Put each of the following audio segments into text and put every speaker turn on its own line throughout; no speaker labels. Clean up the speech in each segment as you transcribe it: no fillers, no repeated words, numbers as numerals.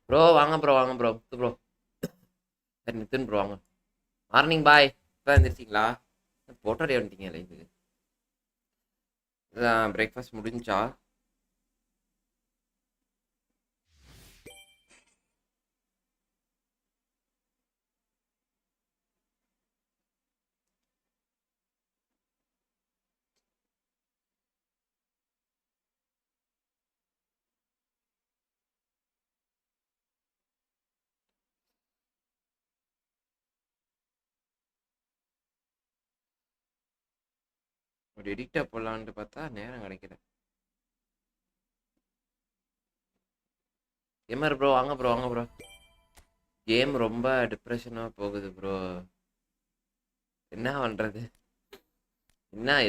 Bro வாங்க bro வாங்க bro bro சரி நிதின் ப்ரோ வாங்க. மார்னிங் பாய். இப்போ எழுந்திரிச்சிங்களா? போட்டோடே வந்துட்டீங்க லைஃபு. பிரேக்ஃபாஸ்ட் முடிஞ்சா? ஒரு எடிக்டாக போடலான்ட்டு பார்த்தா நேரம் கிடைக்கல. கேமர் ப்ரோ வாங்க ப்ரோ வாங்க ப்ரோ. கேம் ரொம்ப டிப்ரெஷனாக போகுது ப்ரோ. என்ன பண்ணுறது?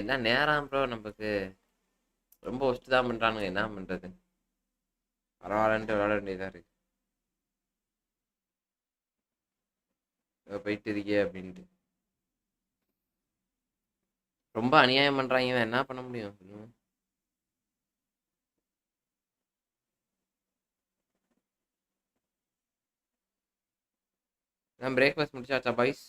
என்ன நேரம் ப்ரோ நமக்கு ரொம்ப ஒஸ்ட்டு தான் பண்ணுறானுங்க. என்ன பண்ணுறது? பரவாயில்லன்ட்டு விளாட வேண்டியதாக இருக்குது. போயிட்டு இருக்கே அப்படின்ட்டு ரொம்ப அநியாயம் பண்ணுறாங்க. என்ன பண்ண முடியும்? நான் பிரேக்ஃபாஸ்ட் முடிச்சாச்சா boys?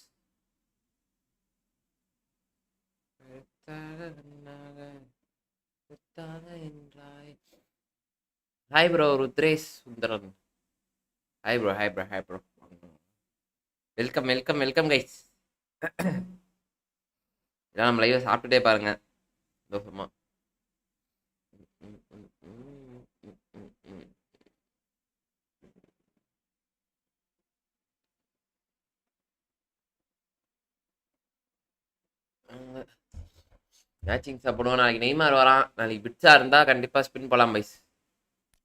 Hi bro Rudresh Sundaran. Hi bro hi bro hi bro. Welcome welcome welcome guys. இதான் நம்ம லைவை சாப்பிட்டுட்டே பாருங்க தோசமா. மேட்சிங் சாப்பிடுவோம். நாளைக்கு நெய்மார் வரான். நாளைக்கு பிட்ஸா இருந்தா கண்டிப்பா ஸ்பின் போலாம் பைஸ்.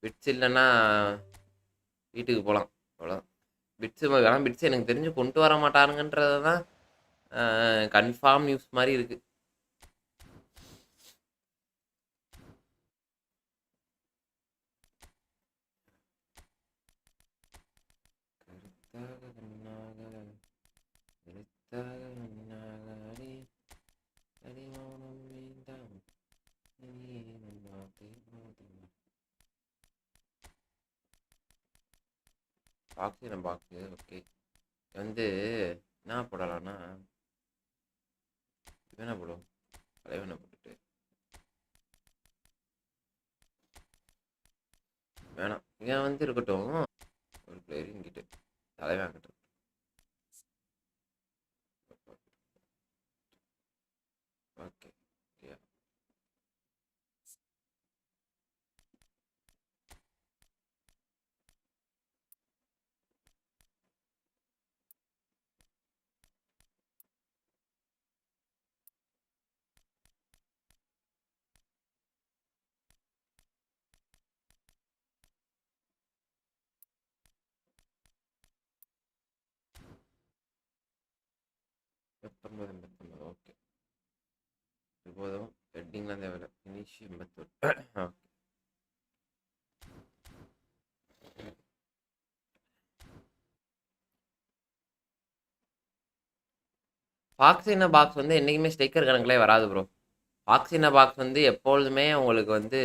பிட்ஸ் இல்லைன்னா வீட்டுக்கு போகலாம். அவ்வளோ பிட்ஸு ஆனால் பிட்ஸ் எனக்கு தெரிஞ்சு கொண்டு வர மாட்டானுங்கன்றது தான் கன்ஃபார்ம் நியூஸ் மாதிரி இருக்கு. பாக்ஸு நம்ம பாக்ஸு ஓகே. வந்து என்ன போடலாம்னா இவனை போடுவோம். தலைவனை போட்டுட்டு வேணாம். இவன் வந்து இருக்கட்டும். ஒரு பிளேயர் இங்கிட்டு தலைவன் கிட்ட. ஓகே பத்தொன்பது எண்பத்தொன்பது ஓகே போதும். ஹெட்டிங்லாம் தேவையில்ல. ஃபினிஷ் 81. பாக்ஸின பாக்ஸ் வந்து என்றைக்குமே ஸ்டிக்கர் கணக்கிலே வராது ப்ரோ. பாக்ஸின பாக்ஸ் வந்து எப்பொழுதுமே உங்களுக்கு வந்து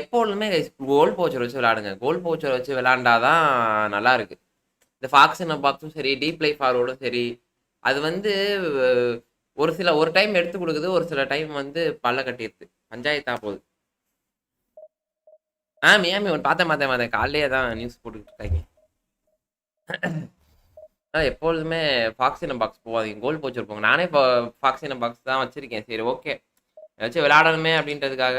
எப்பொழுதுமே கோல் போச்சர் வச்சு விளையாடுங்க. கோல் போச்சர் வச்சு விளையாண்டாதான் நல்லா இருக்கு. இந்த ஃபாக்ஸின பாக்ஸும் சரி டீப் லைஃப் ஃபார்வர்டும் சரி அது வந்து ஒரு டைம் எடுத்து கொடுக்குது. ஒரு சில டைம் வந்து பல்ல கட்டிடுது. பஞ்சாயத்தா போகுது. மியாமி ஒன்று பார்த்தேன் காலையே தான் நியூஸ் போட்டுக்கிட்டு இருக்காங்க. எப்பொழுதுமே ஃபாக்ஸின பாக்ஸ் போகாதீங்க. கோல் போச்சு இருப்போங்க. நானே இப்போ ஃபாக்ஸின பாக்ஸ் தான் வச்சிருக்கேன். சரி ஓகே வச்சு விளையாடணுமே அப்படின்றதுக்காக.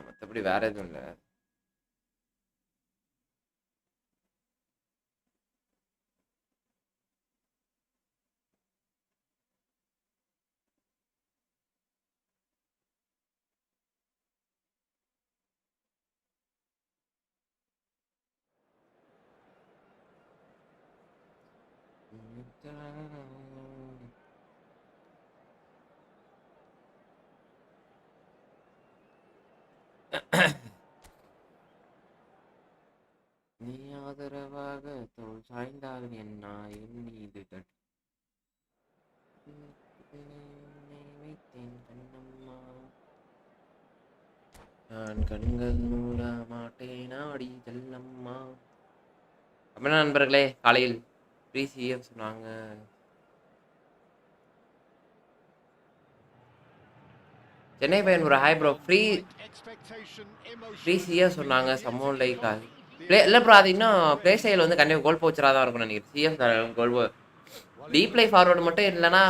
மற்றபடி வேற எதுவும் இல்லை. நீ ஆதரவாக தோல் சாய்ந்தால் என்ன எண்ணீது வைத்தேன் கண்ணம்மா நான் கண்கள் மூட மாட்டேன் ஆடி செல்லம்மா. அப்படின்னா நண்பர்களே, காலையில் ஃப்ரீ சிஎஃப் சொன்னாங்க. சென்னை பையன் ஒரு ஹாய் ப்ரோ, ஃப்ரீ சிஎஃப் சொன்னாங்க. சம்மோன் லைக் இல்லை ப்ரோ, அது இன்னும் பிளே ஸ்டைல் வந்து கண்டிப்பாக கோல் போச்சராக தான் இருக்கும் நினைக்கிறேன். சிஎஃப் கோல் டீப் ப்ளே ஃபார்வர்டு மட்டும் இல்லைன்னா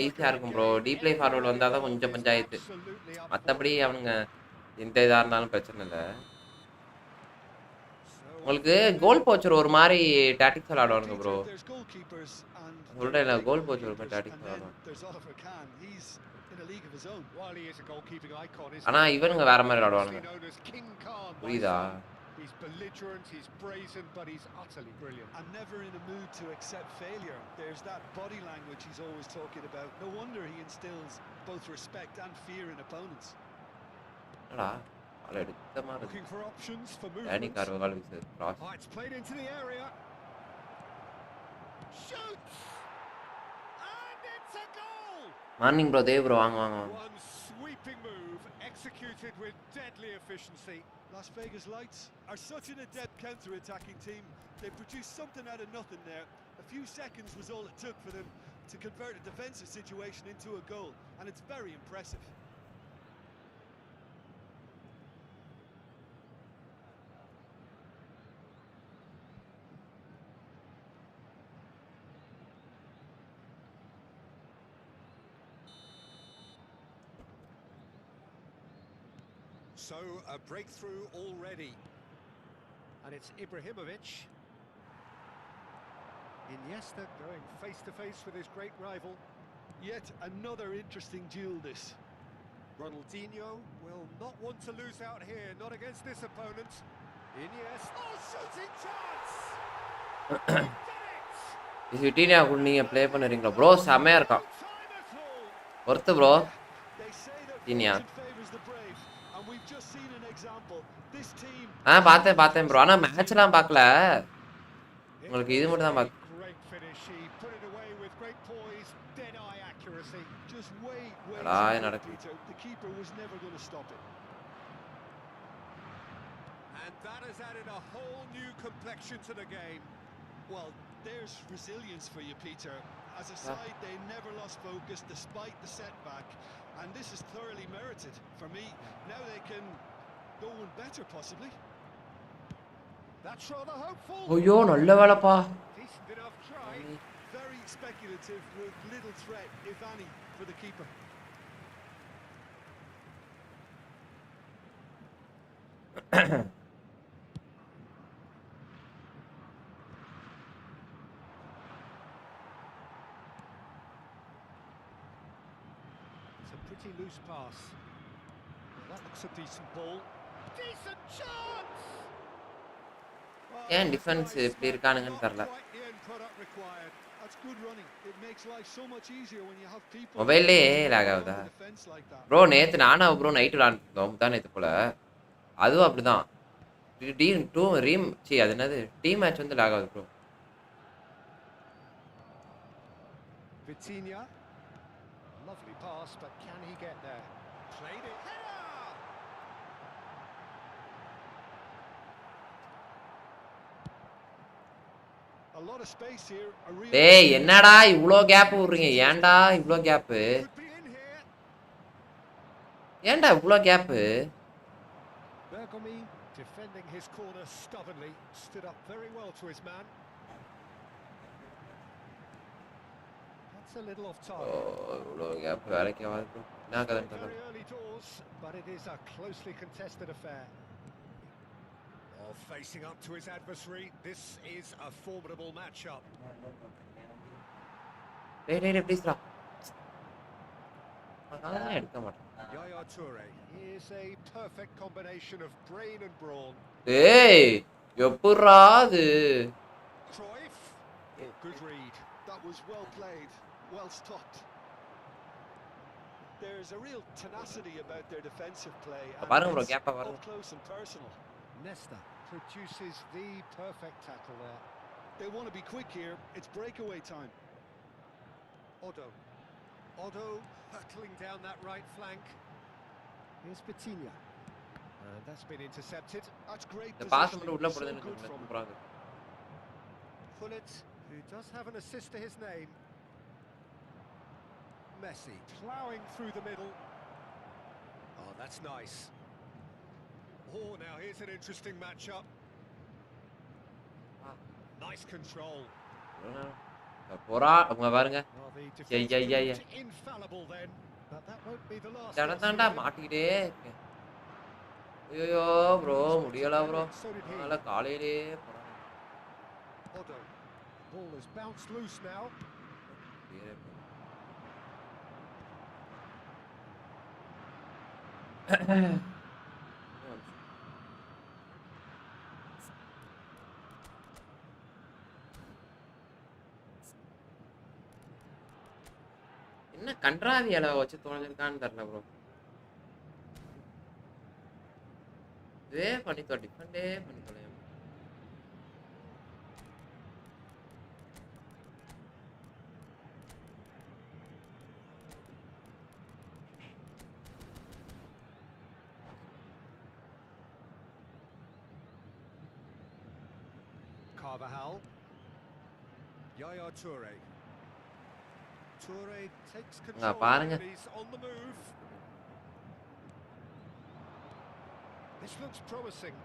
ஈஸியாக இருக்கும் ப்ரோ. டீப் ப்ளே ஃபார்வர்டு வந்தால் தான் கொஞ்சம் பஞ்சாயத்து. மற்றபடி அவனுங்க எந்த இதாக இருந்தாலும் பிரச்சனை இல்லை. உங்களுக்கு கோல் போச்சர் ஒரு மாதிரி டாக்டிக்ஸ் விளாடுவானுங்க ப்ரோ. சொல்கிறேன் இல்லை, கோல் போச்சர் ஒரு மாதிரி டாக்டிக்ஸ் விளாடுவாங்க. ஆனால் இவனுங்க வேற மாதிரி விளாடுவானுங்க. புரியுதா?
He's belligerent, he's brazen, but he's utterly brilliant. And never in a mood to accept failure. There's that body language he's always talking about. No wonder he instills both respect and fear in opponents. Looking for options for movement. It's played into the area. Shoots! And it's a goal!
Morning bro, Dev bro, vaanga.
One sweeping move, executed with deadly efficiency. Las Vegas Lights are such an adept counter-attacking team. They produced something out of nothing there. A few seconds was all it took for them to convert a defensive situation into a goal, and it's very impressive. So a breakthrough already, and it's Ibrahimovic. Iniesta going face to face with his great rival. Yet another interesting duel this. Ronaldinho will not want to lose out here, not against this opponent. Iniesta, oh, shooting chance!
This Vitinha கூட நீங்க play பண்ணுறீங்களா bro? செமையா இருக்கான். Worth bro. Vitinha. பார்த்தேன் bro. ஆனா மேட்ச்லாம் பார்க்கல. உங்களுக்கு இது மட்டும் தான் பார்க்க. நடக்குது.
And that has added a whole new complexion to the game. Well, there's resilience for you, Peter. As a side, they never lost focus despite the setback, and this is thoroughly merited for me. Now they can go on better, possibly. That's rather hopeful.
ஐயோ நல்ல வேலைப்பா.
Decent enough try. Very speculative with little threat, if any, for the keeper. It's a pretty loose pass. Well, that looks a decent ball. Decent chance!
ஏன் defence இப்படி இருக்கானுங்கன்னு தெரியல. மொபைல்லே lock ஆகுதா bro? நேற்று நானும் bro night விளாண்டுருந்தோம் தான் நேற்று போல். அதுவும் அப்படி தான். அது என்னது டீம் மேட்ச் வந்து லாக் ஆகுது bro.
Vitinha, lovely pass, but can he get there? Played it. A lot of space here.
டேய் என்னடா இவ்ளோ கேப் விடுறீங்க? ஏன்டா இவ்ளோ கேப்? ஏன்டா இவ்ளோ gap?
Bergomi defending his corner stubbornly, stood up very well to his man. That's a little off target.
இவ்ளோ gap வேலைக்கு ஆகாது ப்ரோ. என்ன கதைன்னு தெரியல.
Early doors, but it is a closely contested affair. Facing up to his adversary, this is a formidable matchup.
Hey, please ra.
Yaya Toure is a perfect combination of brain and brawn.
Hey, எப்பறா அது?
Cruyff, good read. That was was well played, well stopped. There's a real tenacity about their defensive play, and
பாருங்க bro,
it's
கேப்பா பாருங்க.
up close and personal.
Nesta produces the perfect tackle there.
They want to be quick here. It's breakaway time.
Otto hurtling down that right flank. Here's Petinia. And that's been intercepted.
That's great
இந்த pass
positioning.
மட்டும் உள்ள
So
போடுதுன்னு
good from him.
சூப்பரா இருக்கு.
Pullet, who does have an assist to his name. Messi ploughing through the middle. Oh, that's nice. Oh, now here's an interesting matchup. Nice control.
போறா அவங்க பாருங்க.
Oh, the
Yeah, yeah, yeah, yeah.
defense infallible then, but that won't be the last.
தடதாண்டா மாட்டிக்கிட்டே இருக்கேன். ஐயோ bro, முடியல bro. அதனால காலையிலே போறாங்க.
Otto. Ball has bounced loose now.
என்ன கன்றாவி அளவை வச்சு தோணிருக்கான்னு தெரியல ப்ரோ. இதே பண்ணி டிஃபெண்டே பண்ணி தொலையும்.
Carvajal. Yaya Toure. Toure takes control
பாருங்க.
and he's on the move. This looks promising.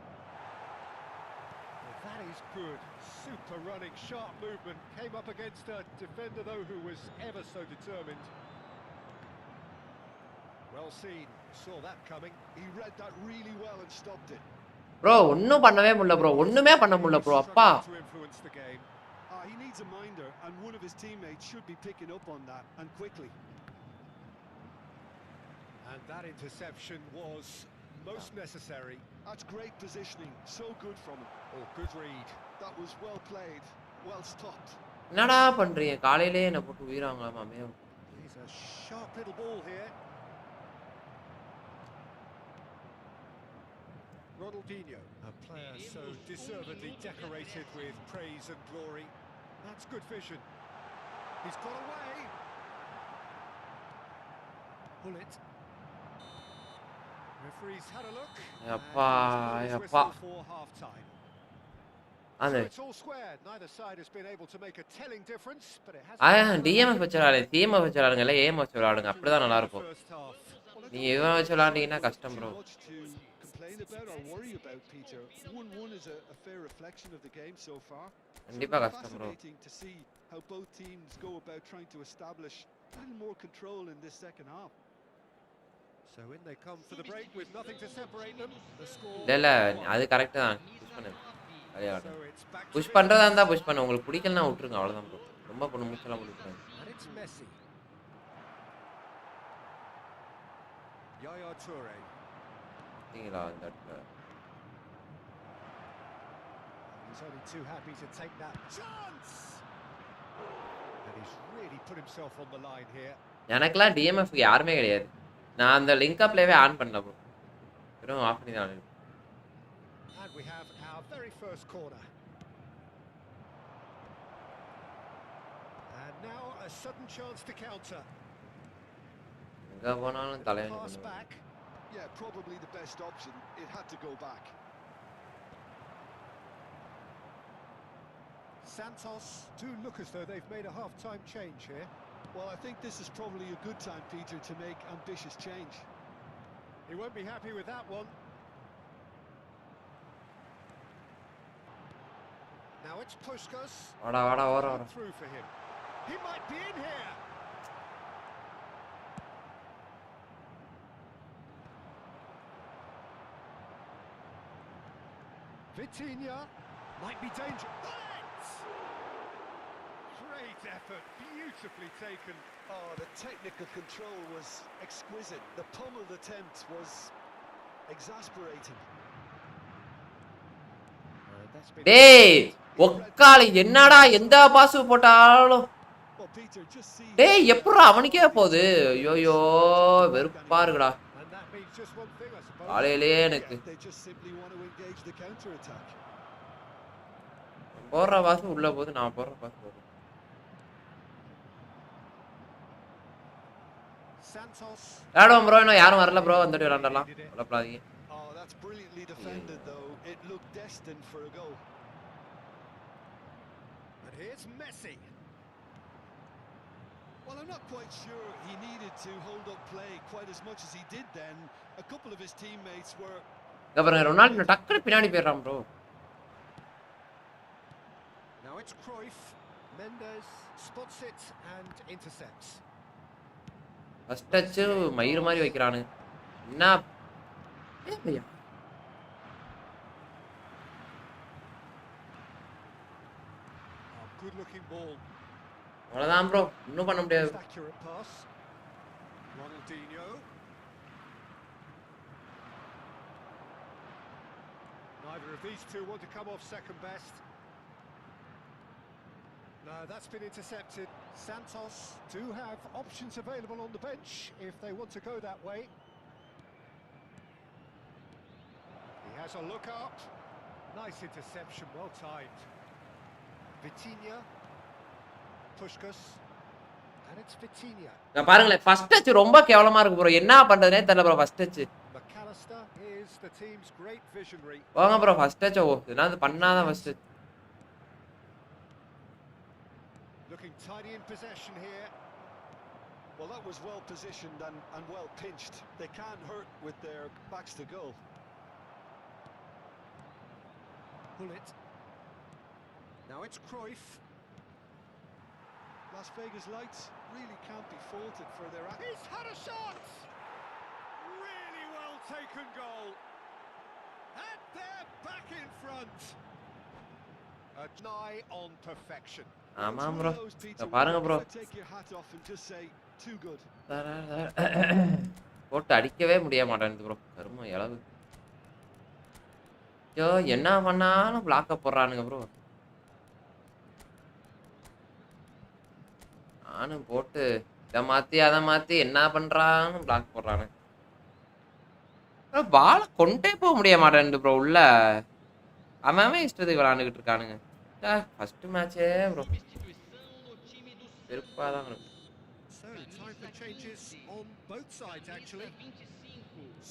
Well, that is good. Super running, sharp movement. Came up against a defender though who was ever so determined. Well seen. Saw that coming.
He read that really well and stopped it.
Bro ஒன்னும் பண்ணவே முடியல bro. ஒண்ணுமே பண்ண முடியல bro. அப்பா.
To influence the game.
He needs a minder, and one of his teammates should be picking up on that, and quickly.
And that interception was most necessary.
That's great positioning, so good from him.
Oh, good read.
That was well played, well stopped.
என்னடா பண்றீங்க? காலையிலே என்ன போட்டு உயிராங்களா மாமே?
He's a sharp little ball here. Ronaldinho, a player so deservedly decorated with praise and glory. That's good vision. He's got away. Bullet. Referee's had a look.
Yappa,
and
yappa.
for half time.
அந்த
So it's all square. Neither side has been able to make a telling difference, but it has.
TMF வச்சு விளையாடு, CMF வச்சு விளையாடுங்க, இல்லை AM வச்சு விளையாடுங்க. அப்படிதான் நல்லா இருக்கும். நீங்க இவன் வச்சு விளையாண்டீங்கன்னா கஷ்டம் bro.
Complain about or worry about, Peter. 1-1 is a fair reflection of the game so far.
கண்டிப்பா கஷ்டம் bro.
Fascinating to see how both teams go about trying to establish a little more control in this second half.
So in they come for the break with nothing to separate them. The score.
இல்ல அது correct தான். Push பண்ணு.
So it's back to
push பண்றதா இருந்தா push பண்ணு. உங்களுக்கு பிடிக்கலனா விட்டுருங்க, அவ்வளவுதான் ப்ரோ. ரொம்ப பண்ணு முச்சலாம் முடியாது.
and it's Messi. Yaya Toure.
பாத்தீங்களா அந்த இடத்துல?
He's only too happy to take that chance. And he's really put himself on the line here.
எனக்குலாம் டிஎம்எஃப் யாருமே கிடையாது. நான் அந்த லிங்க் அப்லேவே ஆன் பண்ணல ப்ரோ. வெறும் ஆஃப் பண்ணி தான்.
And we have our very first corner. And now a sudden chance to counter.
எங்க போனாலும்
Pass
தலையணை.
back.
Yeah, probably the best option. It had to go back.
Santos do look as though they've made a half-time change here.
Well, I think this is probably a good time, Peter, to make ambitious change.
He won't be happy with that one. Now it's Puskas.
வாடா வாடா ஓர ஓர.
Through for him. He might be in here. Vitinha might be dangerous. Great effort, beautifully taken.
Oh, the technical control was exquisite. The pummeled attempt was exasperating.
That's been
டேய் ஒக்கால என்னடா எந்த pass போட்டாலும்
Well, Peter, just see
டேய்
his
எப்பறா அவனுக்கே
strong
போகுது
intake.
ஐயோ
Such a good block
வெறுப்பா
anyway.
இருக்குடா
And that means just one thing, I suppose.
காலையிலேயே
Yeah,
எனக்கு
they just simply want to engage the counter attack.
போடுற பாஸ் உள்ள போகுது நான் போடுற பாஸ் போகுது
Santos.
விளையாடுவோம் ப்ரோ இன்னும் யாரும் வரல ப்ரோ வந்துட்டு விளையாண்டலாம் விளையாடாதீங்க
Oh, that's brilliantly defended, though. It looked destined for a goal.
And here's Messi.
Well, I'm not quite sure he needed to hold up play quite as much as he did then. A couple of his teammates were...
அப்புறம் Ronaldo டக்குனு பின்னாடி போயிடுறான் bro
Now it's Cruyff. Mendes spots it and intercepts.
First touch மயிர் மாதிரி வைக்கிறானு என்ன பையா
Good looking ball.
அவ்வளவுதான் bro இன்னும் பண்ண முடியாது
Accurate pass. Ronaldinho. Neither of these two want to come off second best. No, that's been intercepted. Santos do have options available on the bench if they want to go that way. He has a look up. Nice interception, well timed. Vitinha. Pushkas. And it's Vitinha.
நான் பாருங்களேன் first touch ரொம்ப கேவலமா இருக்கு bro என்ன பண்றதுனே தெரியல bro first touch
McAllister is the team's great visionary.
போங்க bro first touch என்னது பண்ணாதான் first touch
Looking tidy in possession here.
Well, that was well positioned and well pinched. They can't hurt with their backs to goal.
Pull it. Now it's Cruyff.
Las Vegas Lights really can't be faulted for their...
He's had a shot! Really well taken goal. And they're back in front. A nigh on perfection.
ஆமா bro பாருங்க bro
Take your hat off and just say too good.
போட்டு அடிக்கவே முடிய மாட்டேங்குது bro கரும இளவு ஐயோ என்ன பண்ணாலும் பிளாக்க போடுறானுங்க ப்ரோ நானும் போட்டு இதை மாத்தி அதை மாத்தி என்ன பண்றான்னு பிளாக் போடுறானுங்க பாலை கொண்டே போக முடிய மாட்டேங்குது ப்ரோ உள்ள அவன் இஷ்டத்துக்கு விளாண்டுக்கிட்டு இருக்கானுங்க ஃபர்ஸ்ட் மேட்சே ப்ரோ வெறுப்பாதான் இருக்கும்
So, time for changes on both sides, actually.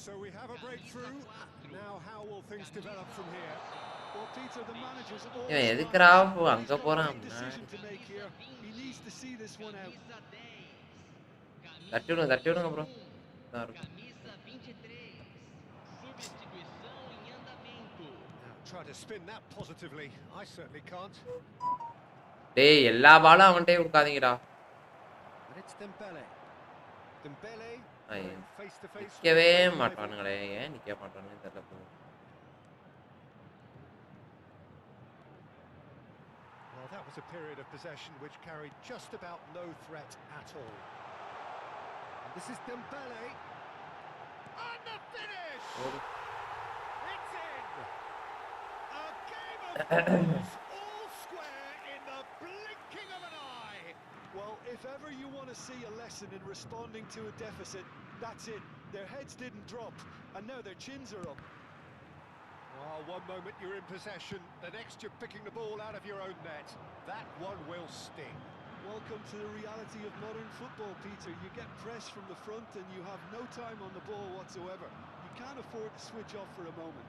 So we have a breakthrough. Now, how will things develop from here?
Well, Peter, the manager's
இவன் எதுக்குறா அங்க போறான்
decision to make here. He needs to see this one out.
தட்டி விடுங்க bro
Now, try to spin that positively. I certainly can't.
டேய் எல்லா பாலும் அவன்கிட்டே கொடுக்காதீங்கடா
But it's Dembele. Dembele face to face.
நிக்கவே மாட்டானுங்களே ஏன் நிக்க மாட்டானுன்னு தெரியல bro
Well, that was a period of possession which carried just about no threat at all. And this is Dembele. And the finish! It's in! A game of goals, all square in the blinking of an eye.
Well, if ever you want to see a lesson in responding to a deficit, that's it. Their heads didn't drop, and now their chins are up.
Oh, one moment you're in possession, the next you're picking the ball out of your own net. That one will sting.
Welcome to the reality of modern football, Peter. You get pressed from the front and you have no time on the ball whatsoever. You can't afford to switch off for a moment.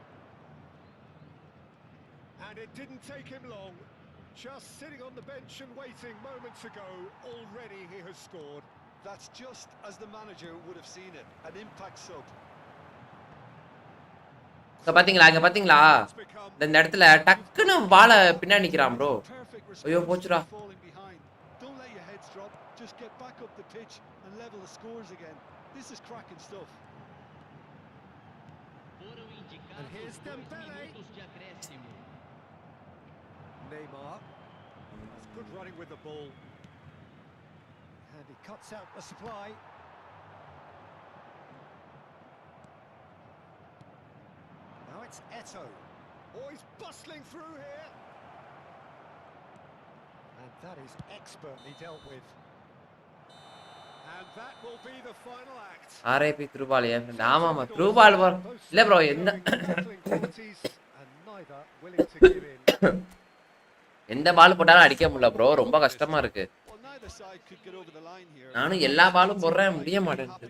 And it didn't take him long. Just sitting on the bench and waiting moments ago, already he has scored.
That's just as the manager would have seen it, an impact sub.
இங்க பாத்தீங்களா இந்த இடத்துல டக்குன்னு பால பின்னாடி நிக்கிறான் bro ஐயோ போச்சுடா
Falling behind. Don't let your heads drop. Just get back up the pitch and level the scores again. This is cracking stuff.
And here's Dembele. Neymar. That's good running with the ball. And he cuts out the supply. Now it's Eto'o. Oh, he's bustling through here. And that is expertly dealt with. And that will be the final act.
RIP த்ரூபால் என் friend. ஆமாமா த்ரூபால் bro. இல்ல bro எந்த
Tackling qualities and neither willing to give in.
எந்த பால் போட்டாலும் அடிக்க முடியல ப்ரோ. ரொம்ப கஷ்டமா இருக்கு.
Well, neither side could get over the line here.
நானும் எல்லா பாலும் போடுறேன், முடிய மாட்டேங்குது.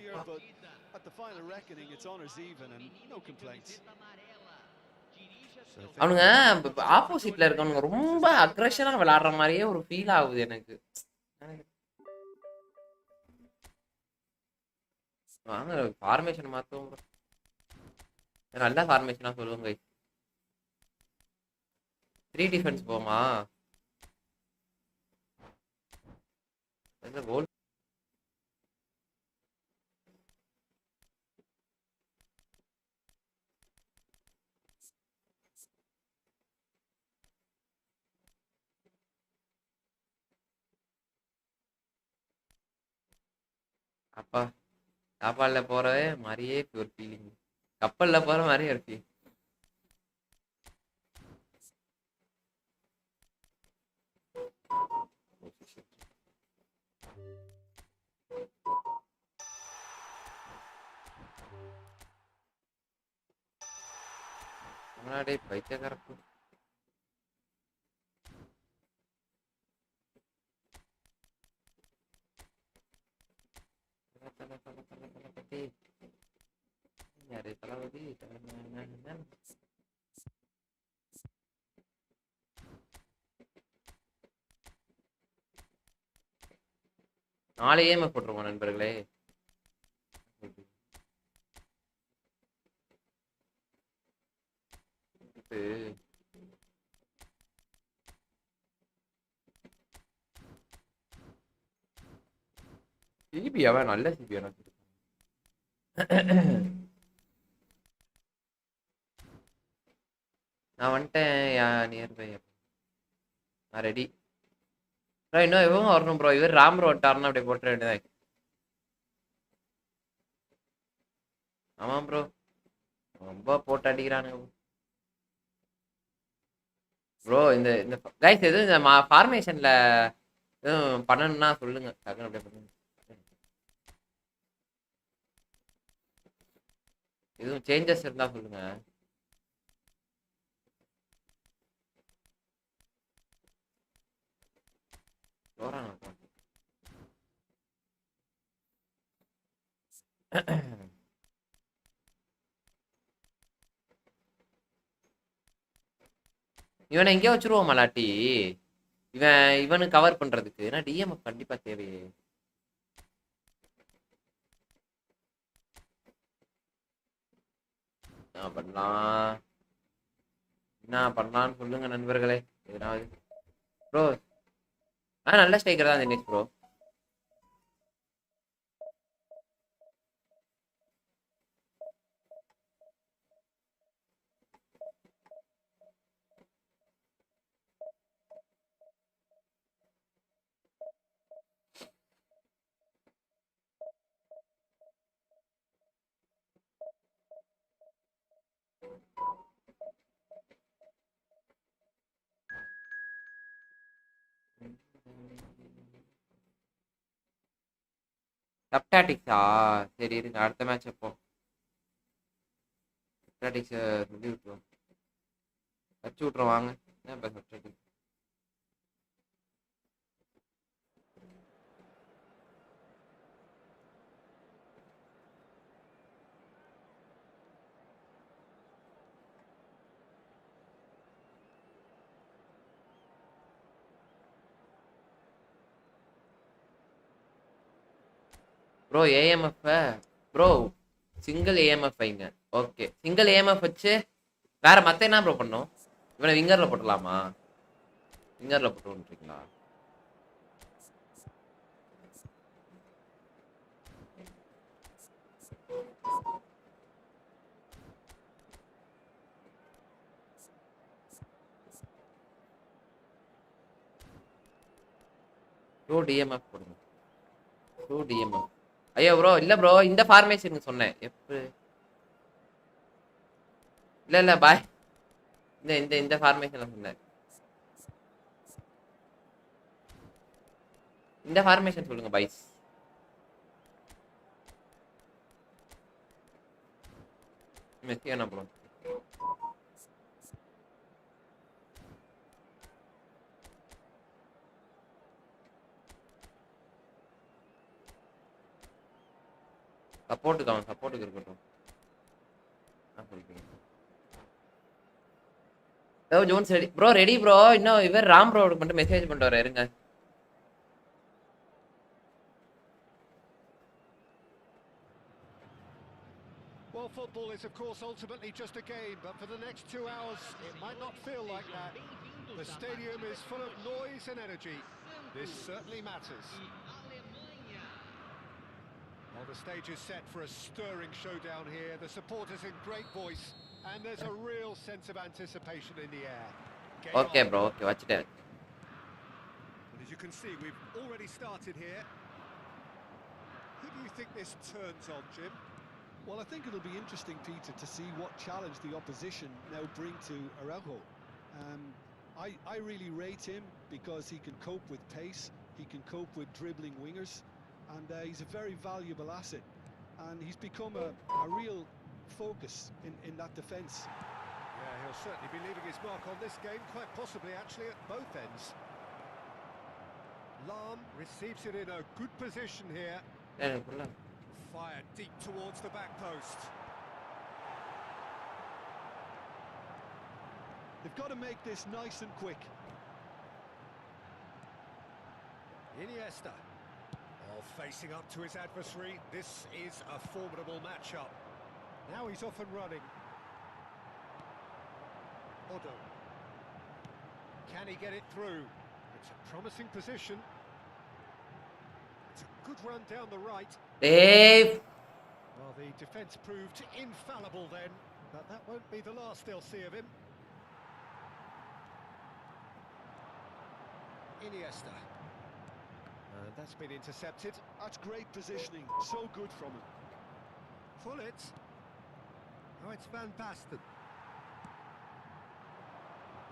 At the final reckoning, it's honors even and no complaints.
அவனுங்க ஆப்போசிட்ல இருக்கவனுங்க ரொம்ப அக்ரெஷனா விளையாடுற மாதிரியே ஒரு ஃபீல் ஆகுது எனக்கு. வாங்க ஃபார்மேஷன் மாத்துவோம் bro. நல்ல ஃபார்மேஷனா சொல்லுங்க. 3 டிஃபென்ஸ் போமா? கோல் அப்பா சாப்பாடுல போறவே மாதிரியே ஒரு ஃபீலிங். கப்பல்ல போற மாதிரியே ஒரு ஃபீல். முன்னாடி பைத்தியக்காரப்பு. யாரு தளபதி? நாளையே போட்டுருவோம் நண்பர்களே. சிபி அவன் நல்ல சிபி எனக்கு. நான் வந்துட்டேன் நியர்பை. நான் ரெடி ப்ரோ. இன்னும் இவங்க வரணும் ப்ரோ. இவர் ராம் ப்ரோ வந்துட்டாருன்னா அப்படியே போட்டுற வேண்டியதான். ஆமாம் ப்ரோ, ரொம்ப போட்டு அடிக்கிறானுங்க ப்ரோ. இந்த இந்த கைஸ் எதுவும் இந்த ஃபார்மேஷன்ல எதுவும் பண்ணணும்னா சொல்லுங்க, டக்குன்னு அப்படியே பண்ணுங்க. எதுவும் சேஞ்சஸ் இருந்தா சொல்லுங்க. இவனை எங்கேயோ வச்சிருவோம் மலாட்டி. இவனுக்கு கவர் பண்றதுக்கு ஏன்னா டிஎம் கண்டிப்பா தேவையே. என்ன பண்ணலாம், என்ன பண்ணலான்னு சொல்லுங்க நண்பர்களே. எதனாவது ப்ரோ நல்ல ஸ்ட்ரைக்கர் தான் தினேஷ் ப்ரோ. சப்டாட்டிக்ஸா? சரி இருங்க, அடுத்த மேட்ச் அப்போ சப்டாட்டிக்ஸ் சொல்லி விட்டுருவோம், வச்சு விட்ருவோம். வாங்க இப்போ சப்டாட்டிக்ஸ் bro. AMF bro single AMF வைங்க. ஓகே சிங்கிள் ஏஎம்எஃப் வச்சு வேற மற்ற என்ன ப்ரோ பண்ணோம்? இவனை விங்கர்ல போட்டலாமா? விங்கர்ல போட்டுருங்களா? டூ டிஎம்எஃப் போடுங்க. Two DMF. ஐயோ ப்ரோ இல்ல ப்ரோ, இந்த ஃபார்மேஷன் சொன்னேன். இல்ல பாய், இந்த இந்த இந்த ஃபார்மேஷன்ல சொன்னேன். இந்த ஃபார்மேஷன் சொல்லுங்க பாய்ஸ். மெஸ்ஸி என்ன ப்ரோ? சப்போர்ட்டுக்கு இருக்கட்டும். Jones ready bro, ready bro. இன்னும் இவர் ராம் ப்ரோ மட்டும் மெசேஜ் பண்ணிட்டு வர இருங்க.
Well, football is, of course, ultimately just a game, but for the next 2 hours, it might not feel like that. The stadium is full of noise and energy. This certainly matters. Well, the stage is set for a stirring showdown here. The supporters in great voice, and there's a real sense of anticipation in the air.
Okay, bro. Okay, watch it.
And as you can see, we've already started here. Who do you think this turns on, Jim?
Well, I think it'll be interesting, Peter, to see what challenge the opposition now bring to Araujo. I really rate him because he can cope with pace, he can cope with dribbling wingers, and he's a very valuable asset. And he's become a real focus in that defence.
Yeah, he'll certainly be leaving his mark on this game, quite possibly actually at both ends. Lam receives it in a good position here. Fired deep towards the back post.
They've got to make this nice and quick.
Iniesta. Oh, facing up to his adversary. This is a formidable matchup. Now he's off and running. Odo. Can he get it through? It's a promising position. It's a good run down the right.
Dave.
Well, the defence proved infallible then, but that won't be the last they'll see of him. Iniesta. And that's been intercepted.
That's great positioning, so good from him.
Pullet. Oh, it's Van Basten.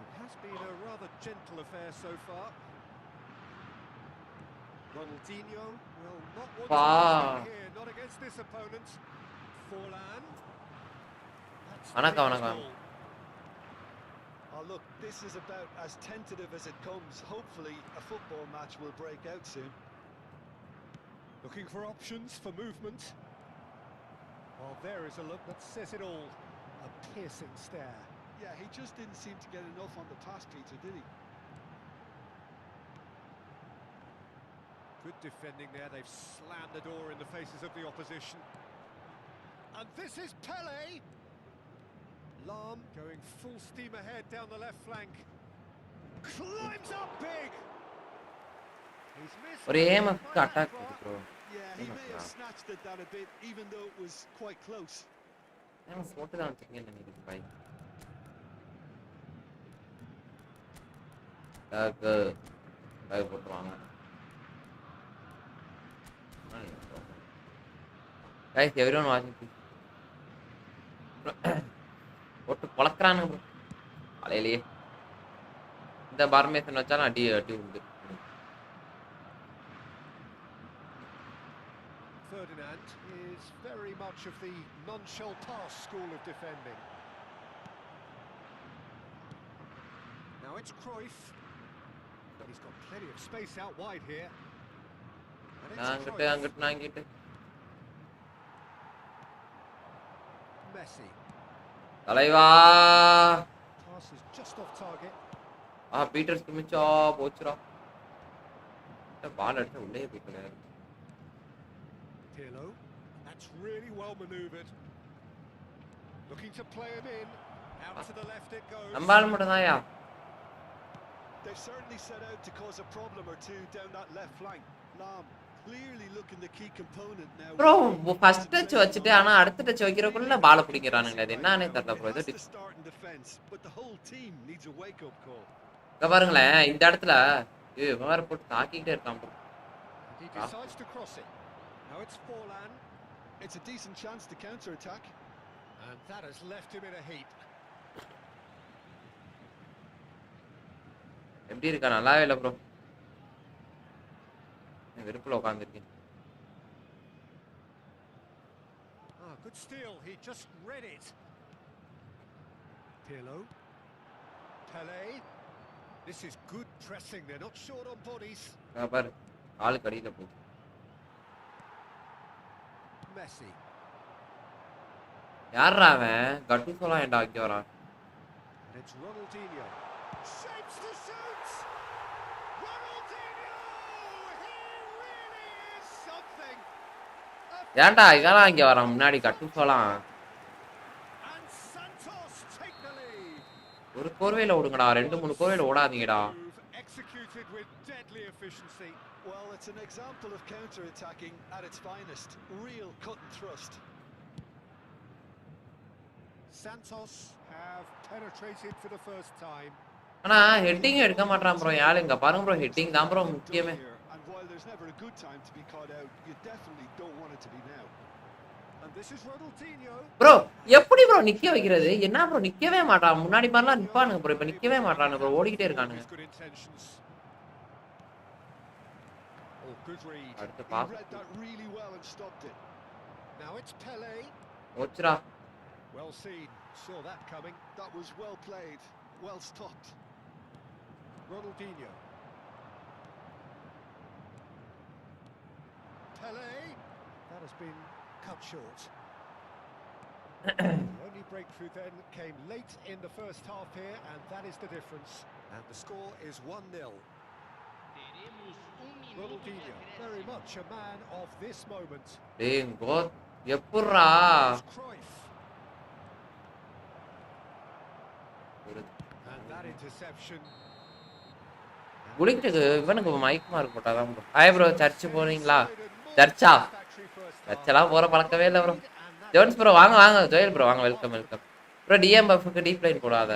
It has been a rather gentle affair so far. Ronaldinho will not want to here, not against this opponent. Forlan.
Vanakkam.
Oh, look, this is about as tentative as it comes. Hopefully, a football match will break out soon.
Looking for options for movement. Well, there is a look that says it all. A piercing stare.
Yeah, he just didn't seem to get enough on the pass, Peter, did he?
Good defending there. They've slammed the door in the faces of the opposition. And this is Pele. Lam going full steam ahead down the left flank. Climbs up big. He's missed.
Attack, bro.
Yeah, he may have snatched at that a bit, even though it was quite close.
Guys, everyone watching, please. ஒட்டு பொளக்குறானுங்க bro காலையிலேயே. இந்த formation வச்சாலும் அடி அடி உண்டு.
Ferdinand is very much of the non-shell pass school of defending. Now it's Cruyff. He's got plenty of space out wide here.
அங்கிட்டு
Messi.
தலைவா.
Pass is just off target.
Peters மிச்சா போச்சுடா. பால் அடிச்சா உள்ளே போயிட்டே.
Pirlo. That's really well maneuvered. Looking to play him in. Out to the left it goes.
நம்பால் மட்டும் தான்யா.
They certainly set out to cause a problem or two down that left flank. Lam clearly looking the key component now.
Bro, first touch வச்சிட்டு ஆனா அடுத்த touch வைக்கிறதுக்குள்ள பால் பிடிக்கறானுங்க. இது என்னன்னே தெரியல bro. இது
start in defense, but the whole team needs a wake up call.
இங்க பாருங்களே இந்த இடத்துல வேற போட்டு தாக்கிட்டே இருக்கான் bro.
He decides to cross it. Now it's Forlan.
It's a decent chance to counter attack.
And that has left him in a heap.
எப்படி இருக்கா? நல்லாவே இல்ல bro. வெறுப்புல உட்கார்ந்திருக்கேன்.
Good steal. He just read it. Pirlo. Pele. This is good pressing. They're not short on bodies.
பாரு ஆளு கடியில போகுது.
Messi.
யாரா அவன் கட்டுசோலாம் ஏன்டா ஆக்கி வரான்.
It's Ronaldinho. Shapes to shoot. Ronaldinho. He really is something.
ஏன்டா இதெல்லாம் இங்க வரான் முன்னாடி கட்டுசோலாம்.
And Santos take the lead.
ஒரு கோர்வையில ஓடுங்கடா 2-3 கோர்வையில ஓடாதீங்கடா.
Executed with deadly efficiency.
Well, it's an example of counter-attacking at its finest. Real cut and thrust.
Santos have penetrated for the first time.
ஆனா heading எடுக்க மாட்டான் bro. யாரு இங்க பாருங்க bro heading தான் bro முக்கியமே.
And while there's never a good time to be caught out, you definitely don't want it to be now.
And this is Ronaldinho.
Bro எப்படி bro நிக்க வைக்கிறது? என்ன ப்ரோ நிக்கவே மாட்டான். முன்னாடி மாதிரிலாம் நிப்பானுங்க ப்ரோ. இப்ப நிக்கவே மாட்டானுங்க ப்ரோ. ஓடிட்டே இருக்கானுங்க.
Good intentions. Oh, good read.
அடுத்து
He
pass.
read that really well and stopped it.
Now it's Pele.
ஓச்சுடா.
Well seen. Saw that coming.
That was well played, well stopped.
Ronaldinho. Pele. That has been cut short. The only breakthrough then came late in the first half here, and that is the difference. And the score is 1-0. Ronaldinho, very much a man of this moment.
டேய் கோ எப்பறா?
Cruyff. And that interception.
குளிக்கிட்டு இவனுக்கு mic mark போட்டாதான் bro. Hi bro search போறீங்களா? சர்ச்சா? சர்ச்செல்லாம் போற பழக்கவே இல்லை bro. Jones bro வாங்க வாங்க. Joel bro வாங்க. Welcome welcome bro. டிஎம்பஎஃப்க்கு டீப் லைன் போடாத.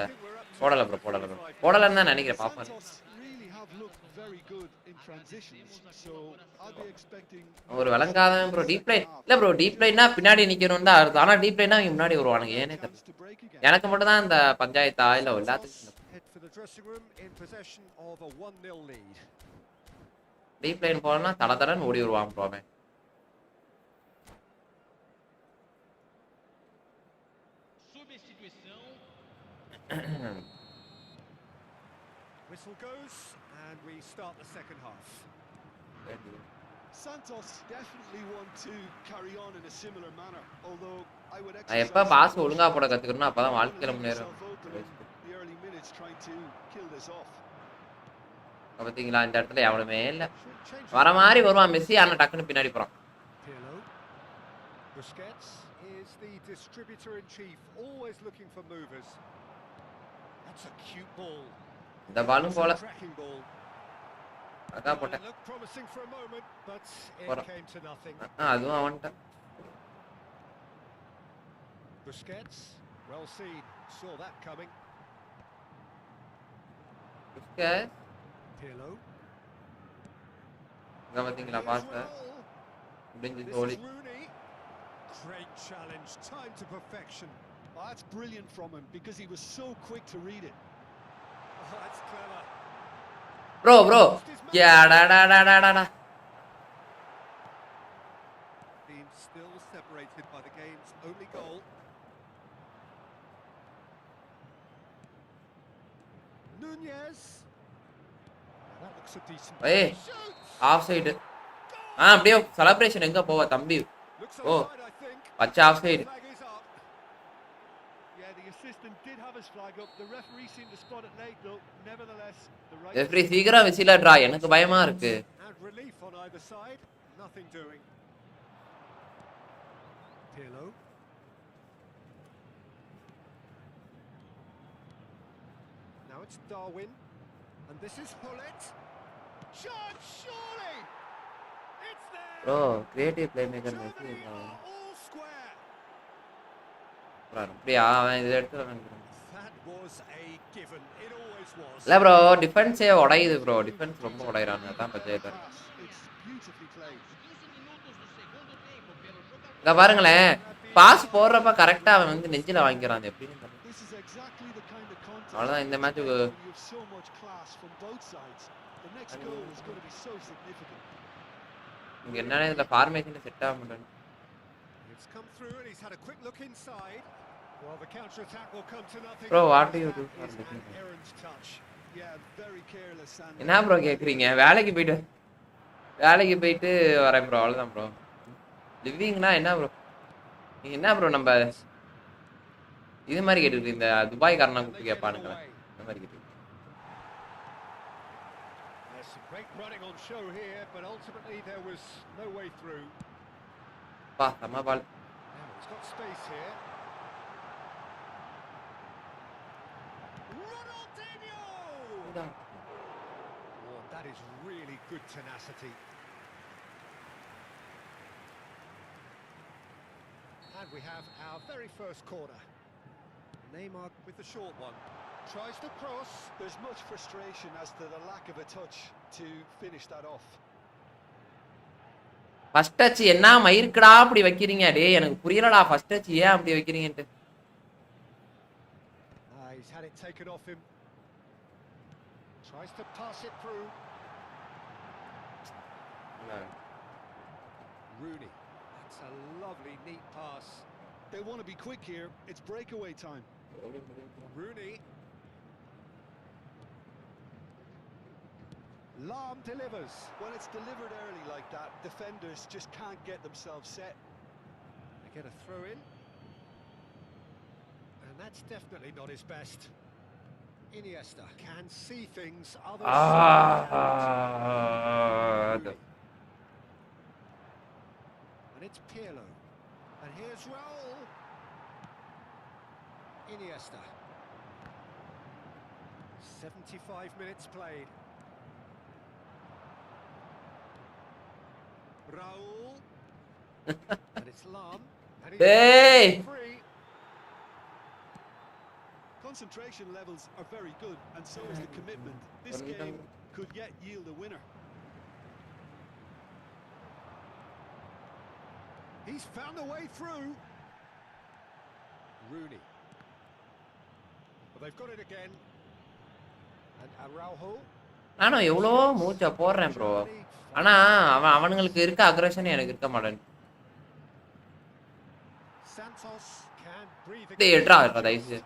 போடல ப்ரோ போடல ப்ரோ. போடலன்னு தான் நினைக்கிறேன். பாப்பேன்.
Really have looked very good in transitions, so I'll be expecting.
ஒரு விளங்காதவன் ப்ரோ. டீப் லைன் இல்ல ப்ரோ. டீப் லைன்னா பின்னாடி நிக்கணும் தான் அர்த்தம். ஆனா டீப் லைன்னா அவங்க முன்னாடி வருவானுங்க. ஏனே தெரியல. எனக்கு மட்டும் தான் இந்த பஞ்சாயத்தா இல்ல எல்லாத்துக்கும்
Head for the dressing room in possession of a 1-0 lead.
Deep line போனா தடதடன்னு ஓடி வருவான் ப்ரோ அவன்.
Whistle goes and we start the second half.
Santos definitely want to carry on in a similar manner, although I would
நான் எப்ப pass ஒழுங்கா போட கத்துக்கணும் அப்பதான் வாழ்க்கையில முன்னேறும்.
the early minutes trying to kill this off.
பாத்தீங்களா இந்த இடத்துல எவனுமே இல்ல. வர மாதிரி வருவான் மெஸ்ஸி. ஆனா டக்குன்னு பின்னாடி போறான்.
Pirlo. Busquets is the distributor in chief, always looking for movers. That's a cute ball.
இந்த பாலும் போல.
Tracking ball.
அக்கா போட்டேன்.
Looked promising for a moment, but it came to nothing.
அதுவும் அவன்ட்ட.
Busquets, well seen, saw that coming.
Busquets.
Pirlo.
இங்க பாத்தீங்களா pass முடிஞ்சு கோலி.
Great challenge, time to perfection.
Oh, that's brilliant from him because he was so quick to read it.
Oh, that's clever.
Bro. Yeah.
Team still separated by the game's only goal. Nunez. That looks a decent.
Hey, offside. அப்படியே celebration எங்க போவா தம்பி? ஓ பச்சை offside. Referee சீக்கிரம் விசிலட்ரா. எனக்கு பயமா இருக்கு.
Now it's Darwin and this is Hullet. Shot surely. It's there.
Bro, creative playmaker Messi bro. அப்படியே அவன் இத எடுத்துறான்.
That was a given. It always was.
இல்ல bro, டிஃபென்ஸே உடையுது bro. டிஃபென்ஸ் ரொம்ப உடையறாங்க. அதான் பஞ்சாயத்து. இங்க பாருங்களேன். பாஸ் போறப்ப கரெக்ட்டா அவன் வந்து நெஞ்சில வாங்கிக்கிறான். எப்படின்னு தெரியல. அவ்வளவுதான் இந்த மேட்ச். இங்க என்னன்னா இதுல ஃபார்மேஷன் செட் ஆக மாட்டேன்.
It's come through and he's had a quick look inside. Well, the counter attack will come to nothing.
Bro, what do you
That
do for
is
looking
an
for?
errant touch.
Yeah, very careless and
என்ன bro கேக்குறீங்க? வேலைக்கு போயிட்டு வரேன் bro, அவ்வளவுதான் bro. லிவிங்னா என்ன bro? நீங்க என்ன bro நம்ம இது மாதிரி கேட்டுட்டு இந்த துபாய் காரனா கூப்பிட்டு கேட்பானுங்களே இந்த மாதிரி கேட்டு.
There's some great running on show here, but ultimately there was no way through.
பா சம பால்.
Now he's got space here. Ronaldinho! Oh, that is really good tenacity. And we have our very first corner. Neymar with the short one. Tries to cross.
there's much frustration as to the lack of a touch to finish that off.
First touch என்ன மயிருக்குடா அப்படி வைக்கிறீங்க? டேய் எனக்கு புரியலடா first touch ஏன் அப்படி வைக்கிறீங்கன்ட்டு.
He's had it taken off him. Tries to pass it through. Rooney. That's a lovely, neat pass.
They want to be quick here. It's breakaway time.
Rooney. Lam delivers.
When it's delivered early like that, defenders just can't get themselves set.
They get a throw in. And that's definitely not his best. Iniesta can see things others can't. Rooney. And it's Pirlo. And here's Raul. Iniesta. 75 minutes played. Raul. And it's Lam. And he's
Hey!
free.
Concentration levels are very good, and so is the commitment. This game could yet yield a winner.
He's found a way through. Rooney. But they've got it again. And Araujo.
நானும் எவ்வளோ மூச்சை போடுறேன் bro, ஆனா அவனுங்களுக்கு இருக்க aggression எனக்கு இருக்க மாட்டேன்.
Santos can breathe
எடுறா
again.
தயவுசு.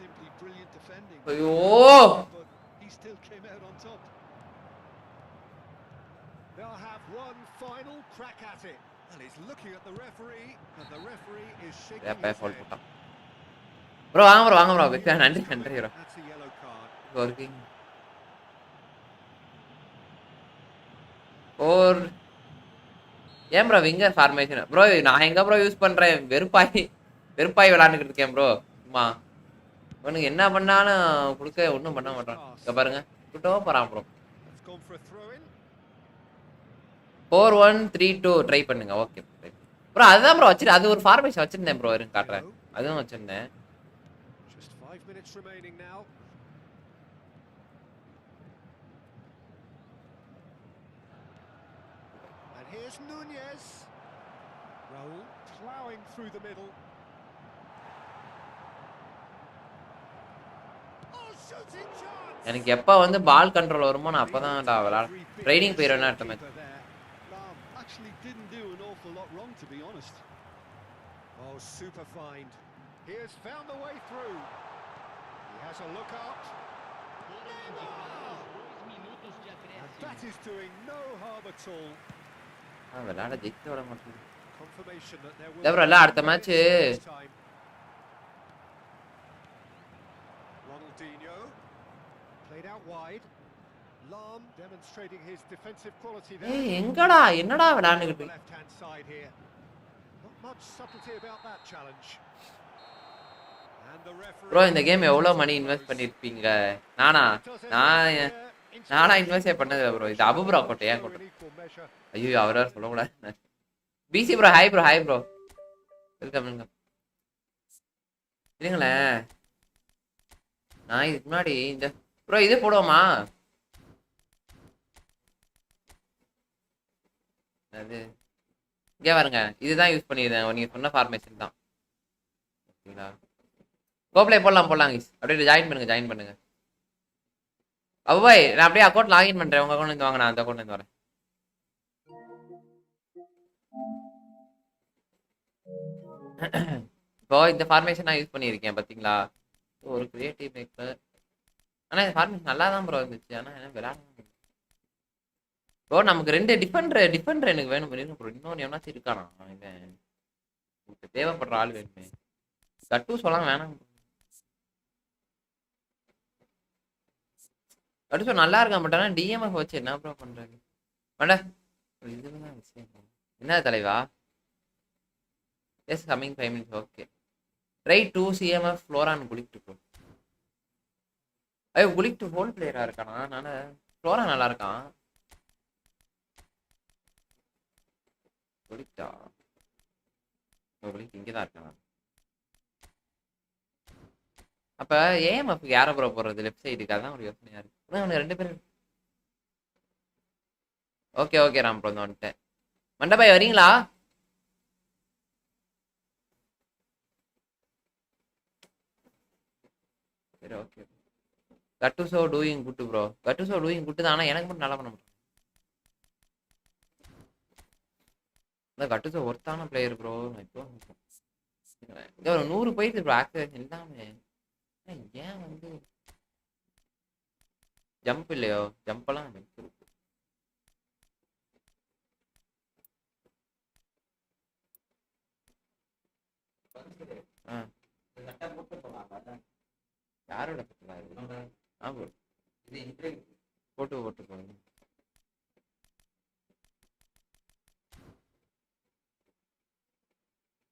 Simply brilliant defending.
ஐயோ
But he still came out on top.
They'll have one final crack at it. And he's looking at the referee, and the referee is shaking his
fall
head.
போட்டான் ப்ரோ. வாங்க bro நன்றி bro.
That's a yellow card.
Working or ஏன் bro winger formation bro நான் எங்க bro use பண்றேன்? வெறுப்பாய் விளையாண்டுக்கிட்டு இருக்கேன் ப்ரோ. சும்மா உனக்கு என்ன பண்ணாலும் கொடுக்க ஒன்றும் பண்ண மாட்டான். இங்க பாருங்க விட்டோ போறான் bro.
It's gone for a throw in.
4-1-3-2 try பண்ணுங்க. ஓகே ப்ரோ, அதுதான் ப்ரோ வச்சிரு. அது ஒரு ஃபார்மேஷன் வச்சிருந்தேன் ப்ரோ, இருங்க காட்டுறேன். அதுவும் வச்சிருந்தேன்.
Just 5 minutes remaining now. And here's Nunez. Raul ploughing through the middle. Oh, shooting chance!
எனக்கு எப்போ வந்து பால் கண்ட்ரோல் வருமோ நான் அப்பதான் விளையாட ட்ரைனிங் போயிடுவேன் அடுத்த match.
Lam actually didn't do an awful lot wrong, to be honest.
Oh, super find. He has found the way through. He has a look up. And that is doing no harm at all.
விளையாட ஜெயிக்க விட மாட்டேன்.
Confirmation that there
இல்ல
will
bro, இல்ல அடுத்த match
this time. Ronaldinho played out wide. Lam demonstrating his defensive quality there.
ஏய் எங்கடா என்னடா விளையாண்டுக்கிட்டு
The left hand side here. Not much subtlety about that challenge. And the referee.
Bro இந்த game எவ்வளோ money invest பண்ணிருப்பீங்க? நானா இன்வெஸ்டே பண்ணது bro. இது அபு ப்ரோ கோட்டை ஏன் கோட்டை? ஐயோ அவரா சொல்லக்கூடாது. Busy bro hi bro. Welcome. இருங்களேன், நான் இதுக்கு முன்னாடி இந்த ப்ரோ இது போடுவோமா? அது இங்கே பாருங்க, இதுதான் யூஸ் பண்ணியிருந்தேன். நீங்க சொன்ன ஃபார்மேஷன் தான். ஓகேங்களா? கோப்ளே போடலாம் அப்படியே ஜாயின் பண்ணுங்க. அப்பாய் நான் அப்படியே அக்கௌண்ட் லாகின் பண்றேன். உங்க அக்கௌண்ட்ல இருந்து வாங்க, நான் அந்த அக்கௌண்ட்ல இருந்து வரேன். இப்போ இந்த ஃபார்மேஷன் நான் யூஸ் பண்ணியிருக்கேன் பார்த்தீங்களா? ஒரு கிரியேட்டிவ் மேக்கர். ஆனால் இந்த ஃபார்மேஷன் நல்லா தான் ப்ரோ இருந்துச்சு. ஆனால் என்ன விளையாட ப்ரோ நமக்கு 2 டிஃபெண்டர் எனக்கு வேணும் ப்ரோ. இன்னொன்று எவனாச்சும் இருக்கானா? இவன் உங்களுக்கு தேவைப்படுற ஆள் வேணுமே. கட்டு சொல்லலாம் வேணாம். கட்டு நல்லா இருக்கான் பட் ஆனால் டிஎம்எஃப் வச்சு என்ன ப்ரோ பண்ணுறாங்க? வேண்டா இதுதான் விஷயம். என்ன தலைவா? Yes coming 5 minutes. Okay right 2 CMF ஃப்ளோரான் குளிக்ட்டு ப்ரோ. ஐயோ குளிக்ட்டு ஹோல் பிளேயரா இருக்கானா? நான் ஃப்ளோரா நல்லா இருக்கான். குளிக்டா குளிக் இங்கே தான் இருக்கான். அப்போ ஏஎம்எஃப்க்கு யாரை ப்ரோ போடுறது? லெஃப்ட் சைடுக்கு அதான் ஒரு யோசனையா இருக்கு. அவனுக்கு 2 பேரும். ஓகே ஓகே ராம் ப்ரோ வந்துட்டேன். மண்டபாய் வரீங்களா? சரி ஓகே. கட்டுசோ டூயிங் குட்டு ப்ரோ. கட்டுசோ டூயிங் குட்டு தான். ஆனால் எனக்கு மட்டும் நல்லா பண்ண முடியும். கட்டுசோ ஒர்த்தான பிளேயர் ப்ரோ. நான் இப்போ ஒரு 100 போயிட்டு ப்ரோ ஆக்டிவேஷன் எல்லாமே. ஏன் வந்து ஜம்ப் இல்லையோ? ஜம்பெல்லாம் இருக்கு. யாரோட போட்டு போட்டு போங்க.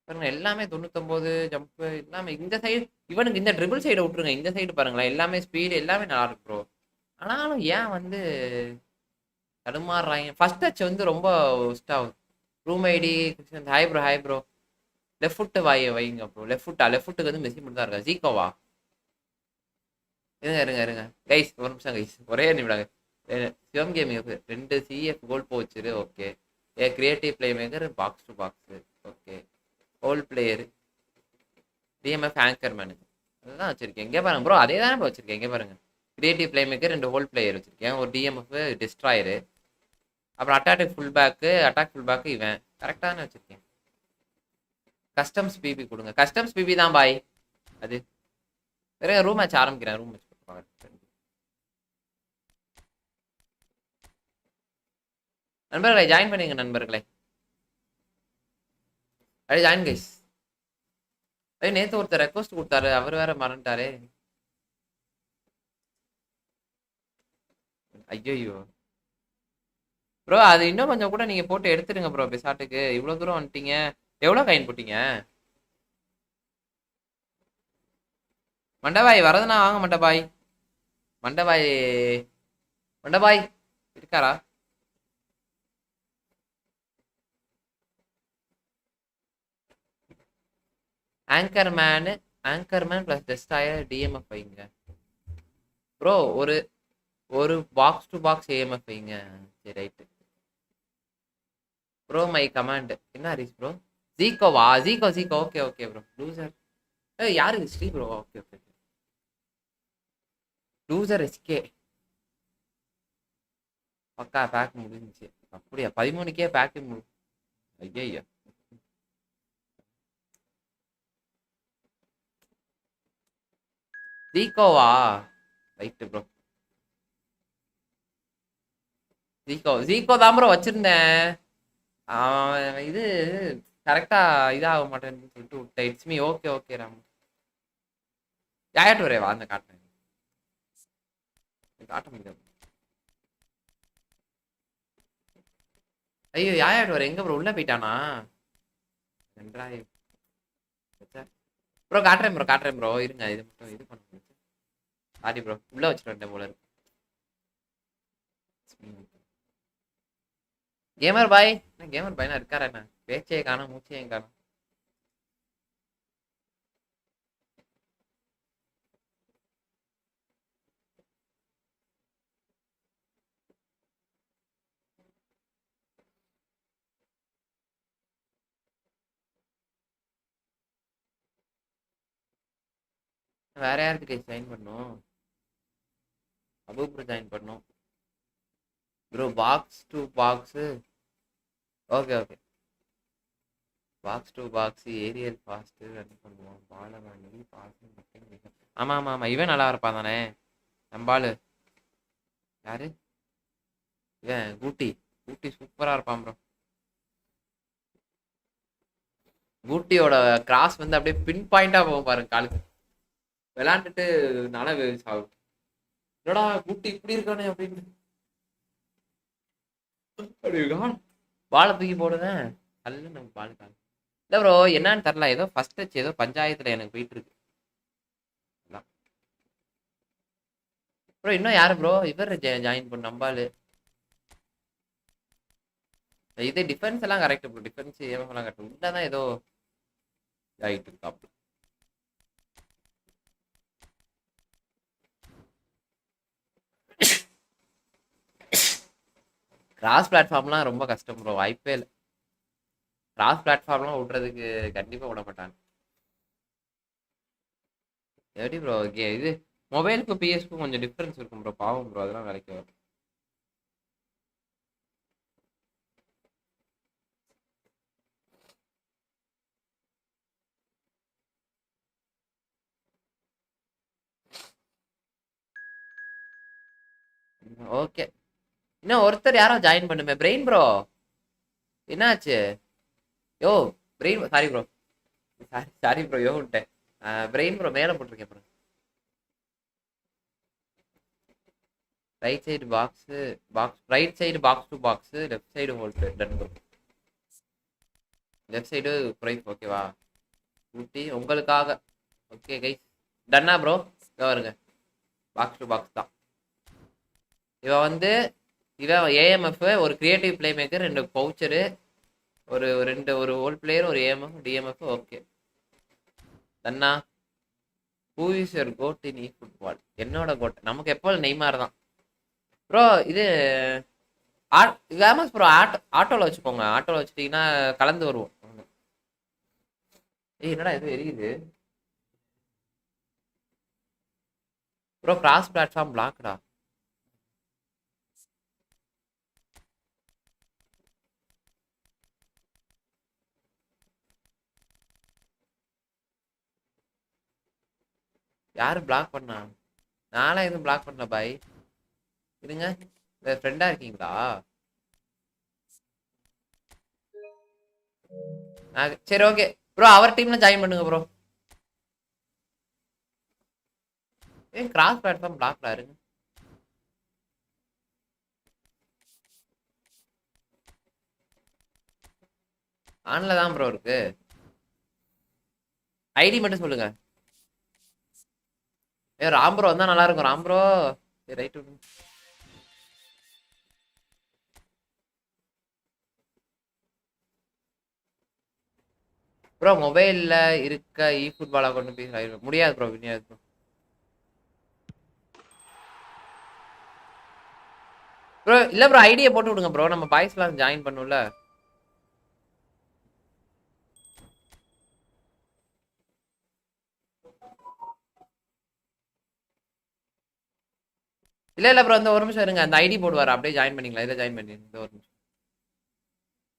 பாருங்க எல்லாமே 99 ஜம்ப் எல்லாமே இந்த சைடு. இவனுக்கு இந்த ட்ரிபிள் சைடை விட்டுருங்க. இந்த சைடு பாருங்களேன் எல்லாமே ஸ்பீடு எல்லாமே நல்லா இருக்கு ப்ரோ. ஆனாலும் ஏன் வந்து தடுமாறுறாங்க? ஃபர்ஸ்ட் டச் வந்து ரொம்ப ஒஸ்ட் ஆகுது. Room ID hi bro hi bro. Left foot வைங்க ப்ரோ. லெஃப்ட் ஃபுட்டுக்கு வந்து மெஸ்ஸி மட்டும் தான் இருக்கா. ஜீகோவா? இருங்க கைஸ் ஒரு நிமிஷம் கைஸ் ஒரே நிமிடாங்க. சிவம் கேமிங் 2 சிஎஃப் கோல் போச்சுரு. Okay creative play maker box to box. Okay hole player DMF anchor manager அதுதான் வச்சிருக்கேன். எங்கே பாருங்க ப்ரோ அதே தானே வச்சிருக்கேன். எங்கே பாருங்க creative play maker 2 whole player வச்சிருக்கேன். ஒரு டிஎம்எஃப் டிஸ்ட்ராயரு அப்புறம் அட்டாக் ஃபுல் பேக்கு இவன் கரெக்டாக தானே வச்சிருக்கேன். கஸ்டம்ஸ் பிபி கொடுங்க. கஸ்டம்ஸ் பிபி தான் பாய். அது வேற ரூம் மேட்ச் ஆரம்பிக்கிறேன். ரூம் மேட்ச் நண்பர்களை ஜாயின் பண்ணுங்க நண்பர்களே. அப்படியே ஜாயின் கைஸ். நேற்று ஒருத்தர் ரெக்வஸ்ட் கொடுத்தாரு. அவர் வேற மறந்துட்டாரு. ஐயோ ப்ரோ அது இன்னும் கொஞ்சம் கூட நீங்க போட்டு எடுத்துடுங்க ப்ரோ. பெசாட்டுக்கு இவ்வளவு தூரம் வந்துட்டீங்க. எவ்வளவு காயின் போட்டீங்க? மண்டபாய் வரதுனா வாங்க. மண்டபாய் இருக்காரா? ஆங்கர்மேன் பிளஸ் டெஸ்டாயர் டிஎம்எஃப் வைங்க ப்ரோ. ஒரு பாக்ஸ் டு பாக்ஸ் ஏஎம்எஃப் வைங்க. சரி ரைட்டு ப்ரோ. மை கமாண்ட் என்ன ஹரிஸ் ப்ரோ? ஜீகோவா? Zico okay okay bro. Loser யாரு? Sri bro. Okay okay loser SK. பக்கா பேக் முடிஞ்சிச்சு. அப்படியா 13க்கே பேக் ஐயா ஜீகோவா? Right bro. ஜீகோ தான் ப்ரோ வச்சிருந்தேன். இது கரெக்டா இதாக மாட்டேன்னு சொல்லிட்டு விட்டேன். It's me. ஓகே ராம். யார்ட்டு வரேவா அந்த காட்டுறேன். காட்ட முடியாது. ஐயோ யார்ட்டு வர? எங்க ப்ரோ உள்ள போயிட்டானா? ப்ரோ காட்டுறேன் ப்ரோ. இருங்க இது மட்டும் இது பண்ண. சாரி ப்ரோ உள்ள வச்சுட்டு வந்தேன் போல இருக்கு. கேமர் பாய் நான் இருக்காரா? என்ன பேச்சையே காணும் மூச்சையும் காணும். வேற யாருக்கு ஜாயின் பண்ணும்? அபூப்ரோ ஜாயின் பண்ணும் bro. Box to box. Okay box to box aerial fast run பண்ணுவோம். பால வாங்கி பாஸ். ஆமா ஆமா ஆமா, இவன் நல்லா இருப்பான் தானே நம்பாளு. யாரு இவன்? கூட்டி. கூட்டி சூப்பரா இருப்பான் ப்ரோ. கூட்டியோட கிராஸ் வந்து அப்படியே பின் பாயிண்டா போகும் பாருங்க காலுக்கு. விளையாண்டுட்டு நானே சாகும். என்னடா கூட்டி இப்படி இருக்கானே அப்படின்னு. பாலை தூக்கி போடுவேன். அல்ல நம்ம பால் கால் இல்ல ப்ரோ, என்னன்னு தெரியல. ஏதோ ஃபர்ஸ்ட் டச் ஏதோ பஞ்சாயத்துல எனக்கு போயிட்டு இருக்கு ப்ரோ. இன்னும் யாரு ப்ரோ இவர் ஜாயின் பண்ண நம்பாலு? இது டிஃபென்ஸ் எல்லாம் கரெக்ட் ப்ரோ. டிஃபென்ஸ் ஏஎம் எல்லாம் கரெக்ட். உள்ளதான் ஏதோ ஆயிட்டு இருக்காப்ல. கிராஸ் பிளாட்ஃபார்ம்லாம் ரொம்ப கஷ்டம் ப்ரோ. வாய்ப்பே இல்லை. கிராஸ் பிளாட்ஃபார்ம்லாம் விட்றதுக்கு கண்டிப்பா விட மாட்டாங்க. எப்படி ப்ரோ இது மொபைலுக்கும் பிஎஸ்க்கும் கொஞ்சம் டிஃப்ரென்ஸ் இருக்கும் ப்ரோ. பாவம் ப்ரோ, அதெல்லாம் வேலைக்கு வரும். ஓகே, இன்னும் ஒருத்தர் யாரோ ஜாயின் பண்ணுமே. பிரெயின் ப்ரோ என்னாச்சு? Yo brain, sorry bro, sorry sorry bro, yo விட்டேன். பிரெயின் ப்ரோ மேலே போட்டிருக்கேன் bro. Right side box, box right side box to box, left side hold done bro. Left side குறைப் ஓகேவா? ஊட்டி உங்களுக்காக. ஓகே கைஸ், டன்னா bro. வருங்க, பாக்ஸ் டு பாக்ஸ் தான். இவன் வந்து இவன் ஏஎம்எஃப், ஒரு கிரியேட்டிவ் பிளே மேக்கர், 2 பவுச்சரு, ஒரு ஓல்ட் பிளேயர், ஒரு ஏஎம்எஃப் டிஎம்எஃப். ஓகே டன்னா. Who is your code in e football? என்னோட கோட் நமக்கு எப்போ நெய்மார் தான் ப்ரோ. இது ஃபேமஸ் ப்ரோ. ஆட்டோவில் வச்சுக்கோங்க. ஆட்டோவில் வச்சுட்டீங்கன்னா கலந்து வருவோம். ஏய் என்னடா இது எரியுது ப்ரோ? Cross platform பிளாக்டா. யாரு பிளாக் பண்ணா? நானே எதுவும் பிளாக் பண்ணல பாய். இருங்க, ஃப்ரெண்டா இருக்கீங்களா? சரி ஓகே ப்ரோ, அவர் டீம்ல ஜாயின் பண்ணுங்க ப்ரோ. ஏன் கிராஸ் பிளாட்ஃபார்ம் பிளாக்ல இருங்க. ஆன்ல தான் ப்ரோ இருக்கு. ஐடி மட்டும் சொல்லுங்க. ஏ ராம் ப்ரோ வந்தா நல்லா இருக்கும். Ram bro right bro. மொபைல்ல இருக்க இ ஃபுட்பாலா கொண்டு போய் முடியாது ப்ரோ. முடியாது ப்ரோ. ப்ரோ இல்ல ப்ரோ, ஐடியை போட்டு விடுங்க ப்ரோ. நம்ம பாய்ஸ்லாம் ஜாயின் பண்ணும்ல. இல்ல ப்ரோ, இந்த ஒரு நிமிஷம் இருங்க. அந்த ஐடி போடுவார், அப்படியே ஜாயின் பண்ணிக்கலாம். இதில் ஜாயின் பண்ணிடுங்க. இந்த ஒரு நிமிஷம்,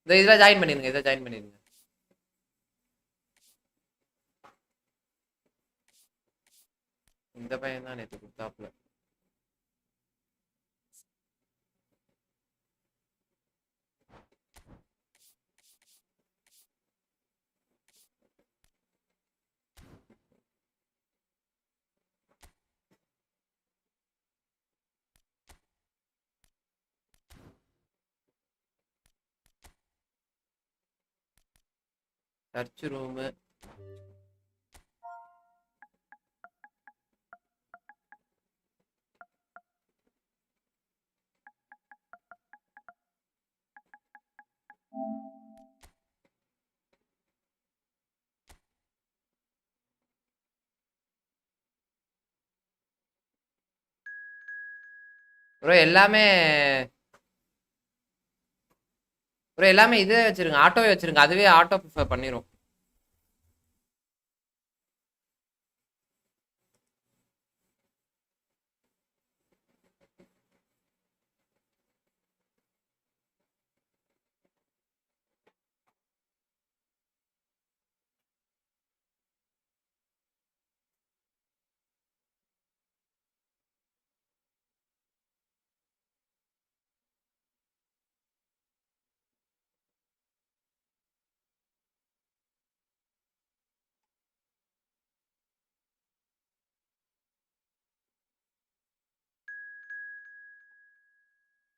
இந்த இதில் ஜாயின் பண்ணிடுங்க. இதில் ஜாயின் பண்ணிடுங்க. இந்த பையன் தான் நேற்று கொடுத்தாப்புல. Search room. ப்ரோ எல்லாமே ப்ரோ எல்லாமே இதே வச்சிருங்க. ஆட்டோவே வச்சிருங்க. அதுவே ஆட்டோ ப்ரிஃபர் பண்ணிரும்.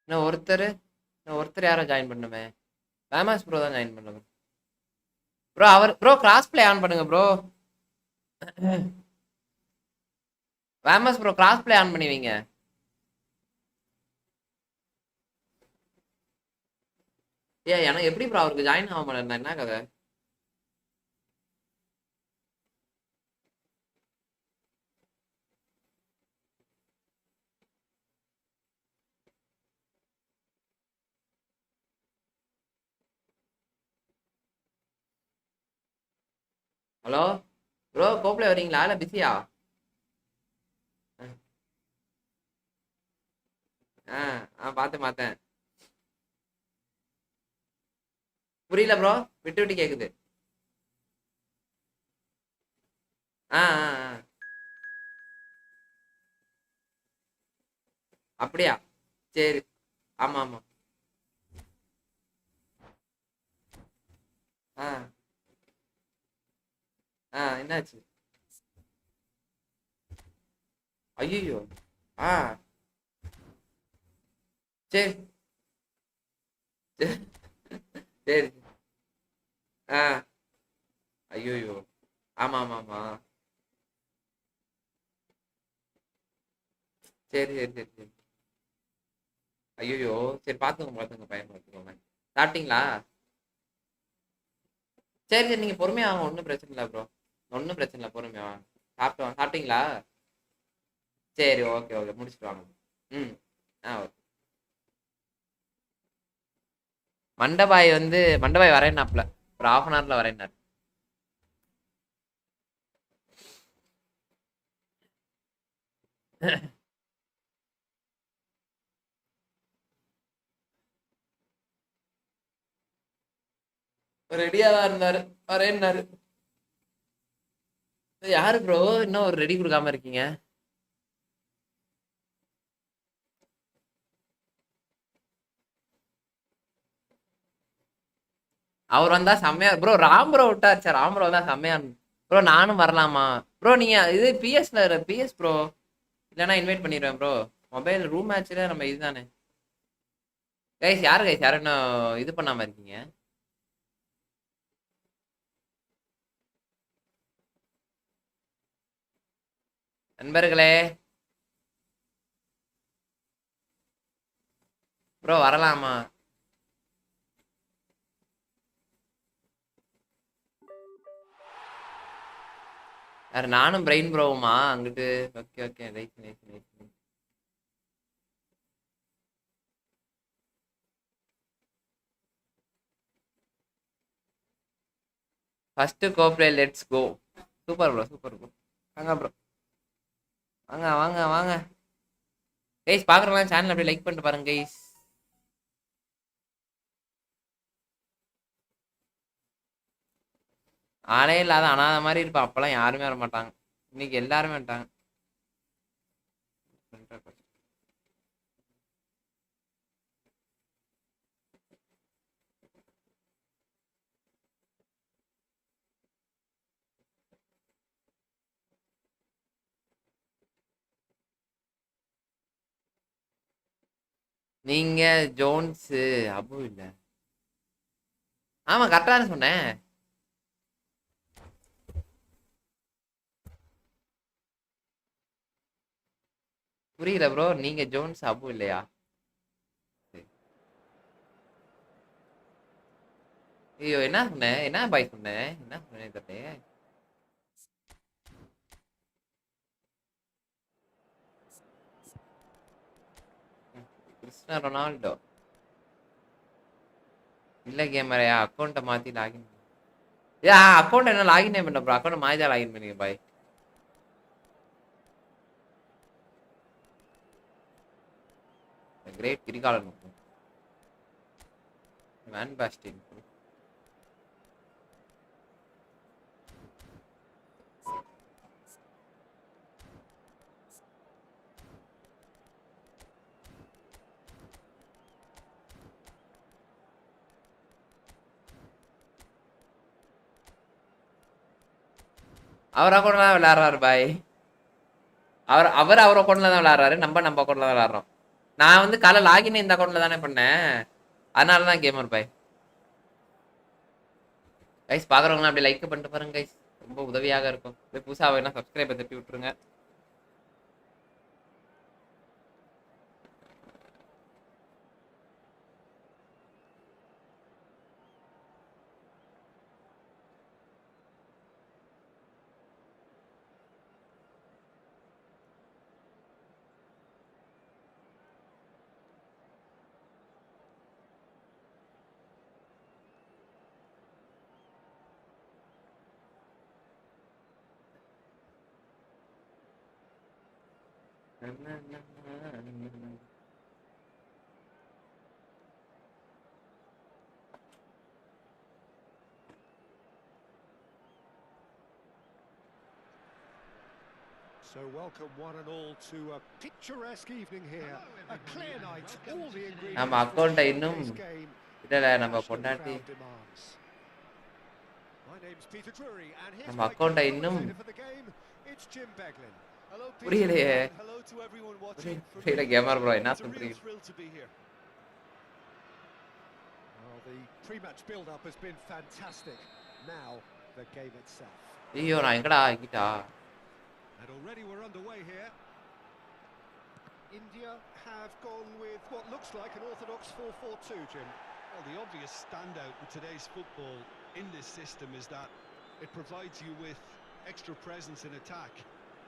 இன்னும் ஒருத்தர் யாரோ ஜாயின் பண்ணுமே. ஃபேமஸ் ப்ரோ தான் ஜாயின் பண்ணுங்க ப்ரோ. அவர் ப்ரோ கிராஸ் பிளே ஆன் பண்ணுங்க bro. Famous bro cross play on பண்ணி வைங்க. எனக்கு எப்படி ப்ரோ அவருக்கு ஜாயின் ஆக மாட்டேன் என்ன கதை? ஹலோ ப்ரோ கோப்ல வரீங்களா இல்லை பிஸியா? ஆ ஆ பார்த்தேன். புரியல ப்ரோ, விட்டு விட்டு கேக்குது. ஆ ஆ ஆ அப்படியா? சரி. ஆமா ஆமா. ஆ ஆ என்னாச்சு? ஐயோ. ஆ சரி சரி சரி. ஆ ஐயோ. ஆமா ஆமா ஆமா. சரி சரி சரி சரி. ஐயோ. சரி பார்த்துக்கோங்க பையன் பார்த்துக்கோங்க. சாப்பிட்டீங்களா? சரி சரி நீங்க பொறுமையா வாங்க, ஒன்றும் பிரச்சனை இல்லை ப்ரோ. ஒன்றும் பிரச்சனை இல்லை, பொறுமையா வாங்க. சாப்பிட்டீங்களா? சரி ஓகே ஓகே முடிச்சுட்டு வாங்க. ம். ஆ ஓகே. மண்டபாய் வரேன்னாப்ல. ஒரு 1/2 hourல வரேன்னாரு. ரெடியா தான் இருந்தாரு, வரேன்னாரு. யாரு ப்ரோ இன்னும் ஒரு ரெடி கொடுக்காம இருக்கீங்க? அவர் வந்தா செம்மையா ப்ரோ. ராம்பரோ விட்டாச்சு, ராம்பரோ தான் செம்மையா ப்ரோ. நானும் வரலாமா ப்ரோ? நீங்க இது பிஎஸ் ப்ரோ. இல்லைன்னா இன்வைட் பண்ணிடுவேன் ப்ரோ. மொபைல் ரூம் மேட்ச்ல நம்ம இதுதானே. கைஸ் யாரும் இன்னும் இது பண்ணாம இருக்கீங்க? நண்பர்களே ப்ரோ வரலாமா? யாரு நானும் பிரெயின் ப்ரோவுமா அங்கிட்டு? Okay okay right right right. First coplay let's go. Super bro super bro. வாங்க ப்ரோ, வாங்க வாங்க வாங்க. கைஸ் பாக்குறவங்க சேனல் அப்படியே லைக் பண்ணிட்டு பாருங்க கைஸ். ஆளே இல்லாத அனாத மாதிரி இருப்பா, அப்பெல்லாம் யாருமே வர மாட்டாங்க. இன்னைக்கு எல்லாருமே வந்துட்டாங்க. நீங்க ஜோன்ஸ் அபு இல்ல? ஆமா கரெக்டா தானே சொன்னேன். புரியல ப்ரோ, நீங்க ஜோன்ஸ் அபு இல்லையா? ஐயோ என்ன சொன்னேன், என்ன பாய் சொன்னேன், என்ன சொன்னேன் தெரியல. கிறிஸ்டியானோ ரொனால்டோ இல்ல கேமரையா? அக்கௌண்ட்டை மாத்தி லாகின். அக்கௌண்ட் என்ன லாகின் பண்ண ப்ரோ? அக்கௌண்ட் மாத்தி லாகின் பண்ணீங்க பாய். கிரேட் கிரிகாலன் வேன் பாஸ்டின். அவர் அக்கௌண்ட்ல தான் விளையாடுறாரு பாய். அவர் அவர் அக்கௌண்ட்ல தான் விளையாடுறாரு, நம்ம அக்கௌண்ட்ல தான் விளையாடுறோம். நான் வந்து காலை லாகின் இந்த அக்கௌண்ட்ல தானே பண்ணேன், அதனால தான் கேமர் பாய். கைஸ் பார்க்குறவங்களாம் அப்படியே லைக் பண்ணிட்டு பாருங்க கைஸ், ரொம்ப உதவியாக இருக்கும். அப்படியே புதுசாக வேணா சப்ஸ்கிரைபை தட்டி விட்டுருங்க.
So welcome one and all to a picturesque evening here. A clear night. All the ingredients
நம்ம அக்கௌண்ட்டை இன்னும் இதல நம்ம கொண்டாடி நம்ம அக்கௌண்ட்டை இன்னும் புரியலையே. புரியல கேமர் ப்ரோ என்ன சொல்றீங்க?
The pre-match build-up has been fantastic. Now the game itself.
ஐயோ நான் எங்கடா இங்கிட்டா?
And already we're underway here. India have gone with what looks like an orthodox 4-4-2, Jim.
Well, the obvious standout in today's football in this system is that it provides you with extra presence in attack.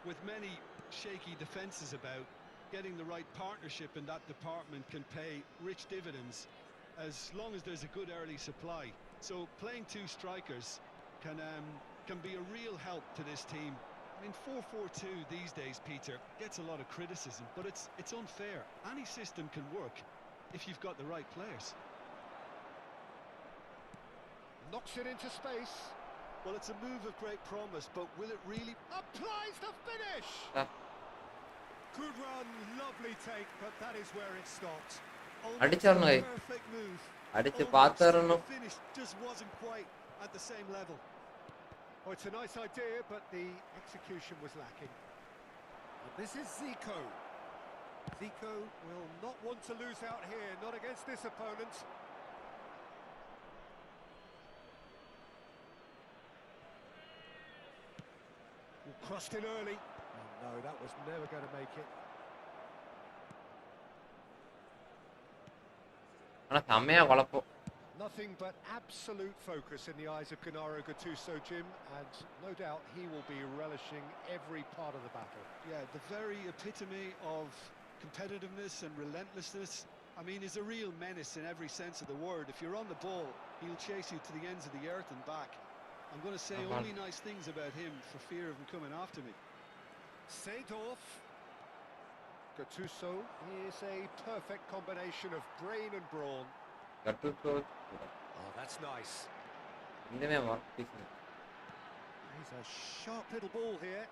With many shaky defences about, getting the right partnership in that department can pay rich dividends as long as there's a good early supply. So playing two strikers can be a real help to this team. I mean, 4-4-2 these days, Peter, gets a lot of criticism, but it's unfair. Any system can work if you've got the right players.
Knocks it into space.
Well, it's a move of great promise, but will it really...
Applies the finish! Good run, lovely take, but that is where it stopped.
அடிச்சறணும் guy.
Perfect move.
அடிச்சு பாத்தறணும்.
The finish just wasn't quite at the same level.
Oh, it's a nice idea, but the execution was lacking. And this is Zico. Zico will not want to lose out here, not against this opponent. Crossed in early. Oh, no, that was never going to make it.
ஆனா செமையா குழப்பம்.
Nothing but absolute focus in the eyes of Gennaro Gattuso, Jim, and no doubt he will be relishing every part of the battle.
Yeah, the very epitome of competitiveness and relentlessness. I mean, he's a real menace in every sense of the word. If you're on the ball, he'll chase you to the ends of the earth and back. I'm going to say only nice things about him for fear of him coming after me.
Seedorf. Gattuso is a perfect combination of brain and brawn.
Gattuso.
Oh, that's nice.
இந்தமே வார்த்தை.
He's a sharp little ball here.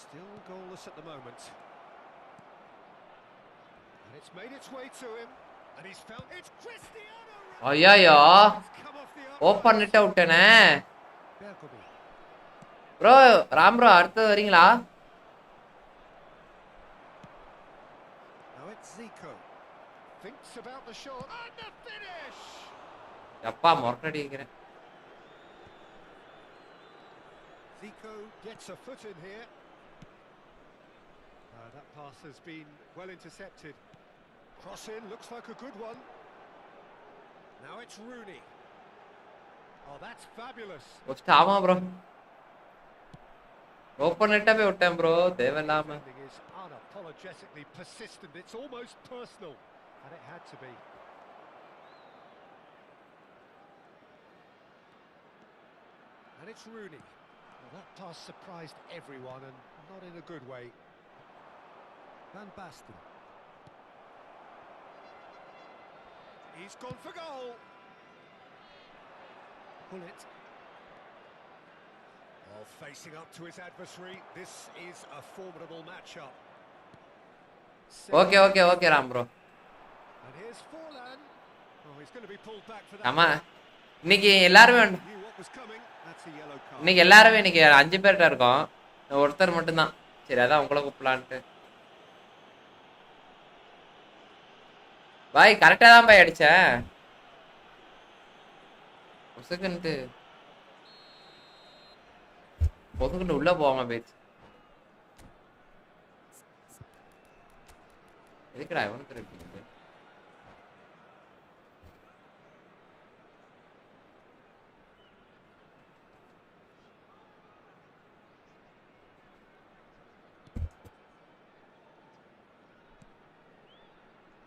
Still goalless at the moment. And it's made its way to him. And he's felt it's Cristiano Ronaldo.
ஐயோ. Open net அவுட்டனே. Bro Ram bro அடுத்து வரீங்களா?
Now it's Zico. Thinks about the shot and the finish.
அப்பா மொரட்டடிக்கிறேன்.
Zico gets a foot in here. That pass has been well intercepted. Cross in, looks like a good one. Now it's Rooney. Oh, that's fabulous.
First ஆமா bro. Open நெட்டாவே விட்டேன் bro தேவலாம.
It is unapologetically persistent. It's almost personal, and it had to be. And it's Rooney. Well, that pass surprised everyone, and not in a good way. Van Basten. He's gone for goal. Pull it. Well, facing up to his adversary, this is a formidable matchup.
Okay Ram bro.
And here's Forlan. Oh, he's going to be pulled back for that.
ஆமா. இன்னைக்கு எல்லாரும் இன்னைக்கு எல்லாரும் இன்னைக்கு 5 பேர்ட்ட இருக்கோம். ஒருத்தர் மட்டும் தான். சரி அதான் உங்களை கூப்பிடலான்ட்டு. பாய் கரெக்டா தான் பாய் அடிச்சேன். பொசுக்குன்ட்டு பொசுக்குன்னு உள்ள போவாம போயிடுச்சு. எதுக்குடா இவனுக்கு இருக்கு?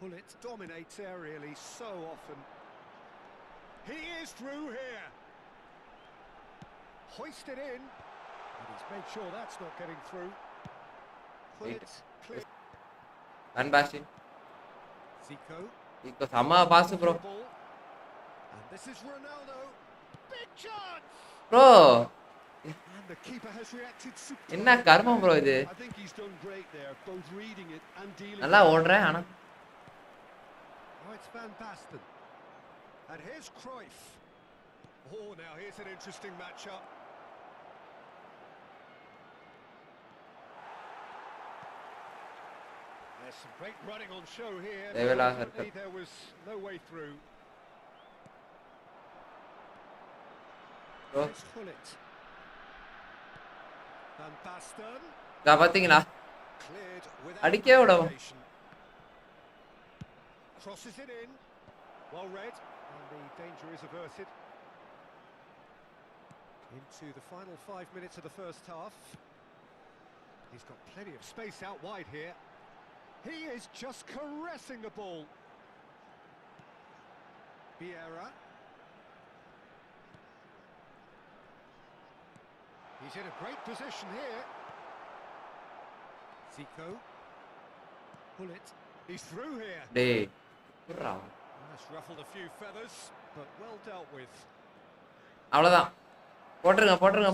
Pullet dominates aerially so often. He is through here. Hoisted in. And he's made sure that's not getting through. Pullet clear.
Van Basten.
Zico.
Zico sama pass bro.
And this is Ronaldo. Big chance.
Bro.
And the keeper has reacted superbly.
என்ன கர்மம் bro இது?
I think he's done great there, both reading it and dealing
நல்லா ஓடுறேன் ஆனா.
Oh, it's Van Basten. And here's Cruyff. Oh, now here's an interesting matchup. There's some great running on show here. Ultimately, there was no way through. Let's pull it. Van Basten.
Da பாத்தீங்களா?
Cleared
அடிக்கவே விட.
Crosses it in. Well read. And the danger is averted. Into the final 5 minutes of the first half. He's got plenty of space out wide here. He is just caressing the ball. Vieira. He's in a great position here. Zico. Pull it. He's through here.
டேய். புறா.
That's ruffled a few feathers, but well dealt with.
அவ்வளவுதான். போட்ருங்க.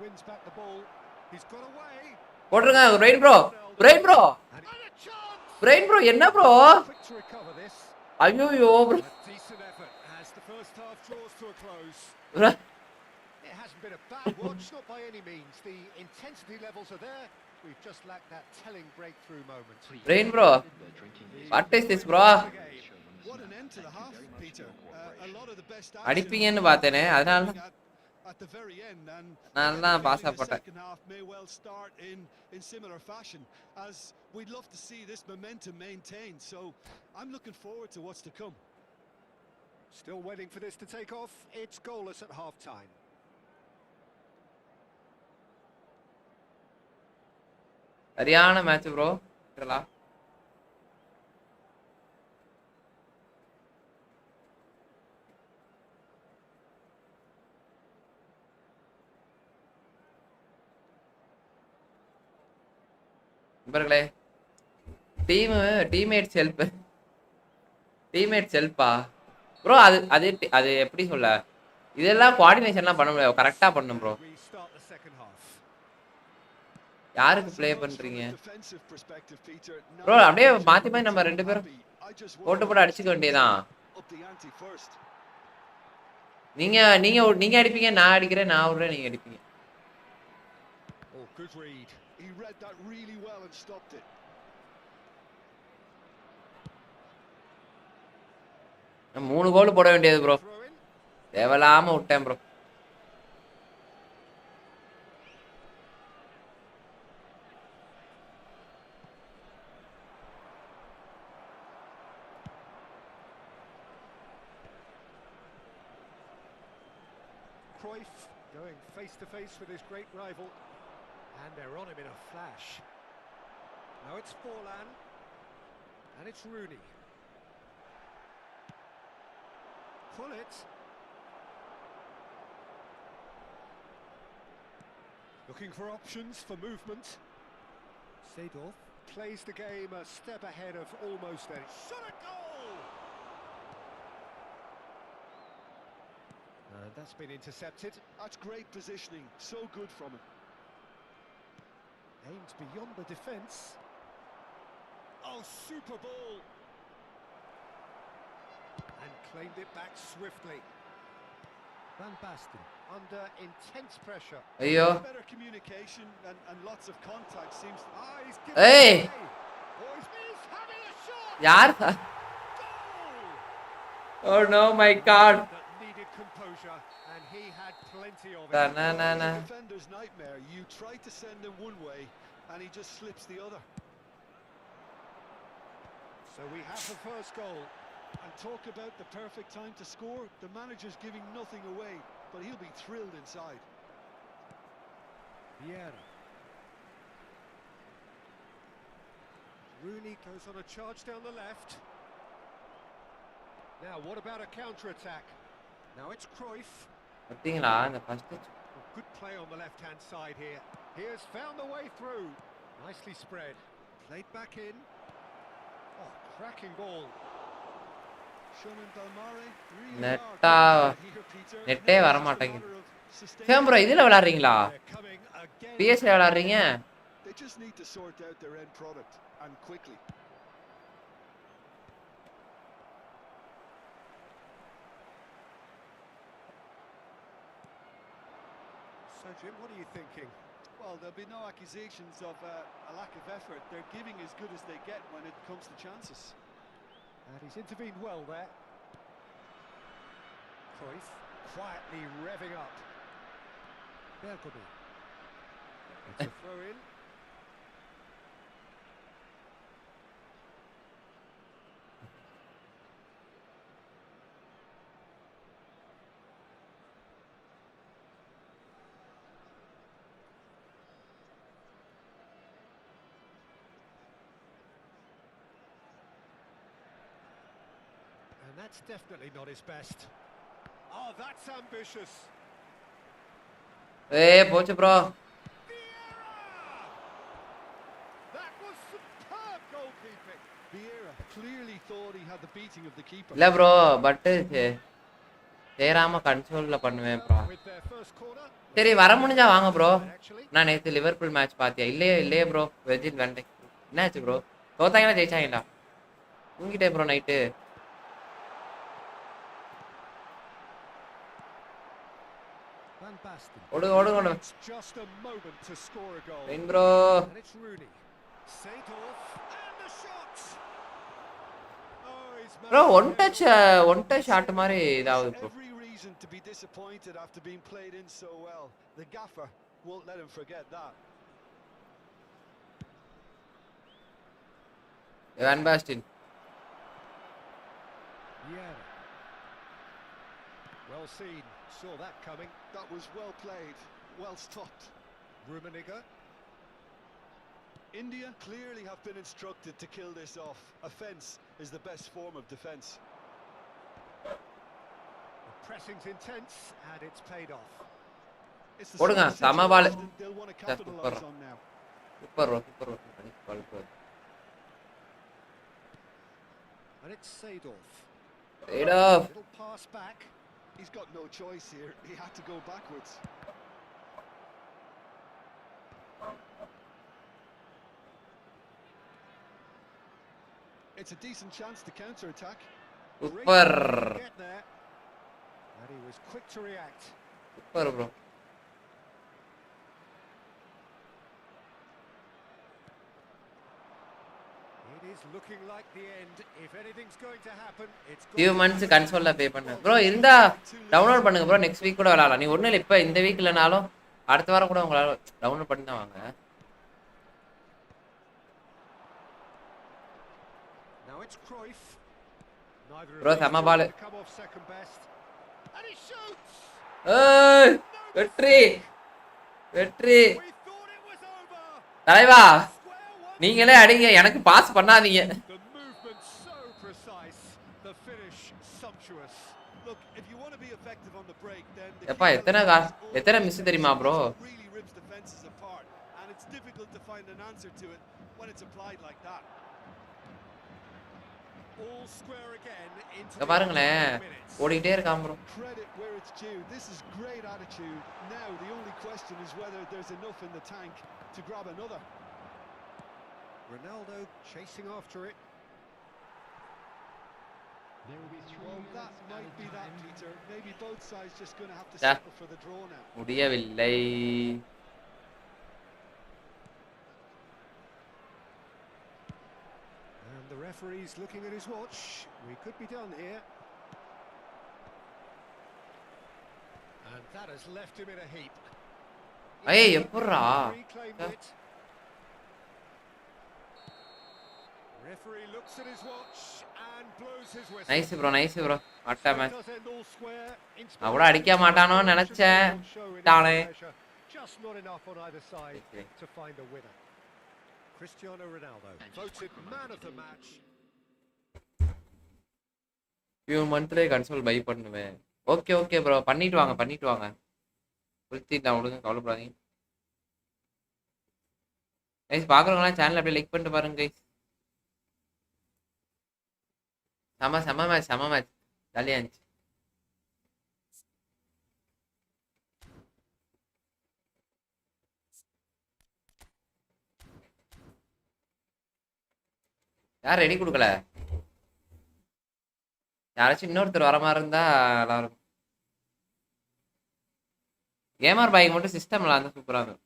Wins back the ball. He's got away.
போட்ருங்க. Brain bro என்ன bro?
Quick to recover this.
ஐயோ bro.
Decent effort as the first half draws to a close.
Bro.
It hasn't been a bad watch, not by any means. The intensity levels are there. We've just lacked that telling breakthrough moment.
Brain bro. What is this bro?
What an end to the half, Peter. A lot of the best
அடிப்பீங்கன்னு பார்த்தேனே அதனால
at the very end, and
நான் pass
the
போட்டேன்.
second half may well start in similar fashion, as we'd love to see this momentum maintained. So I'm looking forward to what's to come.
Still waiting for this to take off. It's goalless at half time.
சரியான match bro. நண்பர்களே teammates ஹெல்ப்பா bro. அது எப்படி சொல்ல, இதெல்லாம் கோஆர்டினேஷன்லாம் பண்ண முடியாது, கரெக்டாக பண்ணும் ப்ரோ. யாருக்கு ப்ளே பண்ணுறீங்க ப்ரோ? அப்படியே மாற்றி மாற்றி நம்ம 2 பேரும் போட்டு அடிச்சுக்க வேண்டியதான். நீங்கள் அடிப்பீங்க, நான் அடிக்கிறேன், நான் விடுறேன், நீங்கள் அடிப்பீங்க.
He read that really well and stopped it.
நான் 3 கோல் போட வேண்டியது ப்ரோ, தேவலாம விட்டேன் bro.
Cruyff going face to face with his great rival. And they're on him in a flash. Now it's Forlan. And it's Rooney. Pull it. Looking for options for movement. Seedorf plays the game a step ahead of almost any. Shot a goal! And that's been intercepted.
That's great positioning. So good from him.
Aimed beyond the defence. Oh, super ball! And claimed it back swiftly. Van Basten under intense pressure.
ஐயோ
Better communication and lots of contact seems.
Ah, he's
Hey!
Oh, he's having a shot.
யார்? Oh no, my God.
That needed composure, and he had plenty of it.
Na na
It's
na.
a defender's nightmare. You try to send him one way, and he just slips the other.
So we have the first goal.
And talk about the perfect time to score. The manager's giving nothing away, but he'll be thrilled inside.
Vieira. Rooney goes on a charge down the left. Now, what about a counter-attack? Now it's Cruyff.
பாத்தீங்களா இந்த first
Good play on the left-hand side here. He has found the way through. Nicely spread. Played back in. Oh, cracking ball.
நெட்டா நெட்டே வர மாட்டேங்குது. Same bro இதுல விளையாடுறீங்களா? பிஎஸ்ல விளையாடுறீங்க?
They just need to sort out their end product and quickly.
So Jim, what are you thinking?
Well, there'll be no accusations of a lack of effort. They're giving as good as they get when it comes to chances.
And he's intervened well there. Cruyff quietly revving up. Bergkamp. It's a throw in. And that's definitely not his best. Oh, that's ambitious.
ஏய் போச்சு bro.
Vieira! That was superb goalkeeping.
Vieira clearly thought he had the beating of the keeper.
இல்ல bro but சேராம கன்சோல்ல பண்ணுவேன் bro.
With their first corner.
சரி வர முடிஞ்சா வாங்க bro.
Actually,
நான் நேத்து லிவர்பூல் மேட்ச் பாத்தியா? இல்லையே ப்ரோ. வெர்ஜின் வேண்டே. என்னாச்சு ப்ரோ? தோத்தாங்களா ஜெயிச்சாங்களா? தூங்கிட்டே ப்ரோ நைட்டு.
Van Basten.
ஓடுங்க.
It's just a moment to score a goal.
Win bro.
And it's Rooney. Seedorf and the shot. Oh, he's
bro
managed
one touch shot மாதிரி இதாவது bro.
Every reason to be disappointed after being played in so well. The gaffer won't let him forget that.
Van Basten.
Vieira. Well seen. Saw that coming.
That was well played, well stopped.
Rummenigge.
India clearly have been instructed to kill this off. Offence is the best form of defence.
The pressing's intense and it's paid off.
It's the
ஓடுங்க
sort of
சம பால்.
situation they'll want to capitalise on now.
Super bro.
And it's Seedorf.
Straight off.
Little pass back.
He's got no choice here. He had to go backwards. It's a decent chance to counter-attack.
Super.
Get there. And he was quick to react.
Super bro.
It is looking like the end. If anything's going to happen, it's
few months கன்சோல்ல பே பண்ணேன் bro. இருந்தா download பண்ணுங்க bro. Next week கூட விளையாடலாம். நீ ஒண்ணு இல்ல இப்ப இந்த வீக் இல்லனாலும் அடுத்த வாரம் கூட உங்களால டவுன்லோட் பண்ணி தான் வாங்க.
Now it's Cruyff. Neither of
Bro,
these
sama
two
ball.
to come off second best. And he shoots.
ஏய் வெற்றி.
We thought it was over.
தலைவா
Square one.
நீங்களே அடிங்க. எனக்கு பாஸ் பண்ணாதீங்க.
The movement so precise. The finish sumptuous.
Look, if you want to be effective on the break, then the
எப்பா எத்தனை miss தெரியுமா bro?
really rips defenses apart, and it's difficult to find an answer to it when it's applied like that.
All square again into
இங்க
the
பாருங்களேன்.
opening minutes.
ஓடிட்டே இருக்கான் bro.
Credit where it's due. This is great attitude. Now the only question is whether there's enough in the tank to grab another.
Ronaldo chasing after it.
Well, that might be that, Peter. Maybe both sides just going to have to
Yeah.
settle for the draw now.
முடியவில்லை.
And the referee's looking at his watch. We could be done here. That has left him in a heap.
ஏய் எப்பறா
Reclaimed it. Referee looks at his watch and blows his whistle.
Nice bro அட்டா match
Does end all square.
நான் கூட அடிக்க மாட்டானோன்னு நினைச்சேன் டானே
Just not enough on either side to find a winner. Cristiano Ronaldo voted man of the match.
few monthsலயே console buy பண்ணுவேன். Okay bro பண்ணிட்டு வாங்க உள்த்திட்டு விடுங்க கவலைப்படாதீங்க. கைஸ் பாக்குறவங்களாம் சேனல் அப்படியே லைக் பண்ணிட்டு பாருங்க கைஸ். செம மேட்ச் ஜாலியா இருந்துச்சு. யார் ரெடி கொடுக்கல? யாராச்சும் இன்னொருத்தர் வர மாதிரி இருந்தா நல்லா இருக்கும். கேமர் பைக் மட்டும் சிஸ்டம்ல இருந்தா சூப்பரா இருக்கும்.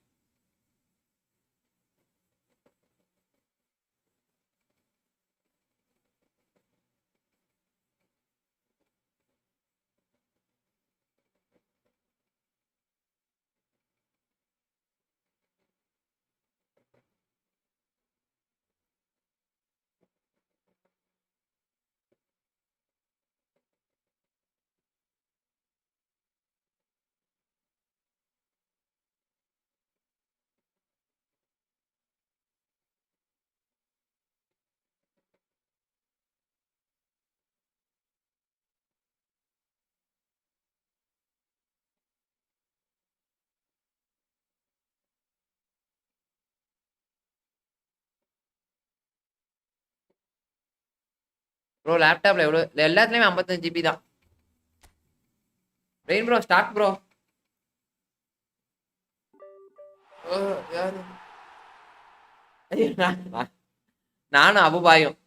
ப்ரோ லேப்டாப்ல எவ்வளோ? எல்லாத்துலயுமே 55 GB தான். Rain bro start bro. யாரு? நானும் அபுபாயும்.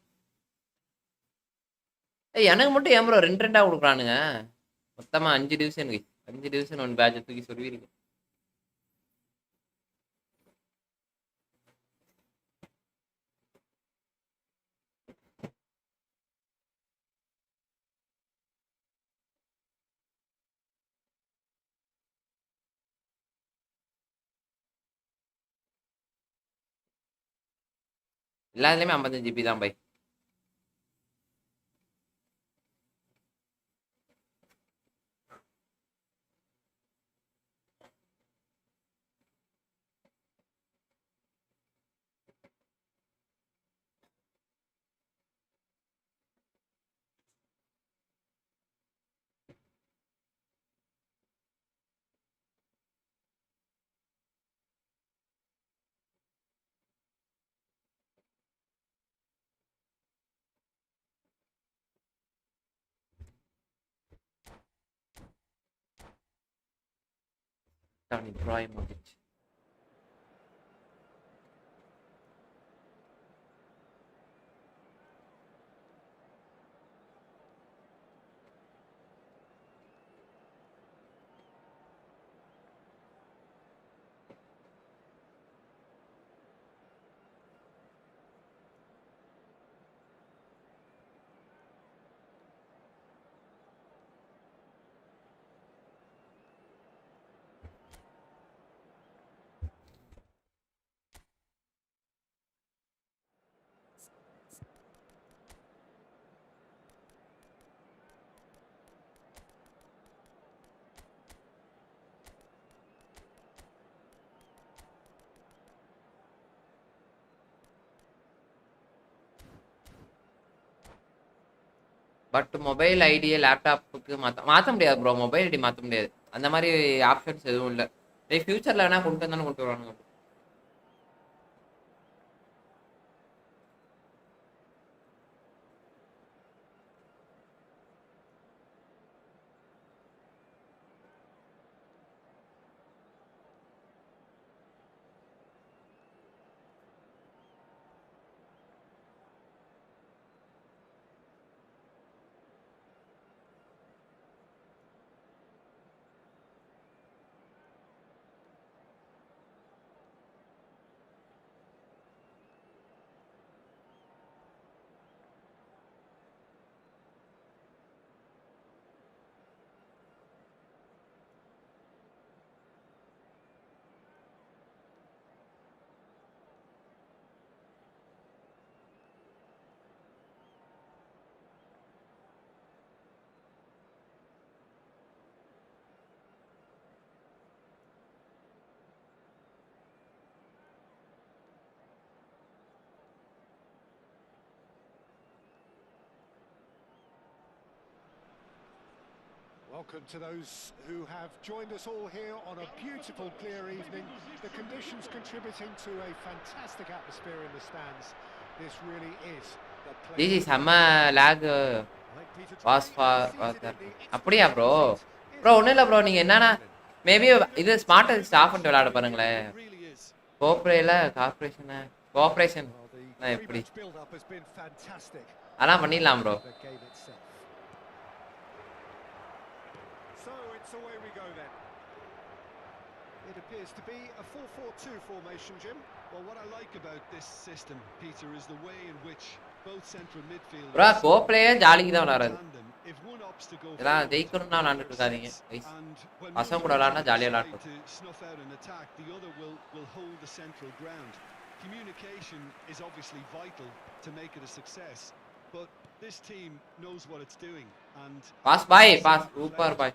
எனக்கு மட்டும் ஏன் ப்ரோ ரெண்டா கொடுக்குறானுங்க? மொத்தமா 5 டிவிஷன் 1 பேட்ச் தூக்கி சொல்லிருக்கு. எல்லாத்துலயுமே 55 GB தான் பை. Ibrahimovic. பட் மொபைல் ஐடியை லேப்டாப்புக்கு மாற்ற முடியாது ப்ரோ. மொபைல் ஐடி மாற்ற முடியாது. அந்த மாதிரி ஆப்ஷன்ஸ் எதுவும் இல்லை. ஃபியூச்சரில் வேணால் கொண்டு வந்தாலும் கொண்டு வருவானுங்க.
Welcome to those who have joined us all here on a beautiful, clear evening. The conditions contributing to a fantastic atmosphere in the stands. This really is the place.
GG செம்ம lag pass அப்படியா bro ஒன்றும் இல்லை bro நீங்கள் என்னன்னா maybe இது smart staff பண்ணிட்டு விளையாட பாருங்களேன் கோஆப்ரேஷன் எப்படி அதெல்லாம் பண்ணிடலாம் bro.
So it's away we go then. It appears to be a 4-4-2 formation, Jim.
Well, what I like about this system, Peter, is the way in which both central midfielders
bro கோப்ளேயே ஜாலிக்கு தான் விளையாடுறது.
if one opts to go
இதெல்லாம் ஜெயிக்கணும்னா விளையாண்டுட்டு இருக்காதீங்க பசங்க கூட விளையாடுனா ஜாலியாக விளையாடணும்.
to snuff out an attack, the other will hold the central ground. Communication is obviously vital to make it a success, but this team knows what it's doing and
boss super boy.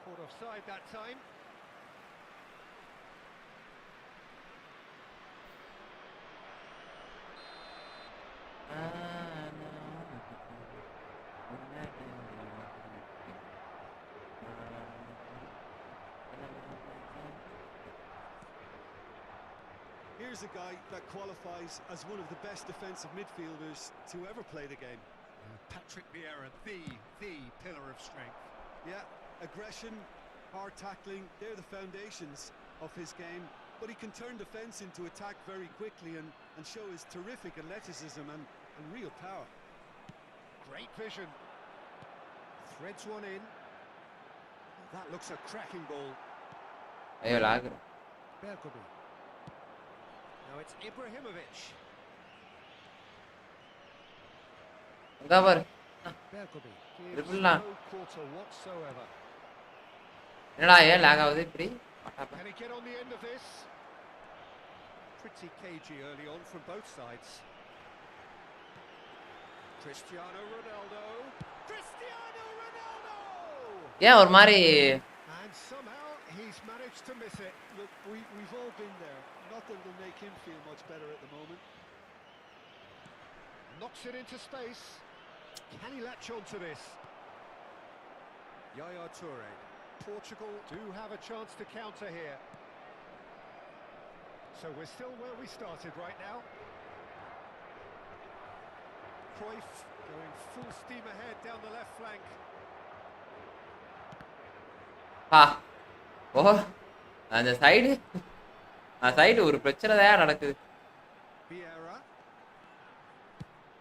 Caught offside that time.
here's a guy that qualifies as one of the best defensive midfielders to ever play the game.
Patrick Vieira, the pillar of strength.
Yeah, aggression, hard tackling, they're the foundations of his game, but he can turn defence into attack very quickly and show his terrific athleticism and real power.
Great vision. Threads one in. That looks a cracking ball.
ஐயோ lock.
Bergobi. Now it's Ibrahimovic.
அங்க பாரு.
Bergobi gives
Dribble
no
la.
quarter whatsoever.
என்னடா ஏன் lock ஆகுது இப்படி?
Can he get on the end of this? Pretty cagey early on from both sides. Cristiano Ronaldo.
ஏன் ஒரு மாதிரி
And somehow he's managed to miss it.
Look, we've all been there. Nothing will make him feel much better at the moment.
Knocks it into space. Can he latch on to this? Yaya Toure. Portugal do have a chance to counter here. So we're still where we started right now. Cruyff going full steam ahead down the left flank.
அந்த side ஒரு பிரச்சனை தான் நடக்குது.
Vieira.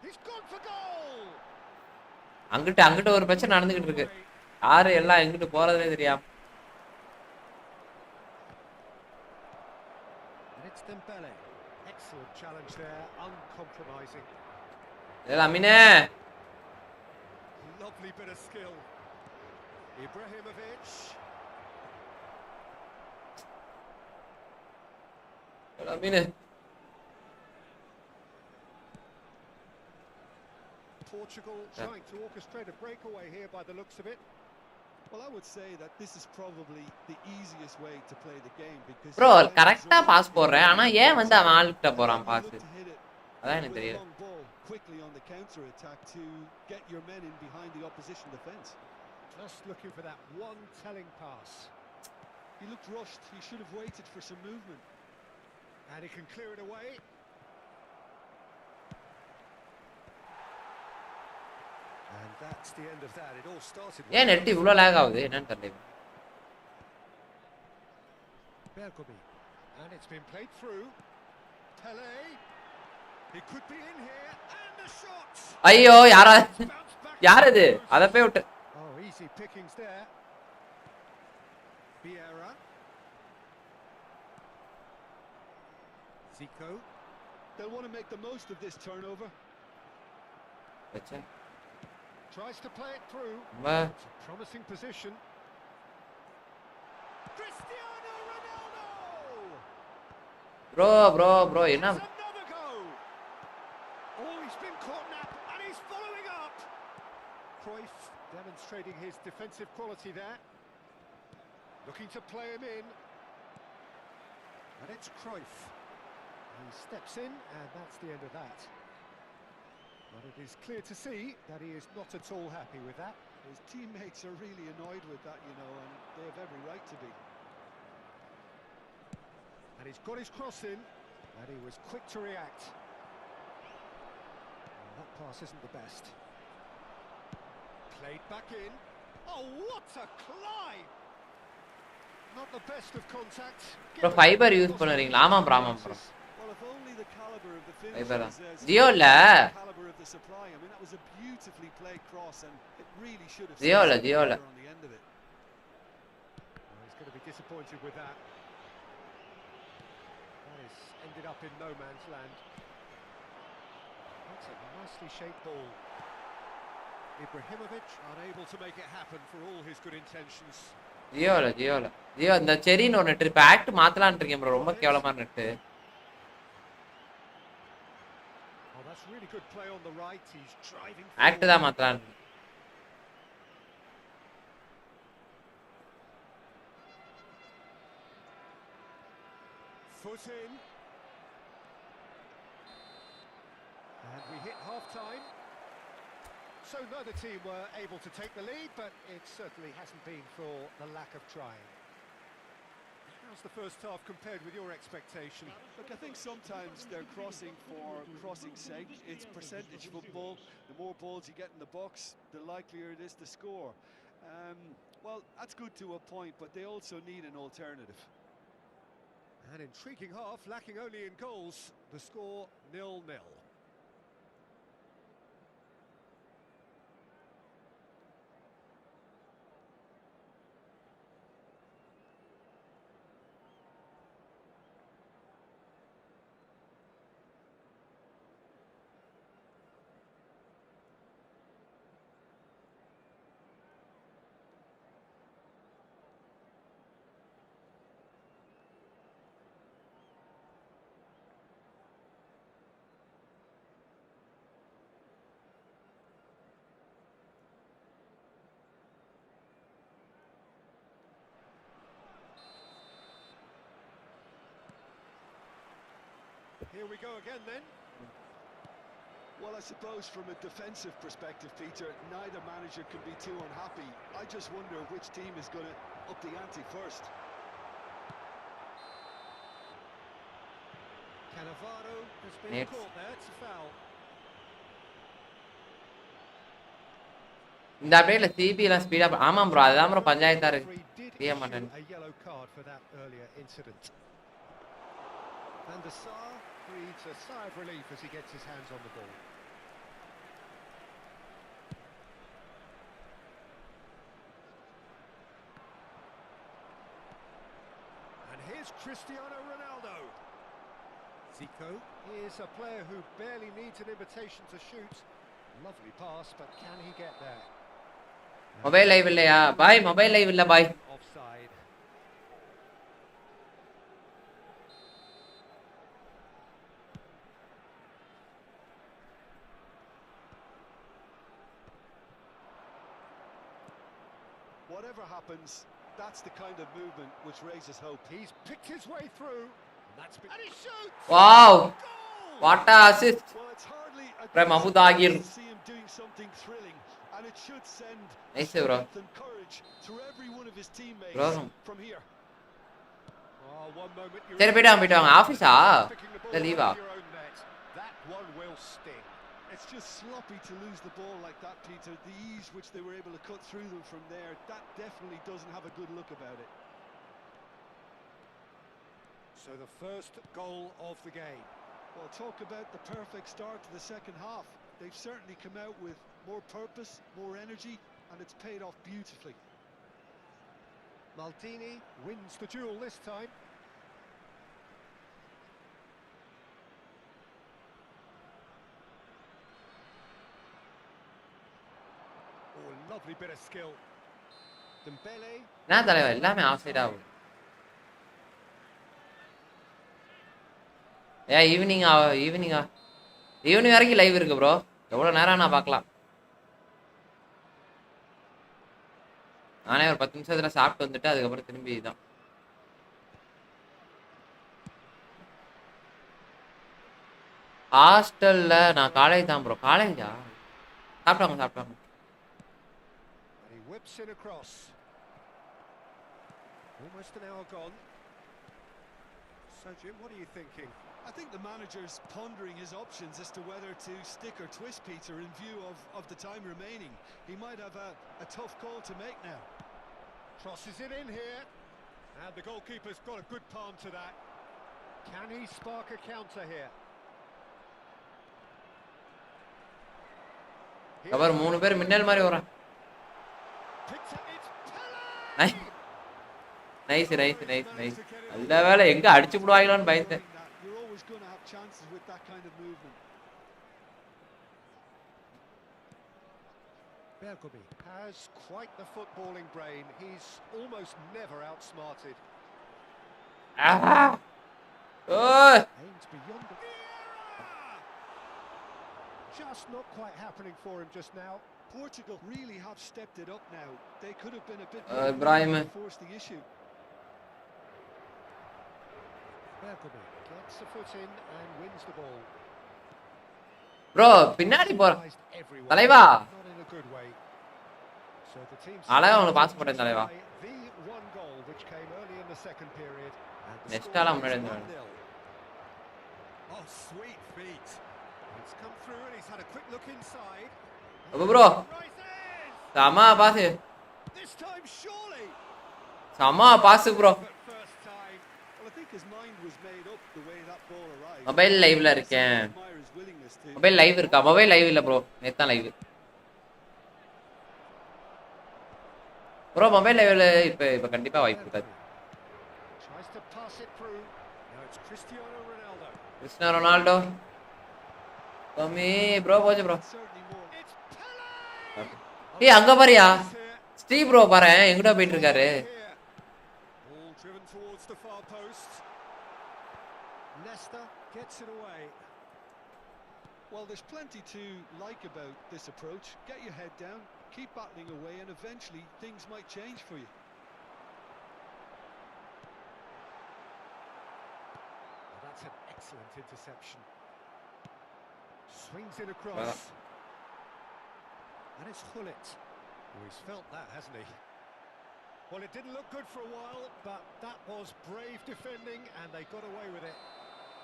He's gone for goal.
அங்கிட்ட ஒரு பிரச்சனை நடந்துகிட்டு இருக்கு. யாரு எல்லாம் எங்கிட்டு போறதுனே தெரியாம.
And it's Dembele. Excellent challenge there, uncompromising.
அமினே.
Lovely bit of skill. Ibrahimovic.
அமினே.
Portugal trying to orchestrate a breakaway here by the looks of it.
Well, I would say that this is probably the easiest way to play the game because
bro கரெக்ட்டா pass போடுறேன் ஆனா ஏன் வந்து அவன் ஆள்கிட்ட போறான் pass அதான் எனக்கு தெரியல.
Quickly on the counter attack to get your men in behind the opposition defense.
Just looking for that one telling pass.
He looked rushed. He should have waited for some movement.
And he can clear it away. And that's the end of that. It all started with
ஏன் net இவ்ளோ lock ஆகுது என்னன்னு தெரியல.
Bergobi. And it's been played through. Pele. He could be in here and the shot.
ஐயோ யார் இது அத போய் விட்டு.
Oh, easy pickings there. Vieira. Zico.
They'll want to make the most of this turnover.
Tries to play it through. It's a promising position. Cristiano Ronaldo.
Bro, என்ன?
Another go. Oh, he's been caught nap and he's following up. Cruyff demonstrating his defensive quality there. Looking to play him in. And it's Cruyff. He steps in and that's the end of that. But it is clear to see that he is not at all happy with that.
His teammates are really annoyed with that, you know, and they have every right to be.
And he's got his cross in, and he was quick to react. Well, that pass isn't the best. Played back in. Oh, what a climb! Not the best of contact.
Bro fibre use பண்ணுறீங்களா? ஆமாம் bro ஆமாம் bro.
Well, if only the caliber of the
fibre
finish is
Jio இல்ல.
caliber of the supply. I mean, that was a beautifully played cross, and it really should have
Jio இல்ல ஜியோ இல்ல.
on the end of it.
Well, he's going to be disappointed with that. That has ended up in no man's land. That's a nicely shaped ball. Ibrahimovic unable to make it happen for all his good intentions.
Jio இல்ல ஜியோ இல்ல. ஜியோ இந்த செரின்னு ஒரு net இப்போ act மாற்றலான்னு இருக்கேன் bro. ரொம்ப கேவலமான net.
Oh, that's really good play on the right. He's driving.
Act தான் மாற்றலான்னு.
Foot in. And we hit half-time. So neither team were able to take the lead, but it certainly hasn't been for the lack of trying. How's the first half compared with your expectation?
Look, I think sometimes they're crossing for crossing's sake. It's percentage football. The more balls you get in the box, the likelier it is to score. Well, that's good to a point, but they also need an alternative.
An intriguing half, lacking only in goals. The score 0-0. Here we go again then.
Well, I suppose from a defensive perspective, Peter, neither manager can be too unhappy. I just wonder which team is going to up the ante first.
Cannavaro has been caught there. It's a foul.
இந்த அப்டேட்ல CP எல்லாம் speedo ஆமாம் bro அதான் bro பஞ்சாயத்தா இருக்கு செய்ய மாட்டேன்.
A yellow card for that earlier incident. Van der Sar breathes a sigh of relief as he gets his hands on the ball. And here's Cristiano Ronaldo. Zico is a player who barely needs an invitation to shoot. Lovely pass, but can he get there?
Mobile live இல்லையா பாய்? Mobile live இல்ல பாய்.
Offside.
Whatever happens, that's the kind of movement which raises hope.
He's picked his way through. And he shoots.
Wow!
Goal!
What a assist.
Well, it's hardly
From Abu Dagir.
to see him doing something thrilling, and it should send
Nice, bro.
strength and courage to every one of his teammates
Bro.
from here.
Oh, one moment you're
சரி போயிட்டு வாங்க ஆஃபீஸா
picking the
இல்ல
ball
லீவா?
out of your own net. That one will sting.
It's just sloppy to lose the ball like that, Peter. The ease which they were able to cut through them from there, that definitely doesn't have a good look about it.
So the first goal of the game.
Well, talk about the perfect start to the second half. They've certainly come out with more purpose, more energy, and it's paid off beautifully.
Maldini wins the duel this time. Oh, lovely bit of skill. Dembele.
என்ன தலைவர் எல்லாமே of side ஆகும். Evening வரைக்கும் live இருக்கு bro. எவ்வளோ நேரம் நான் பார்க்கலாம். நானே ஒரு 10 நிமிஷத்துல சாப்பிட்டு வந்துட்டு அதுக்கப்புறம் திரும்பி தான் ஹாஸ்டல்ல நான் காலேஜ் தான் ப்ரோ. காலேஜா? சாப்பிட்டாங்க.
Whips in across. Almost an hour gone. So, Jim, what are you thinking?
I think the manager's pondering his options as to whether to stick or twist Peter in view of the time remaining. He might have a tough call to make now.
Crosses it in here. And the goalkeeper's got a good palm to that. Can he spark a counter here?
அவர் 3 பேர் மின்னல் மாதிரி வரான். Nice nice nice nice. நல்ல வேளை எங்க அடிச்சு விடுவாங்களான்னு பயந்தேன்.
You're always going to have chances with that kind of movement.
Bergomi has quite the footballing brain. He's almost never outsmarted. Aims beyond the... Just not quite happening for him just now.
Portugal really have stepped it up now. They could have been a bit
Ibrahim
more to force the issue.
Bergomi gets the foot in and wins the ball.
Bro, பின்னாடி போற. தலைவா.
Not in a good way. So the team
அழகா அவன pass போட்டேன் தலைவா.
The one goal which came early in the second period.
Next ஆள முன்னாடி வந்து.
Oh, sweet feet. It's come through and he's had a quick look inside.
bro. Sama pass.
This time surely.
Sama pass bro.
First time.
Well, I think his mind was made up the way that ball arrived.
Mobile லைவ்ல இருக்கேன். Mobile live இருக்கா? Mobile live இல்ல bro. நேத்து தான் live. bro mobile லைவ்ல இப்ப கண்டிப்பா வாய்ப்பு இருக்காது.
Tries to pass it through. Now it's
Cristiano Ronaldo. கம்மி bro போச்சு bro. ஏய் அங்க பாரியா? ஸ்டீவ் bro பாரு எங்கடா போயிட்டு இருக்காரு?
Ball driven towards the far post. Leicester gets it away.
Well, there's plenty to like about this approach. Get your head down, keep battling away, and eventually things might change for you.
That's an excellent interception. Swings it across. And it's Hullet. Oh, he's felt that, hasn't he? Well, it didn't look good for a while, but that was brave defending, and they got away with it.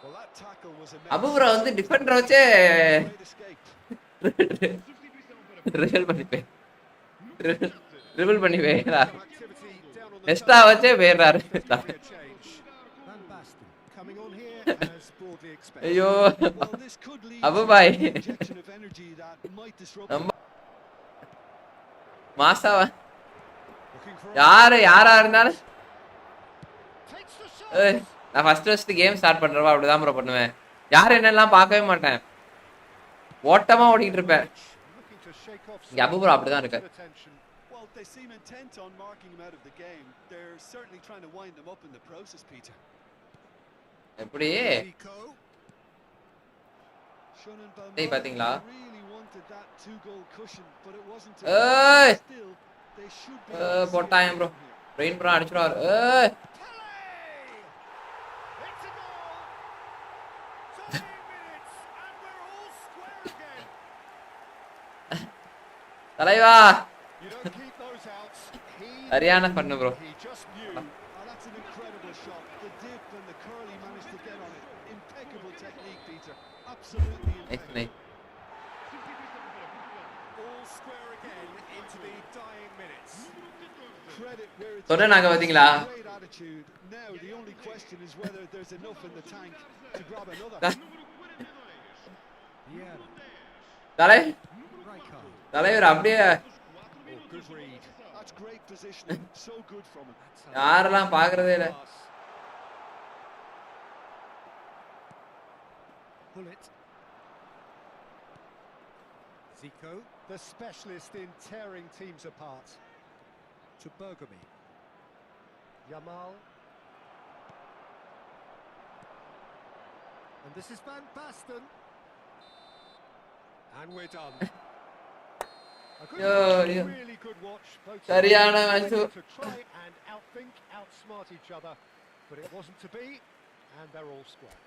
Well, that tackle was a
Abu bro வந்து Defender வச்சே triple பண்ணி வேறா நெஸ்டா வச்சே வேறாரு ஐயோ அபு பாய் மாசாவா யாரா இருந்தாலும் நான் first game start பண்றவா அப்படிதான் ப்ரோ பண்ணுவேன். யார் என்னெல்லாம் பார்க்கவே மாட்டேன். ஓட்டமா ஓடிட்டு இருப்பேன். அபு ப்ரோ அப்படிதான் இருக்கு.
Well, they seem intent on marking him out of the game. They're certainly trying to wind them up in the process, Peter.
எப்படி? டேய் பாத்தீங்களா? ஏய் போட்டாயம் ப்ரோ. ரெயின் ப்ரோ அடிச்சுறாரு. ஏய் தலைவா சரியான பண்ணு ப்ரோ. Nice nice. சொன்ன நாங்க பாத்தீங்களா? தலை தலைவர் அப்படியே யாரெல்லாம் பாக்குறதே இல்ல.
Zico, the specialist in tearing teams apart. To Bergomi. Yamal. And this is Van Basten. And we're done. Really good watch. Both to try and outthink, outsmart each other, but it wasn't to be, and they're all square.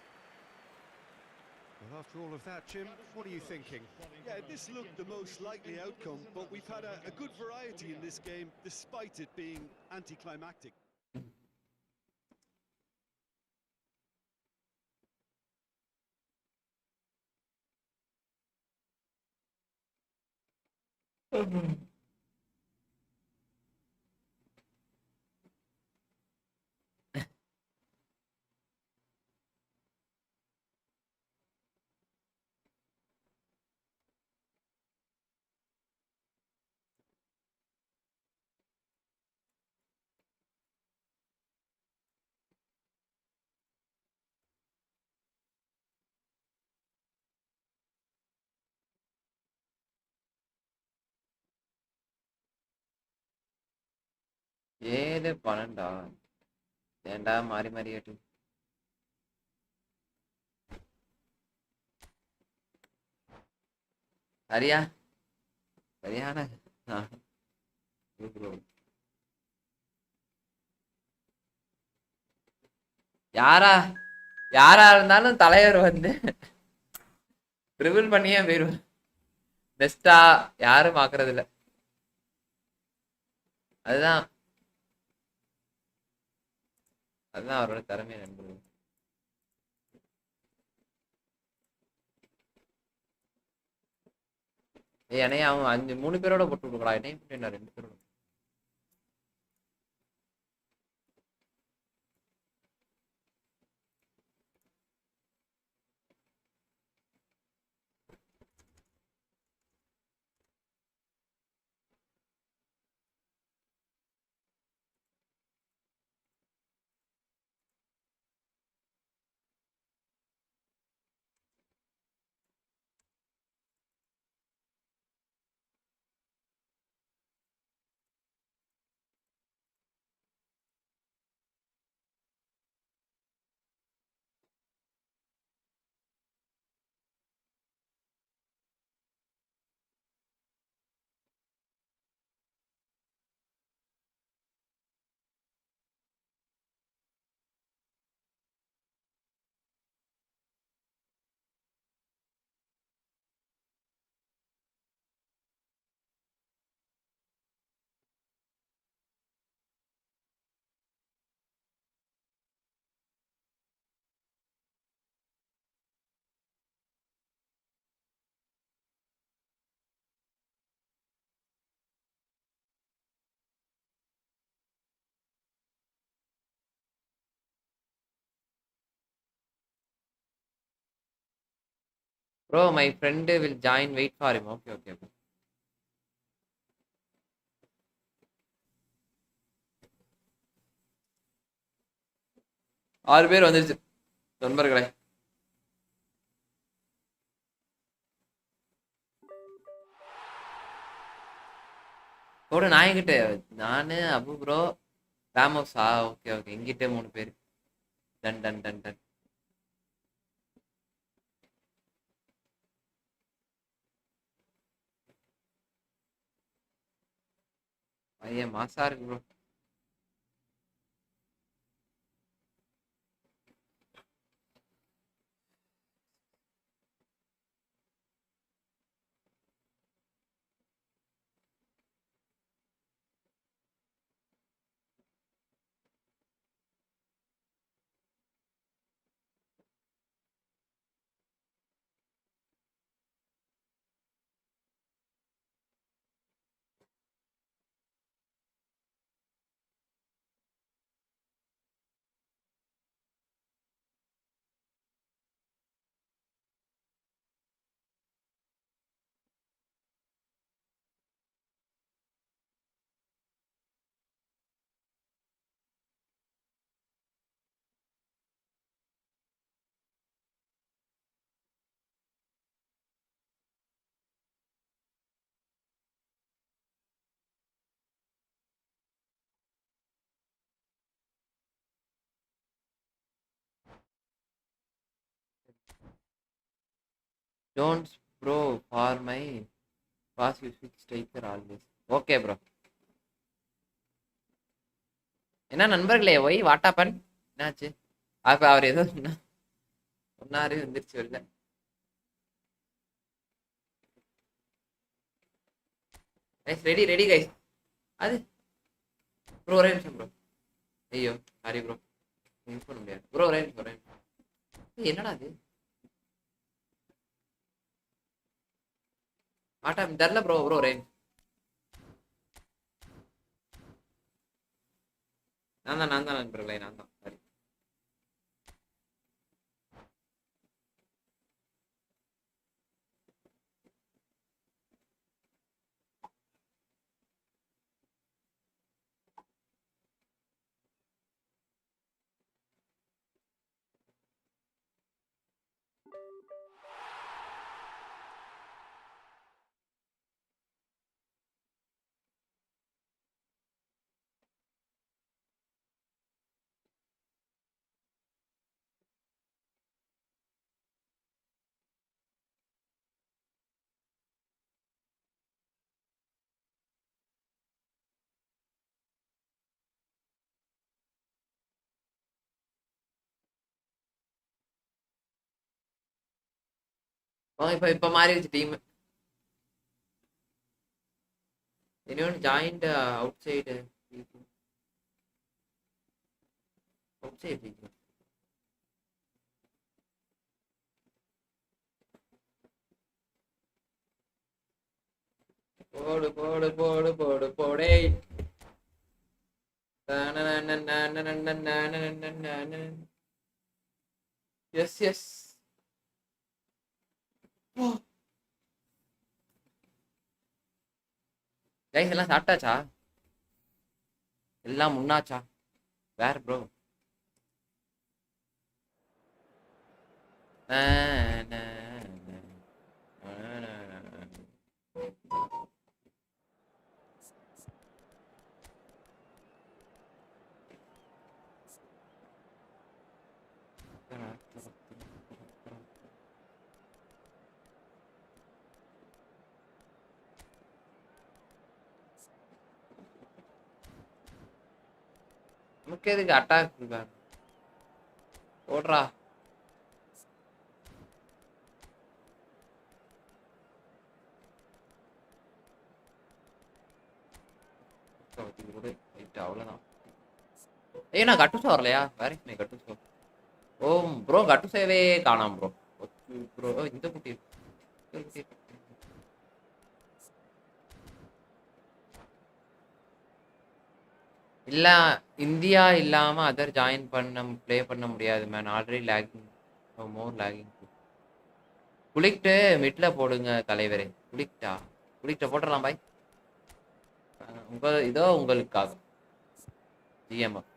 Well, after all of that, Jim, what are you thinking?
Yeah, this looked the most likely outcome, but we've had a good variety in this game, despite it being anticlimactic.
ஏழு பன்னெண்டா ஏண்டா மாறி மாறி ஏட்டு சரியா சரியான யாரா யாரா இருந்தாலும் தலைவர் வந்து ரிவீல் பண்ணியே போயிருவேன். பெஸ்டா யாரும் பாக்குறது இல்ல. அதுதான் அதுதான் அவரோட திறமையை நண்பர்கள். என்னைய அவன் 3 பேரோட போட்டு விடுக்கடா, என்னையும் போட்டு என்ன 2 பேரோட. Bro, my friend will join. Wait for him. Okay, okay, okay. ஆறு பேர் வந்துருச்சு நண்பர்களே. ஒரு நாயகிட்ட நானு அபு ப்ரோ ராமோஸா. ஓகே ஓகே, எங்கிட்ட 3 பேர். Done done done done. ஐயா மாசா இருக்கு bro. Don't bro for my pass you fix striker always. Okay bro. என்ன நண்பர்களே, ஒய் வாட்டாப்பன் என்னாச்சு? அப்ப அவர் ஏதோ சொன்னாரு வந்துருச்சு வெளில. Guys ready guys. அது ப்ரோ ஒரே நிமிஷம் ப்ரோ. ஐயோ சாரி ப்ரோ, மிஸ் பண்ண முடியாது ப்ரோ. ஒரே நிமிஷம். என்னடா இது ஆட்டா தெரில ப்ரோ. ஒரே நான் தான் நண்பர்களே, நான் தான் சாரி. இப்ப மாறிடுச்சு team. anyone joined outside region. போடே. எஸ் கைஸ் எல்லாம் சாப்பிட்டாச்சா? எல்லாம் முன்னாச்சா? வேற ப்ரோ. நமக்கு எதுக்கு அட்டாக் ஓடுறா? அவ்வளவுதான். ஏன்னா கட்டுசோ வரலையா? வேற கட்டுசோ. ஓ ப்ரோ கட்டுசோவே காணாம ப்ரோ. ப்ரோ இந்த குட்டி இல்ல, இந்தியா இல்லாம அதர் ஜாயின் ப்ளே பண்ண முடியாது மேன். ஆல்ரெடி லேகிங், மோர் லேகிங். குளிக்ட்டு மிட்ல போடுங்க தலைவரே. குளிக்ட்ட போட்டுடலாம் பாய். இதோ உங்களுக்காக ஜிஎம்எஃப்.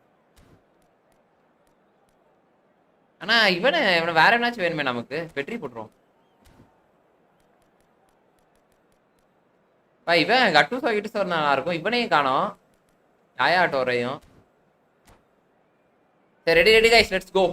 ஆனா இவனை வேற என்னாச்சும் வேணுமே நமக்கு. வெற்றி போட்டுருவோம் பாய். இவன் கட்டு கிட்டு சொன்னா இருக்கும். இவனையும் காணோம், ஆயாட்டோரையும். சரி ready guys, let's go.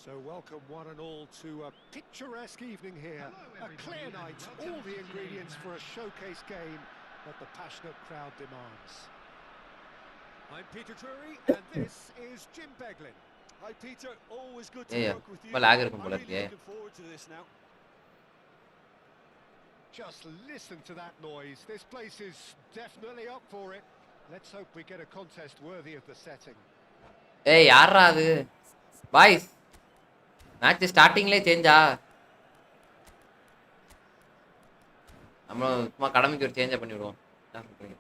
So welcome one and all to a picturesque evening here. A clear night, all the ingredients for a showcase game that the passionate crowd demands. I'm Peter Drury and this is Jim Beglin.
Hi Peter, always good to work with you.
lag
I'm
இருக்கும் போல
really
இருக்கே.
looking forward to this now.
Just listen to that noise. This place is definitely up for it. Let's hope we get a contest worthy of the setting.
ஏய் யாரா அது boys match ஸ்டார்டிங்லேயே சேஞ்சா நம்ம சும்மா கடமைக்கு ஒரு சேஞ்சை பண்ணிவிடுவோம் என்ன சொல்றீங்க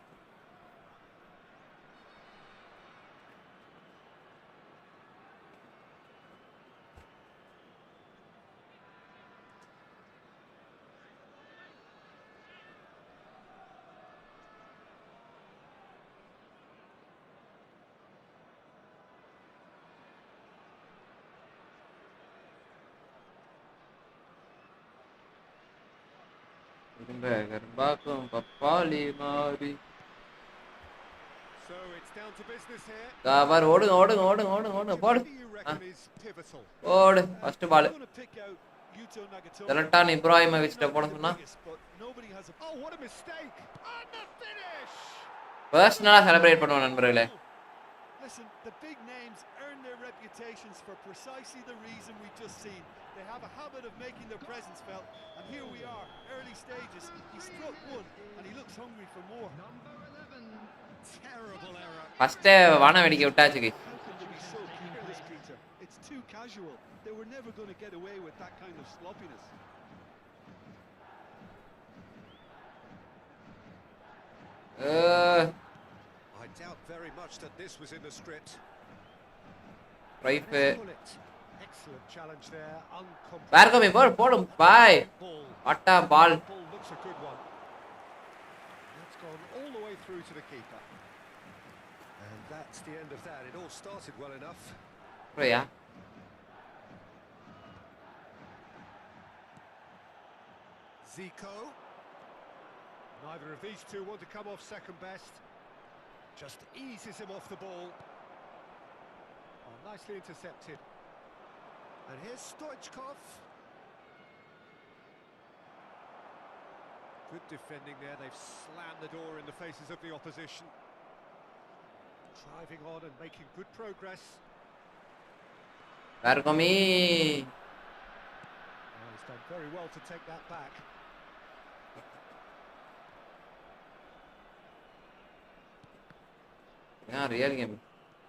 கர்ப்பாக்கும் பப்பாளி மாறி
So it's down to business here.
Khawar ஓடுங்க ஓடுங்க ஓடுங்க ஓடுங்க ஓடுங்க போடு
Who do you reckon is pivotal?
ஓடு first ball
I'm gonna pick out Yuto Nagatomo.
Zlatan Ibrahimovic போட சொன்னா
But nobody has a
Oh, what a mistake! And the finish!
பர்சனலா செலிப்ரேட் பண்ணுவோம் நண்பர்களே
Listen, the big names earn their reputations for precisely the reason we've just seen. They have a habit of making their presence felt, and here we are, early stages. He struck one, and he looks hungry for more.
Number 11. Terrible error.
First வான வெடிக்க விட்டாச்சு guys.
How can they be so careless, Peter? It's too casual. They were never going to get away with that kind of sloppiness.
I doubt very much that this was in the script.
Right
Pull it. Excellent challenge there.
வேர்கமி போடும் பாய்
Ball.
What a ball
Ball looks a good one. That's gone all the way through to the keeper. And that's the end of that. It all started well enough.
ப்ரோயா
Zico. Neither of these two want to come off second best. Just eases him off the ball. Oh, nicely intercepted. And here's Stoichkov. Good defending there. They've slammed the door in the faces of the opposition. Driving on and making good progress.
வேர்கமி
Oh, he's done very well to take that back.
Real game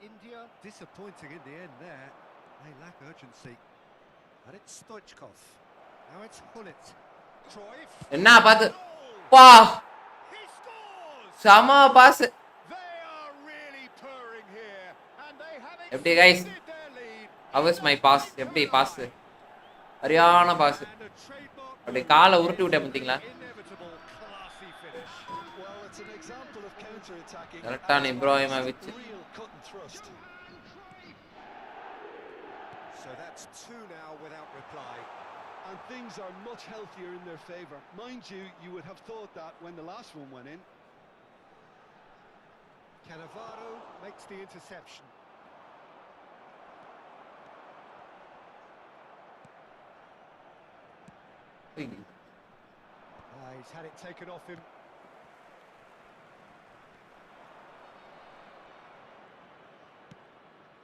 India disappointing in the end there. They lack urgency. And it's Stoichkov. Now it's Hullet. Troy.
என்ன பாத்து
Goal!
பா
He scores!
சம pass
They are really purring here. And they have
எப்படி guys?
extended their lead.
how is my pass எப்படி pass சரியான pass
And a trademark
அப்படி காலை உருட்டி விட்டேன் பாத்தீங்களா
inevitable classy finish.
Well, it's an example of counter-attacking.
Zlatan Ibrahimovic
Real cut and thrust.
So that's two now without reply.
And things are much healthier in their favour. Mind you, you would have thought that when the last one went in.
Cannavaro makes the interception. He's had it taken off him.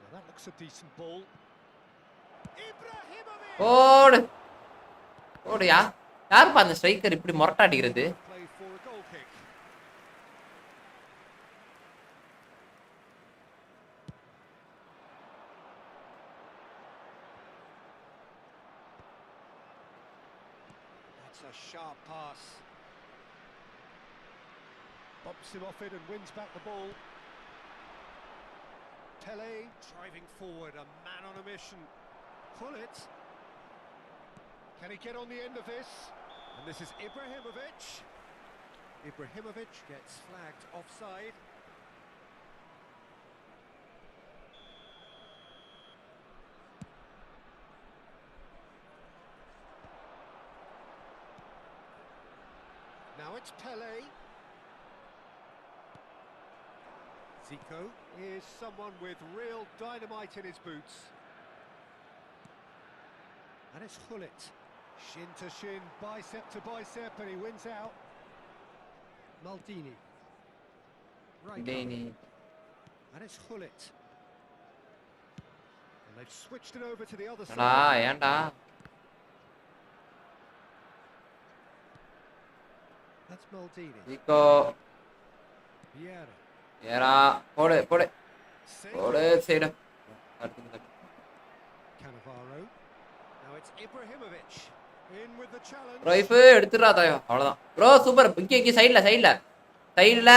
Well, that looks a decent ball. Ibrahimovic!
ஓடு ஓடுயா யாருப்பா அந்த striker இப்படி மொரட்டா அடிக்கிறது
Play for a goal kick. That's a sharp pass. Bumps him off it and wins back the ball. Pele driving forward, a man on a mission. Pull it. Can he get on the end of this? And this is Ibrahimovic. Ibrahimovic gets flagged offside. Now it's Pele. Zico is someone with real dynamite in his boots. And it's Hullet. Shin to shin, bicep to bicep, and he wins out. Maldini. Right.
Danny
And it's Hullet. And they've switched it over to the other
அடா
side.
ஏன்டா
That's Maldini.
Zico.
Vieira.
ஏறா போடு போடு போடு
Seedorf.
Side
Cannavaro. Now it's Ibrahimovic. In with the challenge.
ரைஃப் எடுத்துறா தாயோ அவ்வளவுதான் bro super இங்க இங்க சைடுல சைடுல பரவாயில்ல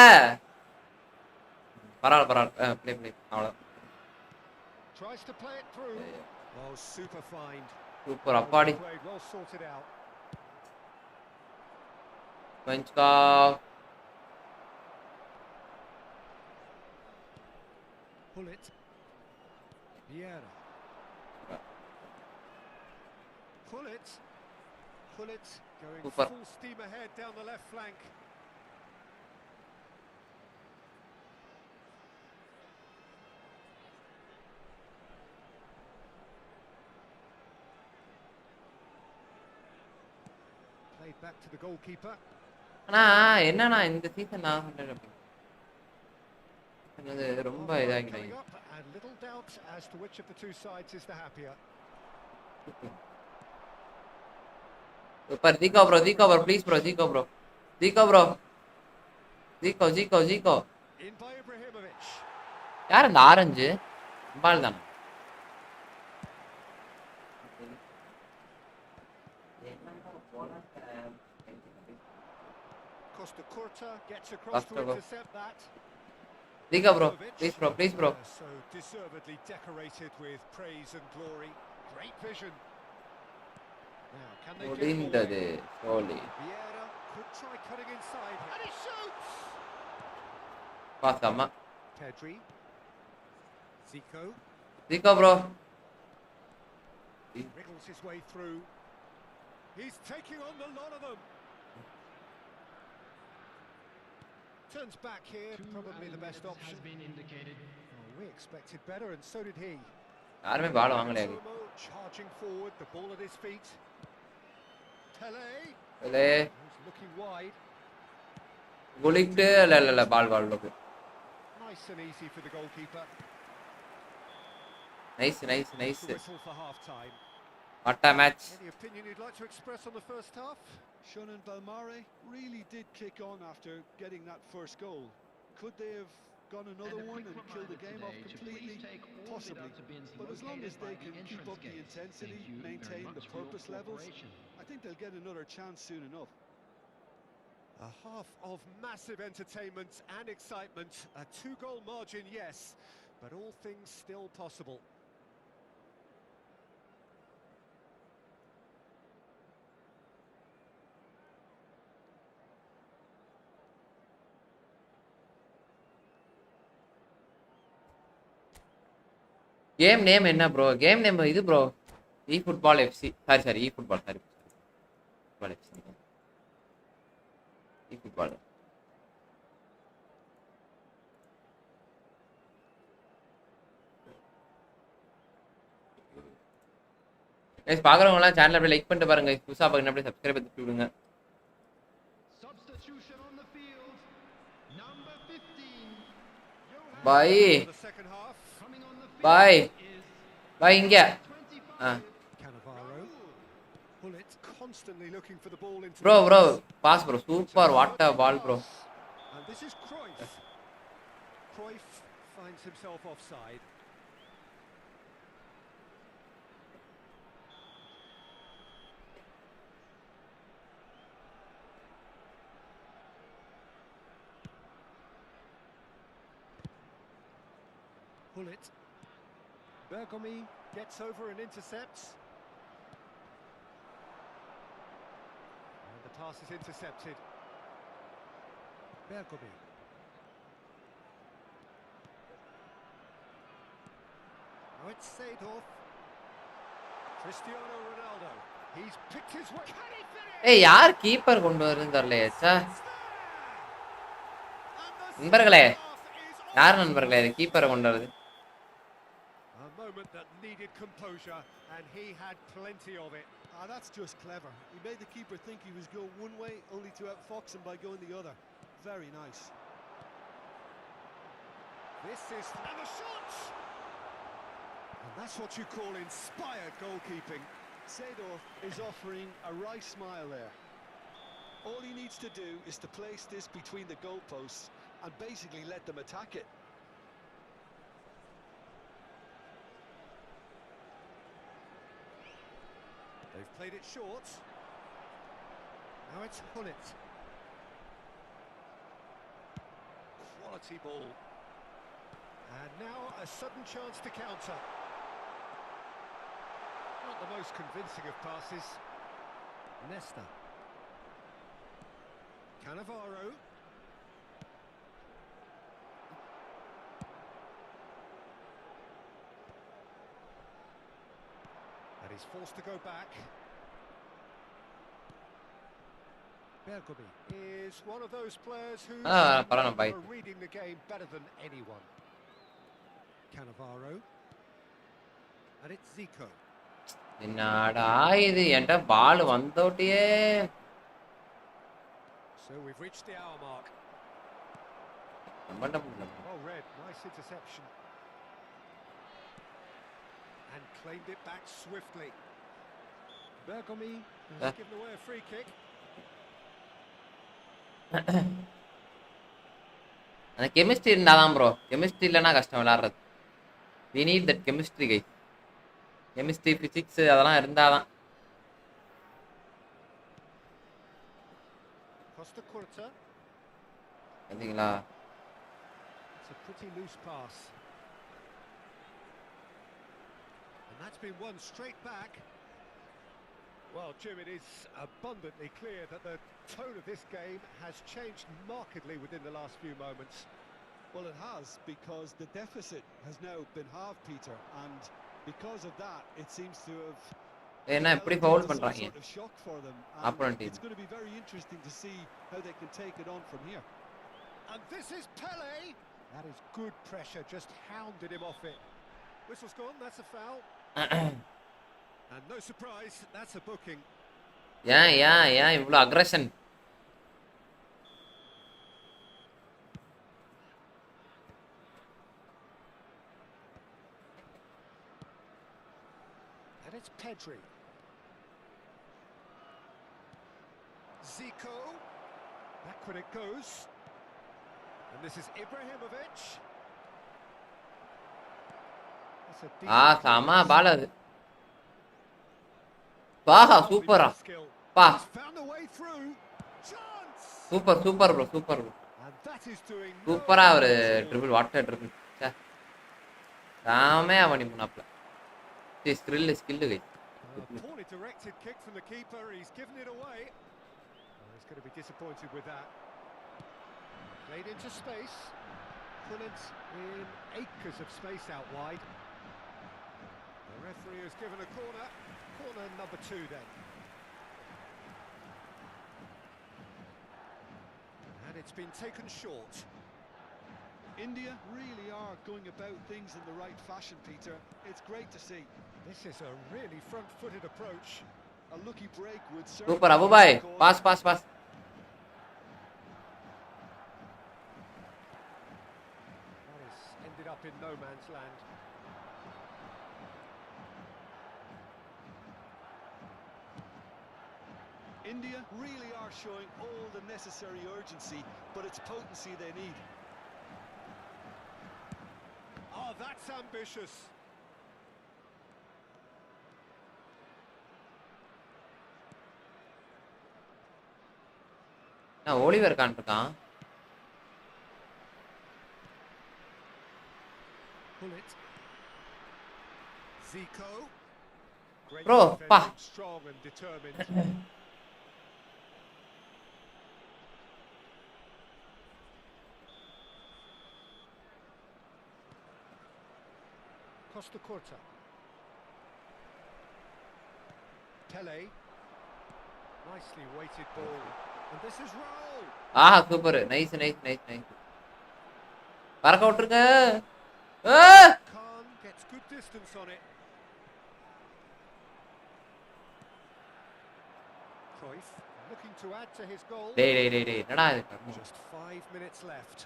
பரவாயில்ல ப்ளே ப்ளே அவ்வளவுதான்
Tries to play it through. Oh, super find.
Super அப்பாடி
Played well sorted out.
பெஞ்ச்கா
Pull it. Vieira. Pull it. Pull it. Going
Super.
full steam ahead down the left flank. Played back to the goalkeeper.
ஆனா என்னன்னா இந்த season நான் சொல்றேன் அப்படி அது ரொம்ப
Coming
இதாகிட்டாங்க
up, and little doubt as to which of the two sides is the happier.
Super Zico bro please bro Zico bro Zico
In by Ibrahimovic.
யார் இந்த ஆரஞ்சு பால் தானே
Costa Curta gets across to intercept that.
Zico bro please bro
So deservedly decorated with praise and glory. Great vision. Now, can they get
முடிந்தது சோலி
Vieira could try cutting inside. And he shoots!
பாஸ்தாமா
Pedri. Zico.
Zico bro
Wriggles his way through. He's taking on the lot of them. Turns back here, probably the best option. Oh, we expected better, and so did he.
யாருமே பால் வாங்கலையா
Zomo charging forward, the ball at his feet. Pele.
இல்லே
He's looking wide.
குளிக்ட்டு இல்ல ball லோக்கு
Nice and easy for the goalkeeper.
Nice
The whistle for half time.
What a match
Any opinion you'd like to express on the first half?
Shunan Belmare really did kick on after getting that first goal. Could they have gone another one and killed the game off completely? Possibly. But as long as they can keep up the intensity, maintain the purpose levels, I think they'll get another chance soon enough.
A half of massive entertainment and excitement. A 2-goal margin, yes, but all things still possible.
Game name என்ன bro game name இது bro இ football FC sorry இ football FC இ football guys பாக்குறவங்க எல்லாம் சேனலை அப்படியே like பண்ணிட்டு பாருங்க புதுசா பாருங்க அப்படியே சப்ஸ்கிரைப் பண்ணி விடுங்க பாய் பாய் இங்க
Cannavaro. Pull it, constantly looking for the ball into
bro boss bro super what a ball bro
And this is Cruyff. Cruyff finds himself offside. Pull it. Bergomi gets over and intercepts. And the pass is intercepted. Bergomi. Now it's Seedorf. Cristiano Ronaldo. He's picked his way. Can he finish?
ஏய் யார் keeper கொண்டு வருதுன்னு தெரியலையே ச்சே நண்பர்களே யார் நண்பர்களே இது கீப்பரை கொண்டு வருது
A moment that needed composure, and he had plenty of it.
That's just clever. He made the keeper think he was going one way, only to outfox him by going the other. Very nice.
This is... And the shot! And that's what you call inspired goalkeeping.
Seedorf is offering a right smile there. All he needs needs to do is to place this between the goalposts and basically let them attack it.
They've played it short. Now it's Hullet. Quality ball. And now a sudden chance to counter. Not the most convincing of passes. Nesta. Cannavaro. And he's forced to go back. Bergomi is one of those players who are reading the game better than anyone. Cannavaro. And it's Zico.
என்னடா இது என்கிட்ட பால் வந்தோட்டியே.
So we've reached the hour mark. Well read, nice interception. And claimed it back swiftly. Bergomi has given away a free kick.
அந்த chemistry இருந்தாதான் bro. Chemistry இல்லைன்னா கஷ்டம் விளையாடுறது. We need that chemistry guys. Chemistry physics அதெல்லாம் இருந்தாதான்.
Costa Curta.
பாத்தீங்களா?
It's a pretty loose pass. And that's been won straight back. Well, Jim, it is abundantly clear that the tone of this game has changed markedly within the last few moments.
Well, it has, because the deficit has now been halved, Peter, and because of that, it seems to have
என்ன இப்படி foul பண்றாங்க?
sort of shock for them.
Opponent team.
It's going to be very interesting to see how they can take it on from here.
And this is Pele. That is good pressure, just hounded him off it. Whistle's gone, that's a foul. And no surprise, that's a booking.
ஏன் இவ்வளவு aggression?
And it's Pedri. Zico. Back when it goes. And this is Ibrahimovic. That's a decent
சாமா பால் அது. வா சூப்பரா. பா. Super bro super bro. சூப்பரா ஒரு dribble what a dribble. சாமே அவனி முன்னாப்ல. This drill is skill guys.
Poorly directed kick from the keeper. He's given it away. He's going to be disappointed with that. Played into space. Hullet in acres of space out wide. The referee has given a corner. Corner number 2 then. And it's been taken short.
India really are going about things in the right fashion, Peter. It's great to see.
This is a really front-footed approach.
A lucky break would certainly...
Super Abu Bhai. Pass.
That has ended up in no man's land.
India really are showing all the necessary urgency, but it's potency they need.
Oh, that's ambitious.
நான் Oliver Khan இருக்கான்.
Hullet. Zico.
Bro, pa.
Strong and determined. Costa Curta. Pele. Nicely weighted ball. And this is Raul.
Super. Nice. பறக்க விட்டுருங்க.
Khan gets good distance on it. Cruyff looking to add to his goal.
டேய் என்னடா இது?
Just 5 minutes left.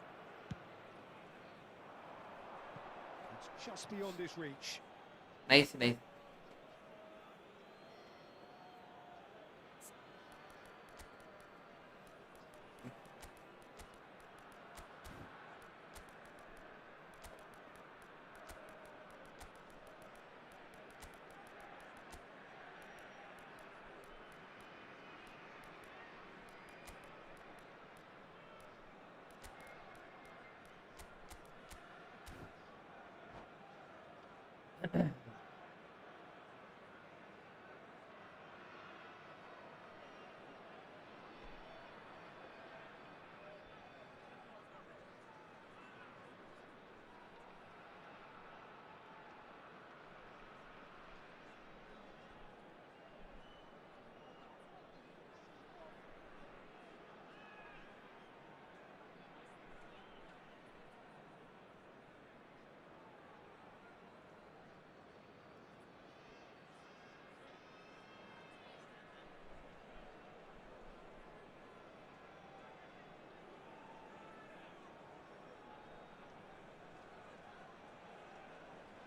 It's just beyond his reach.
Nice.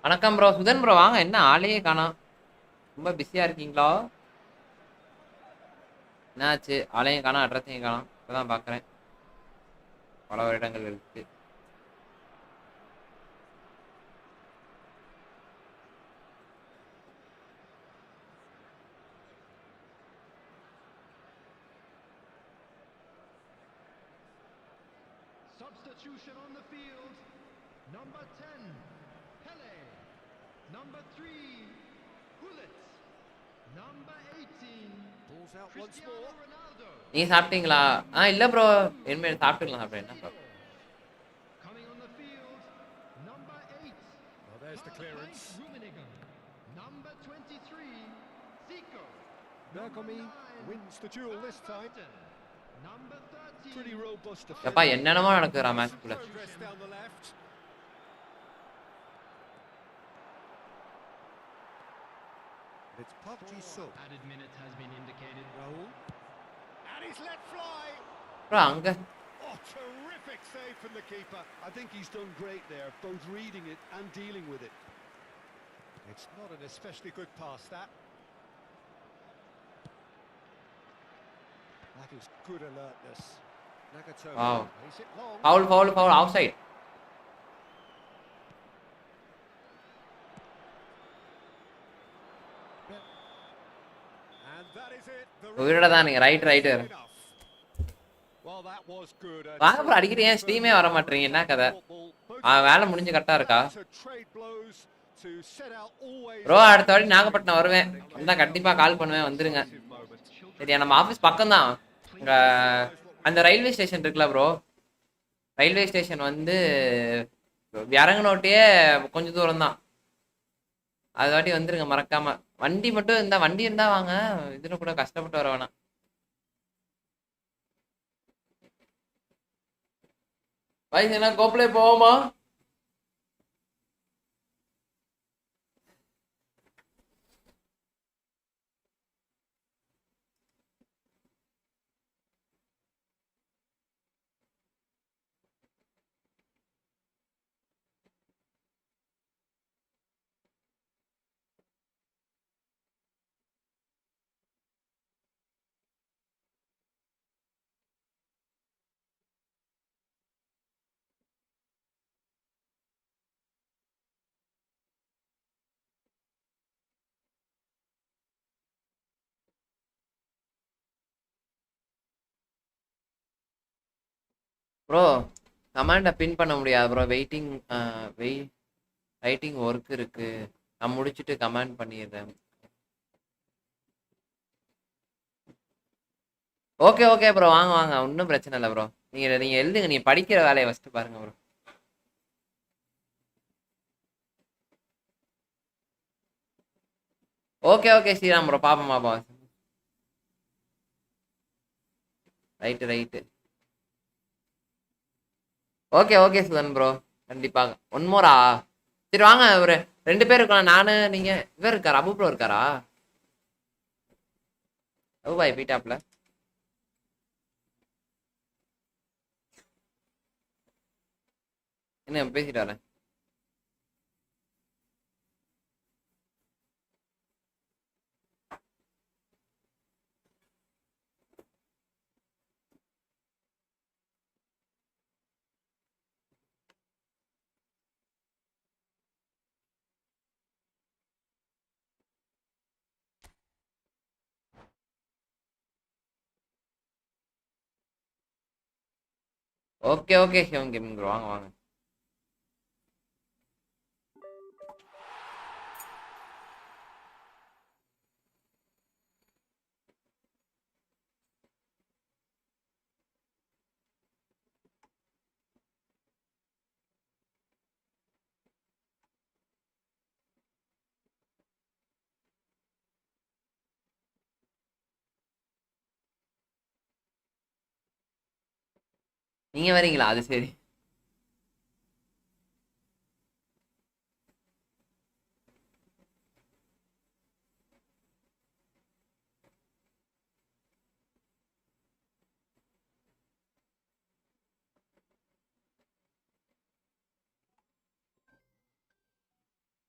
வணக்கம் bro. Sudan bro வாங்க. என்ன ஆளையே காணோம், ரொம்ப பிஸியா இருக்கீங்களா? என்னாச்சு? ஆளையும் காணோம், அட்ரஸையும் காணோம். இப்பதான் பாக்குறேன், பல வருடங்கள் இருக்கு.
Substitution on the field. Number 10, Pele. Number 3, Gullit. Number 18, pulls out once
Cristiano
more.
Ronaldo.
நீங்க சாப்பிட்டீங்களா? இல்ல ப்ரோ, இனிமேல் சாப்பிட்டுக்கலாம். சாப்பிட்டேன். என்ன bro?
Coming on the field, number 8. Well, there's the clearance. Number 23, Zico. Bergomi wins the duel this time. Number 13.
Pretty robust
எப்பா
defense.
என்னென்னமோ நடக்குதுடா மேட்ச்க்குள்ள.
Progress down the left. It's PUBG so.
Added minute has been indicated.
Raul. And he's let fly.
Bro அங்க
Oh, terrific save from the keeper.
I think he's done great there, both reading it and dealing with it.
It's not an especially good pass, that. That is good alertness. Nagatomo
Wow.
plays it long.
Foul offside.
And that is it. The
உயிரோட தான் நீங்க. Right
enough. Well, that was good.
வாங்க bro, அடிக்கடி ஏன் ஸ்ட்ரீமே வர மாட்டீங்க? என்ன கதை? வேலை முடிஞ்சு கரெக்டா இருக்கா ப்ரோ? அடுத்த வாட்டி நாகப்பட்டினம் வருவேன், வந்தா கண்டிப்பா கால் பண்ணுவேன், வந்துருங்க. சரியா? நம்ம ஆஃபீஸ் பக்கம் தான். இங்க அந்த ரயில்வே ஸ்டேஷன் இருக்குல்ல ப்ரோ, ரயில்வே ஸ்டேஷன் வந்து இறங்கினோட்டியே கொஞ்சம் தூரம் தான். அது வாட்டி வந்துருங்க மறக்காம. வண்டி மட்டும் இருந்தா, வண்டி இருந்தா வாங்க, இதுல கூட கஷ்டப்பட்டு வர வேணாம். வயசு என்ன கோப்பிலே போவோமா? ப்ரோ கமாண்டை பின் பண்ண முடியாது ப்ரோ. வெயிட்டிங் ரைட்டிங் ஒர்க் இருக்கு, நான் முடிச்சுட்டு கமாண்ட் பண்ணிடுறேன். ஓகே ப்ரோ, வாங்க வாங்க, ஒன்றும் பிரச்சனை இல்லை ப்ரோ. நீங்க எழுதுங்க, நீங்க படிக்கிற வேலையை ஃபஸ்ட்டு பாருங்க ப்ரோ. ஓகே ஸ்ரீராம் ப்ரோ, பாப்போம். ரைட்டு. ஓகே சுதன் ப்ரோ, கண்டிப்பாக. ஒன் மோரா? சரி வாங்க, ஒரு 2 பேர் இருக்கலாம். நானு நீங்க. இவர் இருக்காரா? அபு ப்ரோ இருக்காரா? அபு பாய் பீட்டாப்ல. என்ன பேசிட்டு வரேன். ஓகே சிவன் கேமிங் ப்ரோ, வாங்க. நீங்க வரீங்களா? அது சரி.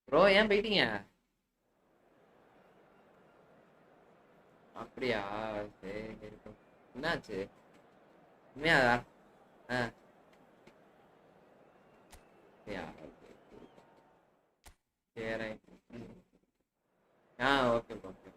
ப்ரோ ஏன் போயிட்டீங்க? அப்படியா? சரி சரி bro. என்னாச்சு? உண்மையாதா? ஆ அப்படியா? சரி. ம். ஆ okay bro. Okay.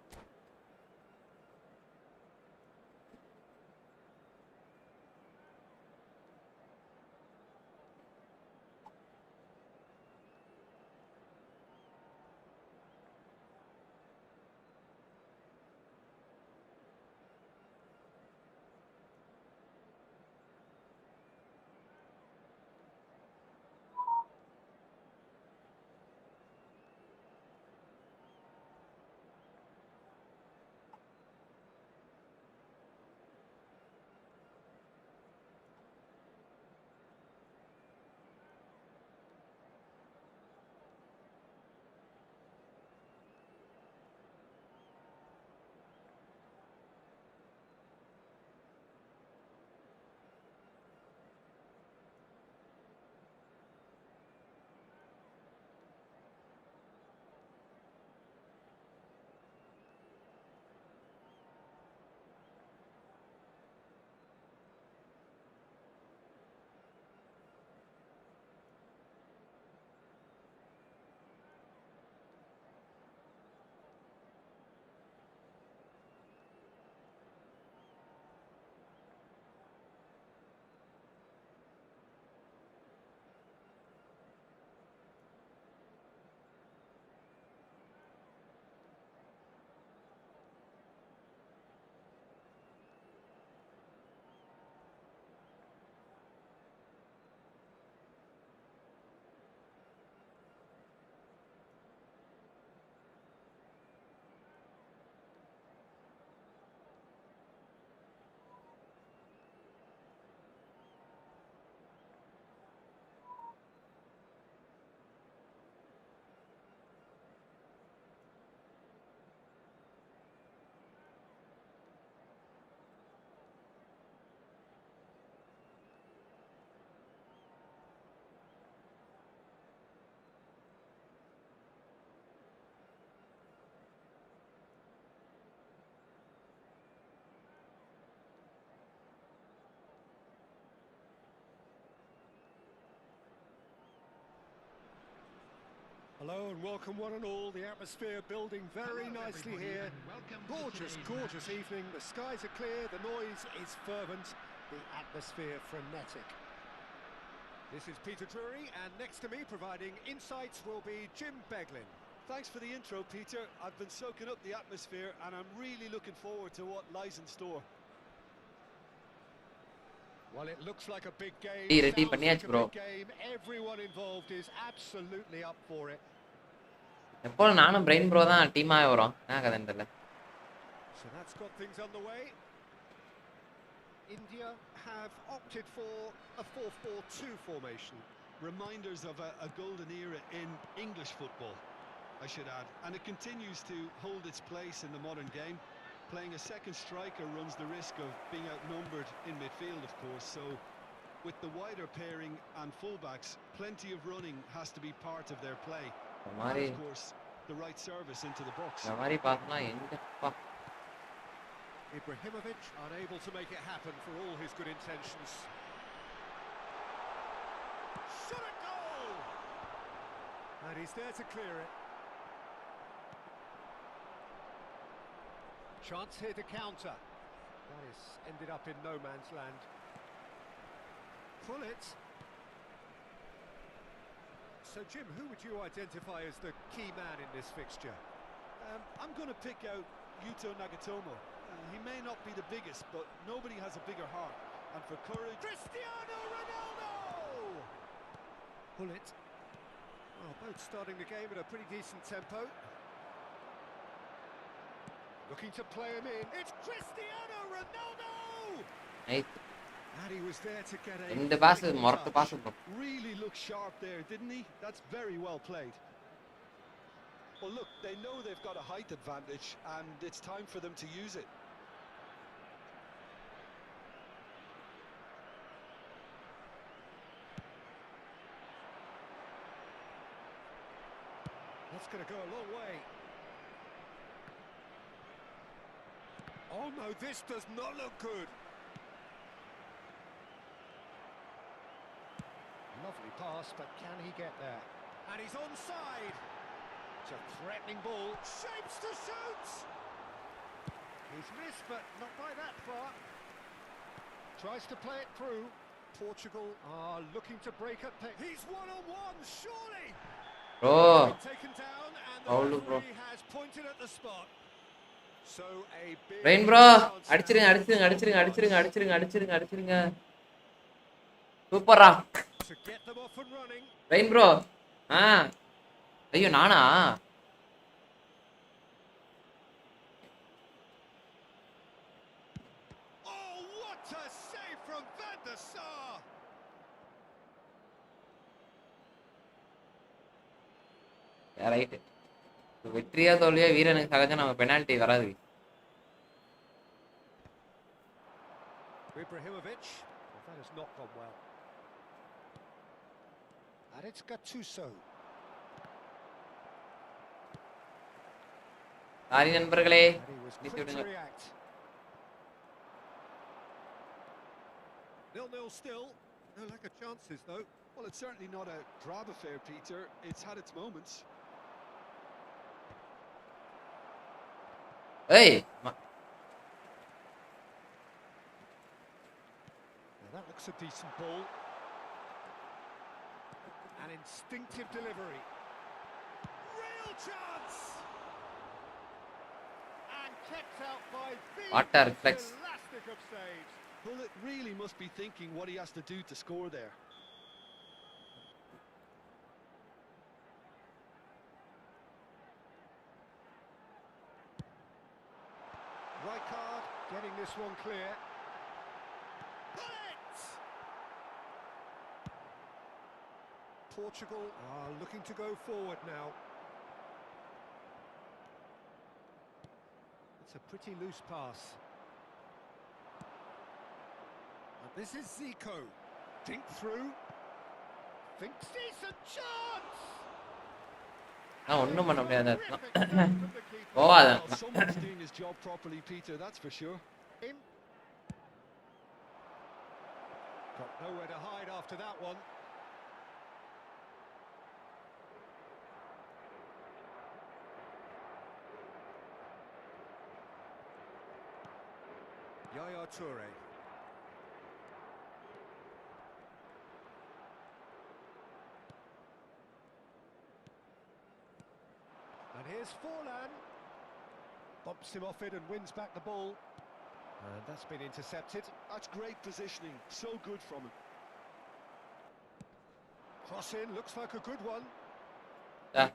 Hello and welcome one and all. The atmosphere building very
Hello,
nicely
everybody,
here.
and welcome to
Gorgeous,
today's
gorgeous
match.
evening. The skies are clear, the noise is fervent, the atmosphere frenetic. This is Peter Drury, and next to me providing insights will be Jim Beglin.
Thanks for the intro, Peter. I've been soaking up the atmosphere and I'm really looking forward to what lies in store.
Well, it looks like a big game,
ready
sounds like
பண்ணியாச்சு
a
bro.
big game. Everyone involved is absolutely up for it.
எப்போதும் நானும் brain bro தான் டீமாவே வரும். என்ன கதைன்னு தெரியல.
So that's got things underway. India have opted for a 4-4-2 formation.
Reminders of a golden era in English football, I should add. And it continues to hold its place in the modern game. Playing a second striker runs the risk of being outnumbered in midfield, of course. So with the wider pairing and fullbacks, plenty of running has to be part of their play. And of course, the right service into the box.
இந்த மாதிரி பார்த்தனா எங்கப்பா
Ibrahimovic unable to make it happen for all his good intentions. Shot at goal! And he's there to clear it. Chance here to counter. That is ended up in no man's land. Pull it. So Jim, who would you identify as the key man in this fixture?
I'm going to pick out Yuto Nagatomo. He may not be the biggest, but nobody has a bigger heart. And for courage...
Cristiano Ronaldo! Pull it. Well, both starting the game at a pretty decent tempo. Looking to play him in. It's Cristiano Ronaldo!
நைஸ்.
And he was there to get a...
இந்த pass மொரட்டு
touch.
Pass bro.
Really looked sharp there, didn't he? That's very well played. Well, look, they know they've got a height advantage, and it's time for them to use it.
That's going to go a long way. Oh no, this does not look good. Lovely pass, but can he get there? And he's onside. It's a threatening ball. Shapes to shoot. He's missed, but not by that far. Tries to play it through. Portugal are looking to break up. He's one-on-one, surely.
Bro
Taken down, and the
Paulu, bro.
referee has pointed at the spot. So a big
rain bro
chance
அடிச்சிருங்க
now
அடிச்சிருங்க
for
அடிச்சிருங்க
the
அடிச்சிருங்க
Dutch
அடிச்சிருங்க அடிச்சிருங்க அடிச்சிருங்க சூப்பரா
to get them off and running.
Rain bro ஆ ஐயோ நானா
Oh, what a save from Van der Sar!
Right வெற்றியா தோல்வியா வீரனுக்கு சகஜம் நம்ம பெனால்ட்டி வராது
Ibrahimovic, well, that has not gone well. And it's Gattuso.
Sorry நண்பர்களே
And he was quick to react. 0-0 still. No lack of chances, though.
Well, it's certainly not a drab affair, Peter. It's had its moments.
ஏய்
Now that looks a decent ball. An instinctive delivery. Real chance! And kept out by the
What a reflex.
elastic of saves.
Well, it really must be thinking what he has to do to score there.
Rijkaard getting this one clear. Bullet! Portugal are looking to go forward now. It's a pretty loose pass. And this is Zico. Dink through. Thinks decent chance!
ஒன்றும் பண்ண முடியாது
Terrific save from the keeper.
போவாத
Well, someone's doing his job properly, Peter, that's for sure.
In. Got nowhere to hide after that one. Yaya Toure. And here's Forlan. Bumps him off it and wins back the ball. And that's been intercepted.
That's great positioning, so good from him.
Cross in, looks like a good one.
Yeah.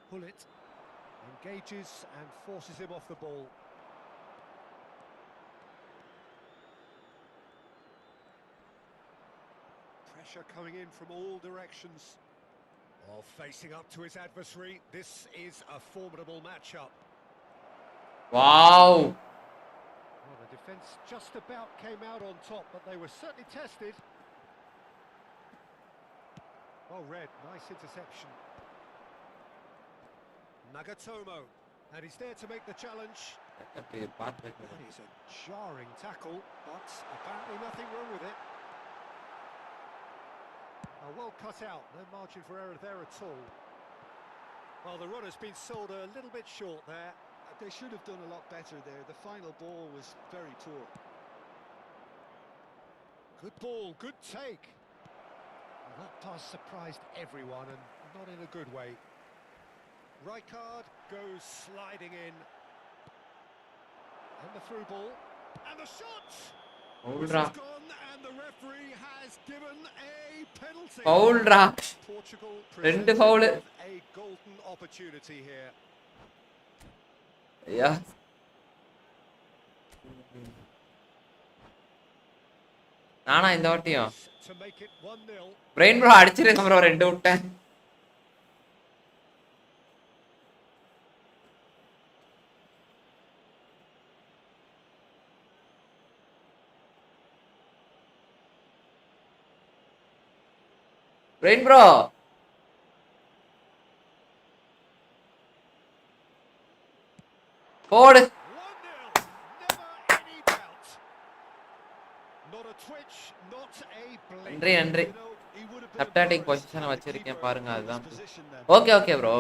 Bullet engages and forces him off the ball. Pressure coming in from all directions. While facing up to his adversary, this is a formidable matchup.
Wow
Well, the defence just about came out on top, but they were certainly tested. Well read, nice interception. Nagatomo, and he's there to make the challenge. That is a jarring tackle, but apparently nothing wrong with it. Well cut out, no margin for error there at all. Well, the run has been sold a little bit short there.
They should have done a lot better there. The final ball was very poor.
Good ball, good take. Well, that pass surprised everyone, and not in a good way. Rijkaard goes sliding in. And the through ball. And the shot!
பவுல்ரா
It's gone, and the referee has given a penalty.
பவுல்ரா
Portugal
ரெண்டு
presented
foul.
with a golden opportunity here.
ஐயா நானா இந்த வாட்டியும்
To make it 1-0.
Brain bro அடிச்சிருக்க bro ரெண்டு விட்டேன் Rain bro. Forward.
1-0. Never any doubt. Not a twitch, not a blink.
நன்றி.
You know, he would have been
சப்டாட்டிக்
embarrassed
பொசிஷனை
had the
வச்சிருக்கேன்
keeper
பாருங்க
held his
அதுதான்.
position then.
Okay bro.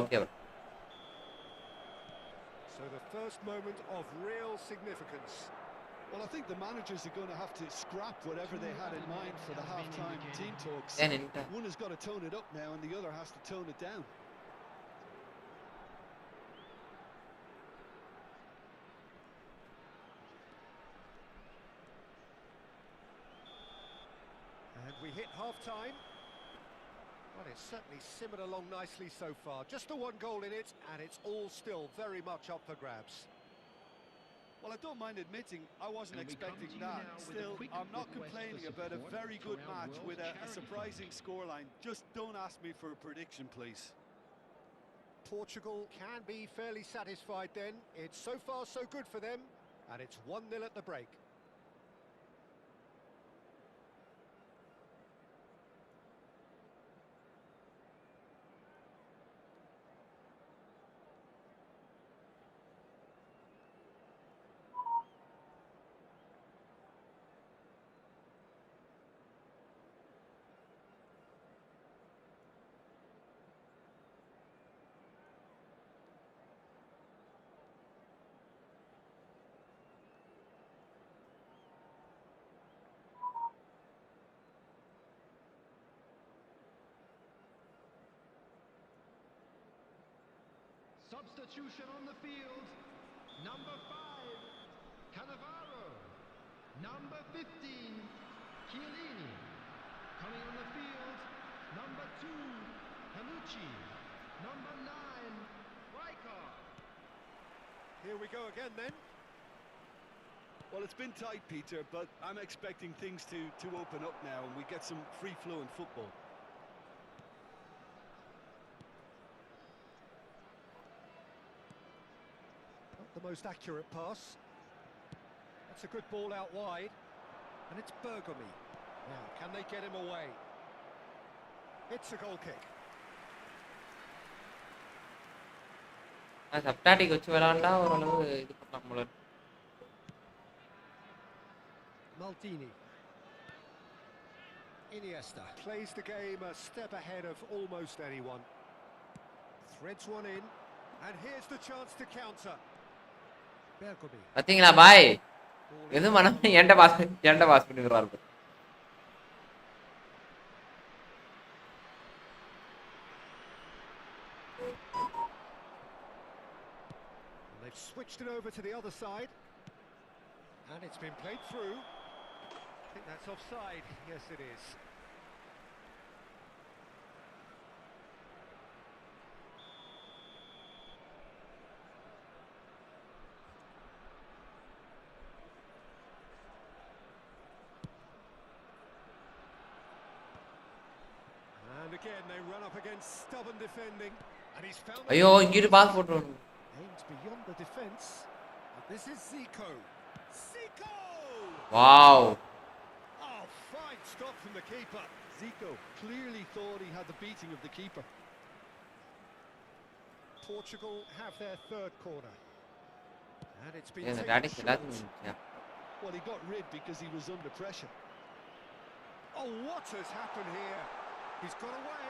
So the first moment of real significance.
Well, I think the managers are going to have to scrap whatever they had in mind for the half-time team talks.
Then enter.
One has got to tone it up now and the other has to tone it down.
And we hit half-time. Well, it's certainly simmered along nicely so far. Just the one goal in it, and it's all still very much up for grabs.
Well, I don't mind admitting I wasn't
And we come
expecting
to you
that.
now with a
Still,
quick
I'm not
request for
complaining about a
support
very
for
good
our
match
World
with a
Charity
surprising scoreline. Just don't ask me for a prediction, please.
Portugal can be fairly satisfied then. It's so far so good for them, and it's 1-0 at the break.
Substitution on the field. Number 5, Cannavaro. Number 15, Chiellini. Coming on the field, number 2, Panucci. Number 9, Rijkaard.
Here we go again then.
Well, it's been tight, Peter, but I'm expecting things to open up now and we get some free-flowing football.
Not the most accurate pass. That's a good ball out wide. And it's Bergomi. Now, can they get him away? It's a goal kick.
சப்டாட்டிக் வச்சு விளையாண்டா ஓரளவு இது பண்ணலாம் போல.
Maldini. Iniesta plays the game a step ahead of almost anyone. Threads one in, and here's the chance to counter. Bergomi.
பாத்தீங்களா பாய் எது மனம் என்கிட்ட பாஸ் பண்ணிடுறாரு.
They've switched it over to the other side, and it's been played through. I think that's offside. Yes, it is. And again, they run up against stubborn defending, and he's found.
ஐயோ இங்கிட்டு pass போட்டுருவாங்க.
Aims beyond the defence. And this is Zico. Zico!
Wow.
Oh, fine stop from the keeper.
Zico clearly thought he had the beating of the keeper.
Portugal have their third corner. And it's been
இந்த
taken
Dodig
short.
எல்லாத்தையும்
Well, he got rid because he was under pressure.
Oh, what has happened here? He's got away.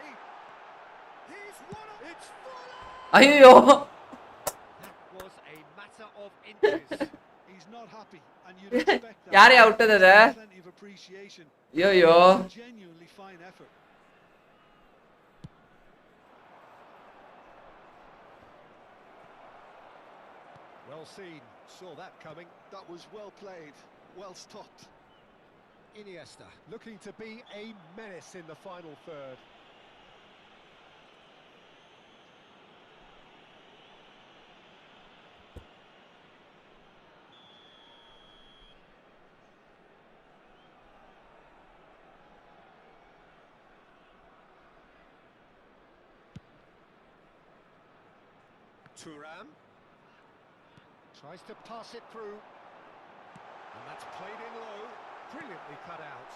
He's won it. It's full on.
ஐயோ
That was a matter of inches.
He's not happy, and you'd expect that.
யாரையா விட்டது அத?
Plenty of appreciation.
ஐயோ
Genuinely fine effort.
Well seen. Saw that coming.
That was well played, well stopped.
Iniesta looking to be a menace in the final third. Thuram tries to pass it through, and that's played in low, brilliantly cut out.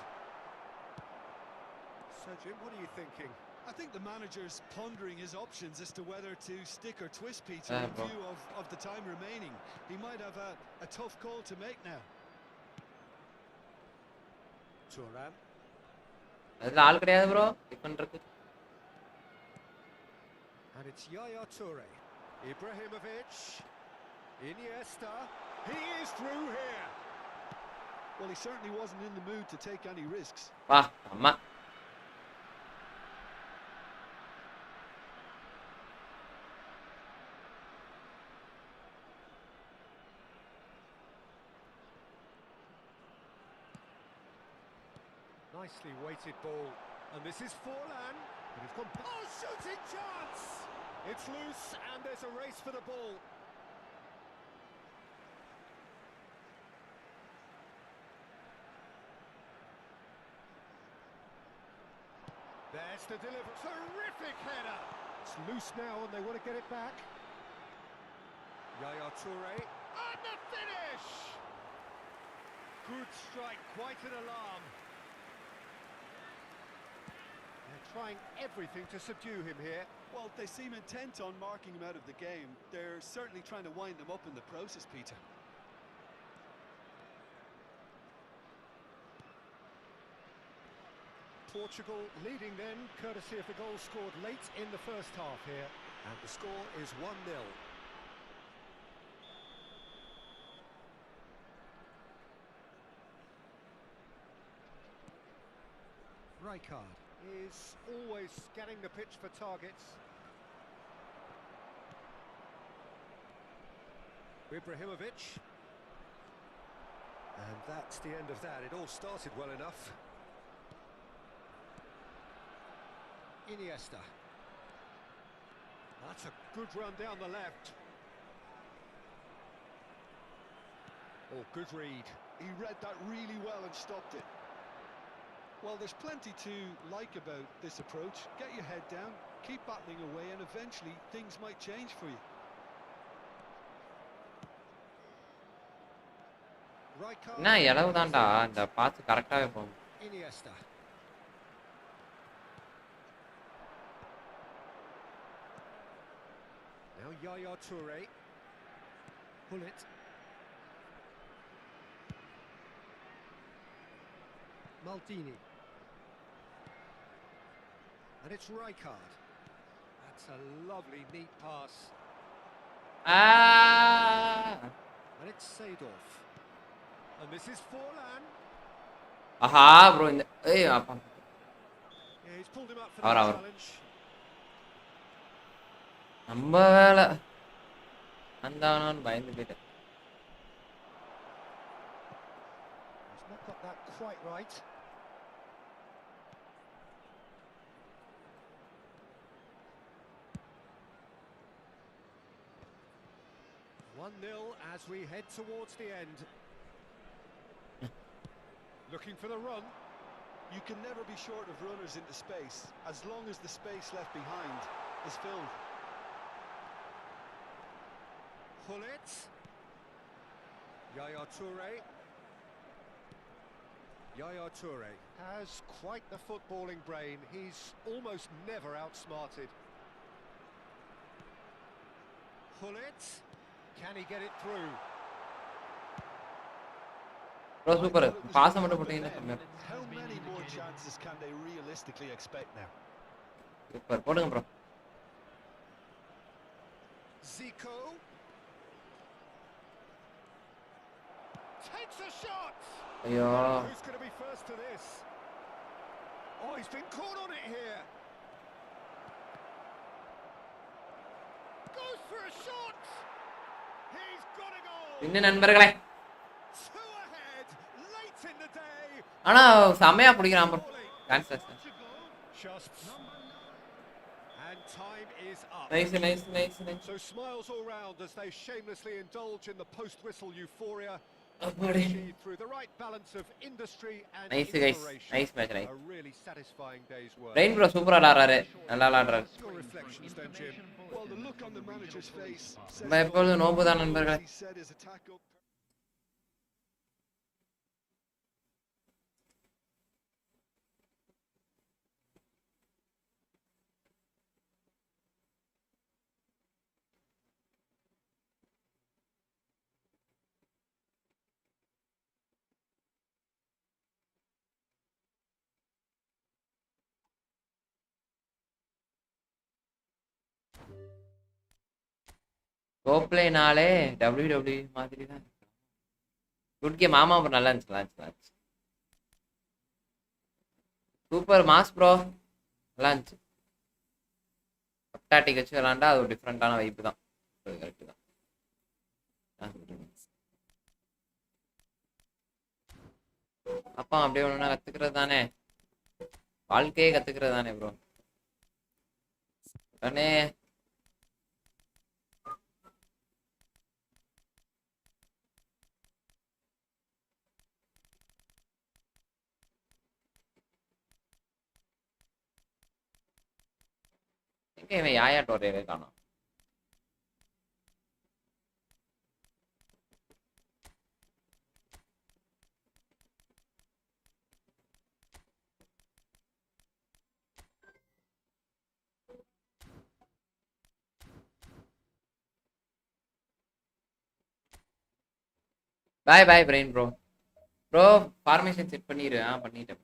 Sergio, what are you thinking?
I think the manager's pondering his options as to whether to stick or twist Peter in
bro.
view of the time remaining. He might have a tough call to make now.
Turan.
அதுல ஆள் கிடையாது bro kick பண்றதுக்கு.
And it's Yaya Toure. Ibrahimovic. Iniesta. He is through here.
Well, he certainly wasn't in the mood to take any risks.
வா அம்மா.
Nicely weighted ball. And this is Forlan. But he's gone. Oh, shooting chance! It's loose and there's a race for the ball. There's the delivery. Terrific header. It's loose now and they want to get it back. Yaya Toure. And the finish! Good strike, quite an alarm. They're trying everything to subdue him here.
Well, they seem intent on marking him out of the game. They're certainly trying to wind them up in the process, Peter.
Portugal leading then, courtesy of the goal scored late in the first half here. And the score is 1-0. Rijkaard is always scanning the pitch for targets. Ibrahimovic. And that's the end of that. It all started well enough. Iniesta. That's a good run down the left. Oh, good read.
He read that really well and stopped it. Well, there's plenty to like about this approach. Get your head down, keep battling away, and eventually things might change for you.
Rijkaard.
என்ன இளவு தான்டா இந்த pass கரெக்டாவே போகும்.
Iniesta. Now Yaya Toure. Pull it. Maldini. And it's Rijkaard. That's a lovely, neat pass. And it's Seedorf. And this is Forlan.
ஆஹா bro இந்த ஏய் அப்பா.
Yeah, he's pulled him up for
Our.
the challenge.
நம்ம வேலை அந்தானு பயந்து போயிட்டேன்.
He's not got that quite right. One-nil as we head towards the end. Looking for the run.
You can never be short of runners into space, as long as the space left behind is filled.
Pull it. Yaya Toure. Yaya Toure has quite the footballing brain. He's almost never outsmarted. Pull it. Can he get it through?
Bro super pass மட்டும் போட்டீங்கன்னா கம்மியா.
How many more chances can they realistically expect now?
Super போடுங்க bro.
Zico takes a shot.
ஐயோ
Who's going to be first to this? Oh, he's been caught on it here. Goes for a shot. He's got a goal.
இன்னும் நண்பர்களே
Two ahead, late in the day.
ஆனா செமையா பிடிக்கிறான் bro. Thanks.
Just and time is up.
Nice.
So smiles all round as they shamelessly indulge in the post-whistle euphoria.
அப்பாடி.
Achieved through the right balance of industry and
Nice guys.
inspiration.
Nice match, nice.
A really satisfying day's work.
Rain bro சூப்பரா விளையாடுறாரு. நல்லா விளையாடுறாரு.
Your reflections then, Jim.
Well, the look on the manager's face says
நம்ம எப்பொழுதும் நோம்பு தான் நண்பர்களே.
he set his attack up.
கோப்ளேனாலே WWE மாதிரி தான். Good game. ஆமா ப்ரோ, நல்லா இருந்துச்சு, நல்லா இருந்துச்சு, நல்லா இருந்துச்சு. சூப்பர் மாஸ் ப்ரோ, நல்லா இருந்துச்சு. டாட்டிக் வச்சு விளாண்டா அது ஒரு டிஃப்ரெண்டான வைப்பு தான். கரெக்டு தான். அப்பா அப்படியே ஒன்று கத்துக்கிறது தானே, வாழ்க்கையே கத்துக்கிறது தானே ப்ரோ. உடனே எங்க இவன் யாயா டோரையவே காணோம். Bye bye brain bro. Bro formation set பண்ணிடு. பண்ணிட்டேன்.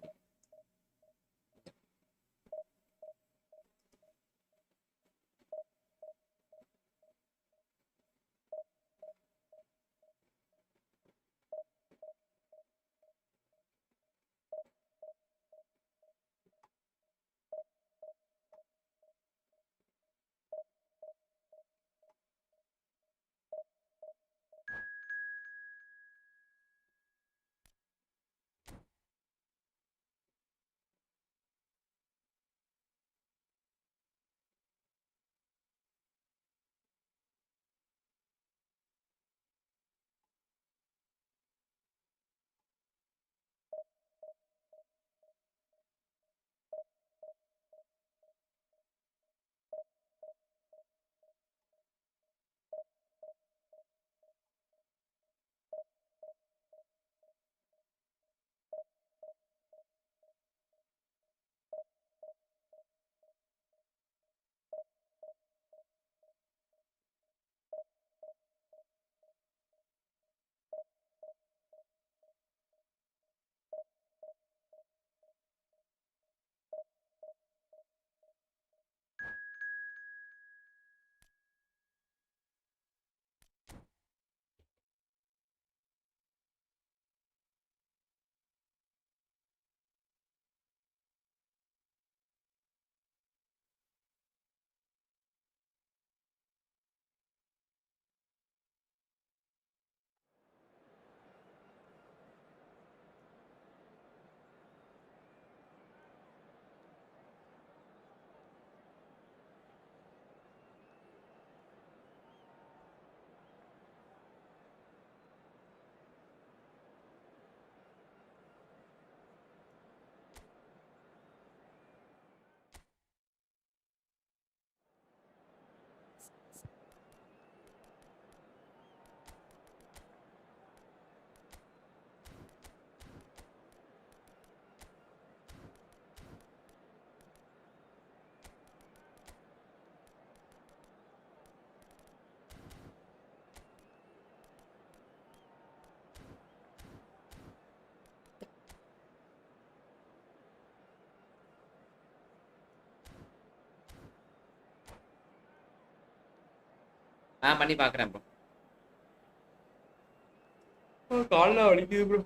பண்ணி பாக்குறேன் ப்ரோ. கால்ல வலிக்குது bro.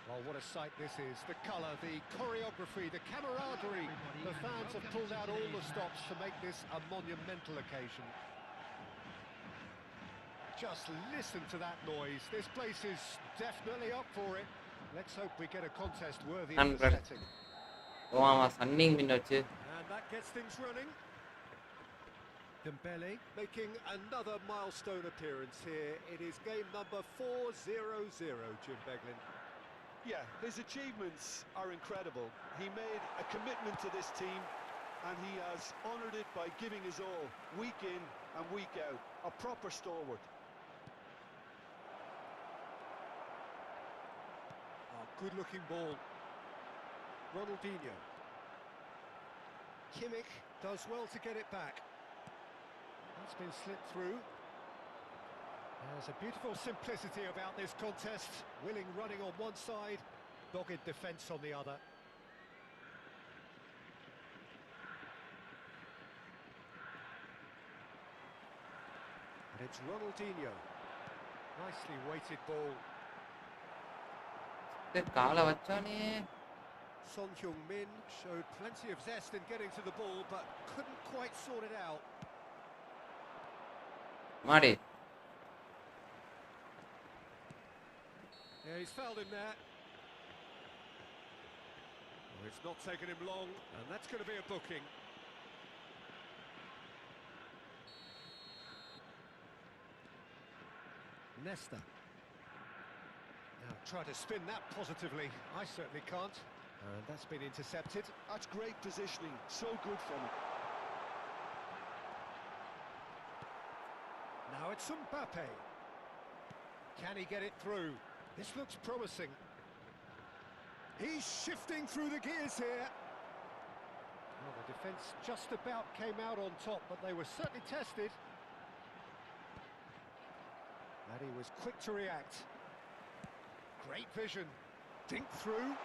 Well, what a sight this is. The colour, the choreography, the camaraderie. The fans have pulled out all the stops to make this a monumental occasion. Just listen to that noise. This place is definitely up for it. Let's hope we get a contest worthy of the setting.
Sunning மின் வச்சு
And that gets things running. Dembele making another milestone appearance here. It is game number 400, Jim Beglin.
Yeah, his achievements are incredible. He made a commitment to this team and he has honoured it by giving his all, week in and week out. A proper stalwart.
Oh, good-looking ball. Ronaldinho. Kimmich does well to get it back. That's been slipped through. There's a beautiful simplicity about this contest. Willing running on one side, dogged defence on the other. And it's Ronaldinho. Nicely weighted ball.
காலை வச்சானே.
Son Heung-min showed plenty of zest in getting to the ball, but couldn't quite sort it out.
மாடி.
Yeah, he's fouled him there. Well, it's not taken him long, and that's going to be a booking. Nesta. Now try to spin that positively. I certainly can't. And that's been intercepted.
That's great positioning, so good from him.
Now it's Mbappe. Can he get it through? This looks promising. He's shifting through the gears here. Well, the defence just about came out on top, but they were certainly tested. And he was quick to react. Great vision. Dink through.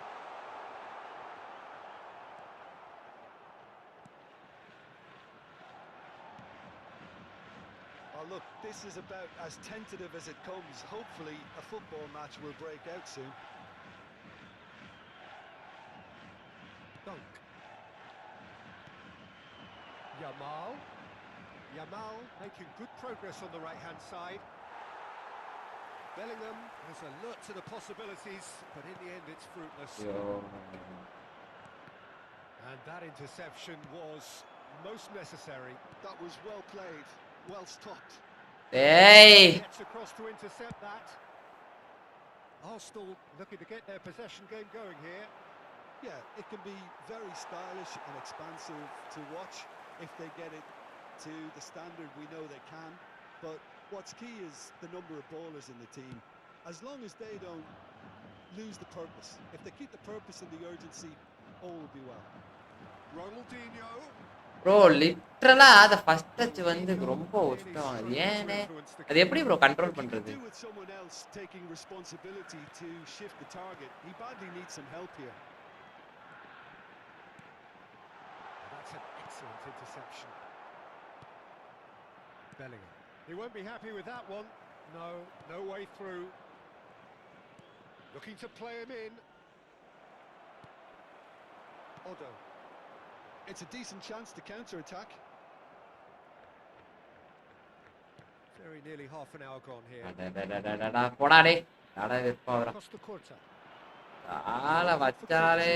Oh, look, this is about as tentative as it comes. Hopefully, a football match will break out soon.
Dunk. Yamal making good progress on the right-hand side. Bellingham is alert to the possibilities, but in the end it's fruitless. And that interception was most necessary.
That was well played, well stopped.
Hey!
Gets across to intercept that. Arsenal looking to get their possession game going here.
Yeah, it can be very stylish and expansive to watch if they get it to the standard we know they can. But what's key is the number of ballers in the team. As long as they don't lose the purpose, if they keep the purpose and the urgency, all will be well.
Ronaldinho.
Bro literally அத first touch வந்து ரொம்ப கஷ்டம். அது ஏனே அது எப்படி bro control பண்றது?
Do with someone else taking responsibility to shift the target. He badly needs some help here.
That's an excellent interception. Bellingham. He won't be happy with that one. No way through. Looking to play him in. Odo.
It's a decent chance to counter-attack.
Very nearly half an hour gone here.
போடா டேய். அட வெப்பா வர.
Costa Curta.
ஆள வச்சாலே.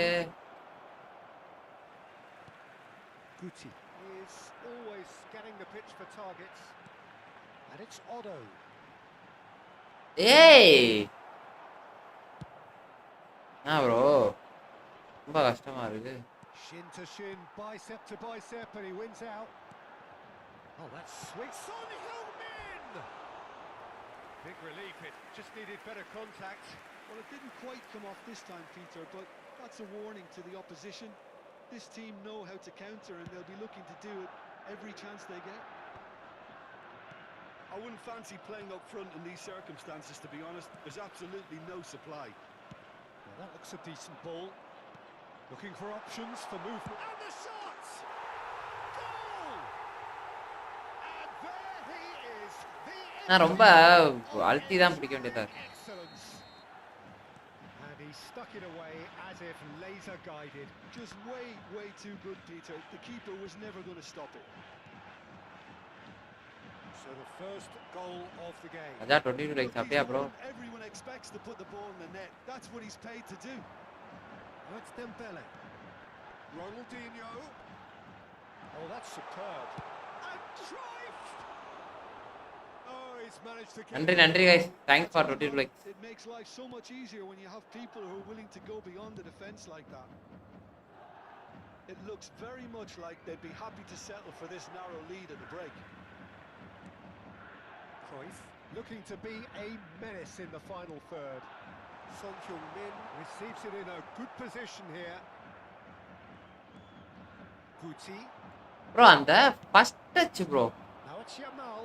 Guti is always scanning the pitch for targets. And it's Odo.
ஏய். Bro. ரொம்ப கஷ்டமா இருக்கு.
Shin to shin, bicep to bicep, and he wins out. Oh, that's sweet. Son Heung-min! Big relief, it just needed better contact.
Well, it didn't quite come off this time, Peter, but that's a warning to the opposition. This team know how to counter and they'll be looking to do it every chance they get. I wouldn't fancy playing up front in these circumstances, to be honest. There's absolutely no supply.
Well, that looks a decent ball. Looking for options for movement. And the shot! Goal! And there he is.
நான் ரொம்ப அழுத்தி தான் பிடிக்க வேண்டியதா இருக்கு.
Excellence. And he stuck it away as if laser guided.
Just way too good, Peter. The keeper was never going to stop it.
So the first goal of the game.
அதான் 22 likes அப்படியே bro.
Everyone expects to put the ball in the net. That's what he's paid to do.
That's Dembele. Ronaldinho. Oh, that's superb. And Cruyff. Oh, he's managed to get
நன்றி guys, thanks for 22 likes.
It makes life so much easier when you have people who are willing to go beyond the defence like that. It looks very much like they'd be happy to settle for this narrow lead at the break.
Cruyff looking to be a menace in the final third. Son Heung-min receives it in a good position here. Guti.
Bro, அந்த first touch bro.
Now it's Yamal.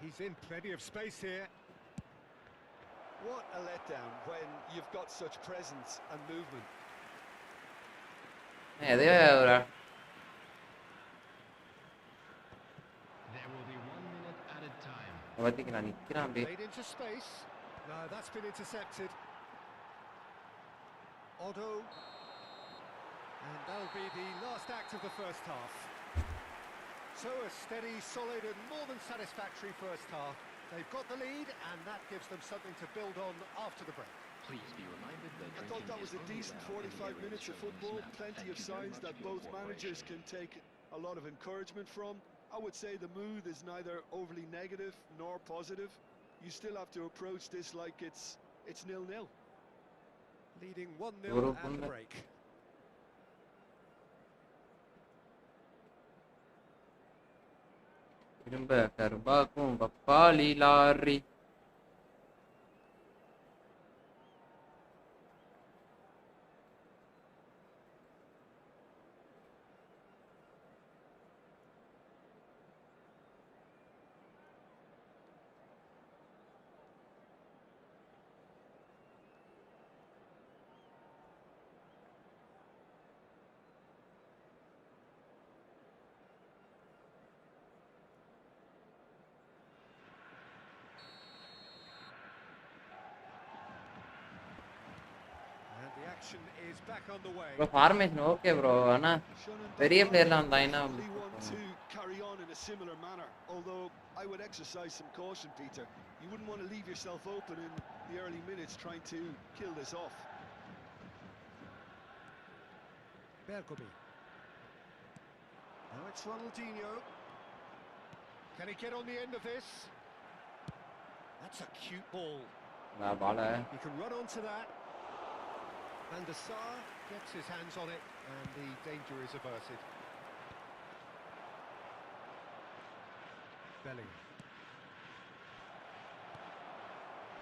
He's in plenty of space here.
What a letdown when you've got such presence and movement.
எதே
There will be 1 minute added time.
பாத்தீங்களா நிக்கிறான் அப்படியே.
Played into space. No, that's been intercepted. Otto. And that'll be the last act of the first half. So a steady, solid and more than satisfactory first half. They've got the lead and that gives them something to build on after the break.
Please be reminded that
I thought that was a decent 45 minutes of football. Plenty of signs that both managers can take a lot of encouragement from. I would say the mood is neither overly negative nor positive. You still have to approach this like it's 0-0.
Leading 1-0 at the break.
திரும்ப கர்பாக்கும் பப்பாளி lorry.
And the action is back on the way.
Bro formation okay bro, ஆனா பெரிய பிளேயர்லாம் வந்தாங்கன்னா
Probably want to carry on in a similar manner, although I would exercise some caution, Peter. You wouldn't want to leave yourself open in the early minutes trying to kill this off.
Bergomi. Now it's Ronaldinho. Can he get on the end of this? That's a cute ball.
நான் பால
He can run onto that. And the Sar gets his hands on it and the danger is averted. Bellingham.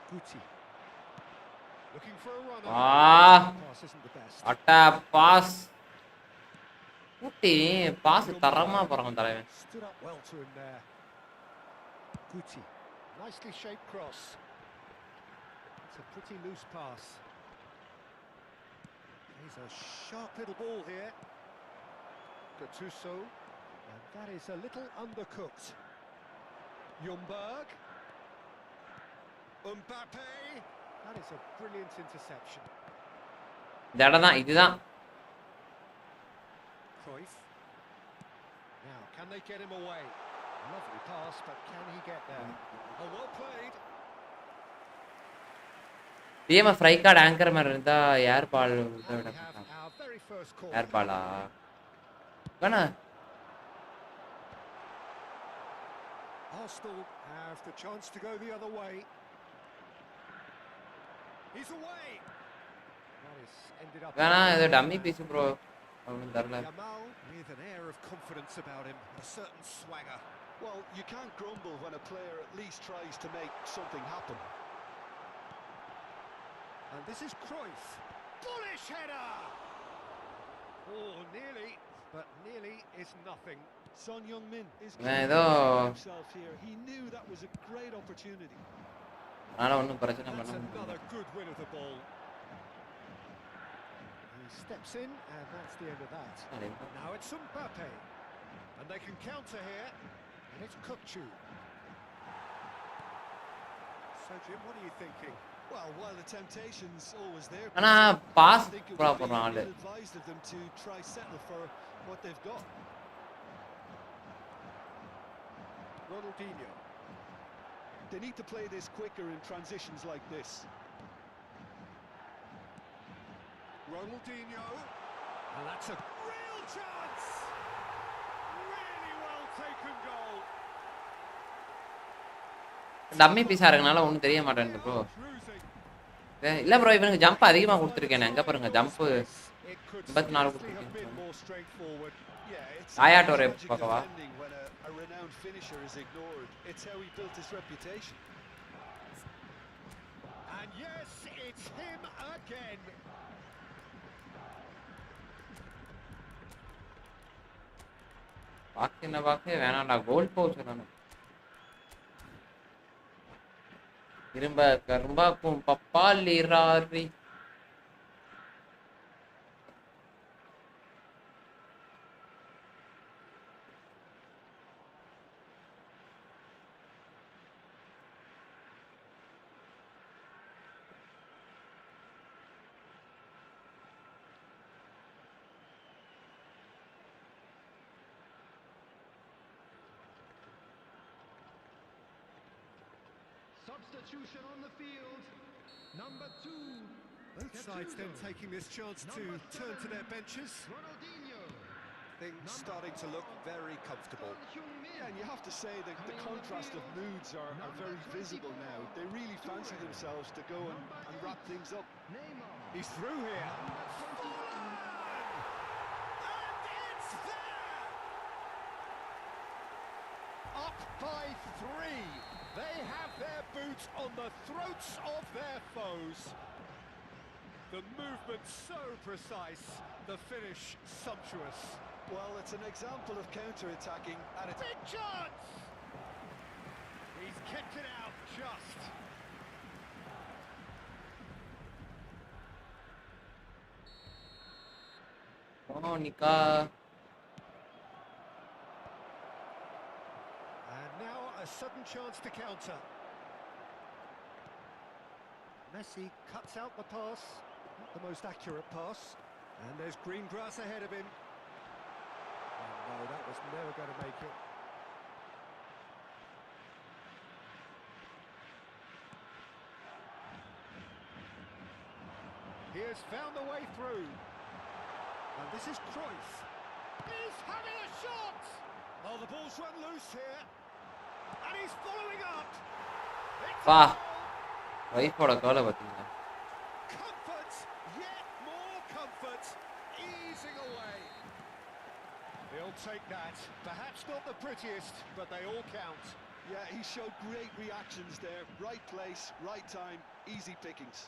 Guti. Looking for a runner. Pass isn't the best.
Atta pass Ooty pass தரமா போறான் தலைவன்.
Stood up well to him there. Guti. Nicely shaped cross. It's a pretty loose pass. He's a sharp little ball here. Gattuso. And that is a little undercooked. Ljungberg. Mbappe. That is a brilliant interception.
இந்த இடம் தான், இதுதான்.
Cruyff. Now, can they get him away? Lovely pass, but can he get there? Oh, well played.
PM fry card anchor மாதிரி இருந்தா ஏர் பால்
And we have our very first call.
ஏர் பாலா வேணா.
Arsenal have the chance to go the other way. He's away. That is ended up.
வேணா ஏதோ dummy piece bro அவனுக்கு தரல.
Yamal with an air of confidence about him, a certain swagger.
Well, you can't grumble when a player at least tries to make something happen.
And this is Cruyff. Bullish header. Oh, nearly, but nearly is nothing.
Son Heung-min is
ஏதோ
himself here. He knew that was a great opportunity.
அதனால ஒன்றும் பிரச்சனை
That's
பண்ண முடியல.
another good win of the ball. He steps in, and that's the end of that. Now it's Mbappe, and they can counter here, and it's Kukçu. So Jim, what are you thinking?
Well, while the temptation's always there,
ஆனா
I
boss
think it
bro
would be
போடுறான் ஆளு.
ill-advised of them to try settle for what they've got.
Ronaldinho.
They need to play this quicker in transitions like this.
Ronaldinho. And that's a real chance! taken goal.
Dummy பீஸா இருக்கனால ஒன்றும் தெரிய மாட்டேங்குது bro. இல்லை bro, இவனுக்கு jump அதிகமாக கொடுத்துருக்கேன். எங்கே பாருங்க ஜம்ப்பு 84 கொடுத்துருக்கேன். ஆயாட்டோ ஒரு பார்க்கவா?
And yes, it's him again.
பாக்கே வேணாம்டா, கோல் போச்சு. நான் திரும்ப கரும்பாக்கும் பப்பாலி ராரி.
Substitution on the field. Number 2.
Both sides then taking this chance to turn to their benches.
Ronaldinho.
Things starting to look very comfortable. Yeah, and you have to say that the contrast of moods are very visible now. They really fancy themselves to go and wrap things up.
He's through here. Up by 3. They have their boots on the throats of their foes. The movement so precise, the finish sumptuous.
Well, it's an example of counter-attacking and it's...
Big chance! He's kicked it out just.
Monica.
And now a sudden chance to counter. Messi cuts out the pass, not the most accurate pass, and there's green grass ahead of him. Oh no, that was never going to make it. He has found the way through. And this is Cruyff. He's having a shot! Oh, the ball's run loose here. And he's following up. It's
Wow.
a goal.
வைஃபோட கவலை பார்த்தீங்களா?
Comfort, yet more comfort, easing away. He'll take that. Perhaps not the prettiest, but they all count.
Yeah, he showed great reactions there. Right place, right time, easy pickings.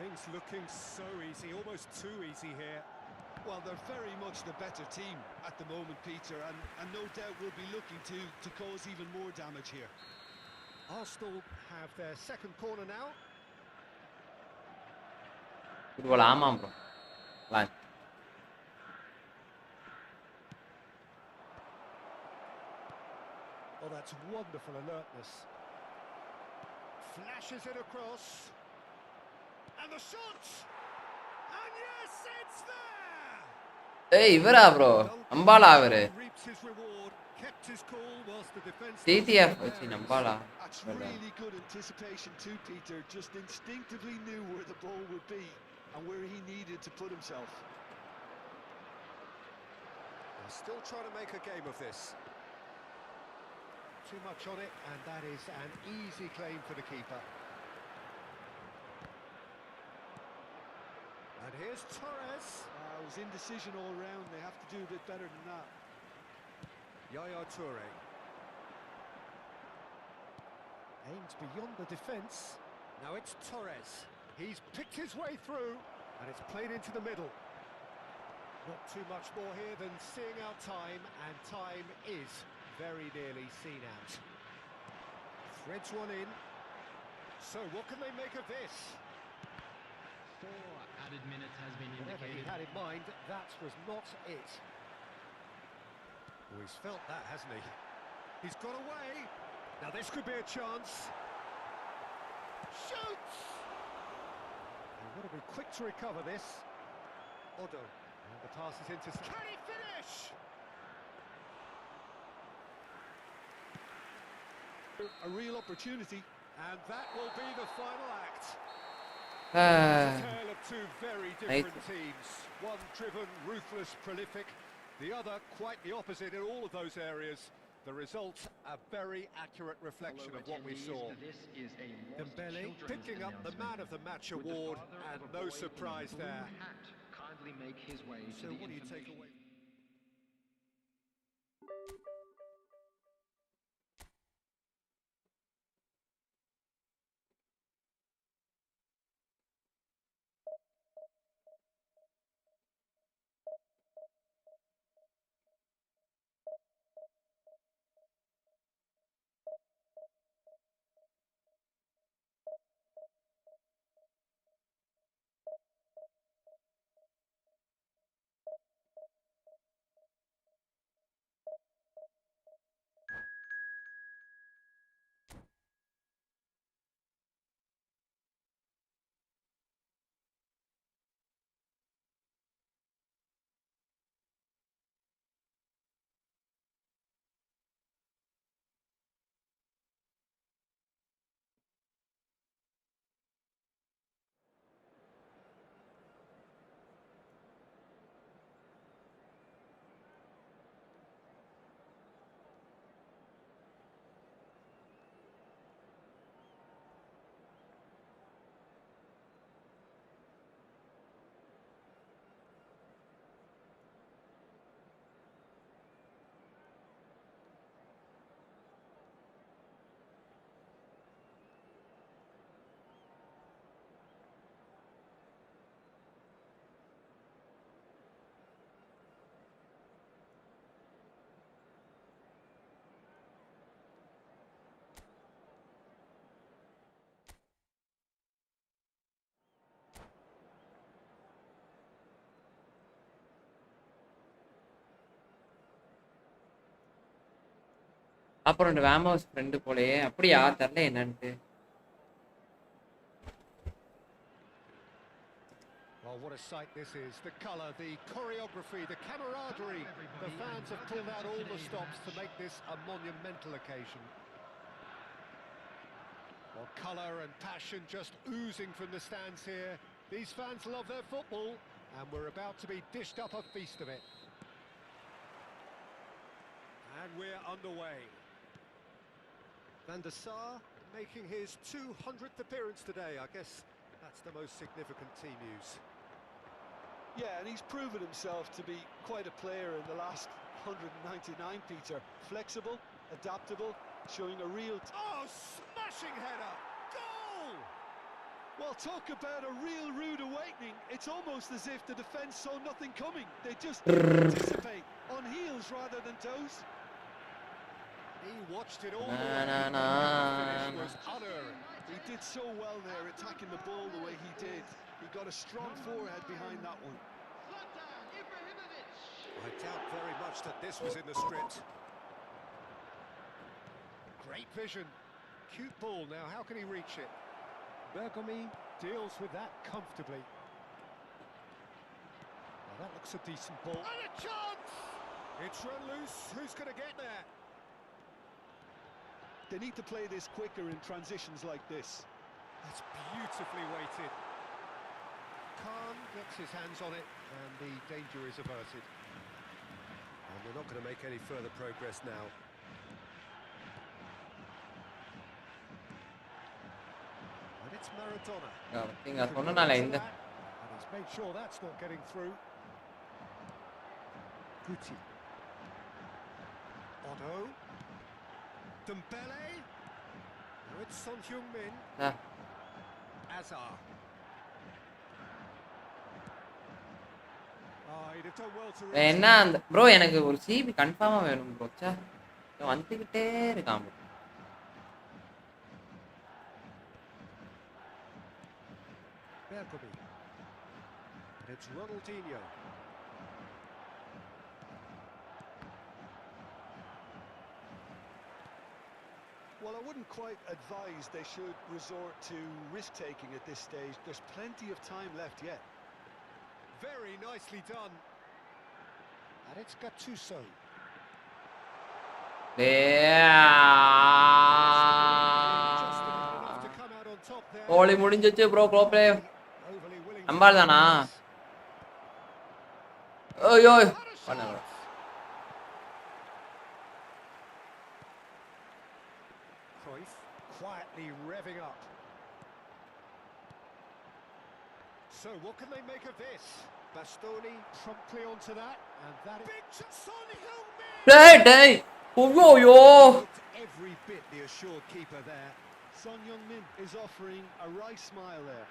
Things looking so easy, almost too easy here.
Well, they're very much the better team at the moment, Peter, and no doubt will be looking to cause even more damage here.
Arsenal have their second corner now.
Football ஆமாம் bro. லான்
Oh, that's wonderful alertness. Flashes it across. And the shot! And yes, it's there!
ஏய் இவரா bro? Ambala அவரு?
Reaps his reward, kept his cool whilst the defense...
TTF வச்சு நம்பாலா?
That's really good anticipation too, Peter. Just instinctively knew where the ball would be and where he needed to put himself.
They're still trying to make a game of this. Too much on it, and that is an easy claim for the keeper. And here's Torres.
It was indecision all round. They have to do a bit better than that.
Yaya Toure. Aimed beyond the defence. Now it's Torres. He's picked his way through, and it's played into the middle. Not too much more here than seeing out time, and time is very nearly seen out. Threads one in. So what can they make of this?
4 added minutes has been
Whatever he
indicated.
had in mind, that was not it. Oh, he's felt that, hasn't he? He's got away. Now this could be a chance. Shoots! They've got to be quick to recover this. Odo. And the pass is into... Can he finish?
A real opportunity.
And that will be the final act. It's a tale of two very different teams. One driven, ruthless, prolific. The other, quite the opposite in all of those areas. The result, a very accurate reflection of what we saw. Dembele picking up the Man of the Match award, and no surprise there. So what do you take away?
அப்புறம் இந்த வேமோஸ் friend போலயே அப்படியா தெரியல என்னன்ட்டு.
Well, what a sight this is. The colour, the choreography, the camaraderie. The fans have pulled out all the stops to make this a monumental occasion. Well, colour and passion just oozing from the stands here. These fans love their football, and we're about to be dished up a feast of it. And we're underway. Van der Sar making his 200th appearance today. I guess that's the most significant team news.
Yeah, and he's proven himself to be quite a player in the last 199, Peter. Flexible, adaptable, showing a real...
Oh, smashing header! Goal!
Well, talk about a real rude awakening. It's almost as if the defence saw nothing coming. They just anticipate on heels rather than toes.
He watched it all.
Na.
The finish was unerring.
He did so well there, attacking the ball the way he did. He got a strong forehead behind that one.
I doubt very much that this was in the script. Great vision. Cute ball now, how can he reach it? Bergomi deals with that comfortably. Well, that looks a decent ball. And a chance! It's run loose, who's going to get there?
They need to play this quicker in transitions like this.
That's beautifully weighted. Khan gets his hands on it, and the danger is averted. And we're not going to make any further progress now. And it's Maradona.
நீங்க சொன்னனால இந்த
And he's made sure that's not getting through. Guti. Otto. Dembele. Now it's Son Heung-min. Azar. He'd have done well to
என்ன அந்த bro எனக்கு ஒரு CP கன்ஃபார்மா வேணும் bro. ச்சே வந்துகிட்டே இருக்கான் bro.
Bergomi. It's Ronaldinho.
Well, I wouldn't quite advise they should resort to risk-taking at this stage. There's plenty of time left yet.
Very nicely done. And it's Gattuso.
ஓலி முடிஞ்சிச்சு bro play நம்பால் தானா? ஓய் பண்ண
immediately revving up. So what can they make of this? Bastoni promptly onto that, and that is... Big Son Heung-min!
டேய் ஐயோ
Looked every bit the assured keeper there.
Son Heung-min is offering a wry smile there.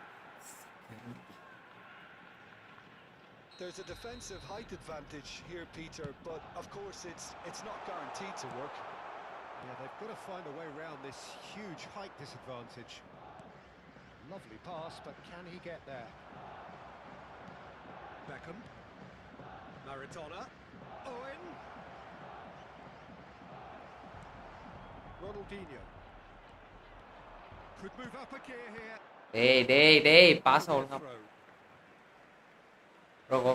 There's a defensive height advantage here, Peter, but of course it's not guaranteed to work.
Yeah, they've got to find a way around this huge height disadvantage. Lovely pass, but can he get there? Beckham. Maradona. Owen. Ronaldinho. Could move up a gear here.
டேய் pass ஒழுங்கா
Throw.
Bro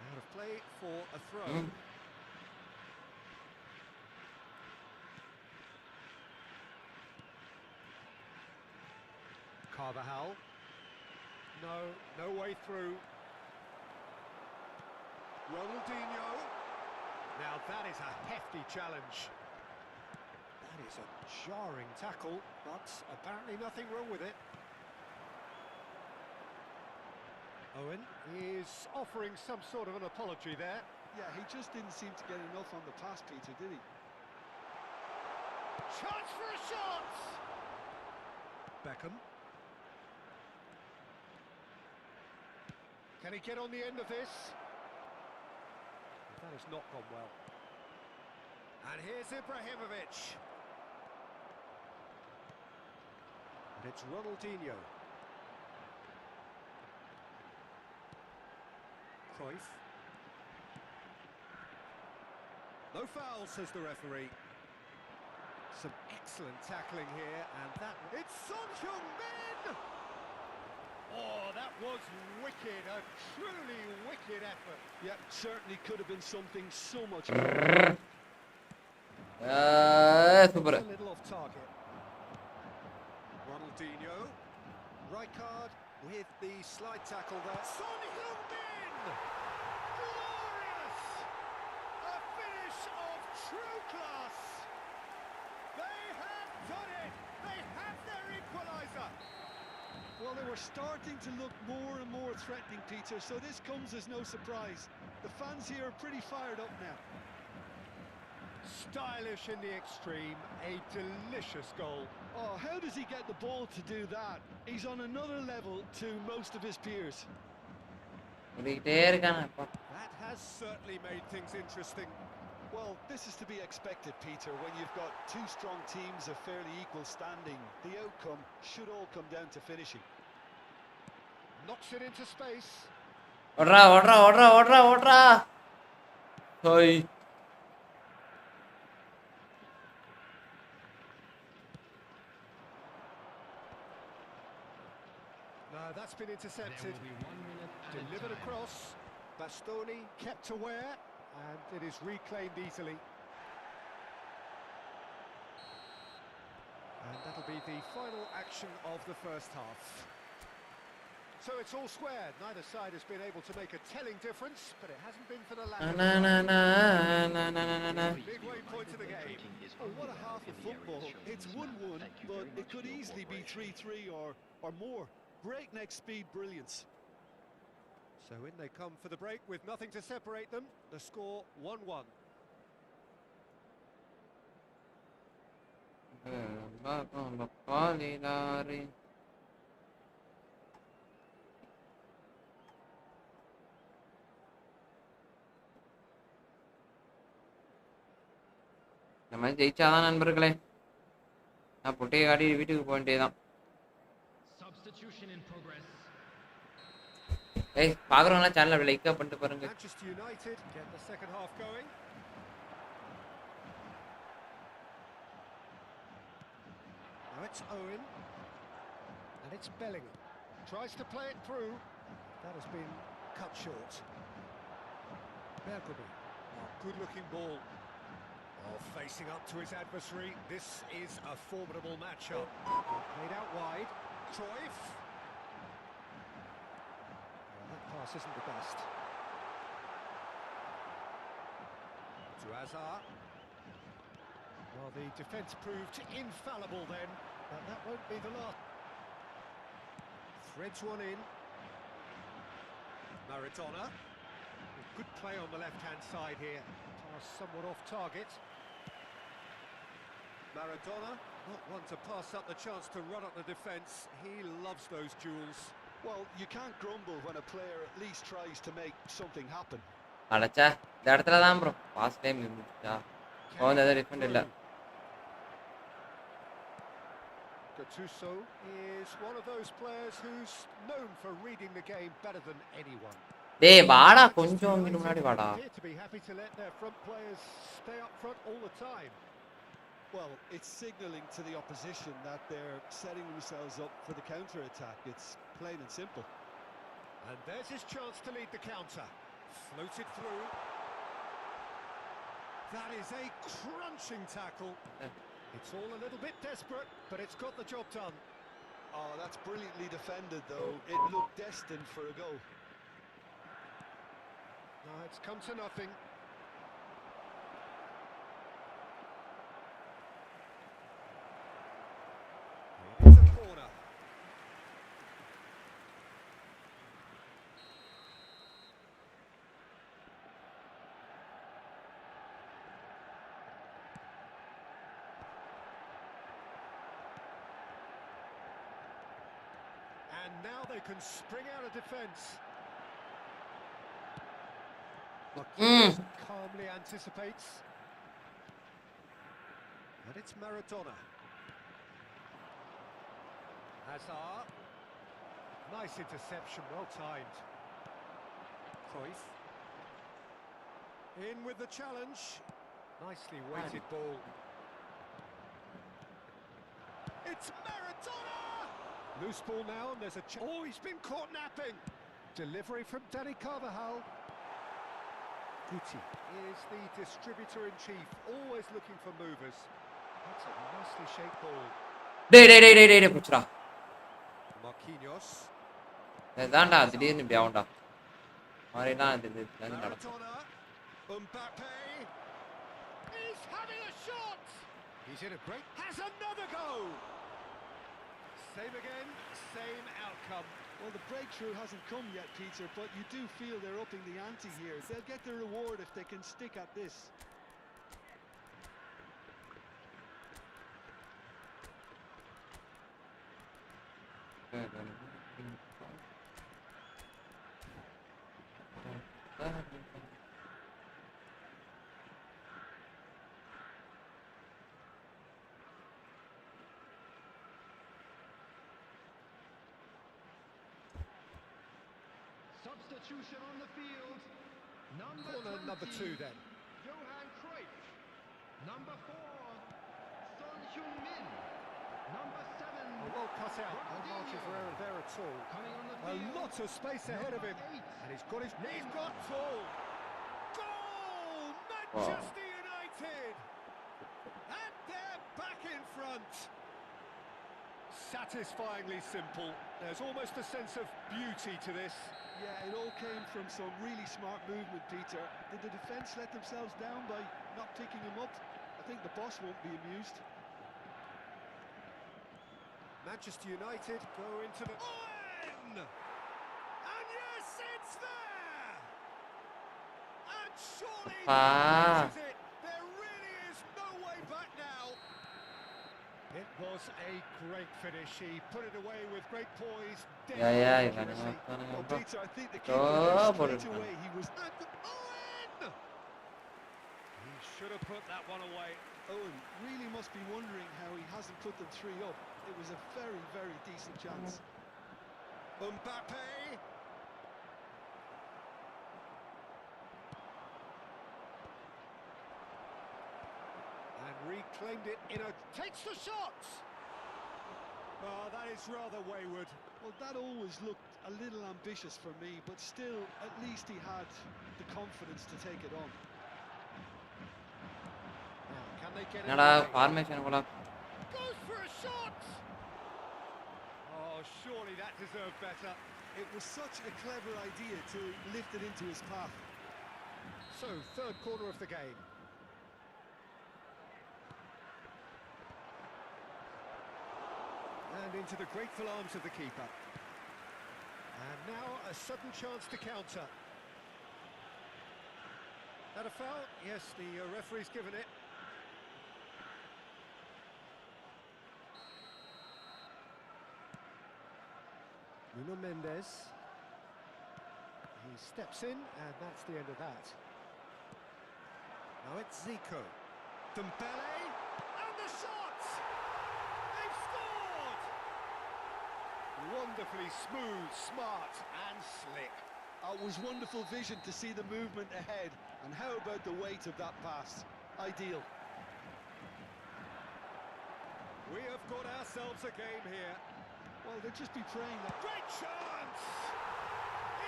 Out of play for a throw. Carvajal. No way through. Ronaldinho. Now that is a hefty challenge. That is a jarring tackle, but apparently nothing wrong with it. Owen is offering some sort of an apology there.
Yeah, he just didn't seem to get enough on the pass, Peter, did he?
Chance for a shot! Beckham. Can he get on the end of this? That has not gone well. And here's Ibrahimovic. And it's Ronaldinho. Cruyff. No foul, says the referee. Some excellent tackling here, and that... It's Son Heung-min! Oh, that was wicked, a truly wicked effort.
Yeah, certainly could have been something so much more.
Super
A little off target. Ronaldinho. Rijkaard with the slide tackle there. Son Heung-min! Glorious! A finish of true class! They have done it! They have their equaliser!
Well, they were starting to look more and more threatening, Peter, so this comes as no surprise. The fans here are pretty fired up now.
Stylish in the extreme, a delicious goal.
Oh, how does he get the ball to do that? He's on another level to most of his peers.
ஓடிட்டே இருக்கானப்பா
That has certainly made things interesting.
Well, this is to be expected, Peter, when you've got two strong teams of fairly equal standing. The outcome should all come down to finishing.
Knocks it into space.
ஓடுறா ஹோய்
No, that's been intercepted. Delivered across. Bastoni kept aware, and it is reclaimed easily. And that'll be the final action of the first half. So it's all square. Neither side has been able to make a telling difference, but it hasn't been for the latter. Midway point of the game.
Oh, what a half of football. It's 1-1, but it could easily be 3-3 or more. Breakneck speed brilliance.
So in they come for the break with nothing to separate them. The score 1-1.
இந்த மாதிரி ஜெயிச்சாதான் நண்பர்களே நான் புட்டையை காட்டி வீட்டுக்கு போக வேண்டியதுதான் ஏய் பாக்குறவங்களா சேனலை அப்படி லைக் பண்ணிட்டு பாருங்க
Manchester United get the second half going. Now it's Owen. And it's Bellingham. Tries to play it through. That has been cut short. Bergkamp. Oh, good-looking ball. Oh, facing up to his adversary. This is a formidable matchup. Played out wide. Cruyff. That pass isn't the best. To Hazard. Well, the defence proved infallible then, but that won't be the last. Threads one in. Maradona. Good play on the left-hand side here. Pass somewhat off target. Maradona, not one to pass up the chance to run up the defence. He loves those duels.
Well, you can't grumble when a player at least tries to make something happen.
அடச்சா இந்த இடத்துல தான் bro pass time இருந்துச்சா வந்து different இல்லை
Gattuso is one of those players who's known for reading the game better than anyone.
டேய் வாடா கொஞ்சம் இங்க முன்னாடி வாடா
Appear to be happy to let their front players stay up front all the time.
Well, it's signalling to the opposition that they're setting themselves up for the counter-attack. It's plain and simple.
And there's his chance to lead the counter. Floated through. That is a crunching tackle. It's all a little bit desperate, but it's got the job done.
Oh, that's brilliantly defended, though. It looked destined for a goal.
No, it's come to nothing. It is a corner. And now they can spring out of defence. Calmly anticipates. And it's Maradona. Hazard. Nice interception, well timed. Cruyff. In with the challenge. Nicely weighted ball. It's Maradona! Loose ball now, and there's a oh, he's been caught napping. Delivery from Danny Carvajal. Guti is the distributor-in-chief, always looking for movers. That's a nicely shaped ball.
டேய் புச்சுடா
Marquinhos.
இதான்டா திடீர்னு இப்படி ஆகும்டா மாதிரிலாம் நடக்கும்
Maradona. Mbappe. He's having a shot. He's in a break. Has another go. Same again, same outcome.
Well, the breakthrough hasn't come yet, Peter, but you do feel they're upping the ante here. They'll get their reward if they can stick at this.
Substitution on the field.
Corner number 2 then.
Johan Cruyff. Number 4, Son Heung-min. Number 7,
A well cut out, no margin for error there at all.
coming on the
A
field.
lot of space ahead of him. And he's got full. Goal! Manchester United! And they're back in front. Satisfyingly simple. There's almost a sense of beauty to this.
Yeah, it all came from some really smart movement, Peter. Did the defence let themselves down by not picking him up? I think the boss won't be amused.
Manchester United go into the... Owen! And yes, it's there! And surely this is it. There really is no way back now. It was a great finish. He put it away with great poise.
Yeah,
Well, Peter, I think the
Oh,
keeper
but
straight away he was...
Owen! He should have put that one away.
Owen really must be wondering how he hasn't put them 3 up. It was a very, very decent chance.
Mbappe! And reclaimed it in a... Takes the shot! Oh, that is rather wayward.
Well, that always looked a little ambitious for me, but still, at least he had the confidence to take it on.
Now, can they get it
என்னடா
away?
Formation கூட
Goes for a shot! Oh, surely that deserved better.
It was such a clever idea to lift it into his path.
So, third quarter of the game. And into the grateful arms of the keeper. And now a sudden chance to counter. That a foul? Yes, the referee's given it. Nuno Mendes. He steps in, and that's the end of that. Now it's Zico. Dembele, and the shot! They've scored! Wonderfully smooth, smart, and slick.
It was wonderful vision to see the movement ahead, and how about the weight of that pass? Ideal.
We have got ourselves a game here.
Well, they'll just be praying that...
Great chance!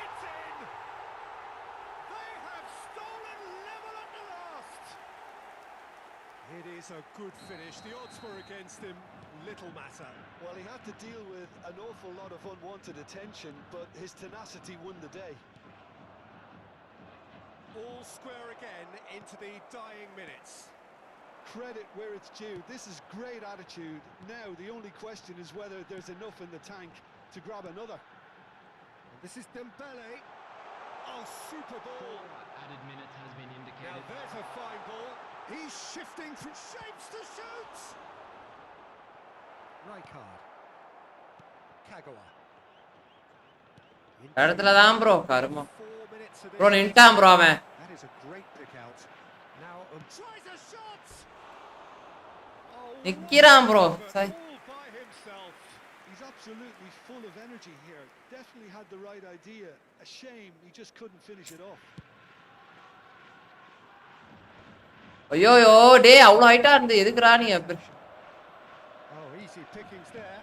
It's in! They have stolen level at the last! It is a good finish. The odds were against him. Little matter.
Well, he had to deal with an awful lot of unwanted attention, but his tenacity won the day.
All square again into the dying minutes.
Credit where it's due. This is great attitude. Now, the only question is whether there's enough in the tank to grab another.
And this is Dembele. Oh, super ball.
Added minute has been
Now
indicated.
there's a fine ball. He's shifting through shapes to shoot. Rijkaard. Kagawa.
இடத்துல தான் bro கருமம்
4 minutes of
bro
this.
நின்ட்டான் bro அவன்
That is a great pick out. Now tries a shot. Oh,
நிக்கிறான் bro
all by himself.
He's absolutely full of energy here. Definitely had the right idea. A shame he just couldn't finish it off.
ஐயோயோ டேய் அவ்வளோ ஹைட்டா இருந்து எதுக்குறா நீ
Oh, easy pickings there.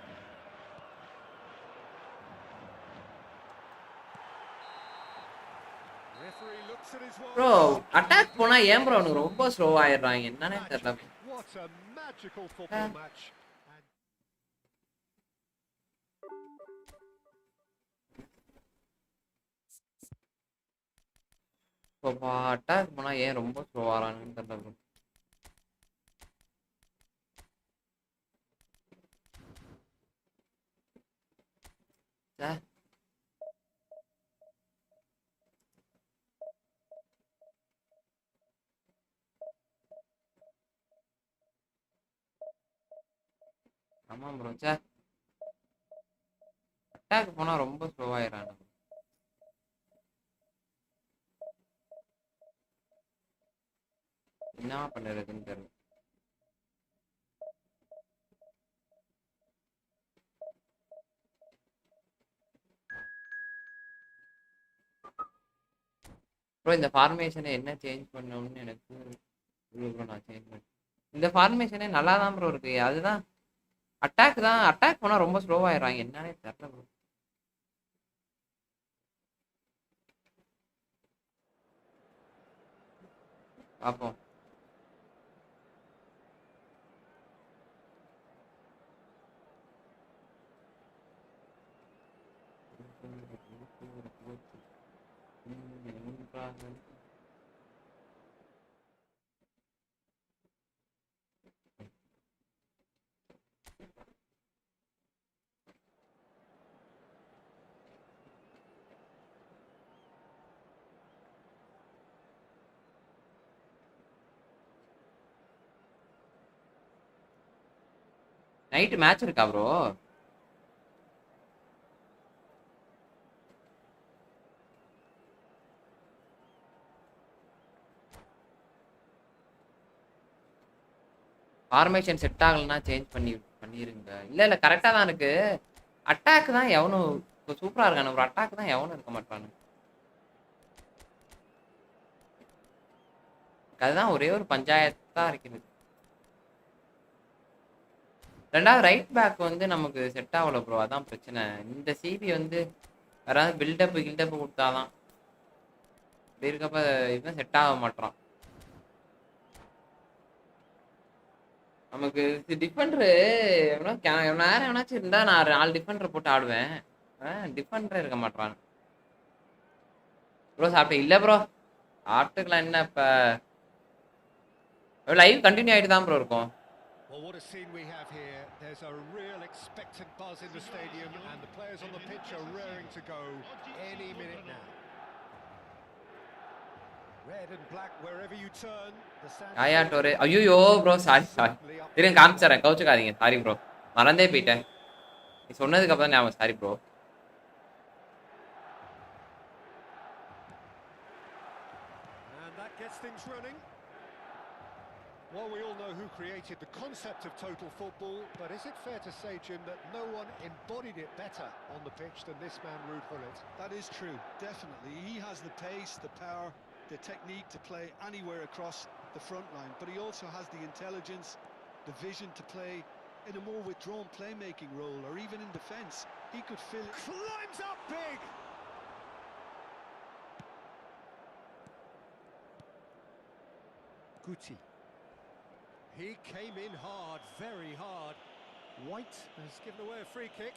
Referee looks at his watch.
Bro attack போனா ஏன் bro அவனுக்கு ரொம்ப ஸ்லோ ஆயிடுறாங்க என்னன்னே தெரியல
What a magical football match. And
இப்போ அட்டாக் போனா ஏன் ரொம்ப ஸ்லோ ஆறானுன்னு தெரியல ப்ரோ ஆமாம் ப்ரோ சே அட்டாக் போனா ரொம்ப ஸ்லோ ஆயிடுறானு என்ன பண்ணுறதுன்னு தெரியல ப்ரோ இந்த ஃபார்மேஷனை என்ன சேஞ்ச் பண்ணணும்னு எனக்கு ப்ரோ நான் சேஞ்ச் பண்ணேன் இந்த ஃபார்மேஷனே நல்லா தான் ப்ரோ இருக்கு அதுதான் அட்டாக் போனால் ரொம்ப ஸ்லோவாயிடுறாங்க என்னன்னே தெரியல ப்ரோ பார்ப்போம் நைட்டு மேட்ச் இருக்கா ப்ரோ ஃபார்மேஷன் செட் ஆகலைன்னா சேஞ்ச் பண்ணிருங்க இல்லை கரெக்டாக தான் இருக்கு அட்டாக் தான் எவனும் இப்போ சூப்பராக இருக்கானு ஒரு அட்டாக் தான் எவனும் இருக்க மாட்டானு அதுதான் ஒரே ஒரு பஞ்சாயத்தாக இருக்குது ரெண்டாவது ரைட் பேக் வந்து நமக்கு செட் ஆகல ப்ரோ அதான் பிரச்சனை இந்த சிபி வந்து யாராவது கில்டப்பு கொடுத்தாதான் இப்படி இருக்கப்ப இதுதான் செட் ஆக மாட்டான் நமக்கு டிஃபெண்டரு நேரம் எவனாச்சும் இருந்தா நான் 4 டிஃபெண்டர் போட்டு ஆடுவேன் டிஃபெண்டரே இருக்க மாட்டான் ப்ரோ சாப்பிட்டேன் இல்லை ப்ரோ சாப்பிட்டுக்கலாம் என்ன இப்போ லைவ் கண்டினியூ ஆகிட்டு தான் ப்ரோ இருக்கும்
Well, what a scene we have here. There's a real expectant buzz in the stadium, and the players on the pitch are raring to go any minute now. Red and black wherever you turn. The
Yaya Toure. ஐயோ bro sorry திரும்ப காமிச்சறேன் கவுச்சுக்காதீங்க sorry bro மறந்தே போயிட்டேன் நீ சொன்னதுக்கு அப்புறம் ஞாபகம் sorry bro
And that gets things running. Well, we all know who created the concept of total football, but is it fair to say, Jim, that no one embodied it better on the pitch than this man, Ruud Gullit?
That is true, definitely. He has the pace, the power, the technique to play anywhere across the front line, but he also has the intelligence, the vision to play in a more withdrawn playmaking role, or even in defence. He could fill...
Climbs up big! Guti. He came in hard, very hard. White has given away a free kick.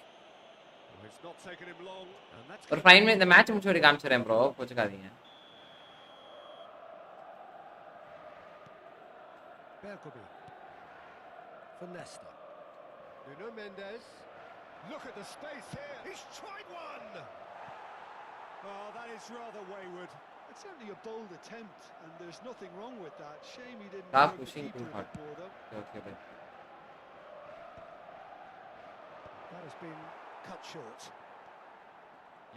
Well, it's not taken him long, and that's...
ஒரு 5 minute இந்த match முடிச்சு காமிச்சறேன் bro கோச்சுக்காதீங்க
Bergobi. For Nesta. Nuno Mendes. Look at the space here. He's tried one! Oh, that is rather wayward.
It's certainly a bold attempt, and there's nothing wrong with that. Shame he didn't
Stop
break the
pushing
keeper
too
a
hard.
bit more, though.
Okay bye
That has been cut short.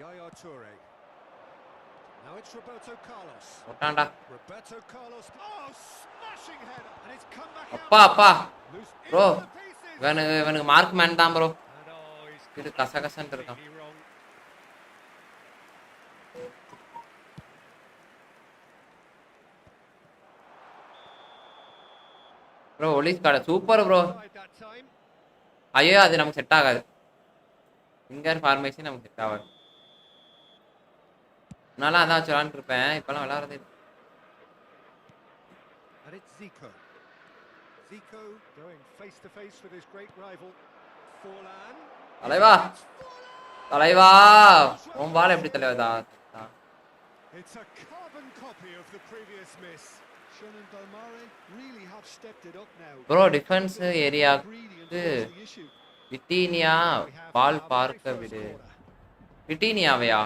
Yaya Toure. Now it's Roberto Carlos.
போட்டான்டா
Roberto Carlos. Oh, smashing header. And it's come back out.
அப்பா
Loose
bro
into the pieces.
இவனுக்கு mark man தான் bro
And oh, he's
இது கசகசன்னு இருக்கான்
completely wrong.
Bro Olise card super bro
Tried that time.
ஐயோ அது நமக்கு set ஆகாது ஃபிங்கர் ஃபார்மேஷன் நமக்கு செட் ஆகாது முன்னால அதான் வச்சு விளாண்டுட்டு இருப்பேன் இப்பெல்லாம் விளாட்றதே
And it's Zico. Zico going face to face with his great rival. Forlan.
தலைவா
It's Forlan!
தலைவா உன் பால் எப்படி தலைவா
It's a carbon copy of the previous miss.
Shun and Balmare really have stepped it up now.
Bro defence area
Greedy and force the issue.
Vitinha
We have
ball
our very
பார்க்க
first
விடு
corner.
விட்டீனியாவையா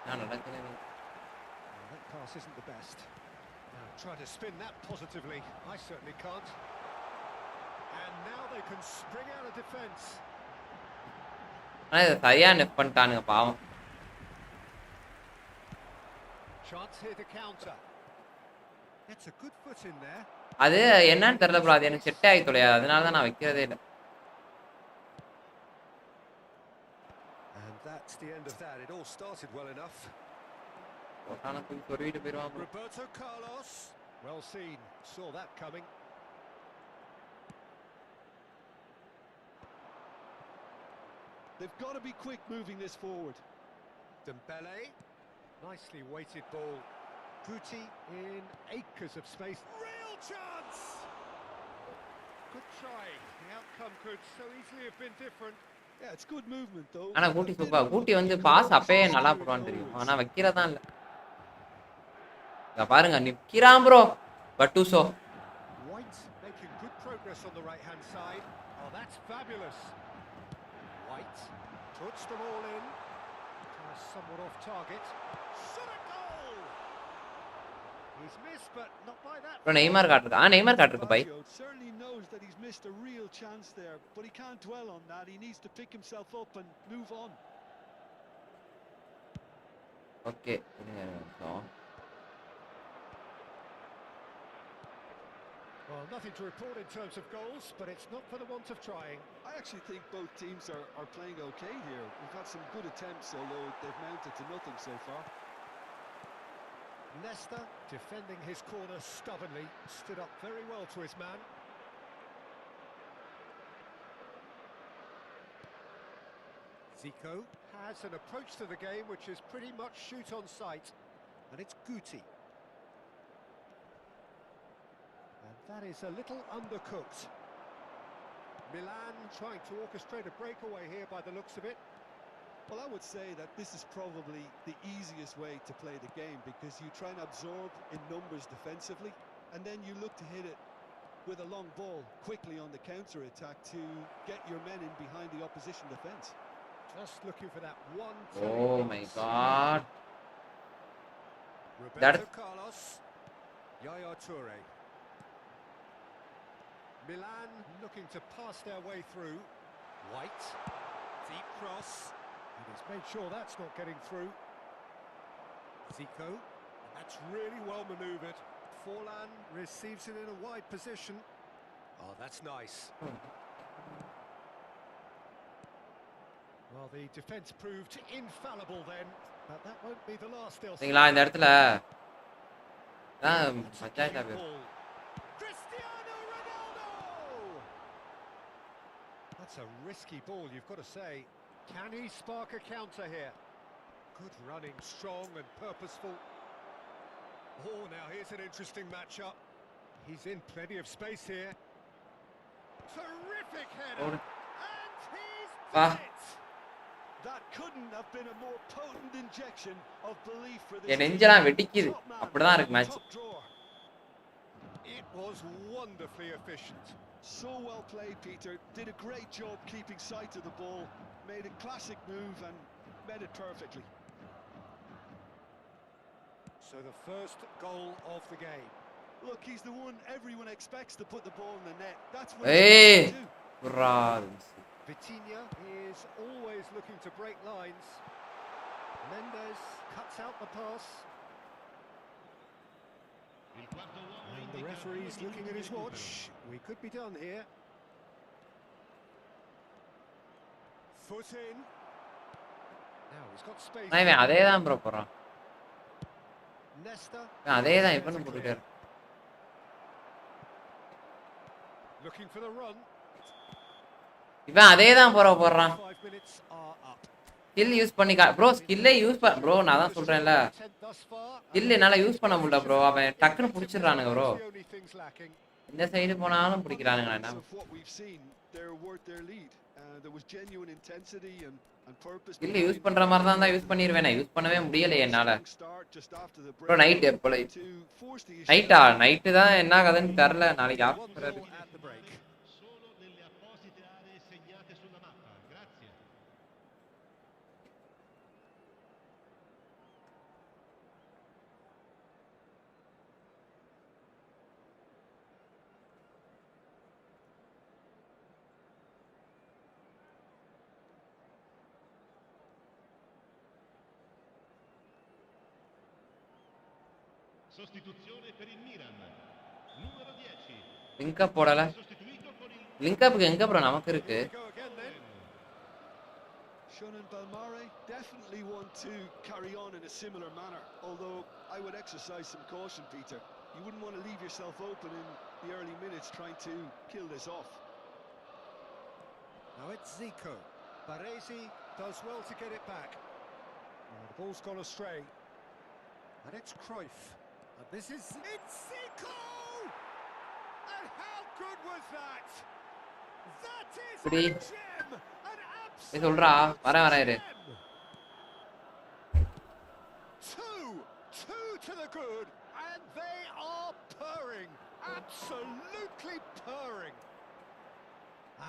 நான் நடக்கிறேன்
Well, that pass isn't the best. Now try to spin that positively. I certainly can't. And now they can spring out of defence.
ஆனால் இதை சரியா நெப் பண்ணிட்டானுங்க பாவம்
Chance here to counter. Gets a good foot in there.
அது என்னன்னு தெரியல bro அது எனக்கு set ஆகி தொலையாது அதனால தான் நான் வைக்கிறதே இல்லை
And that's the end of that. It all started well enough.
போட்டான தூக்கி சொருவிட்டு போயிடுவான் bro.
Roberto Carlos. Well seen. Saw that coming.
They've got to be quick moving this forward.
Dembele. Nicely weighted ball. Guti in acres of space. Real chance! Good try. The outcome could so easily have been different.
Yeah, it's good movement though.
ஆனா கூட்டி super கூட்டி வந்து pass அப்பயே நல்லா போடுவான்னு தெரியும் ஆனா வைக்கிறதா இல்ல இங்க பாருங்க நிக்கிறான் bro பட்டுசோ
White making good progress on the right-hand side. Oh, that's fabulous. White puts them all in. Somewhat off target. Shot a goal! He's missed, but not by that.
Bro Neymar காட்டுருக்கு Neymar காட்டுருக்கு பை
Baggio certainly knows that he's missed a real chance there, but he can't dwell on that. He needs to pick himself up and move on.
Okay இருங்க ஒரு நிமிஷம்
Well, nothing to report in terms of goals, but it's not for the want of trying.
I actually think both teams are playing okay here. We've had some good attempts, although they've mounted to nothing so far.
Nesta defending his corner stubbornly, stood up very well to his man. Zico has an approach to the game which is pretty much shoot on sight, and it's Guti. And that is a little undercooked. Milan trying to orchestrate a breakaway here by the looks of it.
Well, I would say that this is probably the easiest way to play the game because you try and absorb in numbers defensively, and then you look to hit it with a long ball quickly on the counter-attack to get your men in behind the opposition defence.
Just looking for that one.
Oh my god.
Roberto Carlos. Yaya Toure. Milan looking to pass their way through. White. Deep cross. And he's made sure that's not getting through. Zico. And that's really well manoeuvred. Forlan receives it in a wide position. Oh, that's nice. Well, the defence proved infallible then, but that won't be the last they'll see.
நீங்களா இந்த இடத்துல பஞ்சாயத்தா பேர்.
Cristiano Ronaldo! That's a risky ball, you've got to say. Can he spark a counter here? Good running, strong and purposeful. Oh, now here's an interesting matchup. He's in plenty of space here. Terrific header! And he's done it!
That couldn't have been a more potent injection of belief for this.
என் நெஞ்செல்லாம் வெடிக்குது. அப்படிதான் இருக்கு match.
It was wonderfully efficient.
So well played, Peter. Did a great job keeping sight of the ball. Made a classic move and met it perfectly.
So the first goal of the game.
Look, he's the one everyone expects to put the ball in the net. That's what
Hey!
he's
Vitinha is always looking to break lines. Mendes cuts out the pass. And the referee's looking at his watch. We could be done here. Foot in. Now he's got space.
நான் அதேதான் bro போறான்.
Nesta.
அதேதான் இப்ப போட்டுட்டாரு.
Looking for the run.
இவன் அதேதான் போறான். Skill use பண்ணி bro ஸ்கில்லே use பண்ண ப்ரோ நான் தான் சொல்றேன்ல. ஸ்கில் என்னால யூஸ் பண்ண முடியல ப்ரோ. அவன் டக்குன்னு புடிச்சிடுறானுங்க ப்ரோ. இந்த சைடு போனாலும் பிடிக்கிறானுங்க என்ன. ஸ்கில் யூஸ் பண்ற மாதிரி தான் யூஸ் பண்ணிடுவேன். யூஸ் பண்ணவே முடியல என்னால. ப்ரோ நைட் எப்போ நைட்டு தான் என்ன ஆகுதுன்னு தெரியல. நாளைக்கு after
Sostituzione per il Milan. Numero 10.
Link அப் போடல. லிங்க் அப்க்கு எங்க ப்ரோ நமக்கு இருக்கு.
Shonan Balmare definitely want to carry on in a similar manner, although I would exercise some caution, Peter. You wouldn't want to leave yourself open in the early minutes trying to kill this off.
Now it's Zico. Baresi does well to get it back. The ball's gone astray. And it's Cruyff. And this is... It's Zico! And how good was that? That is a gem! An absolute
சொல்றா வர இரு.
Two to the good, and they are purring. Absolutely purring.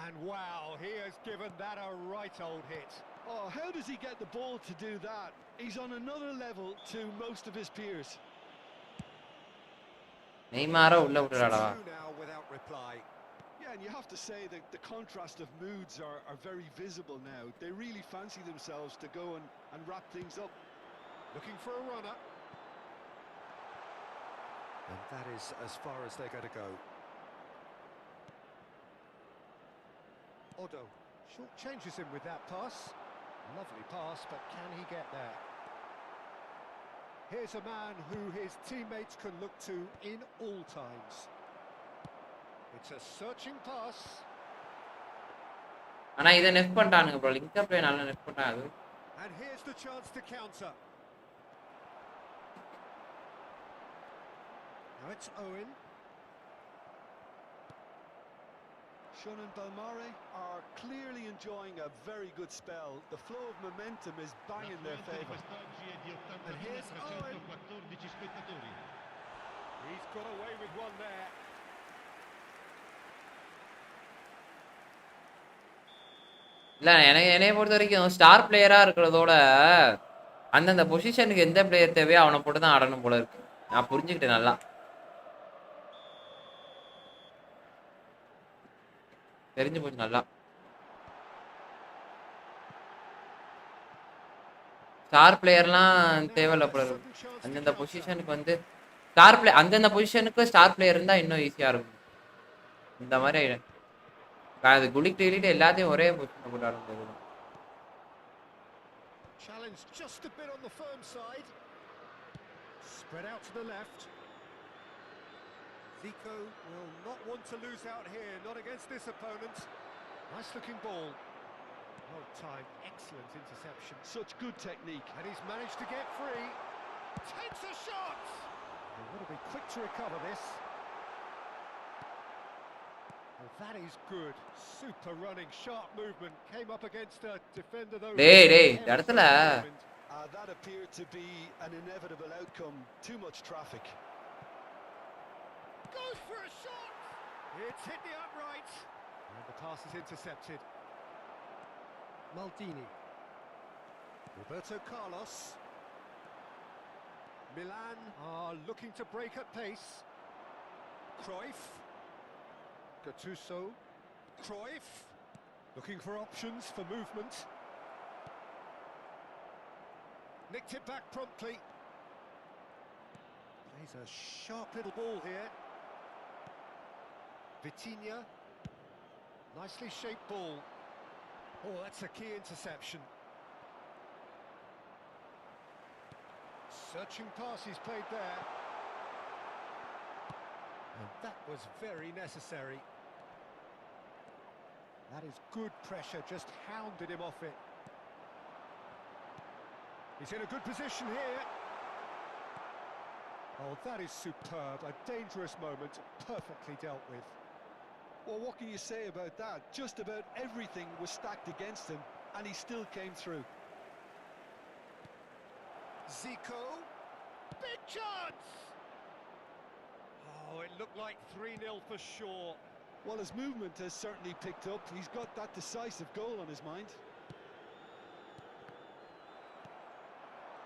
And wow, he has given that a right old hit.
Oh, how does he get the ball to do that? He's on another level to most of his peers.
நெய்மாரா உள்ள விட்டுறாடா.
Now without reply.
Yeah, and you have to say that the contrast of moods are very visible now. They really fancy themselves to go and wrap things up.
Looking for a runner. And that is as far as they're going to go. Odo short changes him with that pass. Lovely pass, but can he get there? Here's a man who his teammates can look to in all times. It's a searching pass.
ஆனா இத net பண்ணிட்டானுங்க bro. Link அப்ல நல்லா net பண்ணாது.
And here's the chance to counter. Now it's Owen.
Shun and Belmare are clearly enjoying a very good spell. The flow of momentum is banging their favour.
And here's Owen. He's got away with one there.
இல்ல என்னைய பொறுத்த வரைக்கும் star பிளேயரா இருக்கிறதோட அந்தந்த பொசிஷனுக்கு எந்த player தேவையோ அவனை போட்டு தான் ஆடணும் போல இருக்கு. நான் புரிஞ்சுக்கிட்டேன் நல்லா. தெரிஞ்சு போச்சு நல்லா. ஸ்டார் பிளேயர்லாம் தேவையில்ல போல இருக்கு. அந்தந்த பொசிஷனுக்கு வந்து அந்தந்த பொசிஷனுக்கு ஸ்டார் பிளேயர் இருந்தா இன்னும் ஈஸியா இருக்கும். இந்த மாதிரி அது குளிக் டெய்லிட்டு எல்லாத்தையும் ஒரே பொசிஷன் போட்டு ஆட முடியாது.
Challenge just a bit on the firm side. Spread out to the left. Zico will not want to lose out here, not against this opponent. Nice looking ball. Well timed, excellent interception.
Such good technique.
And he's managed to get free. Takes a shot! They've got to be quick to recover this. Well, that is good. Super running, sharp movement. Came up against a defender though.
டேய் இடத்துல
That appeared to be an inevitable outcome. Too much traffic.
Goes for a shot! It's hit the upright. And the pass is intercepted. Maldini. Roberto Carlos. Milan are looking to break at pace. Cruyff. Gattuso. Cruyff. Looking for options for movement. Nicked it back promptly. Plays a sharp little ball here. Vitinha. Nicely shaped ball. Oh, that's a key interception. Searching pass he's played there. And that was very necessary. That is good pressure, just hounded him off it. He's in a good position here. Oh, that is superb, a dangerous moment, perfectly dealt with.
Well, what can you say about that? Just about everything was stacked against him, and he still came through.
Zico, big chance! Oh, it looked like 3-0 for sure.
Well, his movement has certainly picked up. He's got that decisive goal on his mind.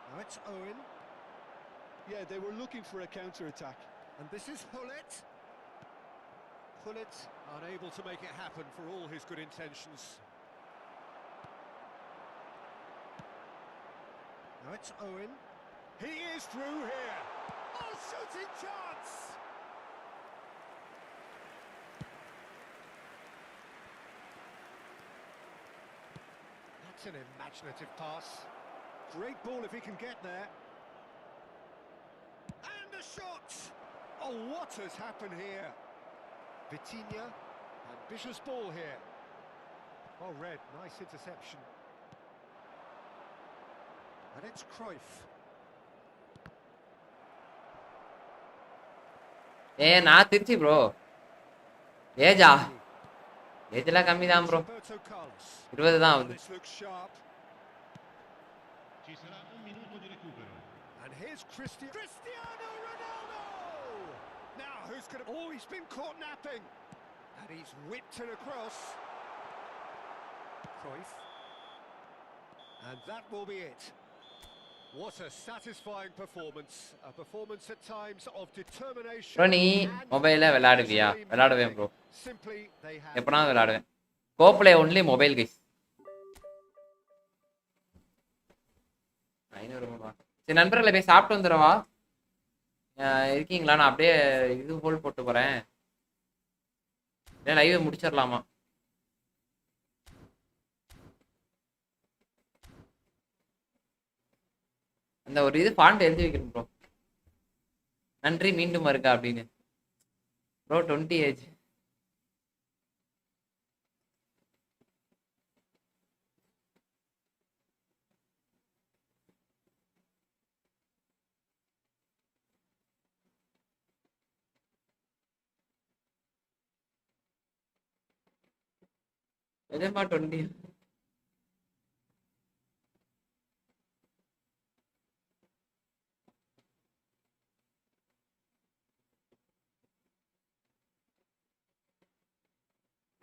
Now it's Owen.
Yeah, they were looking for a counter-attack.
And this is Hullet. Hullet unable to make it happen for all his good intentions. Now it's Owen. He is through here. Oh, shooting chance! That's an imaginative pass. Great ball if he can get there. And a shot! Oh, what has happened here? Vitinha, ambitious ball here. Oh, Red, nice interception. And it's Cruyff.
நான் Trichy bro. ஏஜா ஏஜ்லாம் கம்மி தான் bro. 20 தான் ஆகுது.
And here's Cristiano Ronaldo! Now who's going to... Oh, he's been caught napping. And he's whipped it across. Cruyff. And that will be it. What a satisfying performance. A performance at times of determination.
Bro நீ மொபைல்ல விளையாடுவியா? விளையாடுவேன் bro.
Simply they have
எப்பனா விளையாடுவேன். Go play only mobile guys. 500 ரூபாய். சரி நண்பர்களே போய் சாப்பிட்டு வந்துறவா? இருக்கீங்களா? நான் அப்படியே இது ஹோல்ட் போட்டு போறேன். லைவ் முடிச்சிடலாமா? அந்த ஒரு இது ஃபாண்ட் எழுதி வைக்கணும் ப்ரோ. நன்றி மீண்டும் வருக அப்படின்னு ப்ரோ. 20 ஏஜ். நிஜமா 20.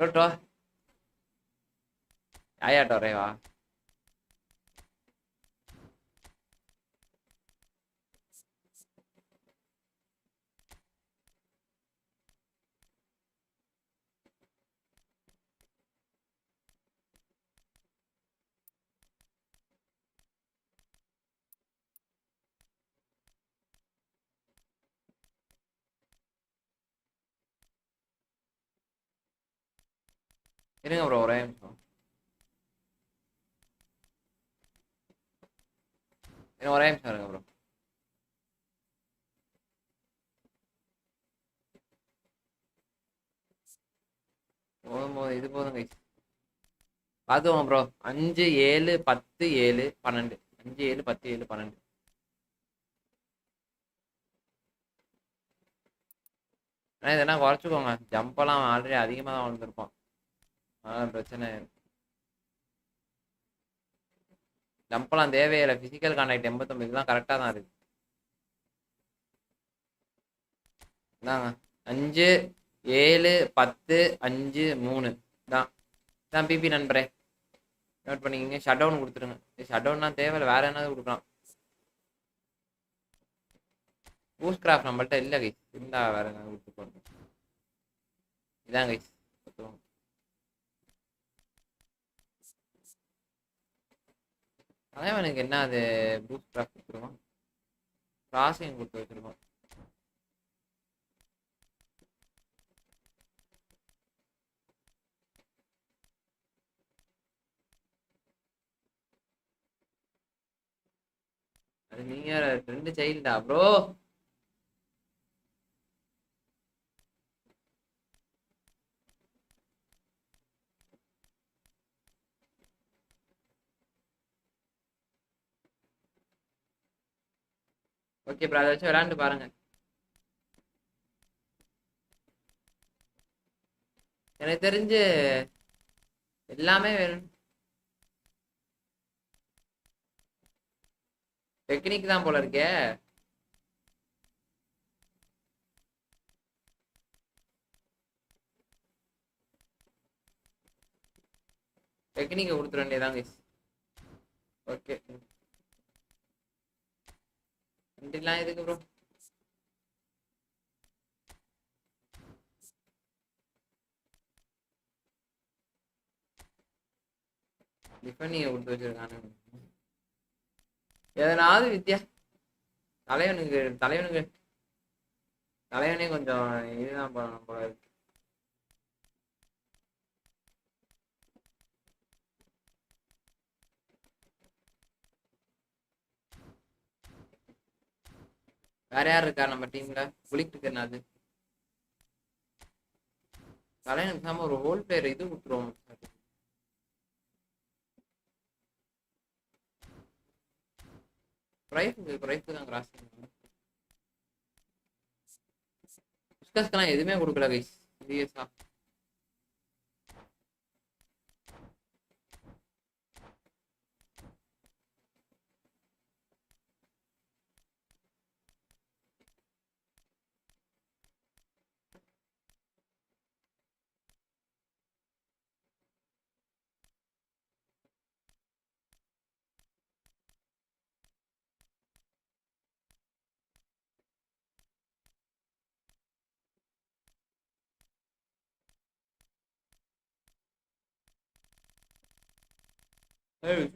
ப்ரோ ஆயாட்ட வரேவா? இருங்க ப்ரோ ஒரே நிமிஷம். ஒரே நிமிஷம் இருங்க ப்ரோ. போதும் இது போதும் கைஸ். பார்த்துவோம் ப்ரோ. 5 7 10 7 12. 5 7 10 7 12. ஆனால் இதெல்லாம் குறைச்சிக்கோங்க. ஜம்பெல்லாம் ஆல்ரெடி அதிகமாக தான் வளர்ந்துருப்பான். அதனால் பிரச்சனை. ஜம்பெல்லாம் தேவையில்லை. ஃபிசிக்கல் கான்டாக்ட் 89 தான் கரெக்டாக தான் இருக்கு. இந்தாங்க 5 7 10 5 3 தான் தான் பிபி நண்பரே. நோட் பண்ணிக்கிங்க. ஷட் டவுன் கொடுத்துருங்க. ஷட் டவுன்லாம் தேவையில்லை. வேறு என்னது கொடுக்கலாம். பூஸ்ட் கிராஃப்ட் நம்மள்ட்ட இல்லை கைஸ். இருந்தா வேற என்ன கொடுத்து போகணும். இதான் கைஸ். தலைவனுக்கு என்ன அது பூஸ்ட் கிராஃப்ட் கொடுத்துருவோம். கிராசிங் கொடுத்து வச்சிருக்கோம். அது நீங்க 2 சைல்டா ப்ரோ? ஓகே ப்ரோ, அதை வச்சு விளையாண்டு பாருங்க. எனக்கு தெரிஞ்சு எல்லாமே வேணும். டெக்னிக் தான் போல இருக்கே. டெக்னிக்கை கொடுத்துட வேண்டியதாங்க. ஓகே வண்டிலாம் எதுக்கு ப்ரோ? டிஃபனியை கொடுத்து வச்சிருக்கானு எதனாவது வித்தியா. தலைவனுக்கு தலைவனே கொஞ்சம் இதுதான் பண்ணணும் போல இருக்கு. வேற யார் இருக்கா நம்ம டீம்ல? புலிக்கு இருக்கிறது தலைவனுக்கு சாம ஒரு ஹோல் பிளேயர் இது கொடுத்துருவோம். பிரைஃபுக்கு தான் கிராஸ் டிஸ்கஸ்க்கெல்லாம் எதுவுமே கொடுக்கல கைஸ். சீரியஸா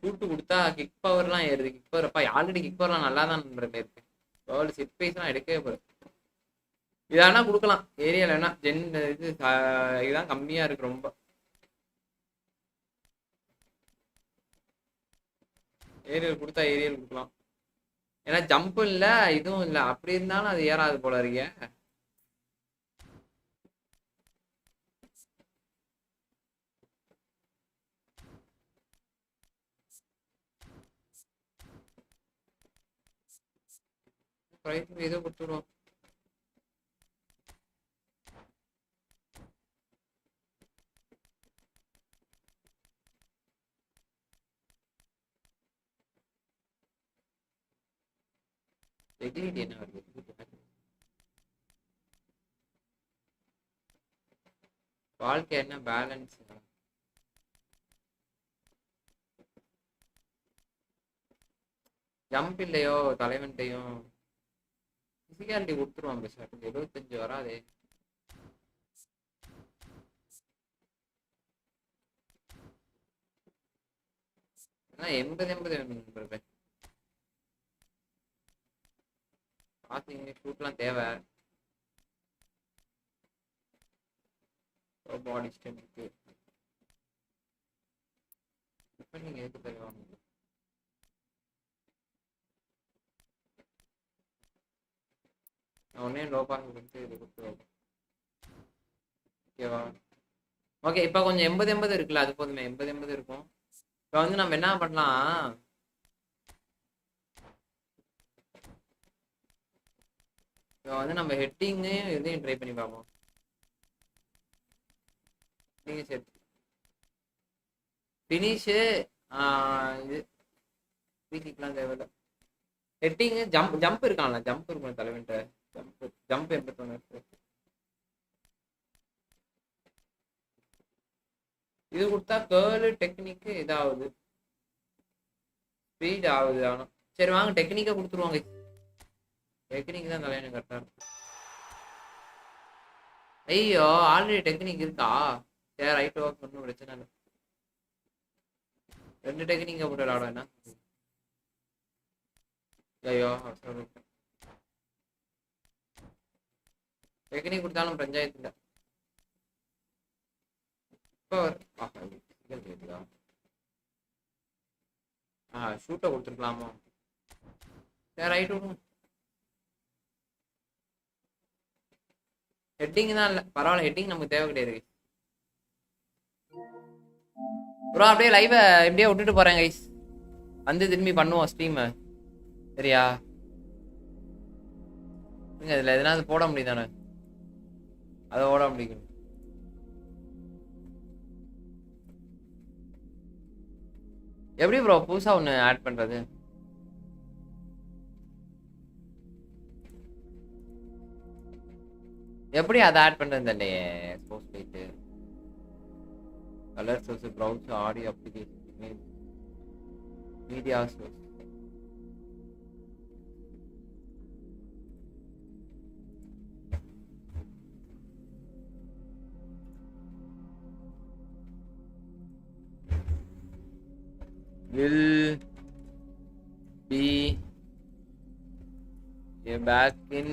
ஷூட்டு கொடுத்தா கிக் பவர்லாம் ஏறுது. கிக் பவர் அப்பா ஆல்ரெடி கிக் பவர்லாம் நல்லா தான் இருக்கு. பவர் செட் பைஸ்லாம் எடுக்கவே போகிறேன். இதானா கொடுக்கலாம் ஏரியாவில். வேணா ஜென் இது இதுதான் கம்மியாக இருக்கு ரொம்ப. ஏரியல் கொடுத்தா ஏரியல் கொடுக்கலாம். ஏன்னா ஜம்பும் இல்லை இதுவும் இல்லை. அப்படி இருந்தாலும் அது ஏறாது போல இருக்கே. ஏதோ கொடுத்துருவோம். எதிரிட்டி என்ன வருது? வாழ்க்கை என்ன பேலன்ஸ்? ஜம்ப் இல்லையோ தலைவன்ட்டையும் பிசிக்காலிட்டி கொடுத்துருவான் பேசாட்டு. 75 வராதே. ஆனா 80 வேணும். பாத்தீங்க ஷூட்லாம் தேவை. பாடி ஸ்ட்ரென்த்து நீங்க எதுக்கு தருவாங்க? நான் ஒன்னே லோ பாஸ் கொடுத்து இது கொடுத்துருவோம். ஓகேவா? ஓகே, இப்போ கொஞ்சம் 80 இருக்குல்ல, அது போதுமே. 80 இருக்கும். இப்போ வந்து நம்ம என்ன பண்ணலாம், இப்போ வந்து நம்ம ஹெட்டிங்கு இதையும் ட்ரை பண்ணி பார்ப்போம். நீங்கள் சரி ஃபினிஷு இது வீட்டுக்கெலாம் தேவையில்லை. ஹெட்டிங்கு ஜம்ப் இருக்கான்ல, ஜம்ப் இருக்கும் தலைவன்ட்ட. ஜம்ப் 81 இருக்கு. இது கொடுத்தா கேர்ளு டெக்னிக்கு இதாகுது, ஸ்பீட் ஆகுது. ஆனால் சரி வாங்க டெக்னிக்கை கொடுத்துருவாங்க. டெக்னிக் தான் தலைவன் கரெக்டாக இருக்கும். ஐயோ ஆல்ரெடி டெக்னிக் இருக்கா? சரி ரைட் ஒர்க் ஒன்றும் பிரச்சனை இல்லை. 2 டெக்னிக்கை போட்டு விளாடும் என்ன? ஐயோ டெக்னிக் கொடுத்தாலும் பஞ்சாயத்து இல்லை. இப்போ ஷூட்டை கொடுத்துருக்கலாமா? சரி ரைட் விடுங்க. ஹெட்டிங் தான் இல்லை, பரவாயில்ல. ஹெட்டிங் நமக்கு தேவை கிடையாது ப்ரோ. அப்படியே லைவை எப்படியே விட்டுட்டு போறேன் கைஸ். வந்து திரும்பி பண்ணுவோம் ஸ்ட்ரீமை, சரியா? இதுல எதனாவது போட முடியுதானே? அதை ஓட முடியும். எப்படி ப்ரோ புதுசா ஒன்று ஆட் பண்றது? எப்படி அதை ஆட் பண்றது இல்லையே. சோர்ஸ் போயிட்டு colour source, browse, audio application, media source. Will be back in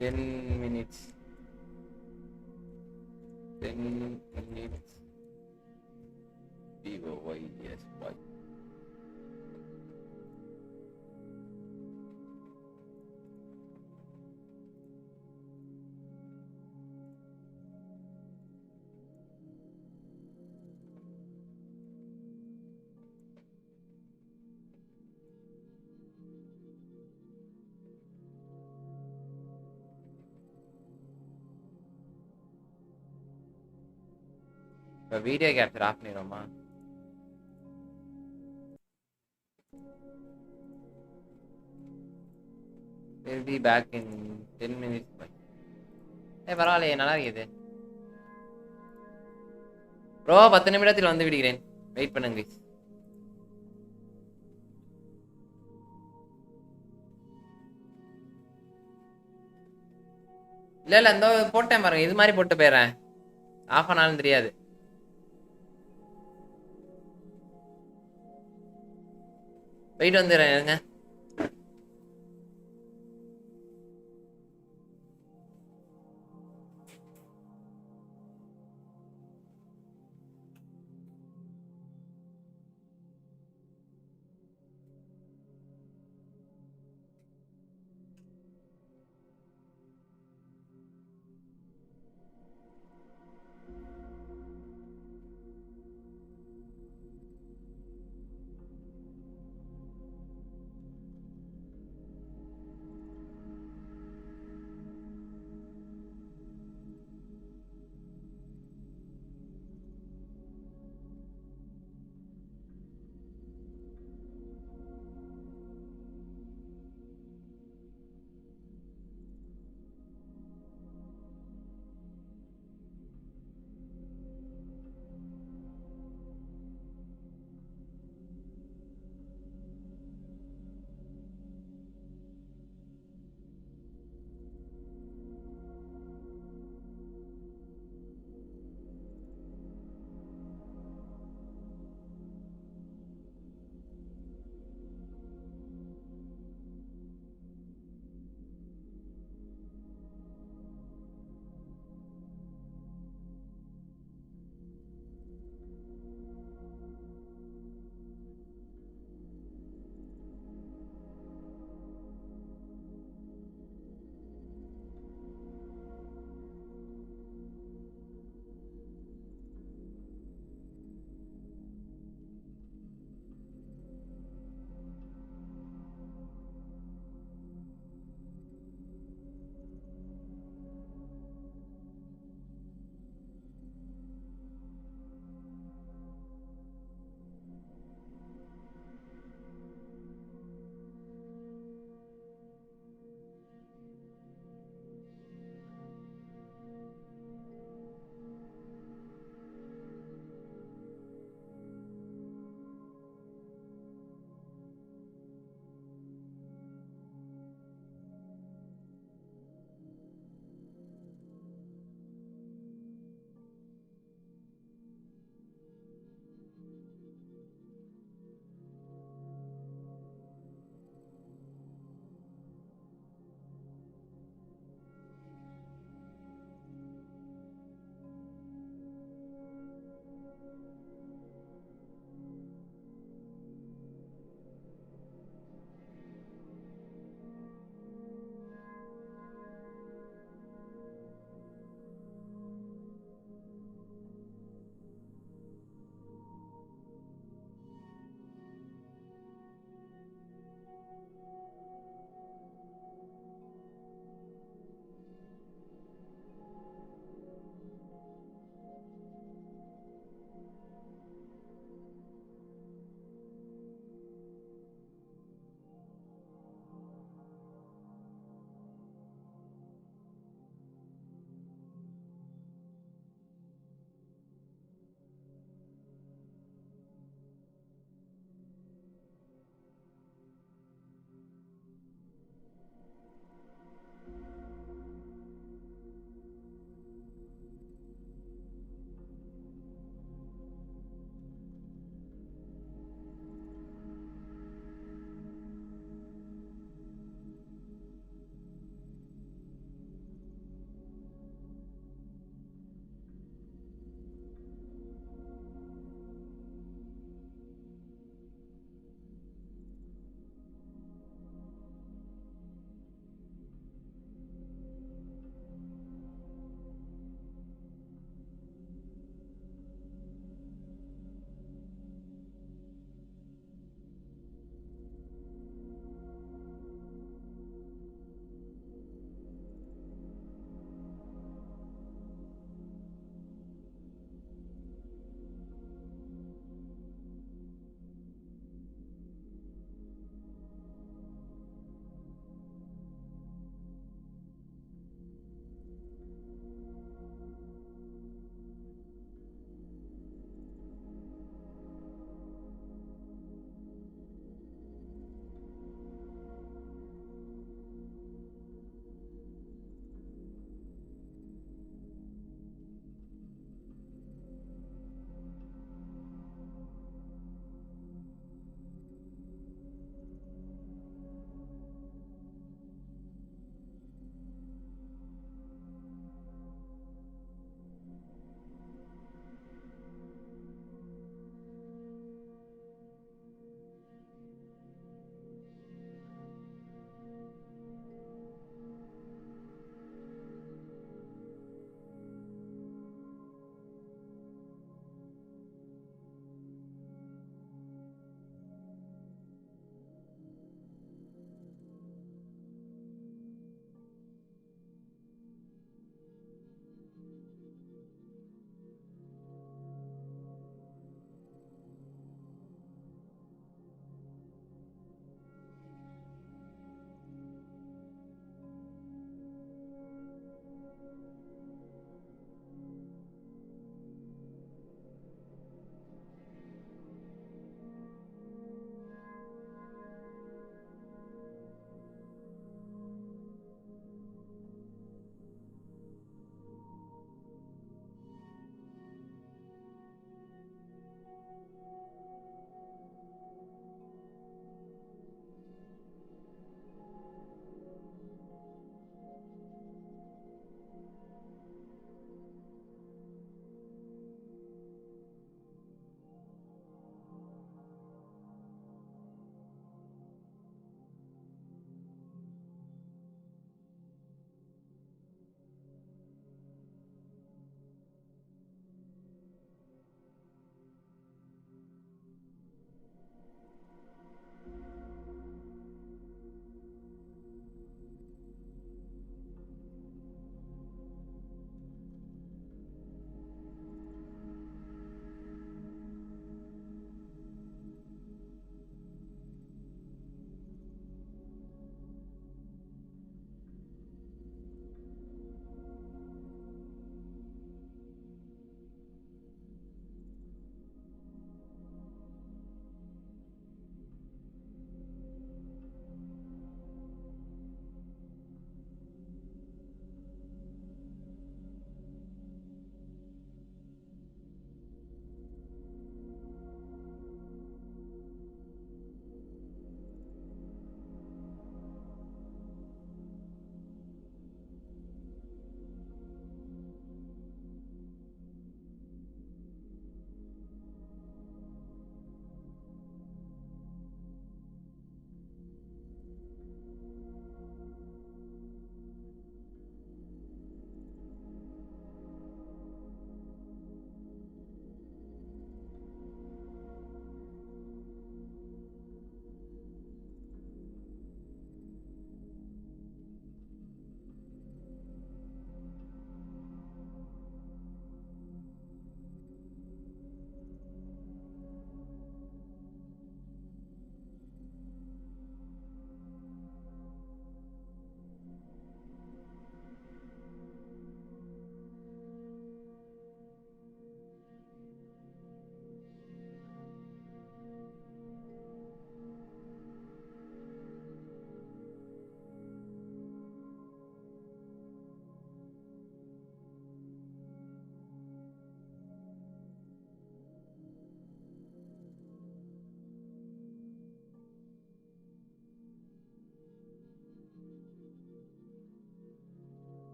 10 minutes. 10 minutes. BOYS. இப்போ வீடியோ கேப்சர் ஆஃப் பண்ணிடுவோமா? Will be back in 10 minutes. பரவாயில்லையே, நல்லா இருக்குது ப்ரோ. 10 நிமிடத்தில் வந்து விடுகிறேன், வெயிட் பண்ணுங்க. இல்ல இந்த போட்டேன் பாருங்க, இது மாதிரி போட்டு போயிடுறேன். ஆஃப் ஆனாலும் தெரியாது. போயிட்டு வந்துடுறேன்.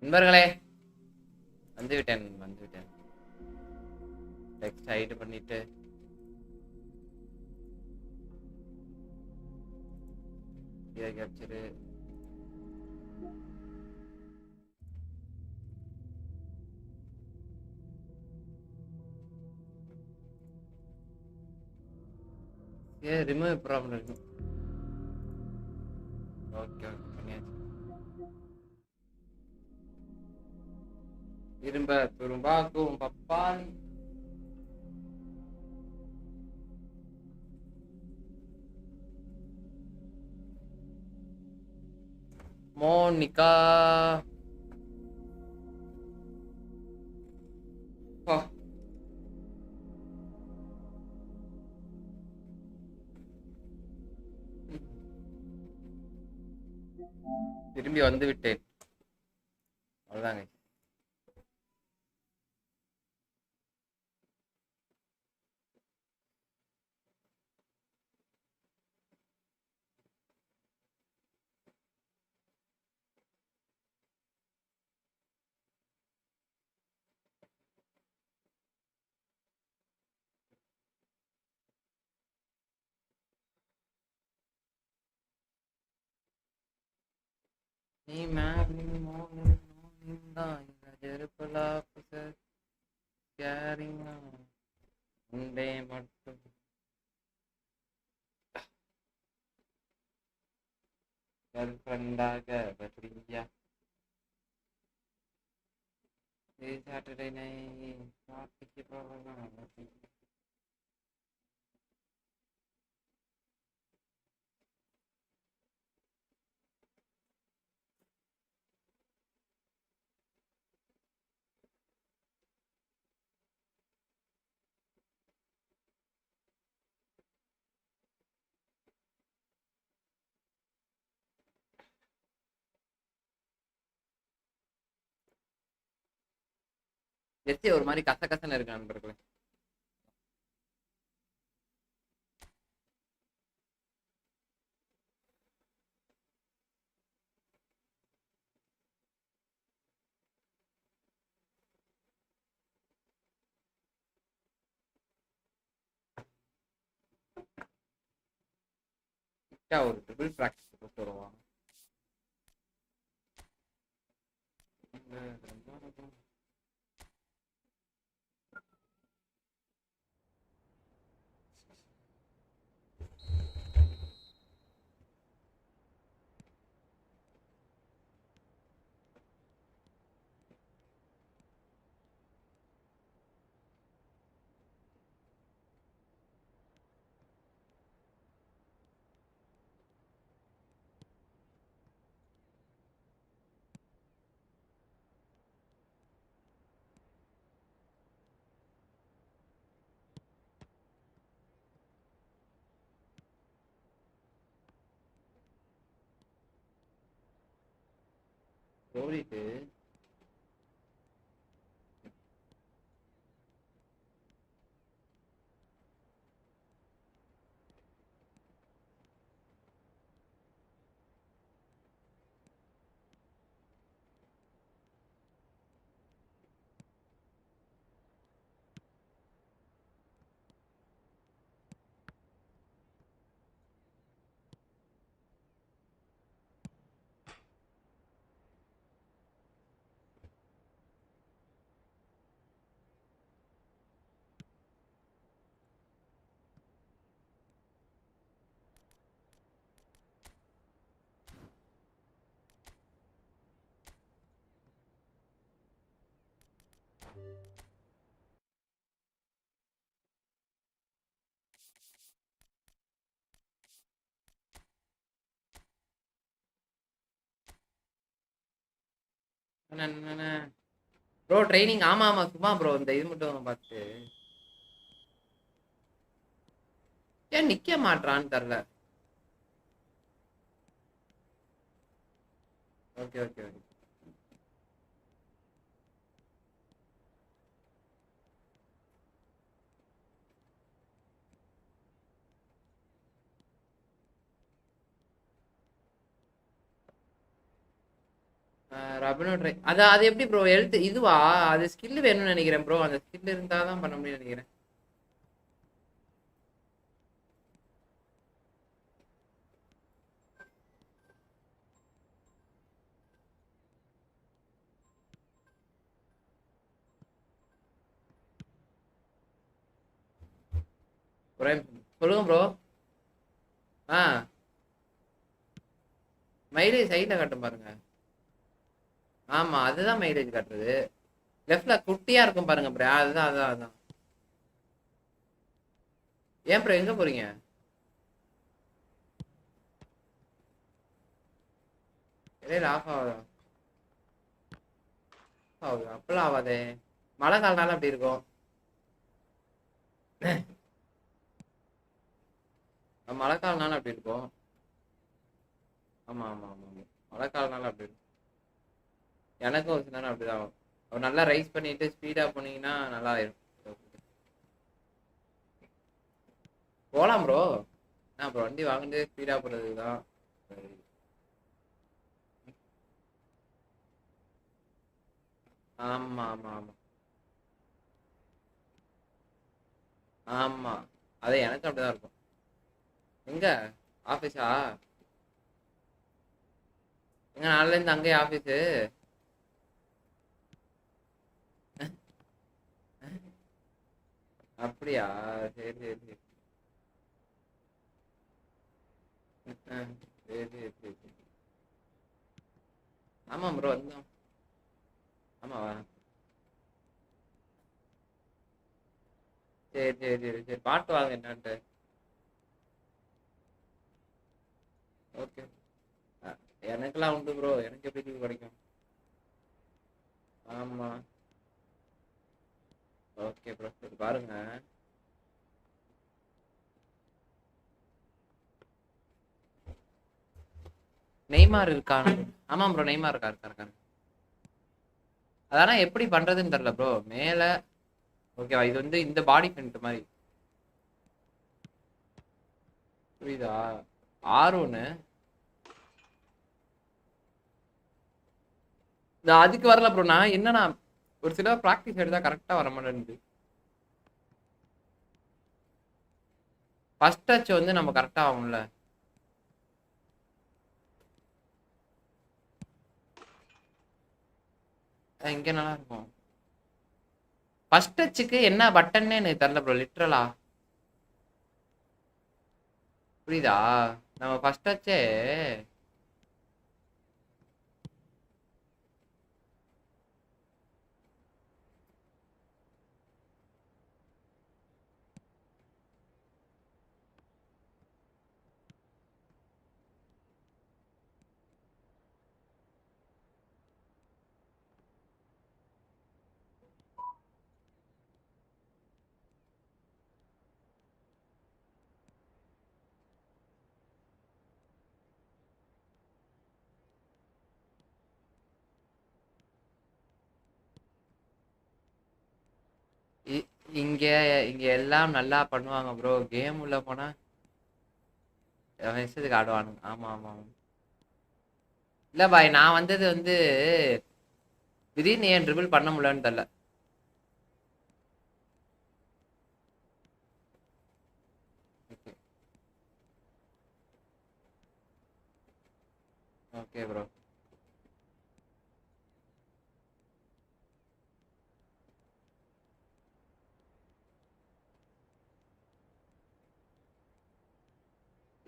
நண்பர்களே வந்துவிட்டேன் டெக்ஸ்ட் ஹைட் பண்ணிட்டு இதை கேப்சரு ரிமூவ் ப்ராப்ளம் இருக்கு. ஓகே பண்ணியாச்சு. திரும்பாக்கும் பப்பாளி மோனிகா திரும்பி வந்து விட்டேன். அவ்வளவுதாங்க. நீ மேக்னிங் மார்னிங் தான் ஜெருப்பலா புசர் கேரிங் உண்டே மட்டும் ஃப்ரெண்டாக வரியா சாட்டர்டே நைட் பார்ட்டிக்கு போகலாம். ஜெஸ்ஸி ஒரு மாதிரி கசகசன்னு இருக்கு நண்பர்களே. ஒரு ட்ரிபிள் பிராக்டிஸ் போட்டு வருவாங்க. ஓடிட்டு ப்ரோ ட்ரைனிங். ஆமா சும்மா ப்ரோ இந்த இது மட்டும் பார்த்து ஏன் நிக்க மாட்டான்னு தெரியல. Okay okay okay. ரபனோ ட்ரை அது அது எப்படி ப்ரோ எழுத்து இதுவா அது ஸ்கில் வேணும்னு நினைக்கிறேன் ப்ரோ அந்த ஸ்கில் இருந்தா தான் பண்ண முடியும்னு நினைக்கிறேன் சொல்லுங்க ப்ரோ ஆ மைலேஜ் சைடில் காட்டும் பாருங்க ஆமா அதுதான் மைலேஜ் காட்டுறது லெஃப்ட்ல குட்டியா இருக்கும் பாருங்க ப்ரோ அதுதான் அதுதான் அதுதான் ஏன் ப்ரோ எங்க போறீங்க இடையில ஆஃப் ஆகுதா ஆகுது அப்பெல்லாம் ஆகாதே மழை காலனால அப்படி இருக்கும் மழை காலனால அப்படி இருக்கும் ஆமா ஆமா ஆமா ஆமா மழை காலனால அப்படி இருக்கும் எனக்கும் ஒரு சில நேரம் அப்படிதான் ஆகும் அவர் நல்லா ரைஸ் பண்ணிட்டு ஸ்பீடா போனீங்கன்னா நல்லா இருக்கும் போலாம் ப்ரோ நான் ப்ரோ வண்டி வாங்கிட்டு ஸ்பீடா போறதுக்கு தான் ஆமா ஆமா ஆமா ஆமா அது எனக்கு அப்படிதான் இருக்கும் எங்க ஆபீஸா எங்க நாள்ல இருந்து அங்கேயே ஆபீஸு அப்படியா சரி சரி சரி சரி சரி சரி சரி ஆமா ப்ரோ வந்தோம் ஆமாவா சரி சரி சரி சரி பாட்டு வாங்க என்னான்ட்டு ஓகே எனக்கெல்லாம் உண்டு ப்ரோ எனக்கு எப்படி லீவ் கிடைக்கும் ஆமா ஓகே ப்ரோ சரி பாருங்க நெய்மார் இருக்கான் ஆமா ப்ரோ நெய்மார் இருக்காரு அதானா எப்படி பண்றதுன்னு தெரியல ப்ரோ மேல ஓகேவா இது வந்து இந்த பாடி பிரிண்ட் மாதிரி புரியுதா R1 இந்த அதுக்கு வரல ப்ரோ நான் என்னன்னா ஒரு சில ப்ராக்டிஸ் எடுத்தா கரெக்டா வர மாட்டேங்குது ஃபர்ஸ்ட் டச் வந்து நம்ம கரெக்டா ஆகும்ல இங்க நல்லா இருக்கும் ஃபர்ஸ்ட் டச்சுக்கு என்ன பட்டன்னே எனக்கு தெரியல ப்ரோ லிட்ரலா புரியுதா நம்ம ஃபர்ஸ்ட் டச்சே இங்க இங்க எல்லாம் நல்லா பண்ணுவாங்க ப்ரோ கேம் உள்ள போனா இஷ்டத்துக்கு ஆடுவானுங்க ஆமா ஆமா ஆமா இல்ல பாய் நான் வந்தது வந்து திடீர்னு ஏன் ட்ரிபிள் பண்ண முடியலன்னு தெரியல ஓகே ப்ரோ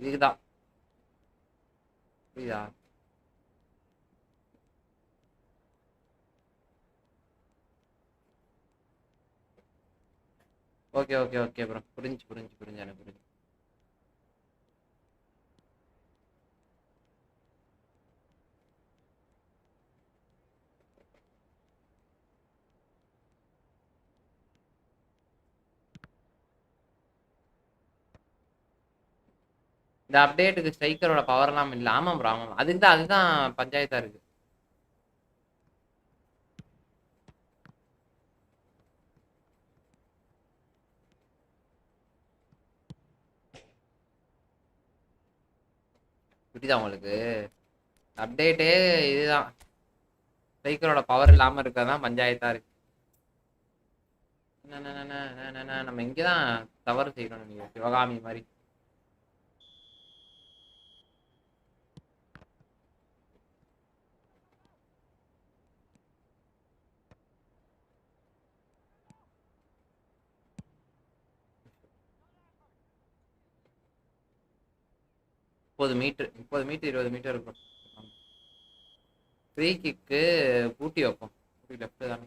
இதுக்குதான் புரியுதா ஓகே ஓகே ஓகே ப்ரோ புரிஞ்சு புரிஞ்சு புரிஞ்சு எனக்கு புரிஞ்சு இந்த அப்டேட்டுக்கு ஸ்ட்ரைக்கரோட பவர்லாம் இல்லை ஆமாம் ப்ரோ ஆமாம் அதுதான் பஞ்சாயத்தா இருக்கு புரியுதா உங்களுக்கு அப்டேட்டே இதுதான் ஸ்ட்ரைக்கரோட பவர் இல்லாம இருக்கதான் பஞ்சாயத்தா இருக்கு. நம்ம இங்கதான் தவறு செய்யணும் நீங்க சிவகாமி மாதிரி. மீட்டர் 30 மீட்டர் 20 மீட்டர் இருக்கும். ஃப்ரீ கிக்கு பூட்டி வைப்போம். லெஃப்ட் தானே.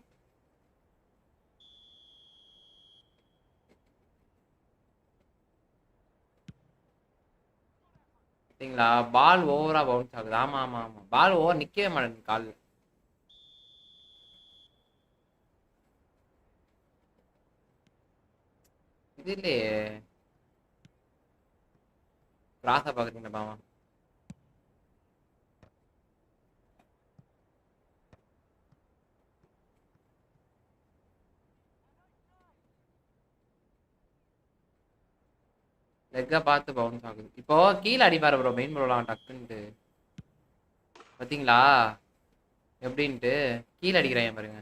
சரிங்களா, பால் ஓவரா பவுன்ஸ் ஆகுது. ஆமா ஆமா ஆமா, பால் ஓவர் நிக்கவே மாட்டேங்குது காலில். இது இல்லையே, கிராஸா பாக்குறீங்களா பாவா. லெக்கா பார்த்து பவுன்ஸ் ஆகுது. இப்போ கீழே அடிப்பாரு ப்ரோ, மெயின் ப்ரோலாம் டக்குன்ட்டு. பார்த்தீங்களா எப்படின்ட்டு கீழே அடிக்கிறேன் பாருங்க.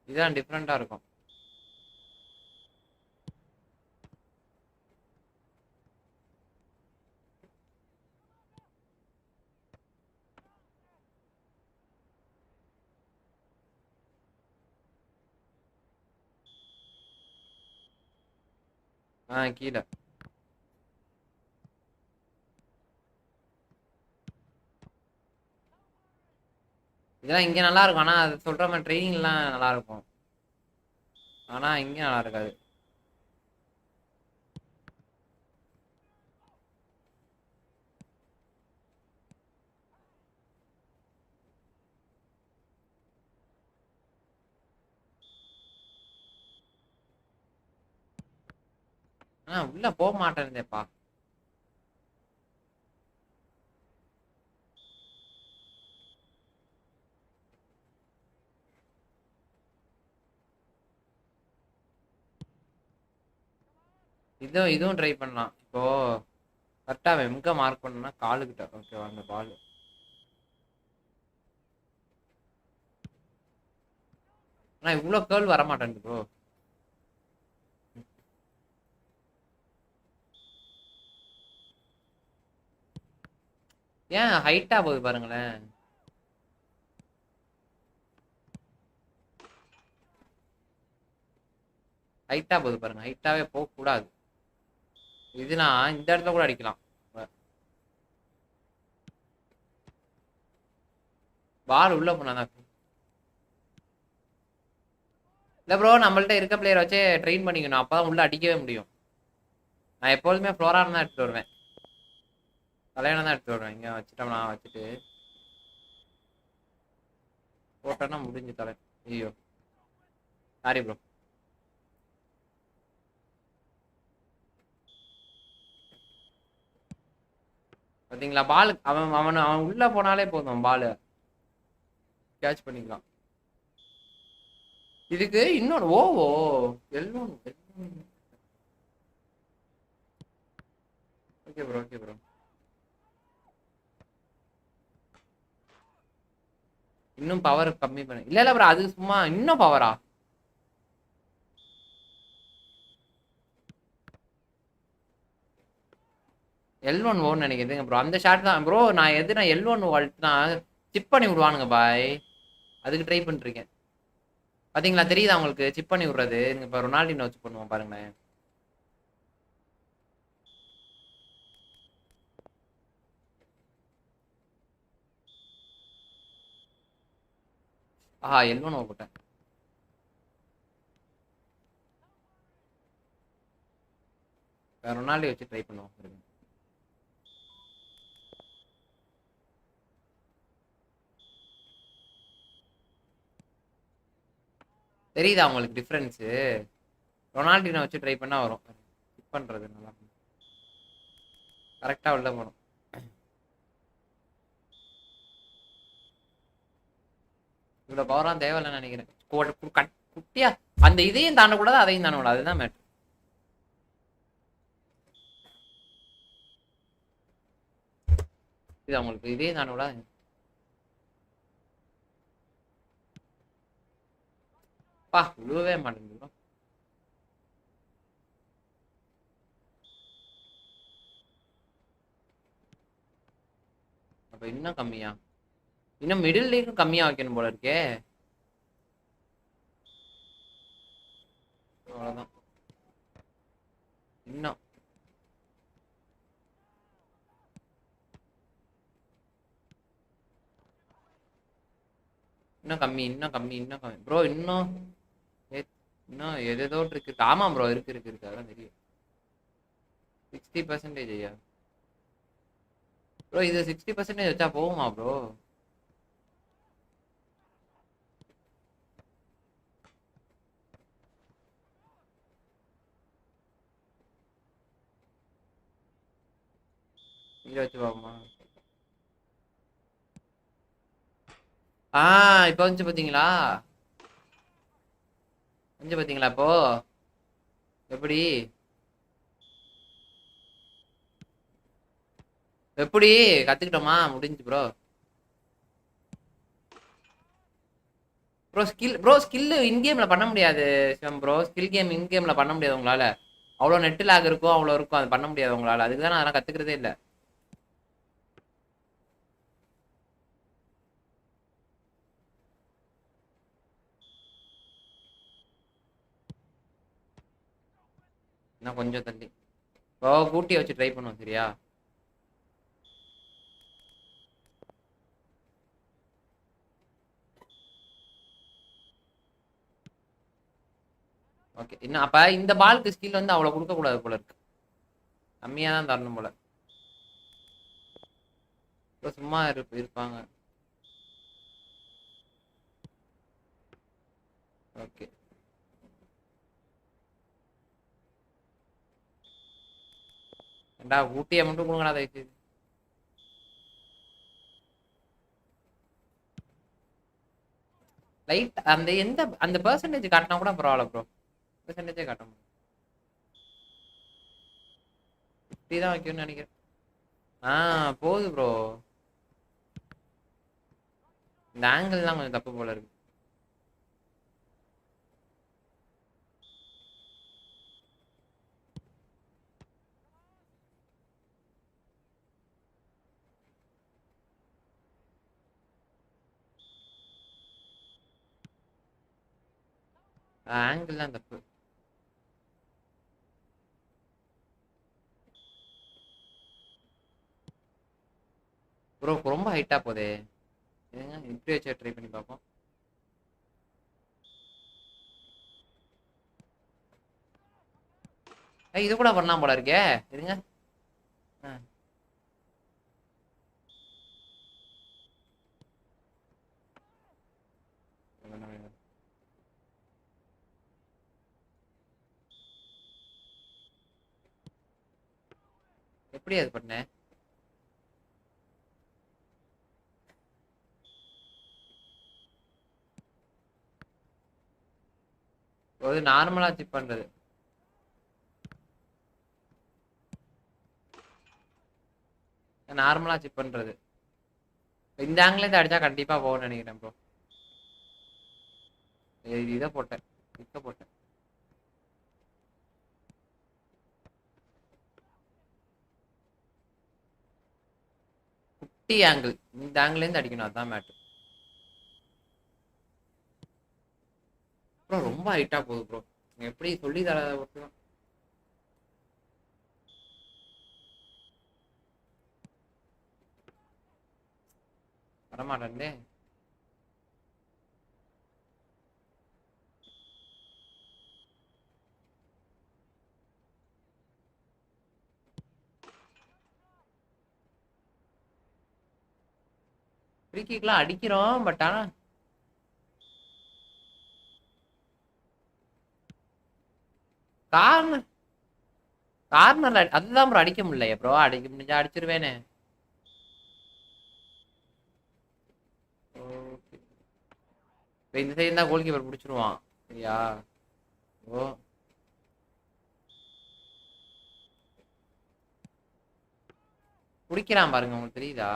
இதுதான் டிஃப்ரெண்டா இருக்கும். கீழே இதெல்லாம் இங்க நல்லா இருக்கும். ஆனா அது சொல்ற மாதிரி ட்ரைனிங் எல்லாம் நல்லா இருக்கும். ஆனா இங்க நல்லா இருக்காது. உள்ள போக மாட்டேன்ப்பா. இதுவும் ட்ரை பண்ணலாம். இப்போ கரெக்டா எங்க மார்க் பண்ணா காலுக்கிட்ட. ஓகேவா அந்த பால். ஆனா இவ்வளவு கேர்ள் வர மாட்டேங்குது ப்ரோ. ஏன் ஹைட்டா போகுது பாருங்களேன். ஹைட்டா போகுது பாருங்க. ஹைட்டாவே போக கூடாது. இதுனா இந்த இடத்துல கூட அடிக்கலாம். பால் உள்ள போனாதான். இல்ல ப்ரோ, நம்மள்ட்ட இருக்க பிளேயர் வச்சு ட்ரெயின் பண்ணிக்கணும். அப்பதான் உள்ள அடிக்கவே முடியும். நான் எப்போதுமே ஃப்ளோரான் தான் எடுத்துட்டு வருவேன். தலைவனை தான் எடுத்துட்டு வருவேன். இங்க வச்சுட்டோம்னா வச்சுட்டு போட்டோன்னா முடிஞ்சு தலை. ஐயோ சாரி ப்ரோ. பாத்தீங்களா, பால் அவன் உள்ள போனாலே போதும், பால் கேட்ச் பண்ணிக்கலாம். இதுக்கு இன்னொரு ஓவோ எல்லோன். Okay bro okay bro. இன்னும் பவர் கம்மி பண்ண. இல்ல ப்ரோ, அது சும்மா இன்னும் பவரா. L1 ஓன்னு நினைக்கிறதுங்க ப்ரோ. அந்த ஷாட் தான் ப்ரோ. நான் L1 வால்ட்னா சிப் பண்ணி விடுவானுங்க பாய். அதுக்கு ட்ரை பண்ணிருக்கேன். பாத்தீங்களா, தெரியுதா உங்களுக்கு சிப் பண்ணி விடுறது. இப்ப ரொனால்டினோ வச்சு பண்ணுவோம் பாருங்களேன். L1 போட்டேன். ரொனால்டோ வச்சு ட்ரை பண்ணுவோம். தெரியுதா உங்களுக்கு டிஃபரன்ஸ்? ரொனால்டினோ வச்சு ட்ரை பண்ணா வரும். சிப் பண்றது நல்லா கரெக்டா உள்ள போகணும். இவ்வளவு பவரான் தேவையில்லைன்னு நினைக்கிறேன். குட்டியா அந்த இதையும் தாண்டக்கூடாது, அதையும் தாண்டக்கூடாது. அதுதான் மேட்ரு. இது அவங்களுக்கு இதையும் தாண்டக்கூடாது. பா விழுவே மாட்டேங்குது ப்ரோ. அப்ப இன்னும் கம்மியா? இன்னும் மிடில் லீக்கும் கம்மியா வைக்கணும் போல இருக்கே. அவ்வளவுதான். இன்னும் இன்னும் கம்மி, இன்னும் கம்மி, இன்னும் கம்மி ப்ரோ. இன்னும் இன்னும் எதோ இருக்கு. ஆமா ப்ரோ, இருக்கு இருக்கு இருக்கு, அதான் தெரியும். 60% ஐயா ப்ரோ? இது 60% வச்சா போகுமா ப்ரோ? இங்க வச்சு பாப்போமா? இப்ப வந்து பாத்தீங்களா? வந்து பாத்தீங்களா இப்போ எப்படி எப்படி கத்துக்கிட்டோமா? முடிஞ்சு ப்ரோ. ப்ரோ ஸ்கில் இன் கேம்ல பண்ண முடியாது சிவம் ப்ரோ. ஸ்கில் கேம் இன் கேம்ல பண்ண முடியாது உங்களால. அவ்வளோ நெட் லாக் இருக்கும், அவ்வளோ இருக்கும், அது பண்ண முடியாது உங்களால. அதுக்கு தான் நான் அதெல்லாம் கத்துக்கிறதே இல்லை. இன்னும் கொஞ்சம் தள்ளி இப்போ கூட்டி வச்சு ட்ரை பண்ணுவோம், சரியா? ஓகே. இன்னும் அப்ப இந்த பாலுக்கு ஸ்கில் வந்து அவ்வளோ கொடுக்க கூடாது போல இருக்கு. கம்மியா தான் தரணும் போல. இப்போ சும்மா இருப்பாங்க. ஓகே. ஏண்டா ஊட்டியை மட்டும் கொடுங்கடா தயவுசெய்து. லைட் அந்த எந்த அந்த பெர்சன்டேஜ் காட்டினா கூட பரவாயில்ல ப்ரோ. பெர்சன்டேஜே காட்ட முடியும். 50 தான் வைக்கணும்னு நினைக்கிறேன். போகுது ப்ரோ. இந்த ஆங்கிள் தான் கொஞ்சம் தப்பு போல இருக்கு. ஆங்கிள் தான் தப்பு ப்ரோ. ரொம்ப ஹைட்டா போதே. ஏங்க இப்படி வச்சு ட்ரை பண்ணி பார்ப்போம். இது கூட பண்ணலாம் போல இருக்கே. இருங்க. ஆ, வேணாம், வேணாம். எப்படி அது பண்ணேன்? ஒரு நார்மலா சிப் பண்றது. நார்மலா சிப் பண்றது. இந்த ஆங்கில இருந்து அடிச்சா கண்டிப்பா போகும்னு நினைக்கிறேன் ப்ரோ. இதை போட்டேன், இதை போட்டேன். குட்டி ஆங்கிள், இந்த ஆங்கில இருந்து அடிக்கணும், அதான் மேட்ரு ப்ரோ. ரொம்ப ஹைட்டா போகுது ப்ரோ. எப்படி சொல்லி தர ஒருத்தர் வரமாட்டேன். ஃப்ரீ கிக்லாம் அடிக்கிறோம், பட் ஆனா கார்னர் கார்னர்ல அதுதான் ப்ரோ அடிக்க முடியல ப்ரோ. அடிக்க முடிஞ்சா அடிச்சிருவேனே. ஓகே. இப்போ இந்த சைடு தான் கோல் கீப்பர் பிடிச்சிருவான், சரியா? ஓ, பிடிக்கிறான் பாருங்க, உங்களுக்கு தெரியுதா?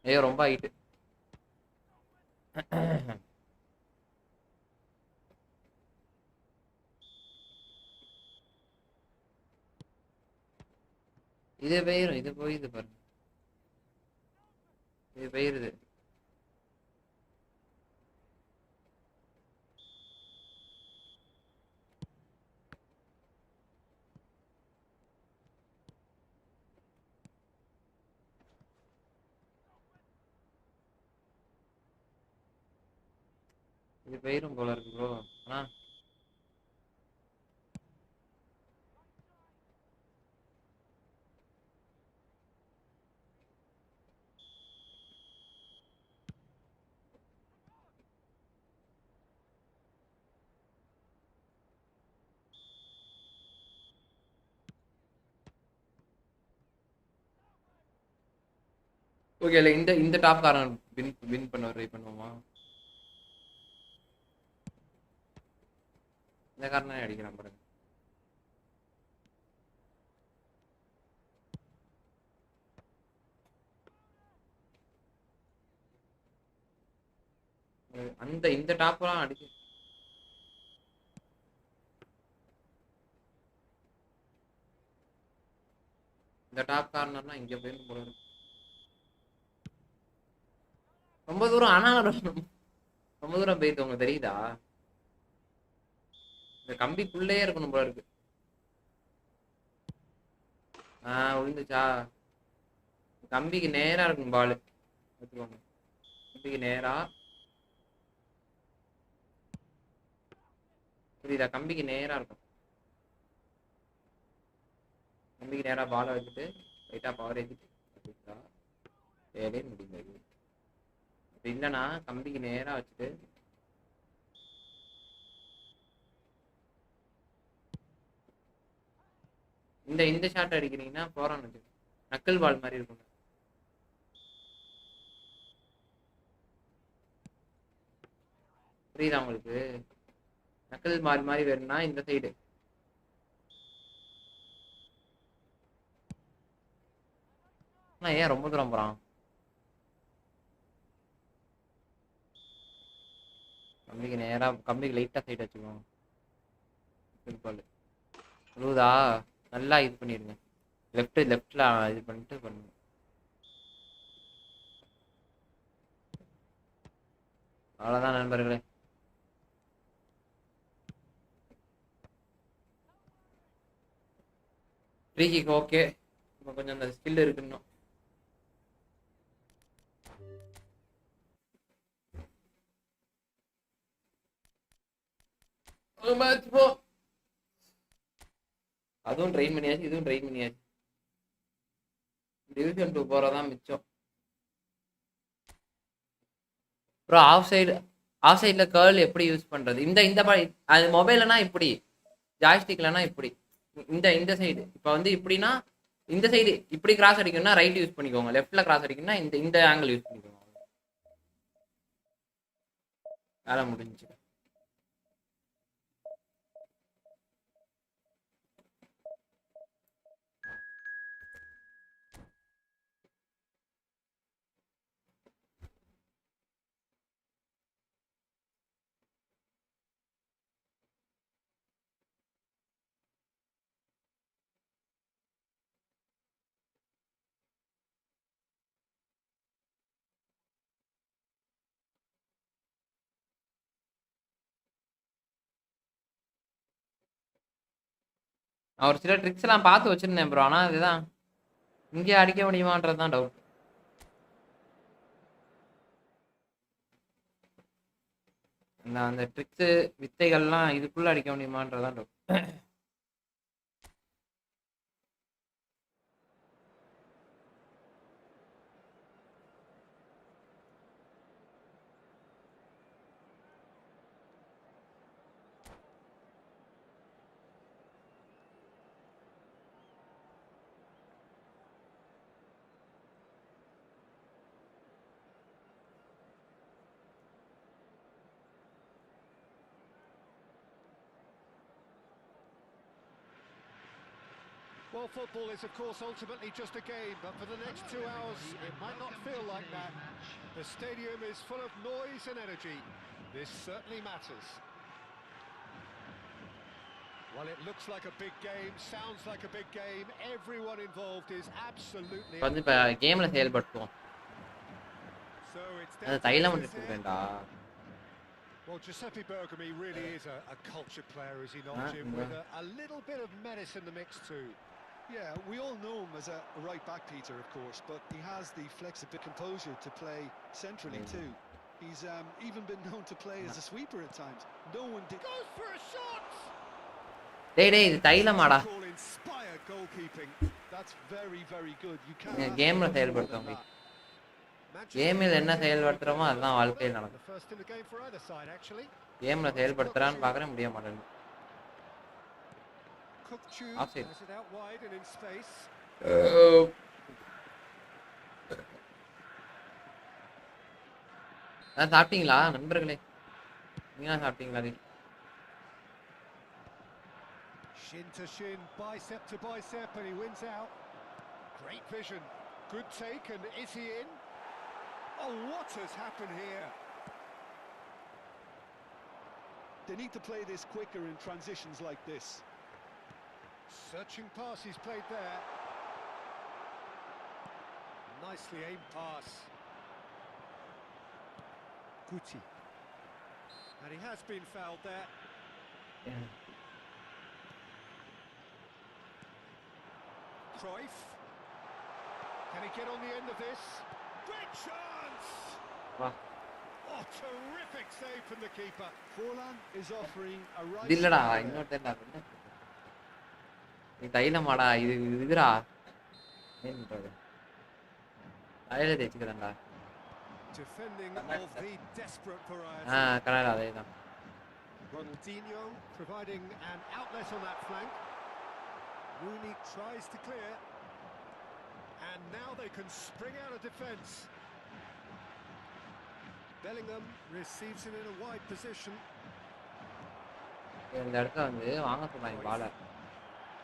ஐயோ ரொம்ப ஹைட்டு. இது போயிரும், இது போயிது பாருங்க, இது போயிருது. இது போயிரும் போல இருக்கு ப்ரோ. ஆனா ஓகே, இல்லை இந்த இந்த டாப் காரன் வின் வின் பண்ண ட்ரை பண்ணுவோமா? இந்த காரனே அடிக்கிறான் பாருங்க. அந்த இந்த டாப்லாம் அடிக்க இந்த டாப் கார்னர்னா இங்க போயிருந்து போல இருக்கு. ரொம்ப தூரம், ஆனா ரொம்ப தூரம் போயிட்டு உங்களுக்கு தெரியுதா? இந்த கம்பிக்குள்ளே இருக்கணும் போல இருக்கு. விழுந்துச்சா? கம்பிக்கு நேரா இருக்கும் பாலு. எடுத்துக்கோங்க, கம்பிக்கு நேரா. புரியுதா? கம்பிக்கு நேரா இருக்கும். கம்பிக்கு நேரா பாலை வச்சுட்டு லைட்டா பவர் ஏற்றிட்டு வேலையே முடிந்தது. அப்படி இல்லைன்னா கம்பிக்கு நேரா வச்சுட்டு இந்த இந்த ஷாட் அடிக்கிறீங்கன்னா போறான்னு நக்கல் பால் மாதிரி இருக்கும். புரியுதா உங்களுக்கு? நக்கல் பால் மாதிரி வேணும்னா இந்த சைடு. ஆனா ஏன் ரொம்ப தூரம் போறான்? கம்பிக்கு நேரா, கம்பிக்கு லைட்டா சைடு வச்சுக்கோங்க. பால் விழுதா? நல்லா இது பண்ணிடுங்க. லெஃப்ட்ல இது பண்ணிட்டு பண்ணுங்க. அவ்வளோதான் நண்பர்களே. Free kick okay. இப்போ கொஞ்சம் அந்த ஸ்கில் இருக்குன்னு. அதுவும் ட்ரெயின் பண்ணியாச்சு, இதுவும் ட்ரெயின் பண்ணியாச்சு. டிவிஷன் 2 போறதான் மிச்சம். ப்ரோ ஆஃப் சைட்ல கேர்ள் எப்படி யூஸ் பண்றது? இந்த இந்த அது மொபைல்னா இப்படி, ஜாய்ஸ்டிக்லனா இப்படி. இந்த இந்த சைடு இப்போ வந்து இப்படின்னா இந்த சைடு இப்படி கிராஸ் அடிக்கணும்னா ரைட் யூஸ் பண்ணிக்கோங்க. லெஃப்ட்ல கிராஸ் அடிக்கணும்னா இந்த இந்த ஆங்கிள் யூஸ் பண்ணிக்கோங்க. வேலை முடிஞ்சு. நான் ஒரு சில ட்ரிக்ஸ் எல்லாம் பார்த்து வச்சிருந்தேன் ப்ரோ. ஆனா இதுதான் இங்கே அடிக்க முடியுமான்றதுதான் டவுட். அந்த ட்ரிக்ஸ் வித்தைகள்லாம் இதுக்குள்ள அடிக்க முடியுமான்றதான் doubt.
Well, football is, of course, ultimately just a game, but for the next 2 hours, it might not feel like that. The stadium is full of noise and energy. This certainly matters. Well, it looks like a big game, sounds like a big game. Everyone involved is absolutely...
வந்து இப்ப கேம்ல செயல்படுத்துவோம்.
So it's
அந்த
down to
தைலம்
business here.
எடுத்துக்கிறேன்டா.
Well, Giuseppe Bergomi really is a cultured player, is he not, Jim?
Yeah.
With a little bit of menace in the mix too.
Yeah, we all know him as a right back, Peter, of course, but he has the flexible composure to play centrally too. He's even been known to play as a sweeper at times. No one did.
Goes for a shot!
டேய் டேய் இது தைலமாடா.
Call inspired goalkeeping. That's very, very good. You can't.
கேம்ல செயல்படுத்துவோம். கேமில் என்ன செயல்படுத்துறோமோ அதுதான் வாழ்க்கையில் நடக்கும். கேம்ல செயல்படுத்துறான்னு பார்க்கறேன் முடிய மாட்டேங்குது. சாப்பிட்டீங்களா நண்பர்களே? நீங்க சாப்பிட்டீங்களா?
Shin to shin, bicep to bicep, and he wins out. Great vision, good take, and is he in? Oh, what has happened here?
They need to play this quicker in transitions like this.
Searching pass he's played there. Nicely aimed pass. Guti. And he has been fouled there.
Yeah.
Cruyff. Can he get on the end of this? Great chance!
Wow.
Oh, terrific save from the keeper.
Forlan is offering a right.
இல்லடா இன்னொருத்தடா என்ன? நீ தைலமாடா இது இதுடா. என்னது? தைல தேய்ச்சிக்கறேன்டா.
Defending of the desperate variety.
கரெக்டா அதேதான்.
Ronaldinho providing an outlet on that flank. Rooney tries to clear. And now they can spring out of defence. Bellingham receives it in a wide position.
இந்த இடத்துல வந்து வாங்க சொல்றாங்க பால.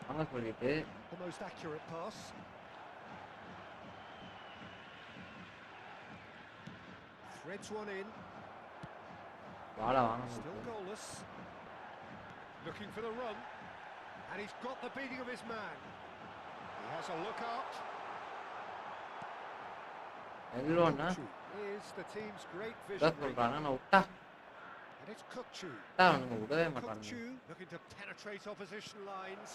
வாங்க சொல்லிட்டு
The most accurate pass. Threads one in.
பால வாங்க.
Still goalless. Looking for the run. And he's got the beating of his man. He has a look up.
எல்லோனா
Is the team's great
என்ன
vision.
சொல்றானா நான் விட்டா
And it's Kukçu.
அவனுங்க விடவே மாட்டானுங்க.
Kukçu looking to penetrate opposition lines.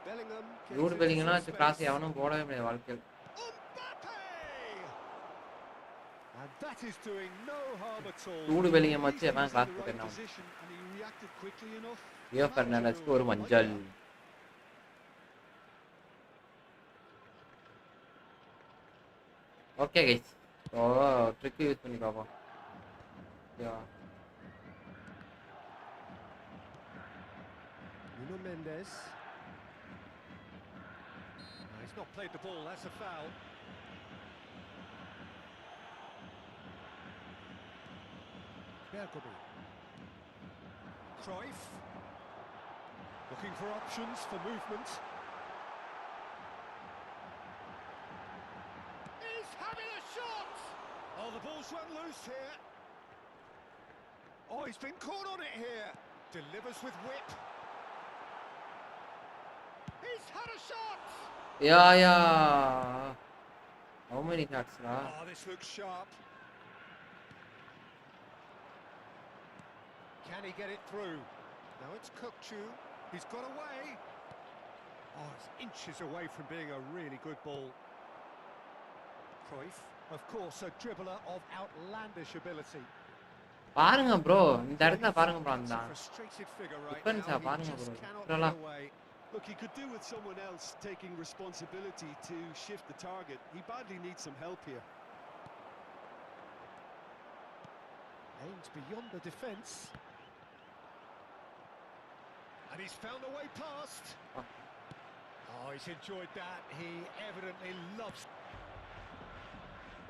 Bellingham.
ரூட் பெல்லிங்னா cross அவனும் போடவே முடியாது வாழ்க்கையில்.
Mbappe! And that is doing no harm at all.
ரூட் பெல்லிங்கம் வச்சு அவன் கிராஸ் போட்டான்.
And he reacted quickly enough.
Rio ஃபெர்னாண்டஸ்க்கு ஒரு மஞ்சள். Okay guys. ட்ரிக் யூஸ் பண்ணி பாப்போம். யா.
Nuno Mendes. He's not played the ball, that's a foul. Bergomi. Cruyff. Looking for options for movement. He's having a shot! Oh, the ball's run loose here. Oh, he's been caught on it here. Delivers with whip. He's had a shot!
Yeah. How many shots lah?
Oh, this looks sharp. Can he get it through? Now it's Kukçu. He's got away. Oh, it's inches away from being a really good ball. Cruyff, of course, a dribbler of outlandish ability.
பாருங்க bro, இந்த இடத்துல பாருங்க bro அந்த.
Frustrated figure right
டிஃபென்ஸா
now. He
பாருங்க
just
bro.
cannot
இதெல்லாம்
get away.
Look, he could do with someone else taking responsibility to shift the target. He badly needs some help here.
Aims beyond the defence. And he's found a way past. Oh, he's enjoyed that. He evidently loves.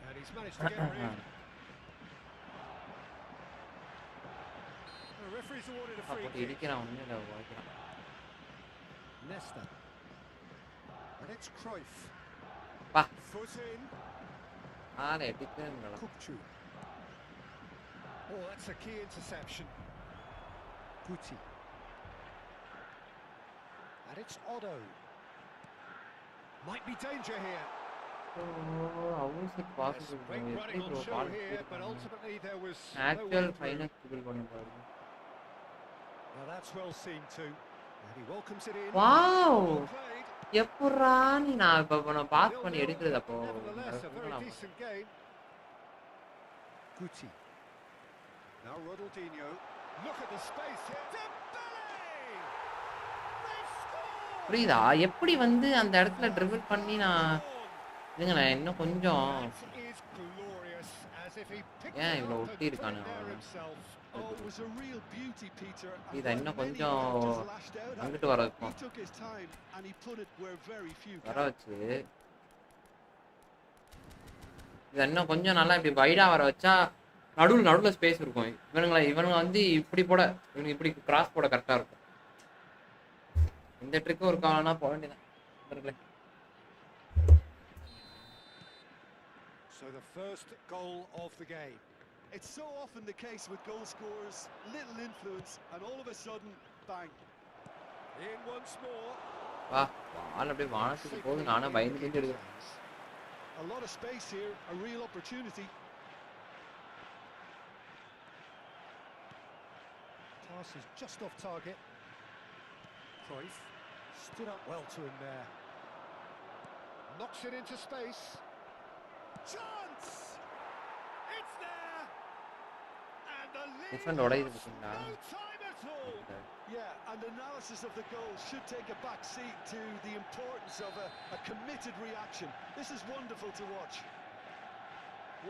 And he's managed to get her in. The referee's awarded a free
அப்போ
kick.
இடிக்கிறான் ஒண்ணு இல்ல வைக்கிறான்.
Nesta. And it's Cruyff.
பா
Foot in.
ஆளை அடிக்கிறேன்.
Kukcu. Oh, that's a key interception. Guti. And it's Otto. Might be danger here.
How is it possible?
Great running on show here, but ultimately there was
Actual finance people பண்ண பாருங்க.
Well, that's well seen too. And he welcomes it in.
Wow!
Well played.
எப்பறா நீ நான் இப்ப நான் pass பண்ணி எடுக்கிறது அப்போ
Nevertheless, a very decent game. Guti. Now Ronaldinho. Look at the space here. Dembele! They've scored!
புரியுதா எப்படி வந்து அந்த இடத்துல ட்ரிபிள் பண்ணி நான் இதுங்களேன் இன்னும் கொஞ்சம்
That is glorious, as if he picked
ஏன்
it
இவ்வளோ
up
ஒட்டி
and
இருக்கானு
put it there
அவன்
himself.
Oh, it was a real beauty, Peter. And
இதை
while
இன்னும்
many
கொஞ்சம்
defenders lashed out at
அங்கிட்டு
him,
வர
he
வைப்போம்
took his time and he put it where very few
வர
can.
வச்சு இதை இன்னும் கொஞ்சம் நல்லா இப்படி வைடா வர வச்சா நடுவில் ஸ்பேஸ் இருக்கும் இவனுங்க வந்து இப்படி போட இவனுங்க இப்படி கிராஸ் போட கரெக்டாக இருக்கும் இந்த ட்ரிக்கும் ஒரு காலனா போக வேண்டியதான்.
So the first goal of the game.
It's so often the case with goal scorers, little influence, and all of a sudden, bang.
In once more.
வா ஆள் அப்படியே வானத்துக்கு போகுது நானும் பயந்து எடுக்கிறேன்.
A lot of space here, a real opportunity.
Pass is just off target. Cruyff stood up well to him there. Knocks it into space. Chance! It's there! And the lead
Different உடையுது
comes
பார்த்தீங்களா?
no time at all.
Yeah, and analysis of the goal should take a back seat to the importance of a committed reaction. This is wonderful to watch.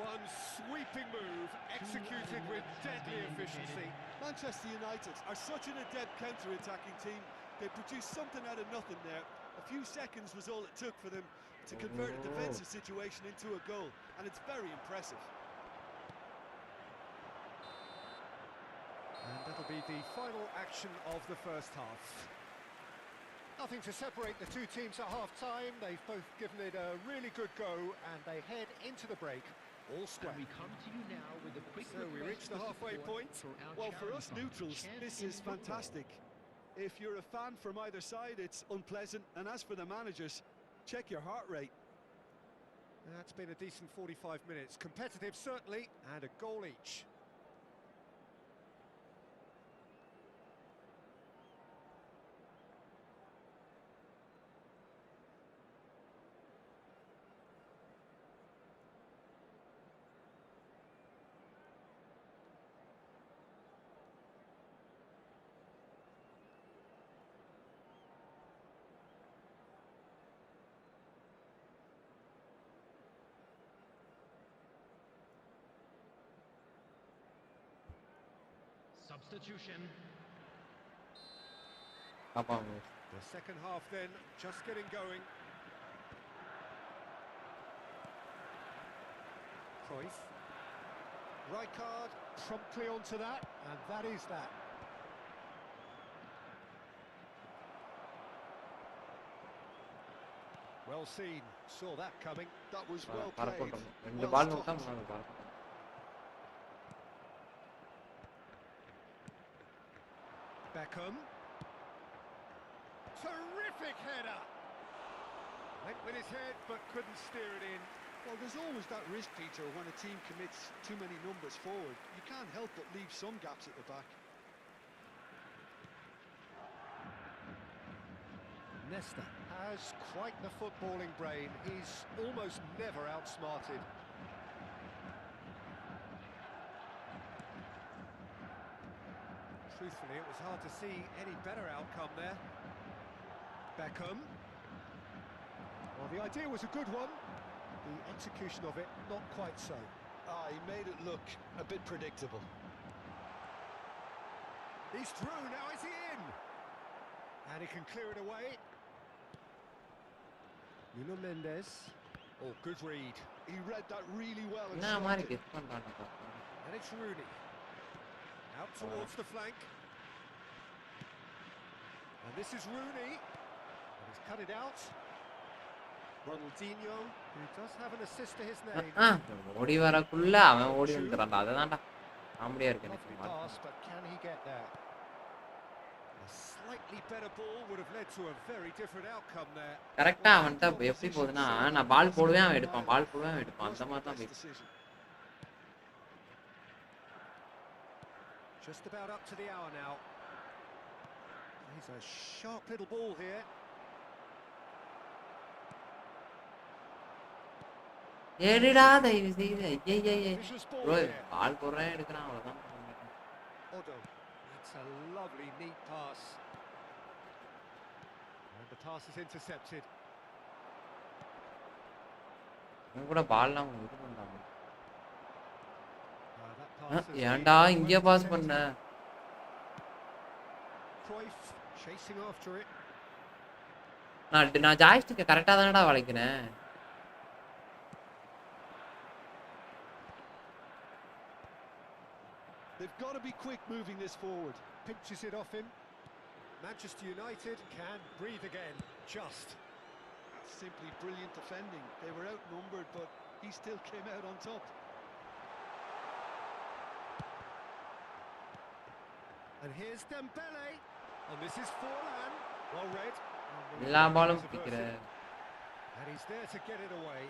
One sweeping move executed with deadly efficiency.
Manchester United are such an adept counter-attacking team. They produced something out of nothing there. A few seconds was all it took for them to convert a defensive situation into a goal, and it's very impressive.
And that'll be the final action of the first half. Nothing to separate the two teams at half-time. They've both given it a really good go, and they head into the break all square.
And we come to you now with a quick
So we reach the halfway point.
Well, for us neutrals, this is fantastic. If you're a fan from either side, it's unpleasant, and as for the managers, check your heart rate.
That's been a decent 45 minutes. Competitive, certainly, and a goal each.
Substitution.
பார்ப்பாங்க.
The second half then, just getting going. Cruyff. Rijkaard promptly onto that, and that is that. Well seen, saw that coming.
That was well played.
பரப்போட்டோம் ரெண்டு
Well
பால்
stopped.
மட்டும் முன்னாடி பரப்போம்.
Beckham. Terrific header! Went with his head, but couldn't steer it in.
Well, there's always that risk, Peter, when a team commits too many numbers forward. You can't help but leave some gaps at the back.
Nesta has quite the footballing brain. He's almost never outsmarted. Truthfully, it was hard to see any better outcome there. Beckham. Well, the idea was a good one. The execution of it, not quite so.
Ah, he made it look a bit predictable.
He's through, now is he in? And he can clear it away. Nuno Mendes. Oh, good read.
He read that really well and
என்ன மாதிரி
slotted.
Guess பண்றாங்க பாப்பா.
And it's Rooney. Out towards the flank. And this is Rooney. And he's cut it out. Ronaldinho, who does have an assist to his name.
ஓடி வரக்குள்ள அவன் ஓடி வந்துறான்டா. அதுதான்டா காமெடியா இருக்கு எனக்கு
Lovely
பார்க்க.
pass, but can he get there? A slightly better ball would have led to a very different outcome there.
கரெக்ட்டா அவன்ட்ட எப்படி போகுதுன்னா நான் பால் போடுவேன் அவன் எடுப்பான். பால் போடுவேன் அவன் எடுப்பான். அந்த மாதிரி தான் போயிட்டு.
Just about up to the hour now. He's a sharp little ball here.
ஏடிடா தயவு செய்து ஐயையே ப்ரோ பால் போடுறேன் எடுக்கறான் அவ்வளவுதான்.
Odo, that's a lovely neat pass. And the pass is intercepted.
இவன் கூட பால்லாம் இது பண்றாங்க.
That pass is
ஏன்டா இங்க பாஸ் பண்ண?
Cruyff chasing after it.
நான் ஜாய்ஸ்டிக்க கரெக்ட்டா தானடா வளைக்கிறேன்.
They've got to be quick moving this forward.
Pinches it off him. Manchester United can breathe again. Just.
Simply brilliant defending. They were outnumbered, but he still came out on top.
And here's Dembele. And this is Forlan. Well read.
எல்லா பாலும் பிடிக்கிற.
And he's there to get it away.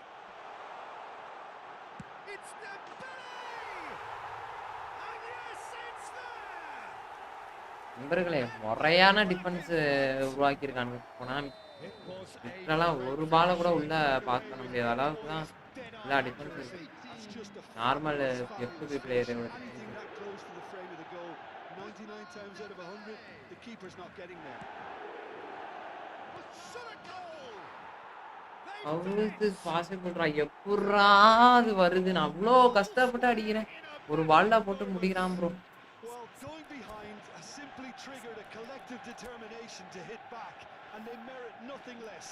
It's Dembele! And yes, it's there!
நண்பர்களே முறையான defence உருவாக்கி இருக்காங்க. போனா இதெல்லாம் ஒரு பால கூட உள்ள பாஸ் பண்ண முடியாத அளவுக்கு தான் எல்லா defence normal FP player
99 times out of 100 the keeper's not getting there.
அவருக்கு பாசிபிள்ரா எப்பறா அது வருது நான் அவ்ளோ கஷ்டப்பட்டு அடிக்கிறேன் ஒரு பால்ல போட்டு முடிக்கிறான் bro.
Well, going behind has simply triggered a collective determination to hit back and they merit nothing less.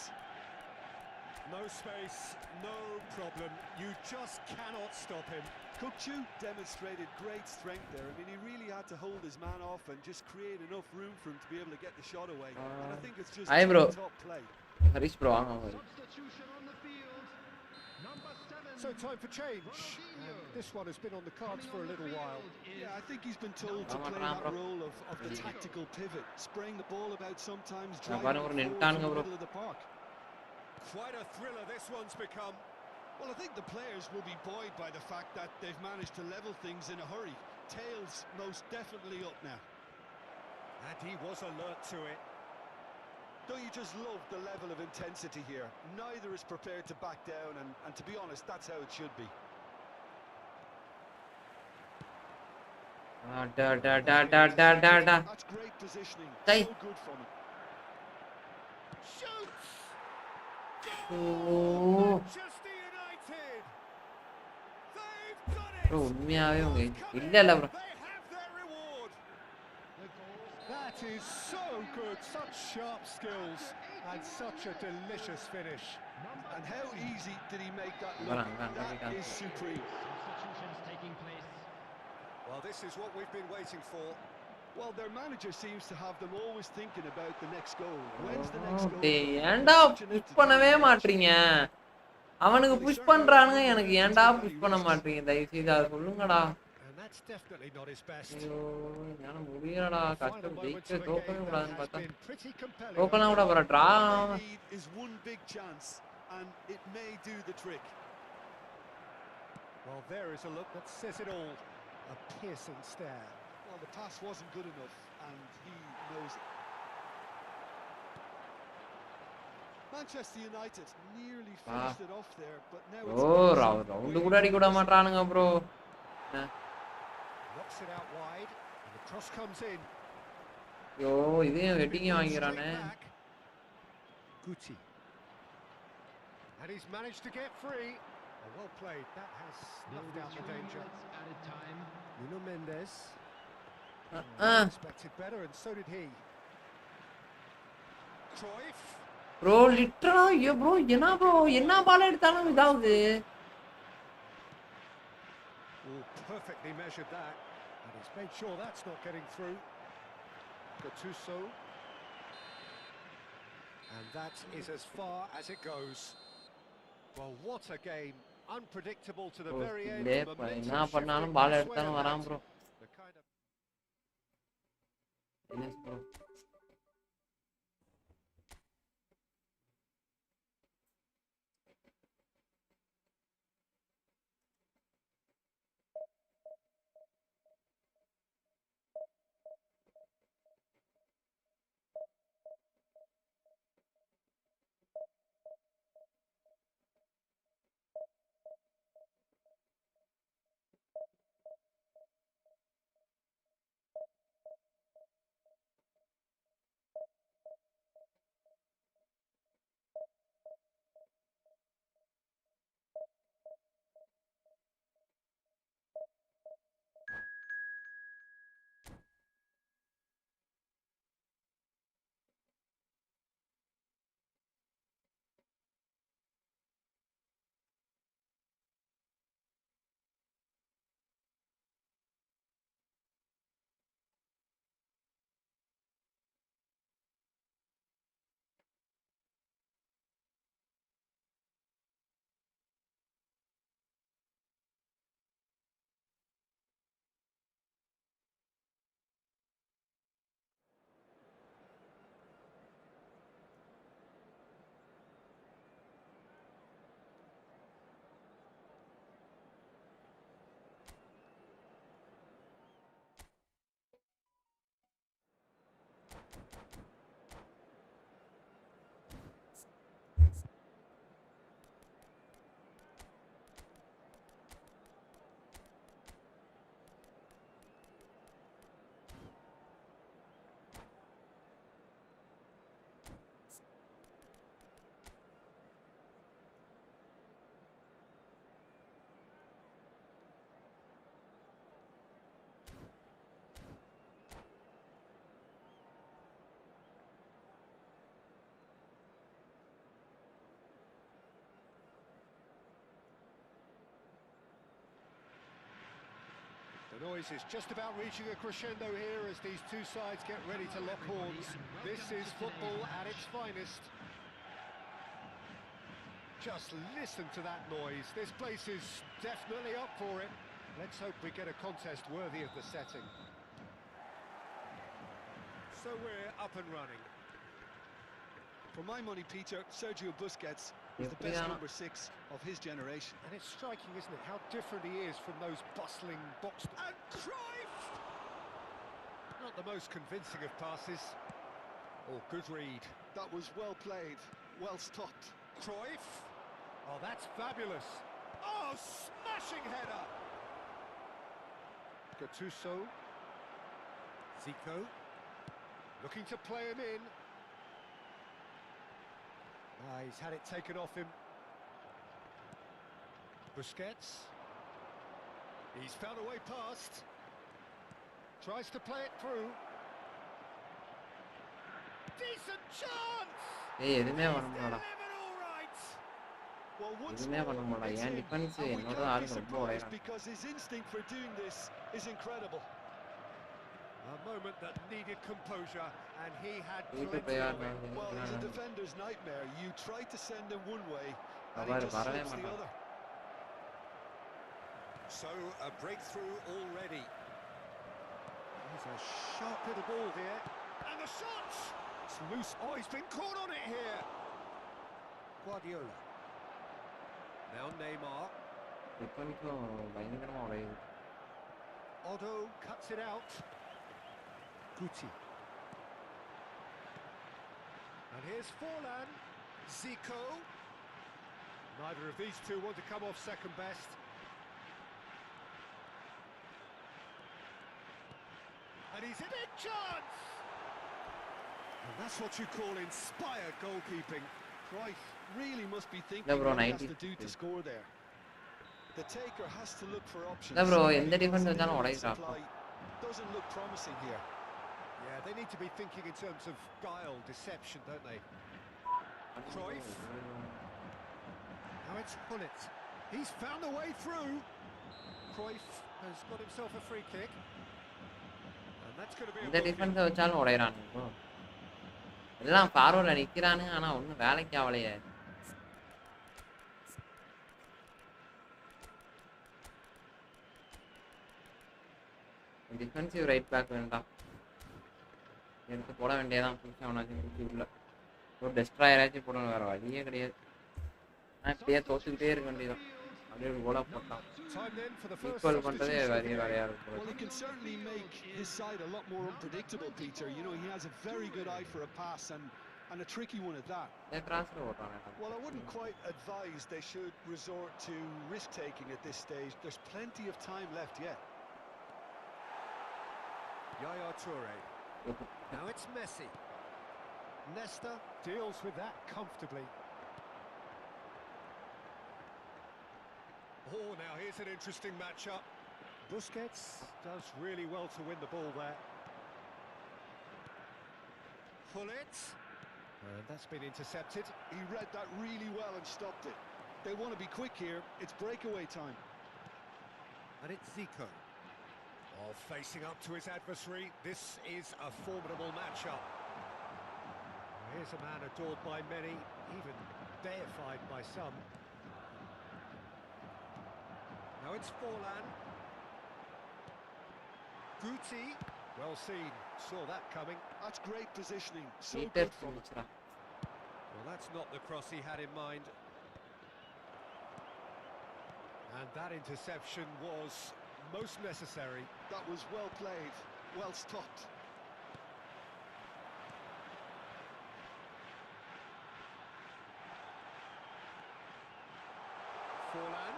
No space, no problem. You just cannot stop him.
Kukçu demonstrated great strength there. I mean, he really had to hold his man off and just create enough room for him to be able to get the shot away. And I think it's just top play.
Harish bro வாங்க வாங்க.
Substitution on the field. Number 7.
So time for change. This one has been on the cards for a little while.
Yeah, I think he's been told to play that role of the tactical pivot, spraying the ball about sometimes, driving it forward to the middle of the park.
Quite a thriller this one's become.
Well, I think the players will be buoyed by the fact that they've managed to level things in a hurry. Tails most definitely up now.
And he was alert to it.
Don't you just love the level of intensity here? Neither is prepared to back down, and to be honest, that's how it should be. That's great positioning. So good from him.
Shoots!
Oh.
Manchester United! They've done it!
Bro உண்மையாவே உங்க இல்ல bro.
They have their reward. That is so good. Such sharp skills and such a delicious finish.
And how easy did he make that look? That is supreme.
Substitutions taking place.
Well, this is what we've been waiting for.
Well, their manager seems to have them always thinking about the next goal. When's the next goal?
ஏன்டா push பண்ணவே மாட்டீங்க? அவனுக்கு push பண்றானுங்க எனக்கு ஏன்டா push பண்ண மாட்டீங்க? தயவு செய்து அத சொல்லுங்கடா.
And that's definitely not his best.
ஐயோ என்னால முடியலடா கஷ்டம் ஜெயிக்க தோக்கவே கூடாதுன்னு பார்த்தா
Been pretty compelling.
தோக்கலாம் கூட வர draw.
All they need is one big chance, and it may do the trick.
Well, there is a look that says it all. A piercing stare.
Well, the pass wasn't good enough, and he knows it. Manchester United nearly finished it off there, but now it's
round கூட அடிக்க விட மாட்டானுங்க bro.
Knocks it out wide, and the cross comes in.
ஐயோ இதையும் வெட்டிங்க வாங்கிறானே.
Guti. And he's managed to get free. Well played. That has snuffed out the danger.
Added time.
Nuno Mendes. Expected better, and so did he. Cruyff.
Bro literally ஐயோ bro என்ன பால் எடுத்தாலும் இதாவுது.
Oh, perfectly measured that, and he's made sure that's not getting through. Gattuso. And that is as far as it goes. Well, what a game. Unpredictable to the
bro
very end.
இதே
Momentum
என்ன
shifting
பண்ணாலும் பால்
this way
எடுத்தாலும்
and
வரான்
that.
Bro
The kind of
Dinesh bro
The noise is just about reaching a crescendo here as these two sides get ready to lock horns. This is football at its finest. Just listen to that noise. This place is definitely up for it. Let's hope we get a contest worthy of the setting. So we're up and running.
For my money, Peter, Sergio Busquets is the best number 6 of his generation.
And it's striking, isn't it, how different he is from those bustling box...
And Cruyff!
Not the most convincing of passes. Oh, good read.
That was well played, well stopped.
Cruyff! Oh, that's fabulous. Oh, smashing header! Gattuso. Zico. Looking to play him in. He's had it taken off him. Busquets. He's found a way past. Tries to play it through. Decent chance!
ஏய் எதுமே பண்ண முடியலடா
Delivered all right.
Well, once
எதுமே
more,
பண்ண முடியல
it's
ஏன்
in,
defence
and we
என்னோட
can't be
ஆள் ரொம்ப
surprised
உடையறான்
because his instinct for doing this is incredible.
A moment that needed composure, and he had
வீட்டு
plenty
போய்
of it.
Well, he's a defender's nightmare. You try to send him one way, and he
பாரு
just
வரவே
slips the
மாட்டான்
other.
So, a breakthrough already. There's a sharp little ball here. And the shot! It's loose. Oh, he's been caught on it here. Guardiola. Now Neymar.
டிஃபென்ஸும் பயங்கரமா உடையுது
Otto cuts it out. Guti. And here's Forlan. Zico. Neither of these two want to come off second best. And he's a big chance!
And that's what you call inspired goalkeeping. Cruyff really must be thinking
இல்ல bro
what he has
90
to do to score there. The taker has to look for options.
இல்ல bro எந்த
Because
defence
the
வச்சாலும்
limited
உடைக்கிறான்
supply doesn't look promising here.
Yeah, they need to be thinking in terms of guile, deception, don't they? Cruyff. Now it's Gullit. He's found a way through. Cruyff has got himself a free kick. And that's going to be a
எந்த
booking.
டிஃபென்ஸை வச்சாலும் உடையறானுங்க bro எல்லாம் ஃபார்வர்ட்ல நிக்கிறானுங்க ஆனா ஒன்றும் வேலைக்கு ஆகலையே defensive right back வேண்டாம், எடுத்து போட வேண்டியதான். புதுசாக அவனாச்சும் உள்ள ஒரு டெஸ்ட்ராயராச்சும் போடணும், வேறு வழியே கிடையாது. ஆனால் இப்படியே தோத்துக்கிட்டே இருக்க வேண்டியதான். அப்படியே ஒரு கோலாக போட்டான்,
Time then for the first
equal பண்ணுறதே
substitution of the
வேறையாக
game.
இருக்கும்.
Well, he can certainly make his side a lot more unpredictable, Peter. You know, he has a very good eye for a pass and a tricky one at that.
கிராஸில் ஓட்டான்.
Well, I wouldn't quite advise they should resort to risk-taking at this stage. There's plenty of time left yet.
Yaya Toure. Now it's Messi. Nesta deals with that comfortably. Oh, now here's an interesting matchup. Busquets does really well to win the ball there. Pullet. That's been intercepted.
He read that really well and stopped it. They want to be quick here. It's breakaway time.
And it's Zico. Oh, facing up to his adversary. This is a formidable matchup. Here's a man adored by many, even deified by some. Now it's Forlan. Guti, well seen, saw that coming.
That's great positioning, so good from it.
Well, that's not the cross he had in mind. And that interception was most necessary.
That was well played, well stopped.
Forlan.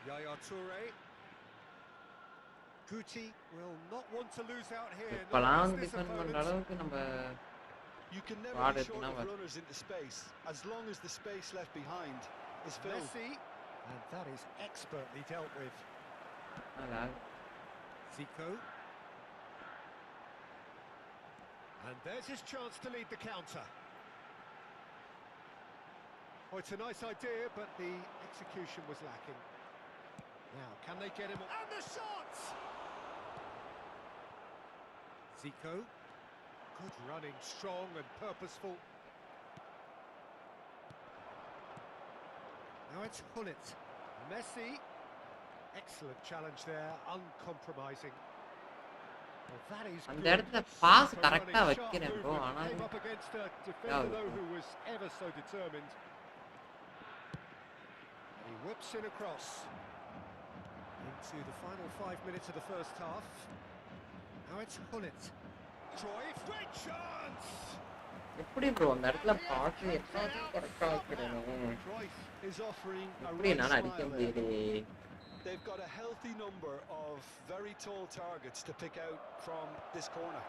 Yaya Toure. Guti will not want to lose out here.
இப்போலாம் defend பண்ணுற அளவுக்கு நம்ம
You can never
Guard
be
it,
short
never.
of runners into space, as long as the space left behind is filled.
Messi, and that is expertly dealt with. Zico. And there's his chance to lead the counter. Oh, it's a nice idea, but the execution was lacking. Now, can they get him? And the shot! Zico. Good running, strong and purposeful. Now it's Pullet. Messi. Excellent challenge there, uncompromising. Well, that is
அந்த
good.
இடத்துல pass
Super
கரெக்டாக
running,
வைக்கிறேன்
sharp
bro,
movement.
ஆனால்
Came up against a defender though who was ever so determined. He whips in across. Into the final 5 minutes of the first half. Now it's Pullet. Cruyff, great chance!
எப்படி bro அந்த இடத்துல pass எல்லாத்தையும் கரெக்டாக வைக்கிறேன்,
Cruyff is offering a
எப்படி
right
என்னால் அடிக்க
smile there.
முடியலையே.
They've got a healthy number of very tall targets to pick out from this corner.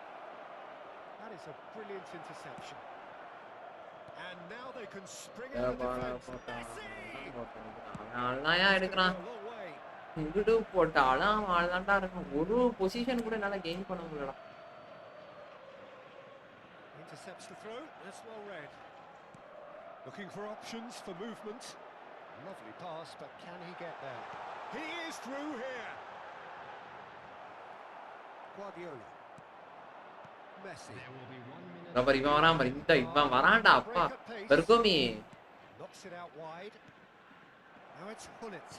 That is a brilliant interception. And now they can spring out the defense. Messi!
அவன் ஏன் எடுக்கிறான்,
A long way.
இங்கிட்டு போட்டாலும் அவன் ஆள்தான்டா இருக்கும். ஒரு position கூட என்னால் கெயின் பண்ண முடியல.
Intercepts the throw. That's well read. Looking for options for movement. Lovely pass, but can he get there? He is through here. Guardiola. Messi.
There will be 1 minute.
பாரு இவன் வரான் பாரு, இவன் வரான்டா அப்பா பெருக்கோமி.
Knocks it out wide. Now it's Pullet.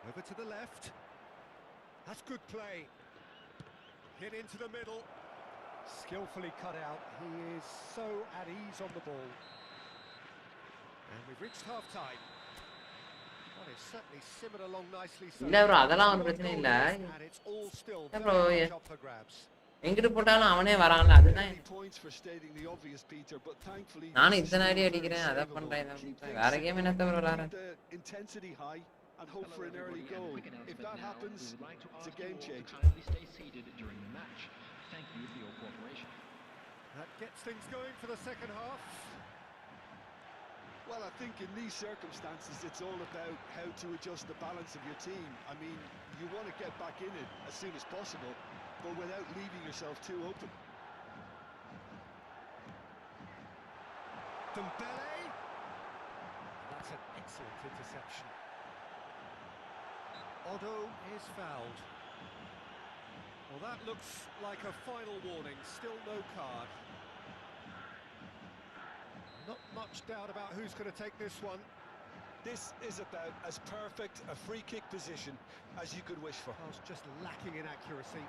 Over to the left. That's good play. Hit into the middle. Skillfully cut out. He is so at ease on the ball. And we've reached half time. Well, it's certainly simmered along nicely. So
இல்ல bro அதெல்லாம் ஒரு பிரச்சனை இல்ல.
and it's all still
Yeah,
very
bro,
much up for grabs.
எங்கிட்டு போட்டாலும் அவனே வரான்ல, அதுதான்
Many points for stating the obvious, Peter, but thankfully
நானும்
this is
இத்தனை
still
ஐடியா
very
அடிக்கிறேன், அதை
savable.
பண்றேன், இதை
Keep
பண்றேன்.
things
வேற கேம் என்ன தவிர
keep
விளையாடுறேன்.
the intensity high and hope for an early
Hello,
goal.
everybody, and a quick
If that
announcement now.
happens,
We would like to
it's a
ask you
game
all to
changer.
kindly stay seated during the match. Thank you for your cooperation.
That gets things going for the second half.
Well, I think in these circumstances, it's all about how to adjust the balance of your team. I mean, you want to get back in it as soon as possible, but without leaving yourself too open.
Dembele. That's an excellent interception. Otto is fouled. Well, that looks like a final warning. Still no card. Not much doubt about who's going to take this one.
This is about as perfect a free kick position as you could wish for.
I was just lacking in accuracy.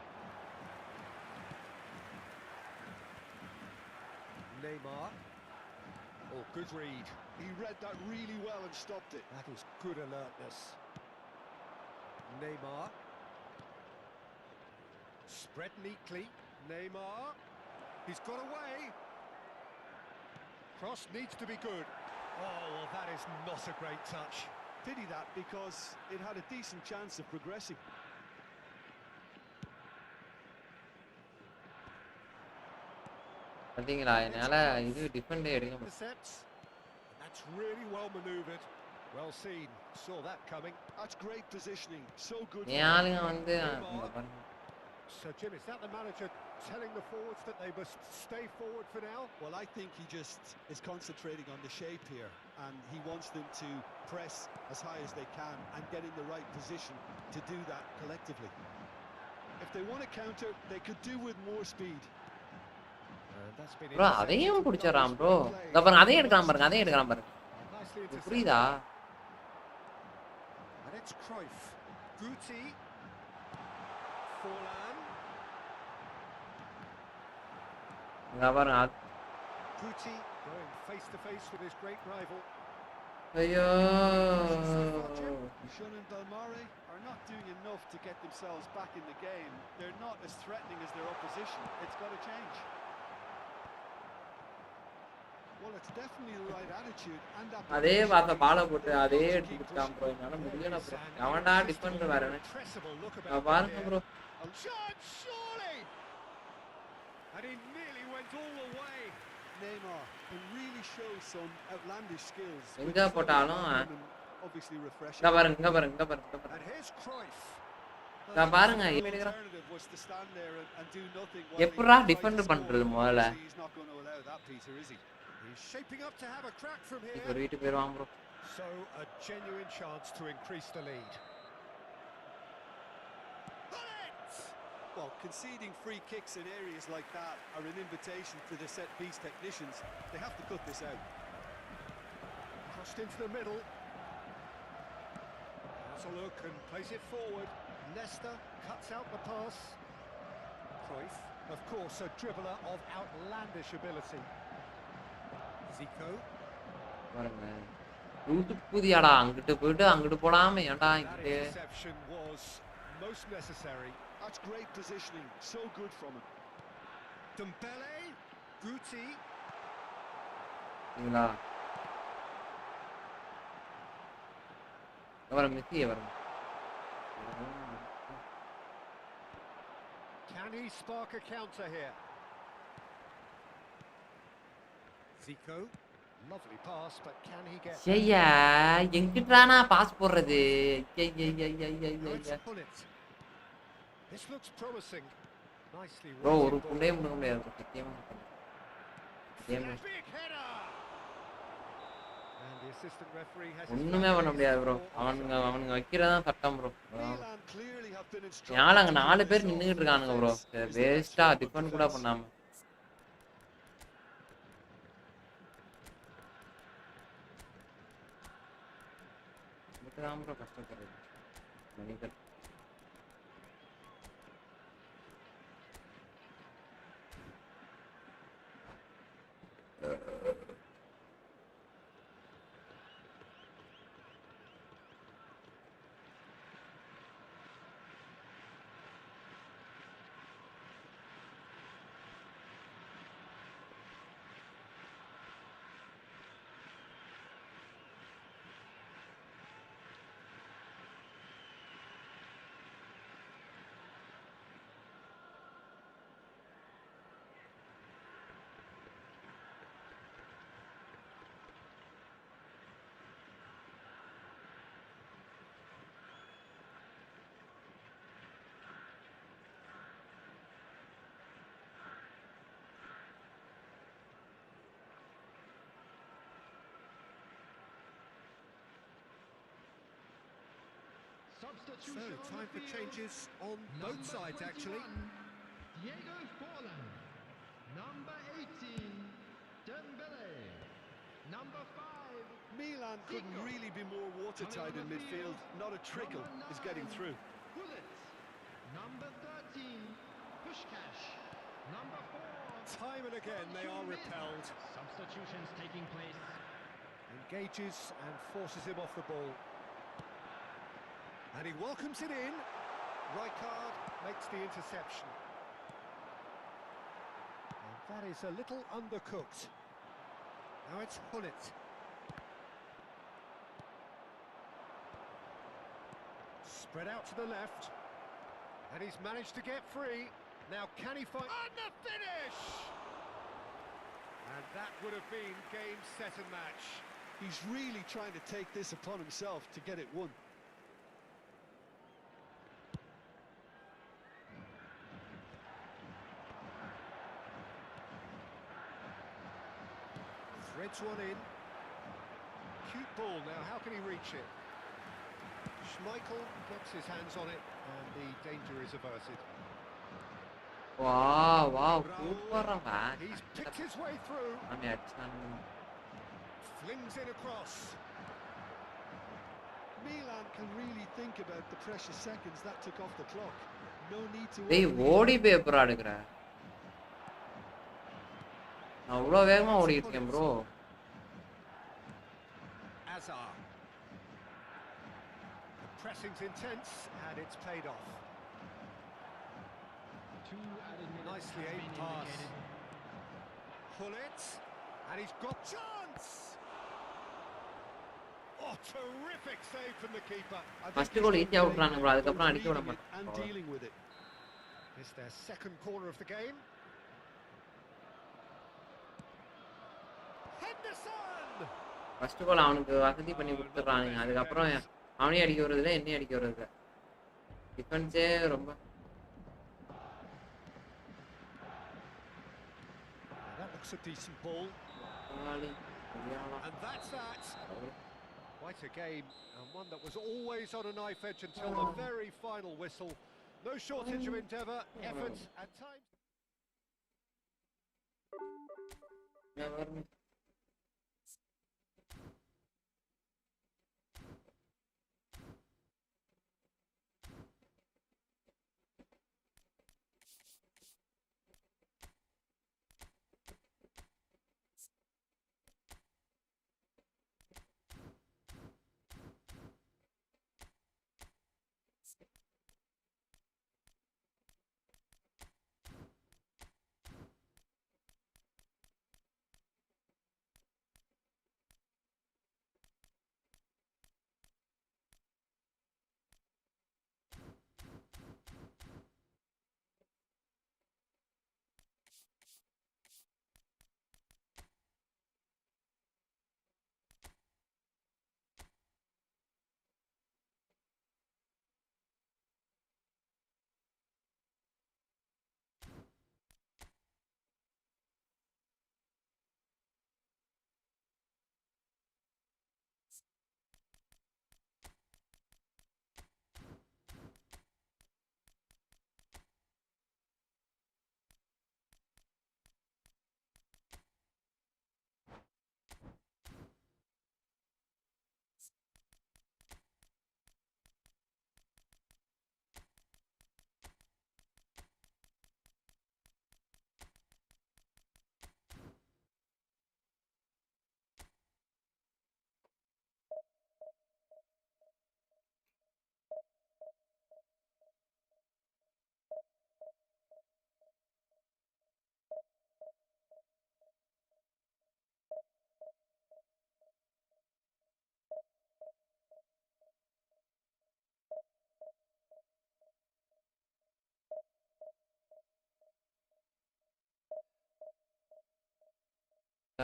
Neymar. Oh, good read.
He read that really well and stopped it.
That is good alertness. Neymar. Spread neatly. Neymar. He's got away. Cross needs to be good. Oh, well, that is not a great touch.
Pity that, because it had a decent chance of progressing.
பாத்தீங்களா என்னால இது டிஃபெண்டே எடுக்க முடியல.
Intercepts. And that's really well manoeuvred. Well seen. Saw that coming.
That's great positioning. So good.
என் ஆளுங்க வந்து இங்க பாருங்க.
So, Jim, is that the manager telling the forwards that they must stay forward for now?
Well, I think he just is concentrating on the shape here, and he wants them to press as high as they can and get in the right position to do that collectively. If they want to counter, they could do with more speed.
That's been
bro அதையும் பிடிச்சறான் bro. இத பாருங்க அதையும் எடுக்கறான் பாருங்க அதையும் எடுக்கறான் பாருங்க.
nicely intercepted.
புரியுதா?
And it's Cruyff. Guti. Forlan.
இங்க பாருங்க.
Guti going face to face with his great rival.
ஐயோ.
Shun and Belmare are not doing enough to get themselves back in the game. They're not as threatening as their opposition. It's got to change. Well, it's definitely the right attitude and that.
அதே வாச பால போட்டு அதே எடுத்துட்டான் bro. என்னால முடியல bro. அவன்டா Defender வரணும். பாருங்க bro.
Shot surely. And he nearly went all the way.
Neymar can really show some outlandish skills.
எங்க போட்டாலும்
Obviously refreshing.
இங்க பாருங்க இங்க பாருங்க இங்க பாருங்க.
And here's Cruyff.
இங்க பாருங்க
The
எடுக்கறான்.
alternative was to stand there and do nothing.
எப்பறா டிஃபெண்ட் பண்றது முதல்ல?
He's not going to allow that, Peter, is he?
He's shaping up to have a crack from here.
ஒரு வீட்டு போயிடுவான் bro.
So a genuine chance to increase the lead.
Well, conceding free kicks in areas like that are an invitation for the set-piece technicians. They have to cut this out.
Crossed into the middle. Has a look and plays it forward. Nesta cuts out the pass. Cruyff, of course, a dribbler of outlandish ability. Zico.
பாருங்க. Root புதியாடா அங்கிட்டு போயிட்டு அங்கிட்டு போடாம ஏன்டா
That
இங்கிட்டு?
interception was most necessary.
That's great positioning. So good from him.
Dembele, Guti.
இல்லா. அவர Messi வரும்.
Can he spark a counter here? Zico, lovely pass, but can he get?
ஐயா எங்கிட்டானா பாஸ் போடுறது? ஐயா.
This looks promising. Nicely
bro
won.
ஒரு புண்டே முடிய முடியாது சத்தியமா. Game
Big header. And the assistant referee has
ஒண்ணுமே பண்ண முடியாது ப்ரோ. அவனுங்க வைக்கிறதா சட்டம் bro.
Milan clearly have been instructed.
Yala அங்க 4 பேர் நின்னுகிட்டு இருக்கானுங்க ப்ரோ. வேஸ்டா டிஃபெண்ட் கூட பண்ணாம. இதுதான் ப்ரோ கஷ்டப்படுறது. மனிதர்
So, time for changes on both sides, actually.
Diego Forlan. Number 18, Dembele. Number 5.
Milan couldn't really be more watertight in midfield. Not a trickle is getting through.
Bullets. Number 13. Pushkash. Number 4.
Time and again they are repelled.
Substitutions taking place.
Engages and forces him off the ball. And he welcomes it in. Rijkaard makes the interception. And that is a little undercooked. Now it's Hullet. Spread out to the left. And he's managed to get free. Now can he find... And the finish! And that would have been game, set and match.
He's really trying to take this upon himself to get it won.
Threads one in. Cute ball now, how can he reach it? Schmeichel gets his hands on it and the danger is averted.
Wow, super man.
He's picked his way through.
Kami action.
Flings in across.
Milan can really think about the precious seconds that took off the clock. No need to...
டேய் ஓடி போய் எப்பறா எடுக்கற? நான் அவ்வளோ வேகமா ஓடிட்டு இருக்கேன் bro.
Azar. The pressing's intense and it's paid off.
2 added minutes.
Nicely
has
aimed
been
pass.
indicated.
Hullet. And he's got chance! Oh, terrific save from the keeper.
First goal easy outறானுங்க bro. அதுக்கு அப்புறம் அடிக்க விட
and
மாட்டாங்க.
dealing with it.
It's their second corner of the game. Henderson!
First goal அவனுக்கு வசதி பண்ணி கொடுத்துறானுங்க. அதுக்கு அப்புறம் அவனே அடிக்க வரதுல என்னைய அடிக்க வரதுல. டிஃபென்ஸே ரொம்ப
That looks a decent ball. And that's that. Quite a game, and one that was always on a knife edge until the very final whistle. No shortage of endeavour, effort, and time.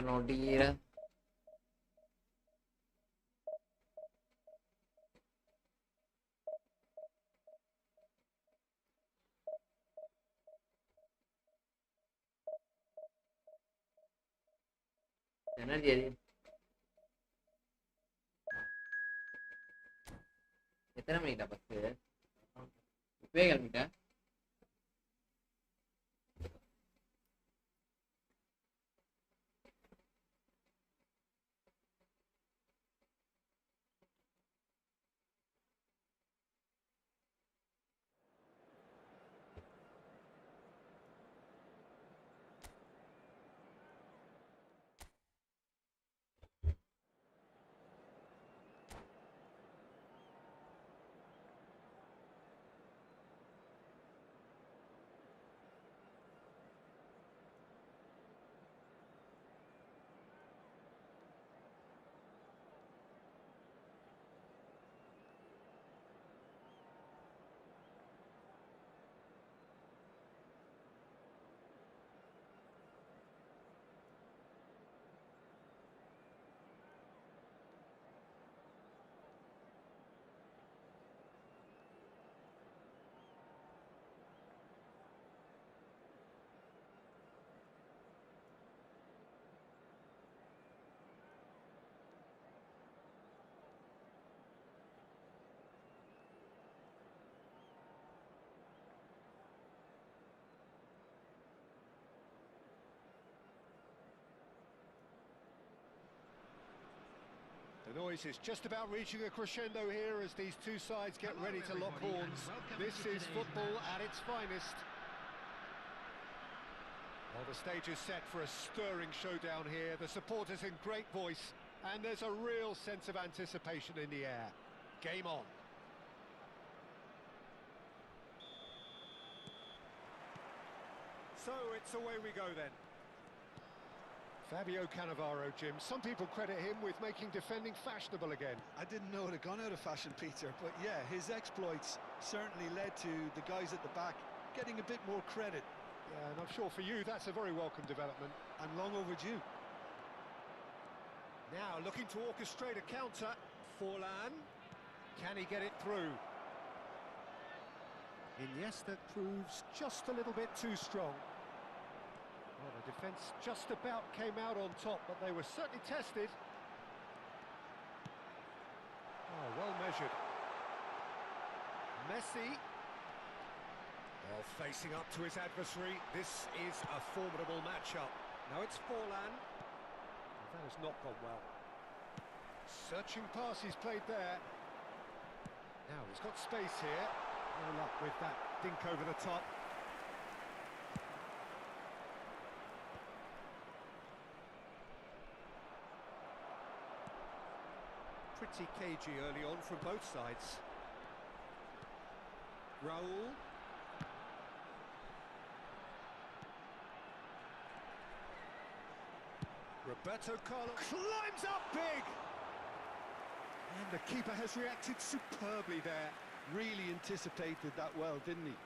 no dire. Energy. எத்தனை மணிக்கா bus இப்பவே கிளம்பிட்டேன்
The noise is just about reaching a crescendo here as these two sides get ready to lock horns. This is football at its finest. Well, the stage is set for a stirring showdown here. The supporters in great voice, and there's a real sense of anticipation in the air. Game on. So it's away we go then. Fabio Cannavaro, Jim. Some people credit him with making defending fashionable again.
I didn't know it had gone out of fashion, Peter, but yeah, his exploits certainly led to the guys at the back getting a bit more credit.
Yeah, and I'm sure for you that's a very welcome development.
And long overdue.
Now looking to orchestrate a counter. Forlan. Can he get it through? Iniesta proves just a little bit too strong. Well, the defence just about came out on top, but they were certainly tested. Oh, well measured. Messi. Well, facing up to his adversary, this is a formidable matchup. Now it's Forlan. That has not gone well. Searching pass he's played there. Now he's got space here. No luck with that dink over the top. Pretty cagey early on from both sides. Raul. Roberto Carlos climbs up big! And the keeper has reacted superbly there.
Really anticipated that well, didn't he?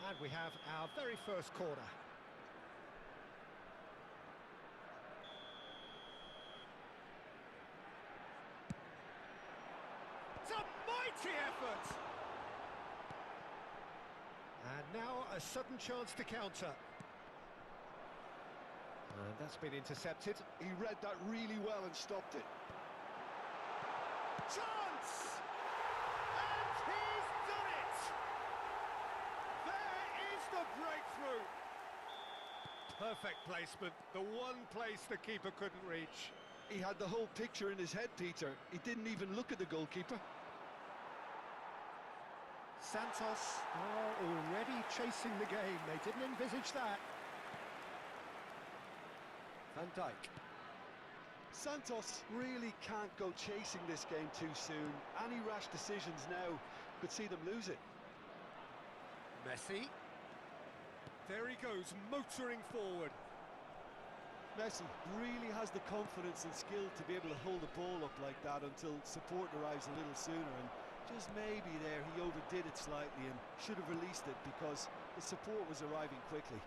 And we have our very first corner. It's a mighty effort! And now a sudden chance to counter. And that's been intercepted.
He read that really well and stopped it.
Chance! And he's done it! There is the breakthrough! Perfect placement, the one place the keeper couldn't reach.
He had the whole picture in his head, Peter. He didn't even look at the goalkeeper.
Santos are already chasing the game. They didn't envisage that. Van Dijk.
Santos really can't go chasing this game too soon. Any rash decisions now could see them lose it.
Messi. There he goes, motoring forward.
Messi really has the confidence and skill to be able to hold the ball up like that until support arrives a little sooner, and just maybe there he overdid it slightly and should have released it because the support was arriving quickly.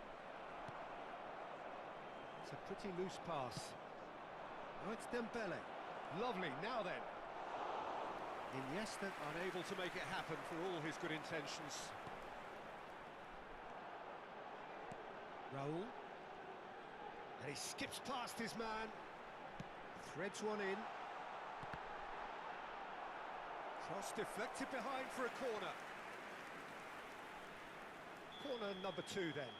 It's a pretty loose pass. Now it's Dembele. Lovely, now then. Iniesta unable to make it happen for all his good intentions. Raul. And he skips past his man. Threads one in. Cross deflected behind for a corner. Corner number 2 then.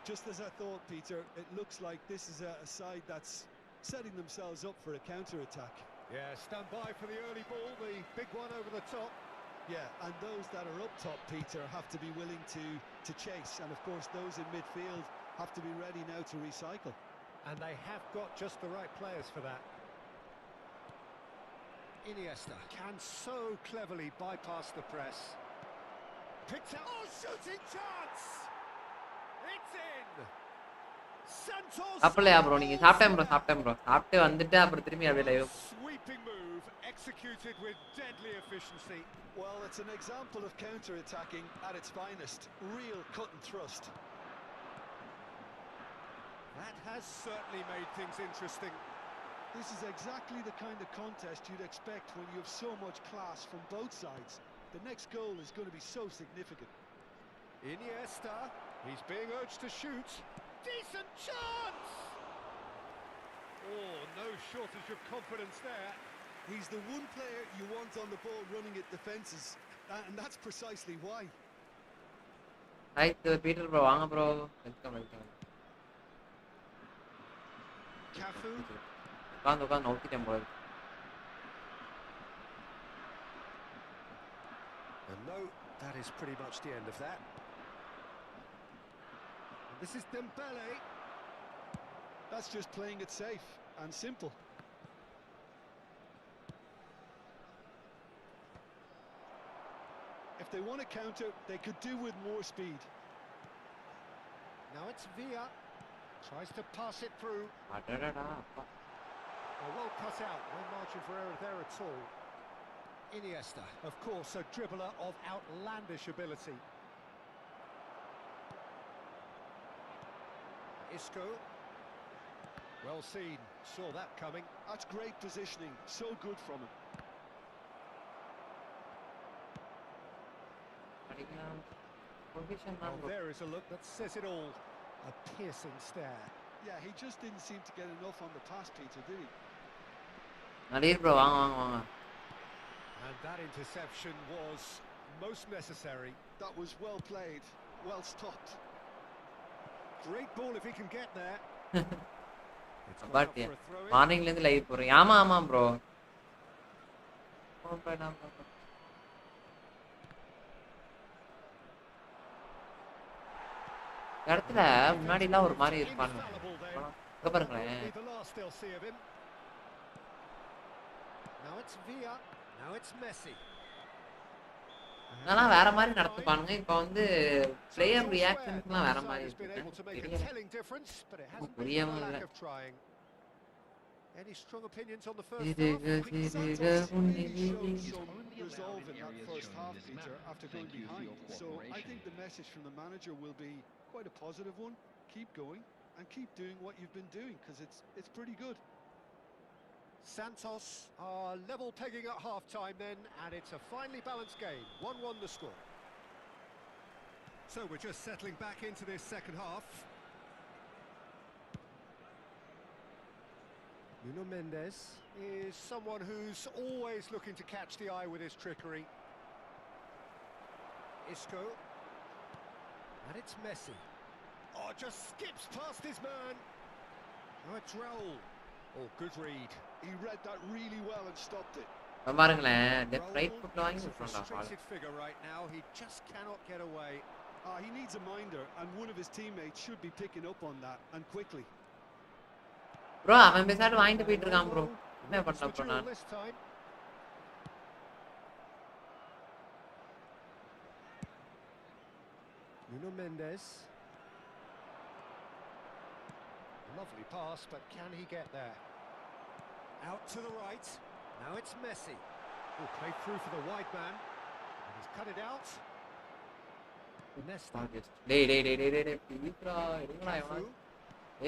Just as I thought, Peter, it looks like this is a side that's setting themselves up for a counter-attack.
Yeah, stand by for the early ball, the big one over the top.
Yeah, and those that are up top, Peter, have to be willing to chase. And, of course, those in midfield have to be ready now to recycle.
And they have got just the right players for that. Iniesta can so cleverly bypass the press. Picked out. Oh, shooting chance! It's in! Santos!
சாப்பிடலையா bro? நீங்க சாப்பிட்டேன் bro, சாப்பிட்டு வந்துட்டு அப்புறம் திரும்பி அப்படியே live.
Sweeping move executed with deadly efficiency.
Well, it's an example of counter-attacking at its finest. Real cut and thrust.
That has certainly made things interesting.
This is exactly the kind of contest you'd expect when you have so much class from both sides. The next goal is going to be so significant.
Iniesta, he's being urged to shoot. Decent chance! Oh, no shortage of confidence there.
He's the one player you want on the ball running at defenses, and that's precisely why.
Right, Peter bro, வாங்க bro. Welcome.
Cafu.
உட்காந்து நோக்கிட்டேன் bro.
And no, that is pretty much the end of that. And this is Dembele.
That's just playing it safe and simple. If they want to counter, they could do with more speed.
Now it's Villa. Tries to pass it through. Well cut out. No margin for error there at all. Iniesta, of course, a dribbler of outlandish ability. Isco. Well seen. Saw that coming.
That's great positioning. So good from him.
Oh, there is a look that says it all. A piercing stare.
Yeah, he just didn't seem to get enough on the pass, Peter, did he?
bro, வாங்க.
And that interception was most necessary.
That was well played, well stopped.
Great ball if he can get there. It's
But
up for a throw in.
மார்னிங்ல இருந்து live போறேன். ஆமா bro. இடத்துல முன்னாடி எல்லாம் ஒரு மாதிரி இருப்பாங்க. இங்க பாருங்களேன்.
Now it's Villa. Now it's Messi.
அதெல்லாம் வேற மாதிரி நடந்துப்பானுங்க. இப்போ வந்து பிளேயர் ரியாக்ஷன்ஸ்லாம் வேற மாதிரி இருக்கு. புரியவே இல்லை.
Any strong opinions on the first half?
Resolve in that first half, Peter, after going behind. So I think the message from the manager will be quite a positive one. Keep going and keep doing what you've been doing, because it's pretty good.
Santos are level pegging at half-time then, and it's a finely balanced game. 1-1 the score. So we're just settling back into this second half. Nuno Mendes is someone who's always looking to catch the eye with his trickery. Isco. And it's Messi. Oh, just skips past his man. Now it's Raul. Oh, good read.
He read that really well and stopped it.
பாருங்களேன், left right ஃபுட்ல வாங்கி
Raul, a
விட்டுறோம்டா ball.
frustrated figure right now. He just cannot get away.
He needs a minder, and one of his teammates should be picking up on that, and quickly.
Bro அவன் பேசாட்டு வாங்கிட்டு போயிட்டு இருக்கான் bro. என்ன பண்ணலாம் bro நான்?
This time. Nuno Mendes. Lovely pass, but can he get there? Out to the right. Now it's Messi. Who played through for the wide man. And he's cut it out. Nesta.
டேய் பீத்ரா எடுங்கடா இவன்.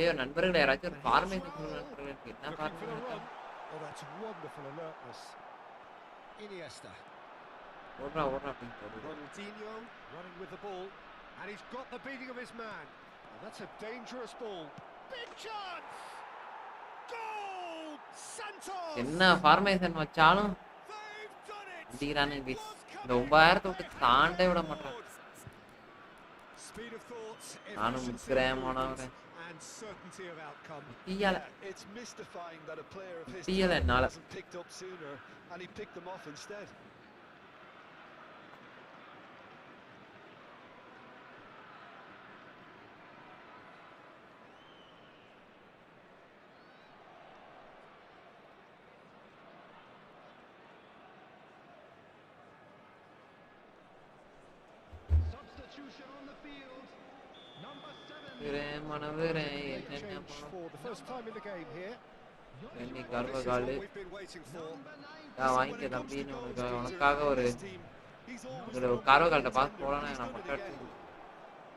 ஏய் நண்பர்களே யாராச்சும் ஒரு formation சொல்லுங்க. என்ன formation?
Oh, that's wonderful alertness. Iniesta.
ஓடுறா பீத்ரா.
Ronaldinho running with the ball. And he's got the beating of his man. And that's a dangerous ball. Big chance! Goal! Santos!
என்ன ஃபார்மேஷன் வச்சாலும்
They've done it!
அடிக்கிறானே பீச். இந்த 9000 விட்டு தாண்டே விட மாட்டான்.
Speed of thought,
நானும்
efficiency
விக்கிறேன்
of
மானவரே.
movement, and certainty of outcome.
டீயால
It's mystifying that a player of his
டீயால
talent
என்னால
wasn't picked up sooner, and he picked them off instead.
Substitution on the field. Number 7.
மனவரே
Change
என்னென்ன
for the first time in the game here.
என்னி
This is
கர்வகாலு
what we've been waiting for.
நான் வாங்கிக்க தம்பின்னு உனக்காக ஒரு கர்வகால்கிட்ட பார்த்து போலான்னு நான் மட்டும் எடுத்து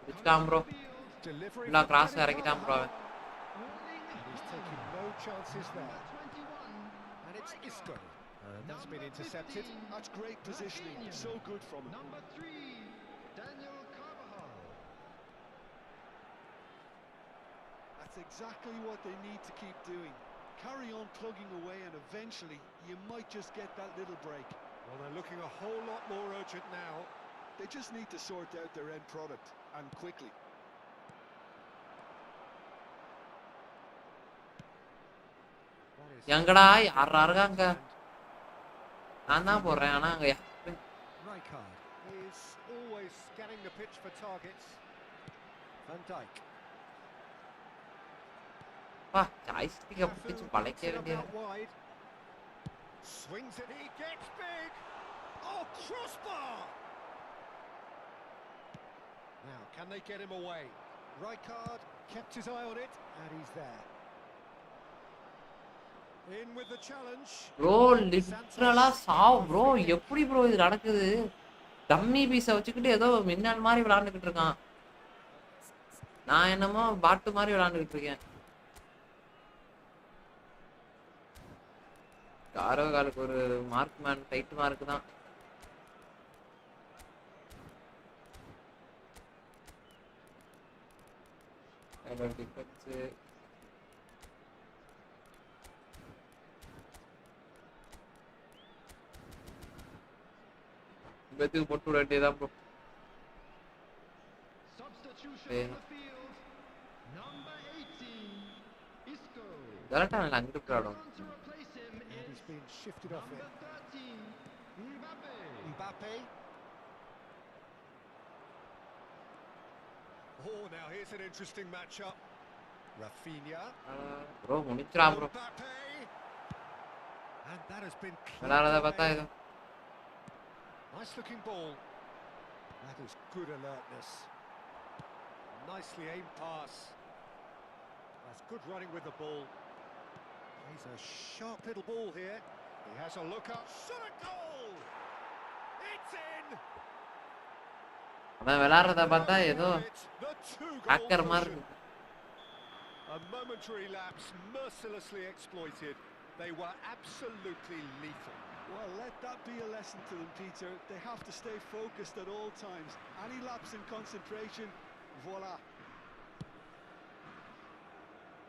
வச்சுட்டான் ப்ரோ.
Delivery
ஃபுல்லாக
from
கிராஸ்
Kenny
இறக்கிட்டான் ப்ரோ அவன்.
He's taking no chances there. And it's Isco. And that's been intercepted.
That's great positioning, so good from him.
Number 3. Daniel Carvajal.
That's exactly what they need to keep doing. Carry on plugging away and eventually you might just get that little break.
Well, they're looking a whole lot more urgent now.
They just need to sort out their end product, and quickly.
That is
எங்கடா யாரா இருக்காங்க? நான் தான் போடுறேன் ஆனா அங்க
Rijkaard is always scanning the pitch for targets. Van Dijk.
பா ஜாய்ஸ்டிக்க பிடிச்சு பழைக்க
Cafu
வேண்டிய
out wide. Swings it, he gets big. Oh, crossbar! Now, can they get him away? Rijkaard kept his eye on it, and he's there. In with the challenge.
Bro literally சாவ் bro. எப்படி bro இது நடக்குது? Dummy பீஸை வச்சுக்கிட்டு ஏதோ மின்னல் மாதிரி விளையாண்டுக்கிட்டு இருக்கான். நான் என்னமோ பாட்டு மாதிரி விளையாண்டுக்கிட்டு இருக்கேன். காரோகாலுக்கு ஒரு மார்க் மேன் டைட் மார்க் தான். பெத்துக்கு போட்டு விட வேண்டியதான் bro.
Substitution on the field. Number 18, Isco.
கரெக்டா இல்லை அங்கிட்டு போயிடும்.
On to replace him
And
is
he's been shifted off
number
it.
13, Mbappe.
Mbappe. Oh, now here's an interesting matchup. Rafinha.
Bro முடிச்சிரா bro.
Mbappe. And that has been
விளையாடுறத பார்த்தா இது
nice looking ball. That is good alertness. Nicely aimed pass. That's good running with the ball. He's a sharp little ball here. He has a look up. Shot a goal! It's in!
அதான் விளையாடுறத பார்த்தா ஏதோ
The two-goal
hacker மாதிரி
cushion.
இருக்கு.
A momentary lapse mercilessly exploited. They were absolutely lethal.
Well, let that be a lesson to them, Peter. They have to stay focused at all times. Any lapse in concentration, voila.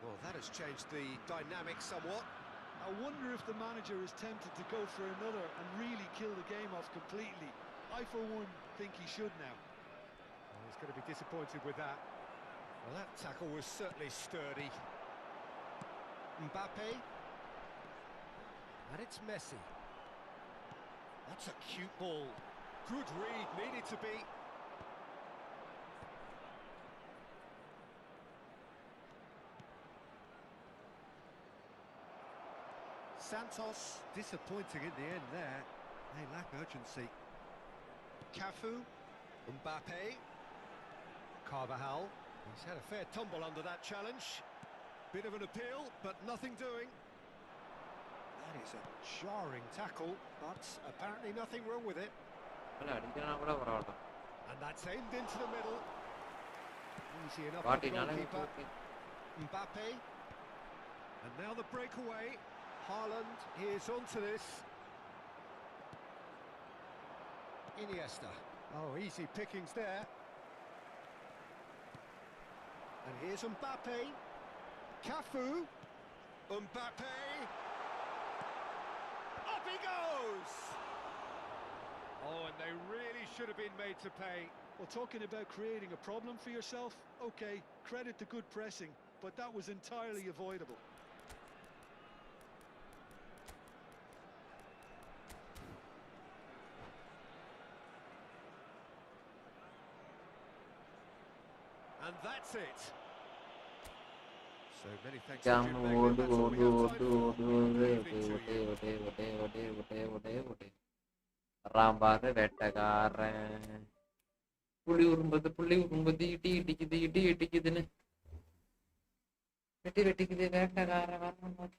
Well, that has changed the dynamic somewhat.
I wonder if the manager is tempted to go for another and really kill the game off completely. I, for one, think he should now.
Well, he's going to be disappointed with that. Well, that tackle was certainly sturdy. Mbappe. And it's Messi. That's a cute ball. Good read, needed to be. Santos, disappointing in the end there. They lack urgency. Cafu, Mbappe, Carvajal. He's had a fair tumble under that challenge. Bit of an appeal, but nothing doing. That is a jarring tackle, but apparently nothing wrong with it.
அடிக்கிறனா கூட பரவாயில்ல.
And that's aimed into the middle. Easy enough for the
பாட்டினால
goalkeeper. Mbappe. And now the breakaway. Haaland is onto this. Iniesta. Oh, easy pickings there. And here's Mbappe. Cafu. Mbappe. Up he goes! Oh, and they really should have been made to pay.
Well, talking about creating a problem for yourself, okay, credit to good pressing, but that was entirely avoidable.
And that's it. So many thanks to
jam
Jim Beglin.
ஓடு
That's all
ஓடு
we have
ஓடு
time
ஓடு
for.
ஓடு
Good
ஓடு
evening to
ஓடு
you.
ஓடு ஓடு ஓடு ஓடு ஓடு ராம்பாரு வேட்டக்காரன் புள்ளி உரும்புது இடி இடிக்குது இடி இடிக்குதுன்னு வெட்டி வெட்டிக்குது வேட்டக்காரன் வரணும்.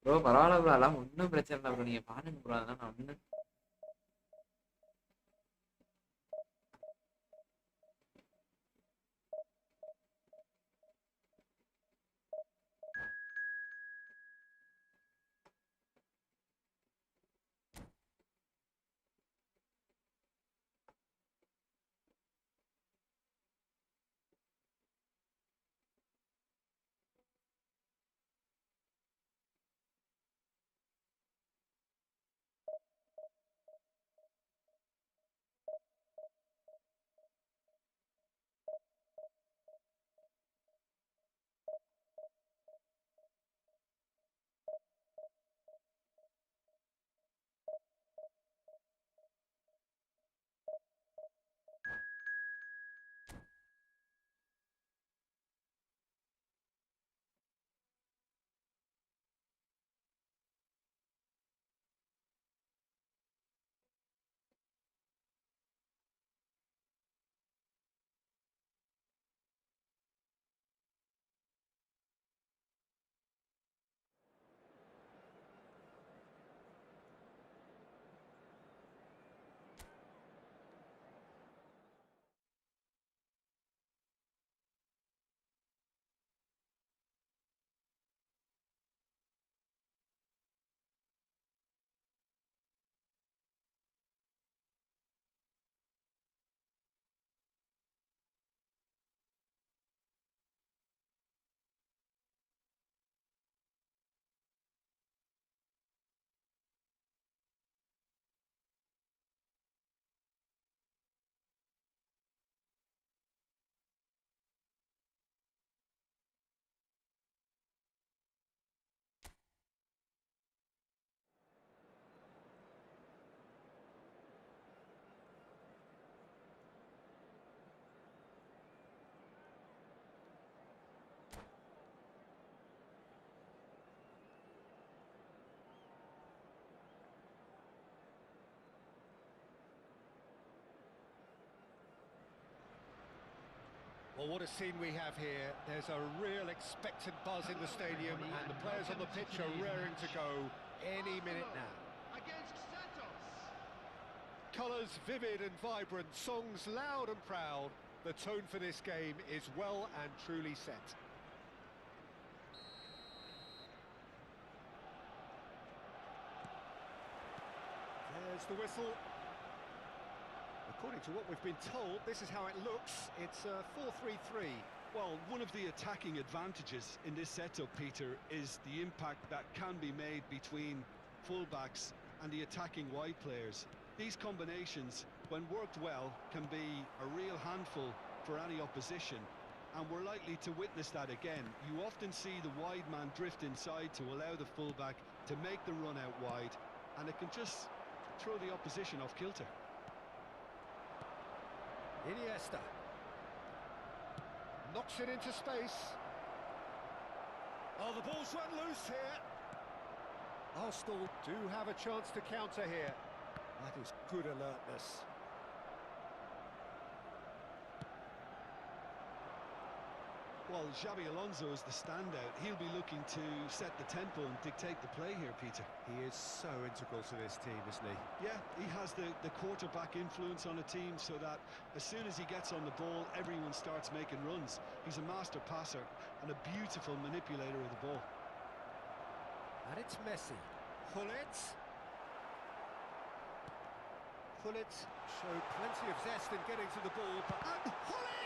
ப்ரோ பரவாயில்ல ப்ரோ, அதெல்லாம் ஒன்றும் பிரச்சனை இல்லை ப்ரோ. நீங்க பாருங்க ப்ரோ, அதெல்லாம் நான் ஒன்றும்
Well, what a scene we have here. There's a real expectant buzz in the stadium, and the players on the pitch are raring to go any minute now.
Against Santos.
Colours vivid and vibrant, songs loud and proud. The tone for this game is well and truly set. There's the whistle. According to what we've been told, this is how it looks. It's a 4-3-3.
Well, one of the attacking advantages in this setup, Peter, is the impact that can be made between fullbacks and the attacking wide players. These combinations, when worked well, can be a real handful for any opposition, and we're likely to witness that again. You often see the wide man drift inside to allow the fullback to make the run out wide, and it can just throw the opposition off kilter.
Iniesta knocks it into space. Oh, the ball's run loose here. Arsenal do have a chance to counter here. That is good alertness.
Well, Xabi Alonso is the standout. He'll be looking to set the tempo and dictate the play here, Peter.
He is so integral to this team, isn't he?
Yeah, he has the quarterback influence on a team so that as soon as he gets on the ball, everyone starts making runs. He's a master passer and a beautiful manipulator of the ball.
And it's Messi. Gullit. Gullit showed plenty of zest in getting to the ball, but... And Gullit!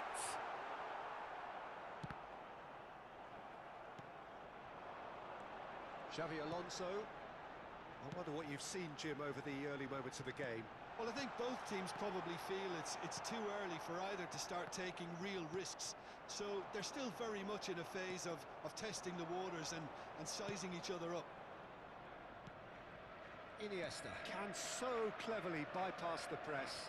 Xabi Alonso. I wonder what you've seen, Jim, over the early moments of the game.
Well, I think both teams probably feel it's too early for either to start taking real risks. So they're still very much in a phase of testing the waters and sizing each other up.
Iniesta can so cleverly bypass the press.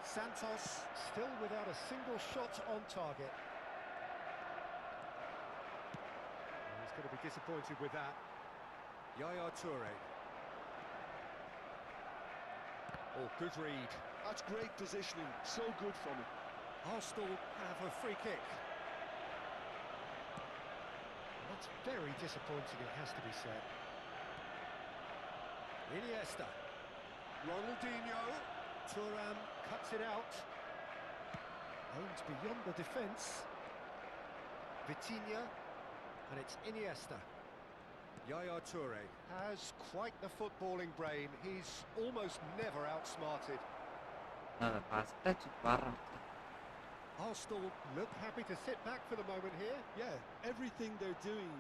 Santos still without a single shot on target. He's going to be disappointed with that. Yaya Toure. Oh, good read.
That's great positioning, so good from him.
Arsenal have a free kick. That's very disappointing, it has to be said. Iniesta. Ronaldinho. Thuram cuts it out. Aims beyond the defence. Vitinha. And it's Iniesta. Yaya Toure has quite the footballing brain. He's almost never outsmarted. Arsenal look happy to sit back for the moment here.
Yeah, everything they're doing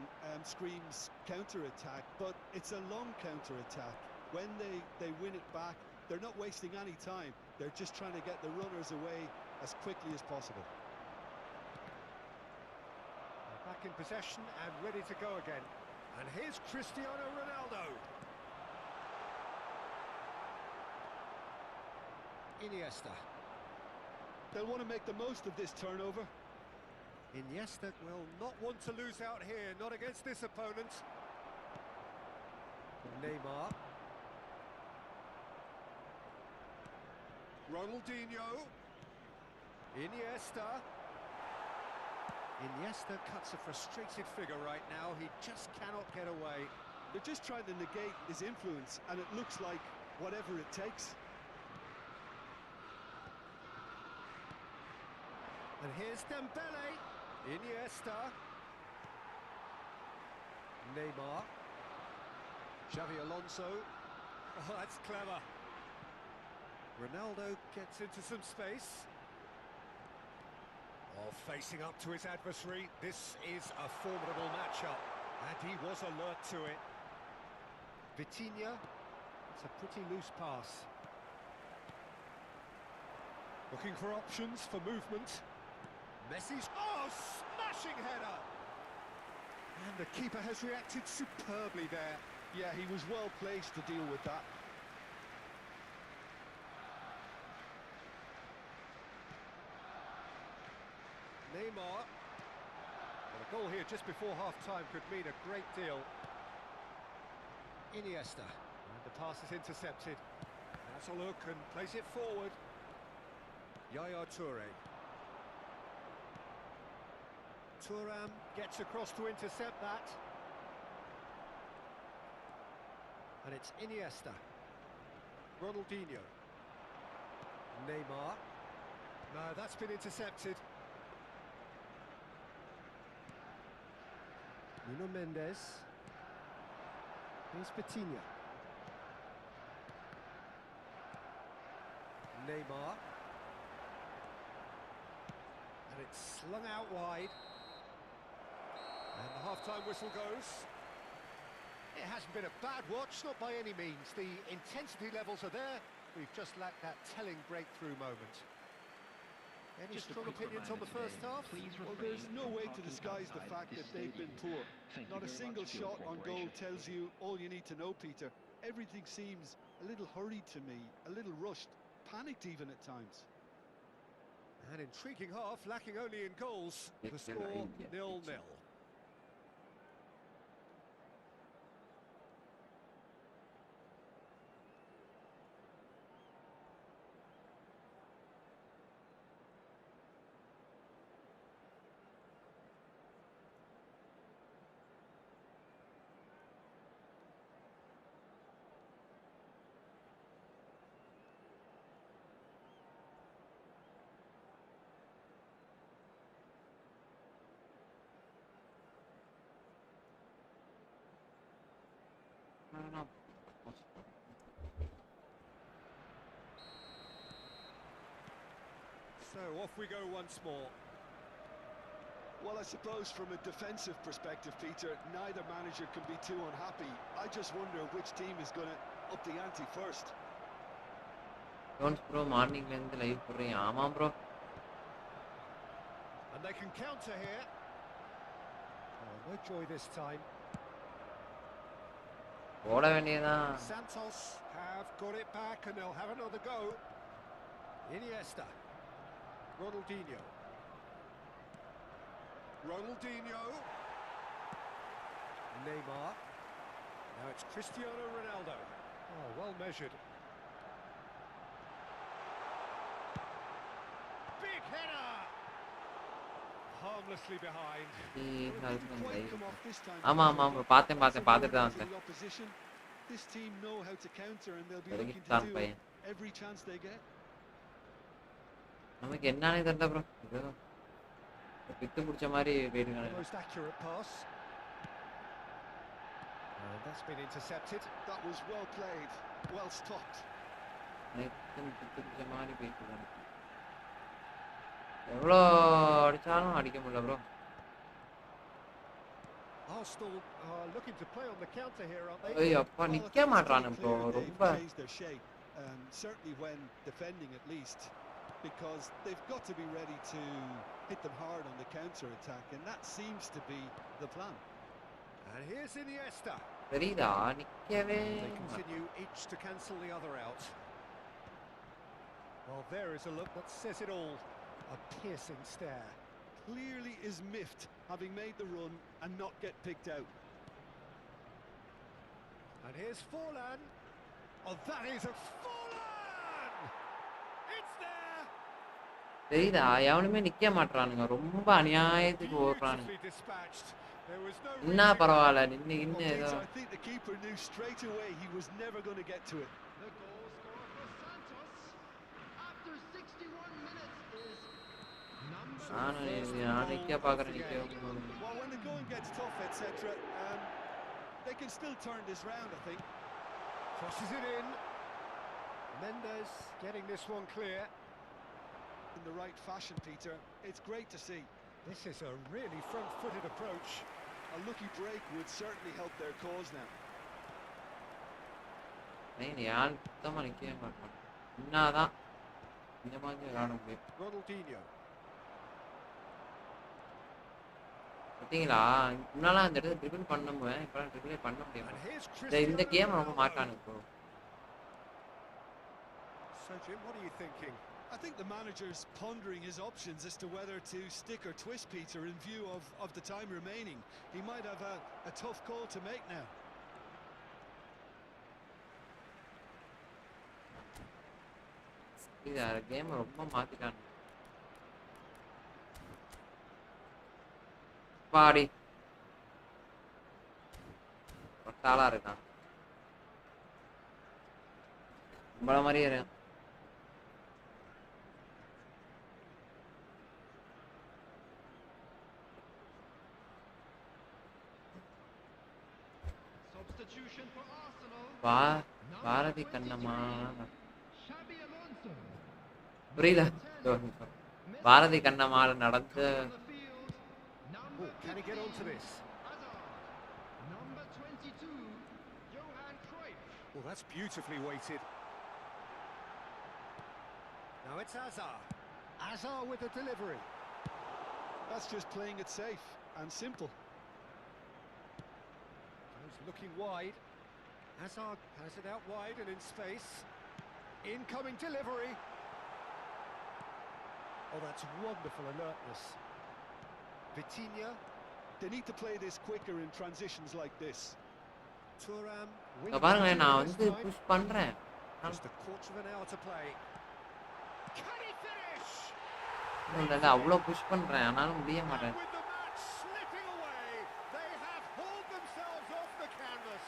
screams counter-attack, but it's a long counter-attack. When they win it back, they're not wasting any time. They're just trying to get the runners away as quickly as possible.
Back in possession and ready to go again. And here's Cristiano Ronaldo. Iniesta.
They'll want to make the most of this turnover.
Iniesta will not want to lose out here, not against this opponent. Neymar. Ronaldinho. Iniesta. Iniesta cuts a frustrated figure right now. He just cannot get away.
They're just trying to negate his influence, and it looks like whatever it takes.
And here's Dembele. Iniesta. Neymar. Xabi Alonso. Oh, that's clever. Ronaldo gets into some space. Oh, facing up to his adversary. This is a formidable matchup, and he was alert to it. Vitinha. It's a pretty loose pass. Looking for options for movement. Messi's... Oh, smashing header! And the keeper has reacted superbly there.
Yeah, he was well placed to deal with that.
Neymar. Well, a goal here just before half-time could mean a great deal. Iniesta. And the pass is intercepted. That's a look and plays it forward. Yaya Toure. Thuram gets across to intercept that. And it's Iniesta. Ronaldinho. Neymar. No, that's been intercepted. Nuno Mendes. Here's Vitinha. Neymar. And it's slung out wide. And the half-time whistle goes. It hasn't been a bad watch, not by any means. The intensity levels are there. We've just lacked that telling breakthrough moment. Any
Just a
strong
quick
opinions on the
reminder
first
today,
half?
please
Well,
refrain
there's no
from
way to
parking
disguise the
outside
fact
this
that they've been
stadium.
poor.
Thank you
Not a
very
single
much for your
shot on goal
cooperation.
tells you all you need to know, Peter. Everything seems a little hurried to me, a little rushed, panicked even at times.
An intriguing half, lacking only in goals. The score 0-0. So off we go once more.
Well, I suppose from a defensive perspective, Peter, neither manager can be too unhappy. I just wonder which team is going to up the ante first.
Jones bro மார்னிங்லேருந்து live போடுறீங்க? ஆமாம் bro.
And they can counter here. Oh, no joy this time.
போட வேண்டியதான்.
Santos have got it back and they'll have another go. Iniesta. Ronaldinho. Ronaldinho. Neymar. Now it's Cristiano Ronaldo. Oh, well measured. Big header! Harmlessly behind.
Well, it didn't quite come off this time.
ஆமாம் ஆமாம் bro, பார்த்துட்டு தான்
To
வந்தேன்.
the opposition. This team know how to counter and they'll be
Very
looking to
strong
do
play.
it every chance they get.
நமக்கு என்னன்னே தெரியல bro. ஏதோ பித்து பிடிச்ச மாதிரி போயிட்டு
Most accurate pass. And that's been intercepted.
That was well played, well stopped.
பித்து பிடிச்ச மாதிரி போயிட்டு எவ்வளோ அடிச்சாலும் அடிக்க முடியல bro.
Arsenal are looking to play on the counter here, aren't they?
ஐயோ அப்பா,
Well, I
நிக்க
think it's
மாட்றானு
pretty
bro.
clear they've
ரொம்ப
changed their shape, certainly when defending at least, because they've got to be ready to hit them hard on the counter attack, and that seems to be the plan.
And here's Iniesta.
தெரியுதா, நிக்கவே
They continue each to cancel the other out. Well, there is a look that says it all. A piercing stare.
Clearly is miffed, having made the run and not get picked out.
And here's Forlan. Oh, that is a Forlan! It's there!
தெரியுதா, எவனுமே நிக்க மாட்றானுங்க. ரொம்ப அநியாயத்துக்கு ஓடுறானுங்க.
Beautifully dispatched. There was no
என்ன பரவாயில்ல, நின்னு
Well,
இன்னும் ஏதோ
Peter, I think the keeper knew straight away he was never going to get to it.
The goal scorer for Santos after 61 minutes is number
நான் நிக்க பாக்குறேன், நிக்க
Well, when the going gets tough, etc., they can still turn this round, I think.
Crosses it in. Mendes getting this one clear.
In the right fashion, Peter. It's great to see.
This is a really front-footed approach.
A lucky break would certainly help their cause now.
யாரும் சுத்தமா நிக்கவே மாட்டான். என்னதான் இந்த மாதிரி விளையாட முடியும்?
Ronaldinho.
பார்த்தீங்களா, முன்னாலாம் அந்த இடத்துல ட்ரிபிள் பண்ணுவேன், இப்பெல்லாம் ட்ரிபிளே பண்ண
And
முடியாது.
here's
இந்த
Cristiano
கேம் ரொம்ப
Ronaldo.
மாட்டானுங்க bro.
So Jim, what are you thinking?
I think the manager's pondering his options as to whether to stick or twist, Peter, in view of the time remaining. He might have a tough call to make now.
இது game ரொம்ப மாத்திட்டாங்க. பாடி ஒட்டாளா இருக்கான். நம்மள மாதிரியே இருக்கான்.
Substitution for Arsenal.
Bharathi Kannamma
Xabi Alonso.
புரியல. பாரதி கண்ணம்மாள் நடந்து
On the field. Number
Oh, can he get
15,
onto this?
Hazard. Number 22, Johan Cruyff.
Well, that's beautifully weighted. Now it's Hazard. Hazard with the delivery.
That's just playing it safe and simple.
He's looking wide. Hazard has it out wide and in space. Incoming delivery. Oh, that's wonderful alertness. Vitinha.
They need to play this quicker in transitions like this.
Thuram.
இங்க பாருங்களேன், நான் வந்து push பண்றேன்.
Just a quarter of an hour to play. Can he finish?
இல்ல அவ்வளோ push பண்றேன், ஆனாலும் முடிய மாட்டேன்.
With the match slipping away, they have hauled themselves off the canvas.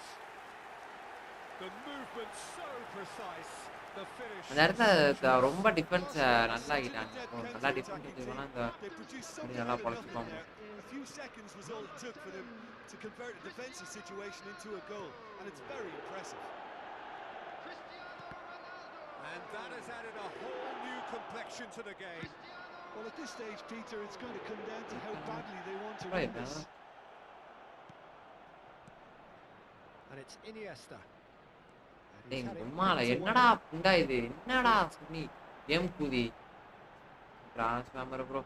The movement so precise. The finish.
அந்த இடத்துல ரொம்ப டிஃபென்ஸ் நல்லா ஆகிட்டாங்க. நல்லா டிஃபென்ஸ் வச்சுக்கோனா இந்த
They produced something
நல்லா
good enough in
பழச்சிப்பாங்க.
there. A few seconds was all it took for them to convert a defensive situation into a goal, and it's very impressive.
Cristiano Ronaldo.
And that has added a whole new complexion to the game.
Well, at this stage, Peter, it's going to come down to how badly they want to
Right,
win this.
And it's Iniesta. And
டேய்
he's had it
உம்மால
knocked
என்னடா
away.
புண்டா இது, என்னடா சுனி game கூதி transformer bro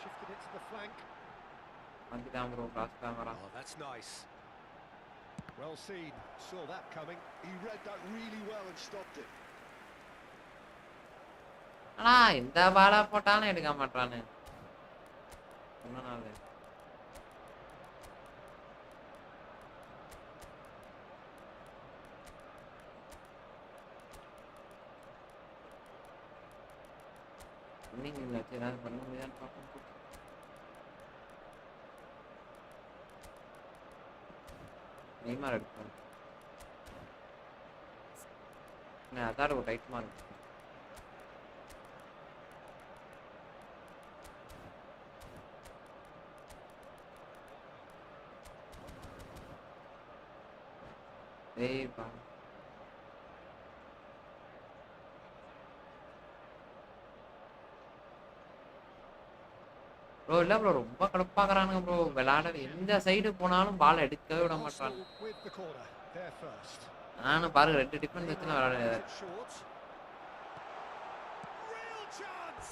Shifted it to the flank.
வந்துட்டான் bro டிரான்ஸ்ஃபார்மரா.
Oh, that's nice. Well seen. Saw that coming.
He read that really well and stopped it.
ஆனா இந்த பாலா போட்டாலும் எடுக்க மாட்டானு சொன்னாலே. இன்னைக்கு இல்லை ஏதாவது பண்ண முடியாதுன்னு பார்ப்போம். நெய்மார் எடுப்பான். அதான் ஒரு டைட் மார்க். ஏய் பா ப்ரோ இல்லை ப்ரோ ரொம்ப கடுப்பாக்குறானுங்க ப்ரோ. விளையாட எந்த சைடு போனாலும் பால் எடுக்கவே விட மாட்டான்.
Arsenal with the corner. There first.
நானும் பாருங்க 2 டிஃபென்ஸ் வச்சு நான் விளையாட.
Plays it short. Real chance.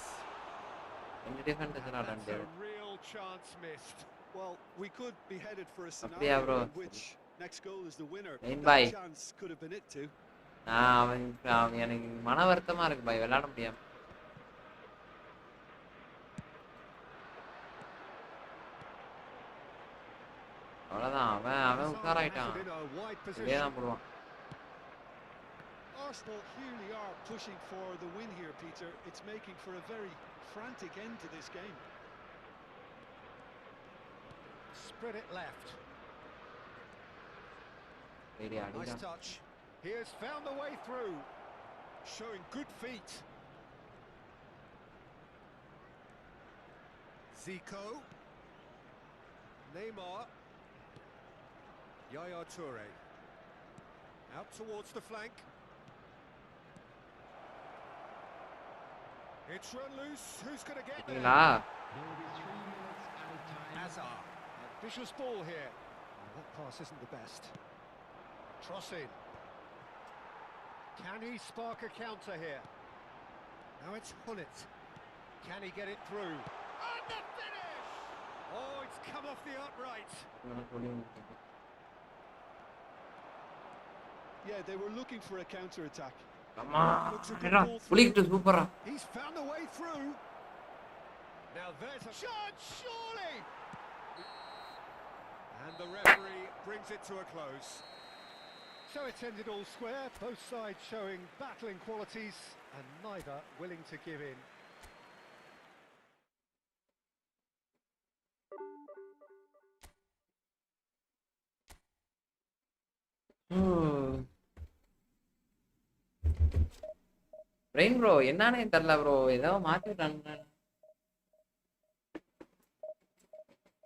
2 defence வச்சு நான்
That's
விளையாட.
a real chance missed.
Well, we could be headed for a
அப்படியா
scenario
bro?
in which next goal is the winner.
Main
That
bye.
chance could have been it too.
அவன் எனக்கு மன வருத்தமா இருக்கு பாய் விளையாட முடியாம. அவ்வளவுதான், அவன் உஷாராயிட்டான்.
In a wide
இதே
position.
தான் போடுவான்.
Arsenal clearly are pushing for the win here, Peter. It's making for a very frantic end to this game.
Spread it left.
சரி
Nice
அடிதான்.
touch. He has found the way through. Showing good feet. Zico. Neymar. Yaya Toure. Out towards the flank. It's run loose. Who's going to get there?
சரிங்களா?
There will be 3 minutes added time.
Hazard. Vicious ball here. That pass isn't the best. Trossing. Can he spark a counter here? Now it's Hullet. Can he get it through? And the finish! Oh, it's come off the upright.
Yeah, they were looking for a counter attack.
புலிக்கிட்டு சூப்பரா.
He's found the way through. Now there's a shot, surely! And the referee brings it to a close. So it's ended all square, both sides showing battling qualities and neither willing to give in.
Rain bro என்னன்னே தெரியல bro, ஏதோ மாத்தி விட்டானுங்க.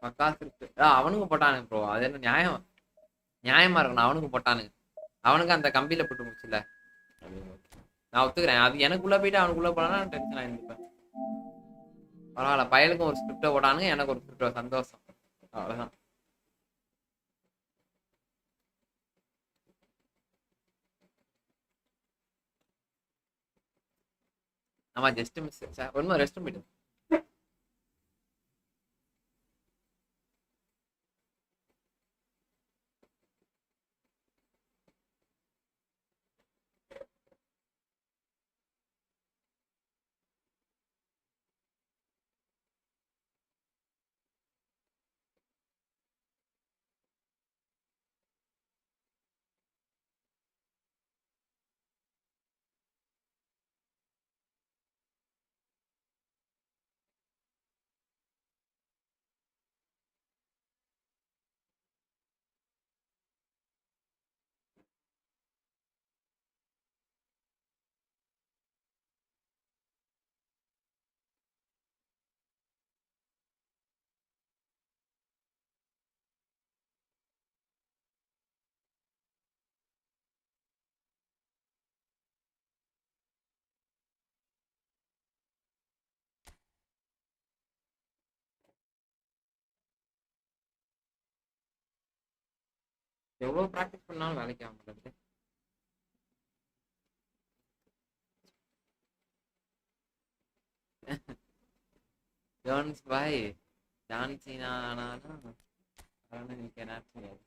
பக்காசு இருக்கு. அவனுக்கு போட்டானுங்க bro, அது என்ன நியாயம்? நியாயமா இருக்கணும். அவனுக்கு போட்டானுங்க, அவனுக்கு அந்த கம்பியில போட்டு முடிச்சுல. நான் ஒத்துக்கிறேன், அது எனக்குள்ள போயிட்டு அவனுக்குள்ள போனா டென்ஷன் ஆயிருப்பேன். பரவாயில்ல, பயலுக்கும் ஒரு ஸ்கிரிப்டை போட்டானுங்க, எனக்கு ஒரு ஸ்கிரிப்ட், சந்தோஷம், அவ்வளவுதான். ஆமா, ஜஸ்ட் மிஸ் சார். ஒன்னும் ரெஸ்ட் போயிட்டு எவ்வளவு ப்ராக்டிஸ் பண்ணாலும் வேலைக்கு ஆக மாட்டேங்குது. ஜோன்ஸ் பாய் ஜான்சினா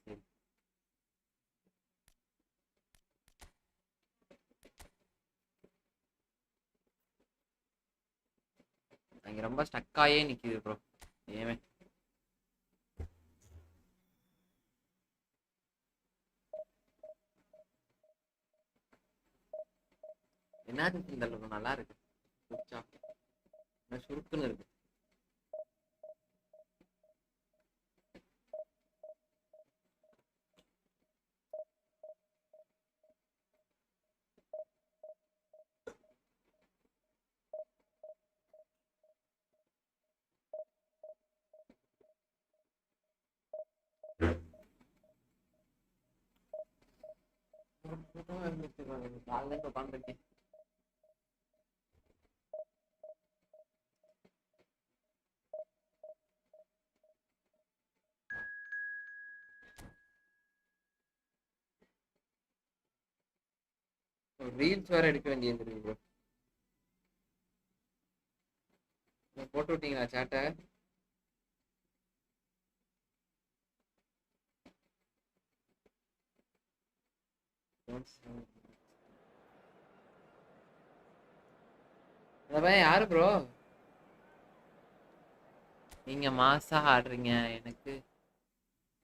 சரி. அங்க ரொம்ப ஸ்டக்காயே நிக்குது ப்ரோ. ஏமே என்னது இந்த நல்லா இருக்கு, சுருக்குன்னு இருக்கு. உட்காந்துருக்கேன். ரீல்ஸ் வேற எடுக்க வேண்டியது இருக்கு ப்ரோ. போட்டு விட்டீங்களா சேட்டை? அதான் யாரு ப்ரோ? நீங்க மாசா ஆடுறீங்க, எனக்கு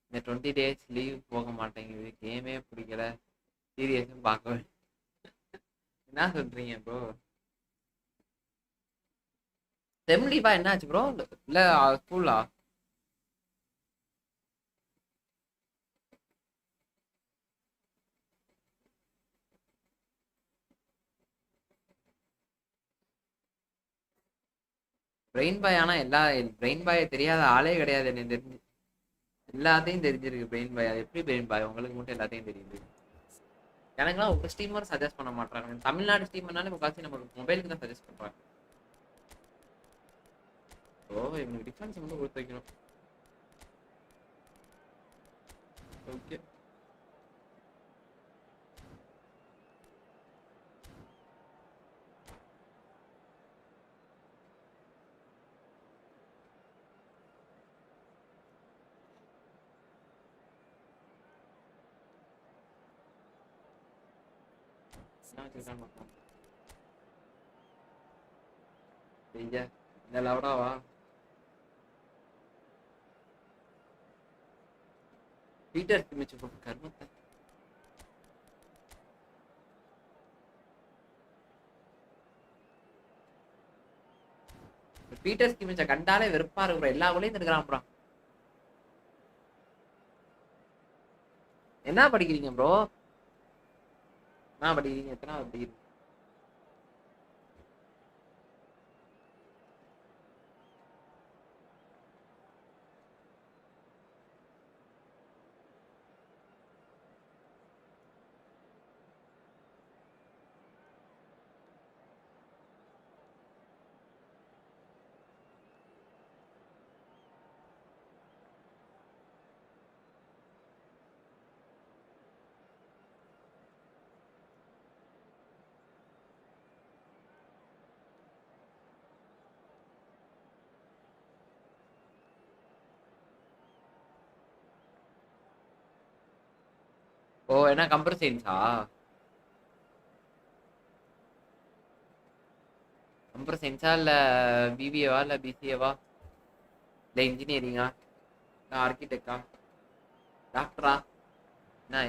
இந்த 20 days லீவ் போக மாட்டேங்குது, கேமே பிடிக்கல, சீரியஸும் பார்க்க. என்ன சொல்றீங்க ப்ரோ? செம் லீவா? என்னாச்சு ப்ரோ? இல்ல ஸ்கூலா? பிரெயின் பாய். ஆனா எல்லா பிரெயின் பாய் தெரியாத ஆளே கிடையாது எனக்கு தெரிஞ்சு. எல்லாத்தையும் தெரிஞ்சிருக்கு பிரெயின் பாய். அது எப்படி பிரெயின் பாய் உங்களுக்கு மட்டும் எல்லாத்தையும் தெரியுது? எனக்குலாம் ஒரு ஸ்டீமர் சஜஸ்ட் பண்ண மாட்டாங்க. தமிழ்நாடு ஸ்டீமர்னாலே முக்காசி நமக்கு மொபைலுக்கு தான் சஜஸ்ட் பண்றாங்க. ஓ, இவனுக்கு டிஃபரன்ஸ் வந்து கொடுத்து வைக்கணும். ஓகே, இந்த லவடாவா? பீட்டர் மிச்சு கர்மத்தை பீட்டர் ஸ்கிமிச்சை கண்டாலே வெறுப்பா இருக்கு ப்ரோ. எல்லா கோலையும் எடுக்கிறான் ப்ரோ. என்ன படிக்கிறீங்க ப்ரோ? என்ன படிக்கிறீங்க? எத்தனை படிக்கிறீங்க? ஓ என்ன கம்ப்யூட்டர் சயின்ஸா? கம்ப்யூட்டர் சயின்ஸா இல்ல பிபிஏவா இல்ல பிசிஏவா இல்ல இன்ஜினியரிங்கா இல்ல ஆர்கிடெக்டா டாக்டரா என்ன?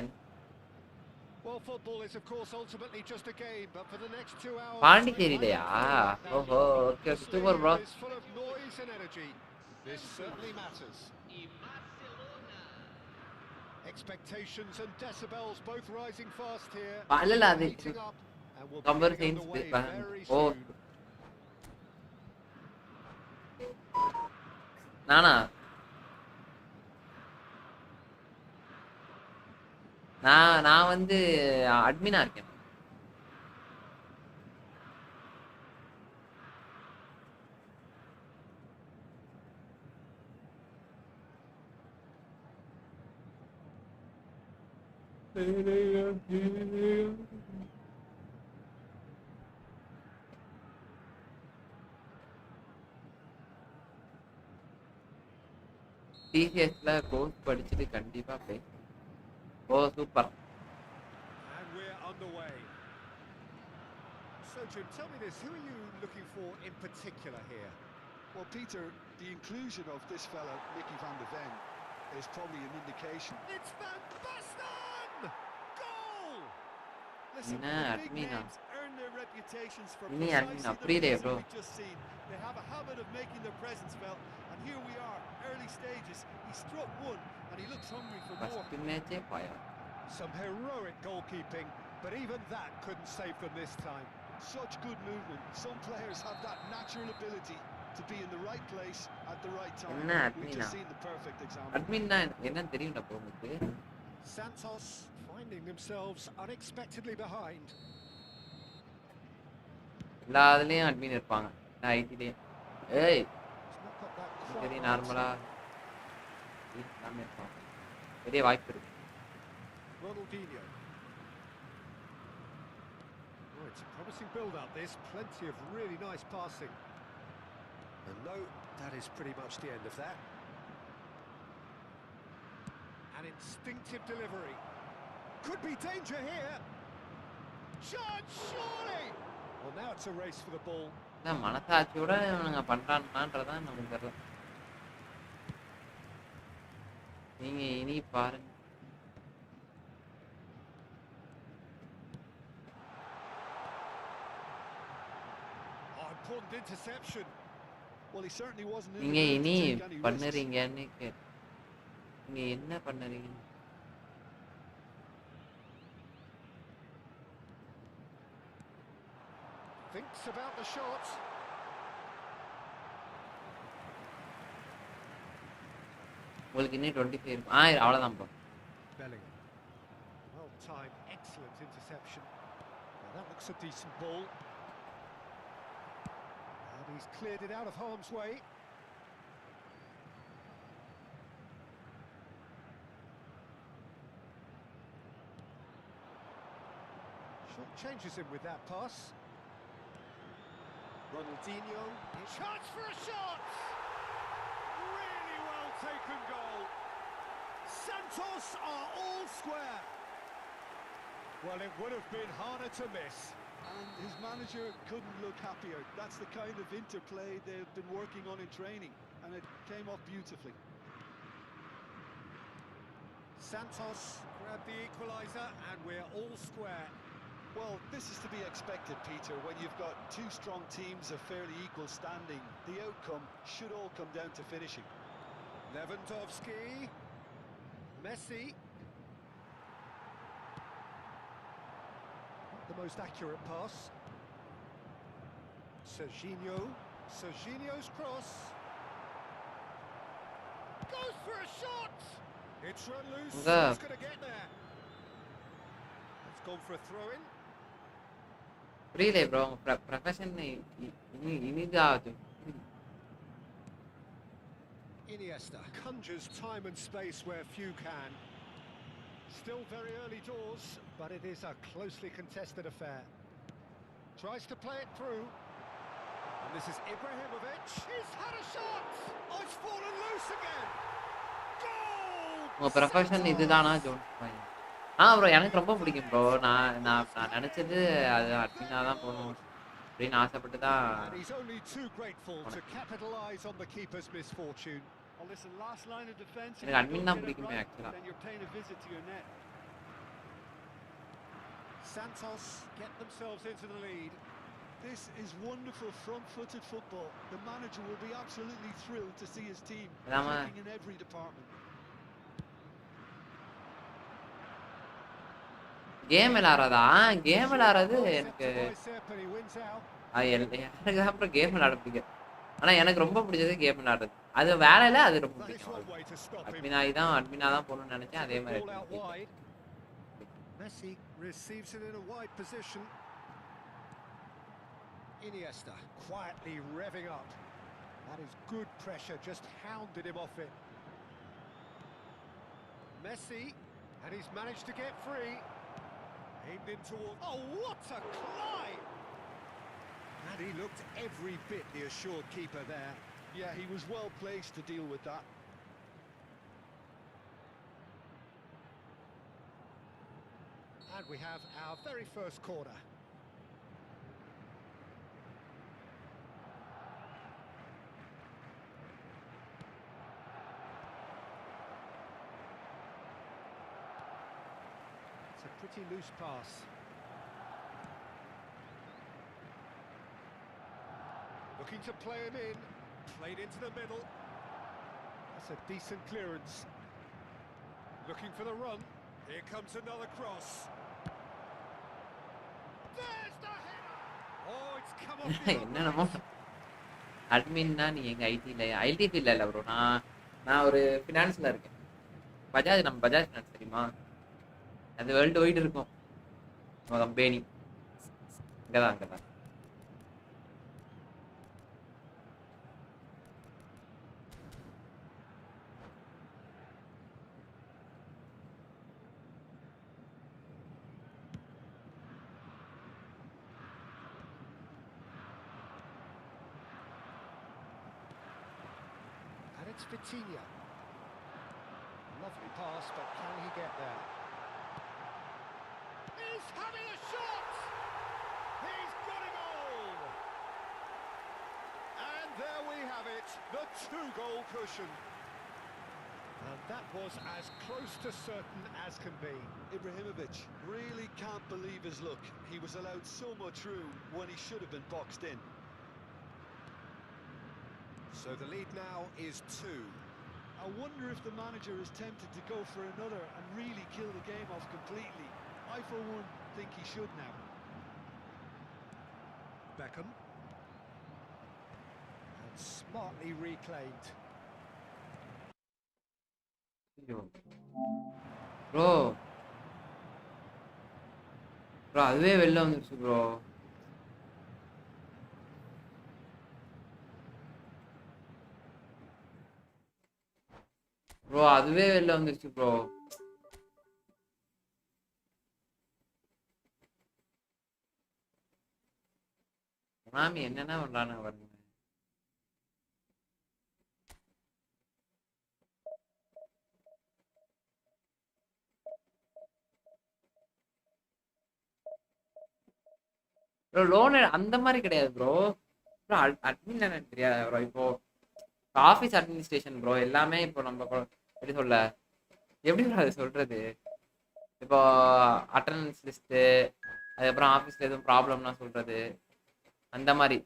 Well, football is of course ultimately just a game, but for the next 2 hours, I
பாண்டிச்சேரியிலையா?
don't feel like that.
ஓஹோ okay
The
super bro.
stadium is full of noise and energy. This certainly matters. Expectations and decibels both rising fast here.
இல்ல இல்ல அது
Heating up and will be
computer
getting
science
underway very
oh
soon.
நானா நான் வந்து அட்மினா இருக்கேன். டிசிஎஸ்ல course படிச்சுட்டு கண்டிப்பா போய். ஓ super.
And we're underway. So Jim, tell me this, who are you looking for in particular here?
Well, Peter, the inclusion of this fella, Mickey van der Ven, is probably an indication.
It's Van Basten! Goal!
Listen,
Nah,
the big
admina.
names earn their reputations for
Ini
precisely
admina,
the
free day,
reason
bro.
we've just seen. They have a habit of making their presence felt, and here we are, early stages. He struck one, and he looks hungry for more.
First மேட்சே பாயா.
Some heroic goalkeeping, but even that couldn't save them this time.
Such good movement. Some players have that natural ability to be in the right place at the right time.
என்ன
We've
admina?
just seen the perfect example.
அட்மின்னா என்னன்னு தெரியும்டா bro உங்களுக்கு?
Santos finding themselves unexpectedly behind.
எல்லா இதுலயும் admin இருப்பாங்க. ஐடிலே ஏய்
He's not got that quite
சரி
right.
நார்மலா எல்லாமே இருப்பாங்க. பெரிய வாய்ப்பு இருக்கு.
Ronaldinho. Oh, it's a promising build-up this. Plenty of really nice passing. And no, that is pretty much the end of that. An instinctive delivery. Could be danger here. Shot, surely! Well, now it's a race for the ball.
இல்ல மனசாட்சியோட இவனுங்க பண்றான்ன்றதான் நமக்கு தெரியல. நீங்க இனி பாருங்க.
Oh, important interception.
Well, he certainly wasn't in the
நீங்க
mood to
இனி
take any risks.
பண்ணுறீங்கன்னு நீங்க என்ன பண்ணுறீங்க?
Thinks about the shot.
உங்களுக்கு இன்னும் 25 இருக்கும். அவ்வளோதான் bro.
Bellingham. Well timed, excellent interception. Well, that looks a decent ball. And he's cleared it out of harm's way. Short changes him with that pass. Ronaldinho. Chance for a shot! Really well taken goal. Santos are all square. Well, it would have been harder to miss.
And his manager couldn't look happier. That's the kind of interplay they've been working on in training, and it came off beautifully.
Santos grabbed the equaliser, and we're all square.
Well, this is to be expected, Peter. When you've got two strong teams of fairly equal standing, the outcome should all come down to finishing.
Lewandowski. Messi. Not the most accurate pass. Serginho. Serginho's cross. Goes for a shot. It's run loose. Who's going to get there? It's gone for a throw-in.
புரியல bro profession இனிதாவது.
Iniesta conjures time and space where few can. Still very early doors, but it is a closely contested affair. Tries to play it through. And this is Ibrahimovic. He's had a shot! Oh, it's fallen loose again! Goal!
உங்க profession இதுதானா zone? Bro எனக்கு ரொம்ப பிடிக்கும் bro. நான் நினைச்சது அது அட்மினா தான் போகணும் அப்படின்னு ஆசைப்பட்டு தான்.
And he's only too grateful to capitalize on the keeper's misfortune.
Well, listen, last line of defense.
எனக்கு அட்மின் தான் பிடிக்குமே ஆக்சுவலா.
Then you're paying a visit to your net.
Santos get themselves into the lead.
This is wonderful front-footed football. The manager will be absolutely thrilled to see his team clicking in every department.
Game விளையாடுறதா? Game விளையாடுறது எனக்கு எனக்கு அப்புறம் game விளையாட பிடிக்கும். ஆனா எனக்கு ரொம்ப பிடிச்சது கேம் விளையாடுறது. அது வேலையில அது ரொம்ப பிடிக்கும். அட்மினா தான் போகணும்னு நினைச்சேன். அதே மாதிரி
Messi receives it in a wide position. Iniesta quietly revving up. That is good pressure, just hounded him off it. Messi, and he's managed to get free. Aimed in towards... Oh, what a climb! And he looked every bit the assured keeper there.
Yeah, he was well placed to deal with that.
And we have our very first corner. It's a pretty loose pass. Looking to play him in. Played into the middle. That's a decent clearance. Looking for the run. Here comes another cross. There's the header! Oh, it's come off the
என்னமோ அட்மின்னா நீ எங்க ID ஃபீல்ட்ல இல்ல bro. நான் ஒரு ஃபினான்ஸ்ல இருக்கேன். நம்ம Bajaj finance தெரியுமா? அது வேர்ல்டு வைடு இருக்கும் நம்ம கம்பெனி. இங்கதான்
It's Vitinha. Lovely pass, but can he get there? He's having a shot! He's got a goal! And there we have it, the two-goal cushion. And that was as close to certain as can be.
Ibrahimovic really can't believe his luck. He was allowed so much room when he should have been boxed in.
So the lead now is 2.
I wonder if the manager is tempted to go for another and really kill the game off completely. I, for one, think he should now.
Beckham. And smartly reclaimed.
Bro அதுவே வெளில வந்துருச்சு bro. அதுவே வெளில வந்துருச்சு bro. மாமி என்னென்ன பண்றானு பாருங்க. Bro loan அந்த மாதிரி கிடையாது ப்ரோ. ப்ரோ அட்மின் எனக்கு தெரியாது ப்ரோ. இப்போ ஆஃபீஸ் அட்மினிஸ்ட்ரேஷன் ப்ரோ எல்லாமே. இப்போ நம்ம எப்படி எப்படி ப்ரோ அது சொல்றது? இப்போ அட்டண்டன்ஸ் லிஸ்ட்டு, அதுக்கப்புறம் ஆஃபீஸில் எதுவும் ப்ராப்ளம்னா சொல்கிறது, அந்த மாதிரி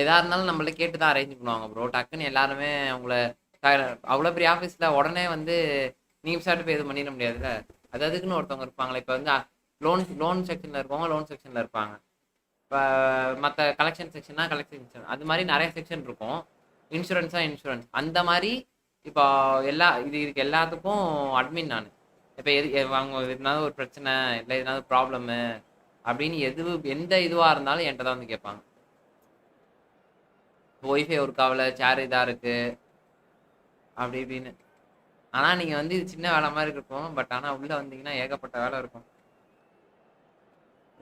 எதா இருந்தாலும் நம்மள கேட்டு தான் அரேஞ்ச் பண்ணுவாங்க ப்ரோ. டக்குன்னு எல்லாருமே உங்கள அவ்வளோ பெரிய ஆஃபீஸில் உடனே வந்து நீங்கள் விசாரிட்டு போய் எதுவும் பண்ணிட முடியாதுல்ல. அது அதுக்குன்னு ஒருத்தவங்க இருப்பாங்களே. இப்போ வந்து லோன் லோன் செக்ஷனில் இருக்கவங்க லோன் செக்ஷனில் இருப்பாங்க. இப்போ மற்ற கலெக்ஷன் செக்ஷன்னா கலெக்ஷன் செக்ஷன், அது மாதிரி நிறைய செக்ஷன் இருக்கும். இன்சூரன்ஸாக இன்சூரன்ஸ் அந்த மாதிரி. இப்போ இதுக்கு எல்லாத்துக்கும் அட்மின் நான். இப்போ அவங்க எதுனாலும் ஒரு பிரச்சனை இல்லை எதனாவது ப்ராப்ளமு அப்படின்னு எந்த இதுவாக இருந்தாலும் என்கிட்ட தான் வந்து கேட்பாங்க. ஒய்ஃபை ஒர்க் ஆகல, சேர் இதாக இருக்குது அப்படி இப்படின்னு. ஆனால் நீங்கள் வந்து இது சின்ன வேலை மாதிரி இருக்கும். பட் ஆனால் உள்ளே வந்தீங்கன்னா ஏகப்பட்ட வேலை இருக்கும்.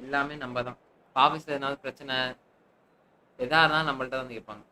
எல்லாமே நம்ம தான். ஆஃபீஸில் எதனாவது பிரச்சனை எதாக இருந்தாலும் நம்மள்ட்ட வந்து கேட்பாங்க.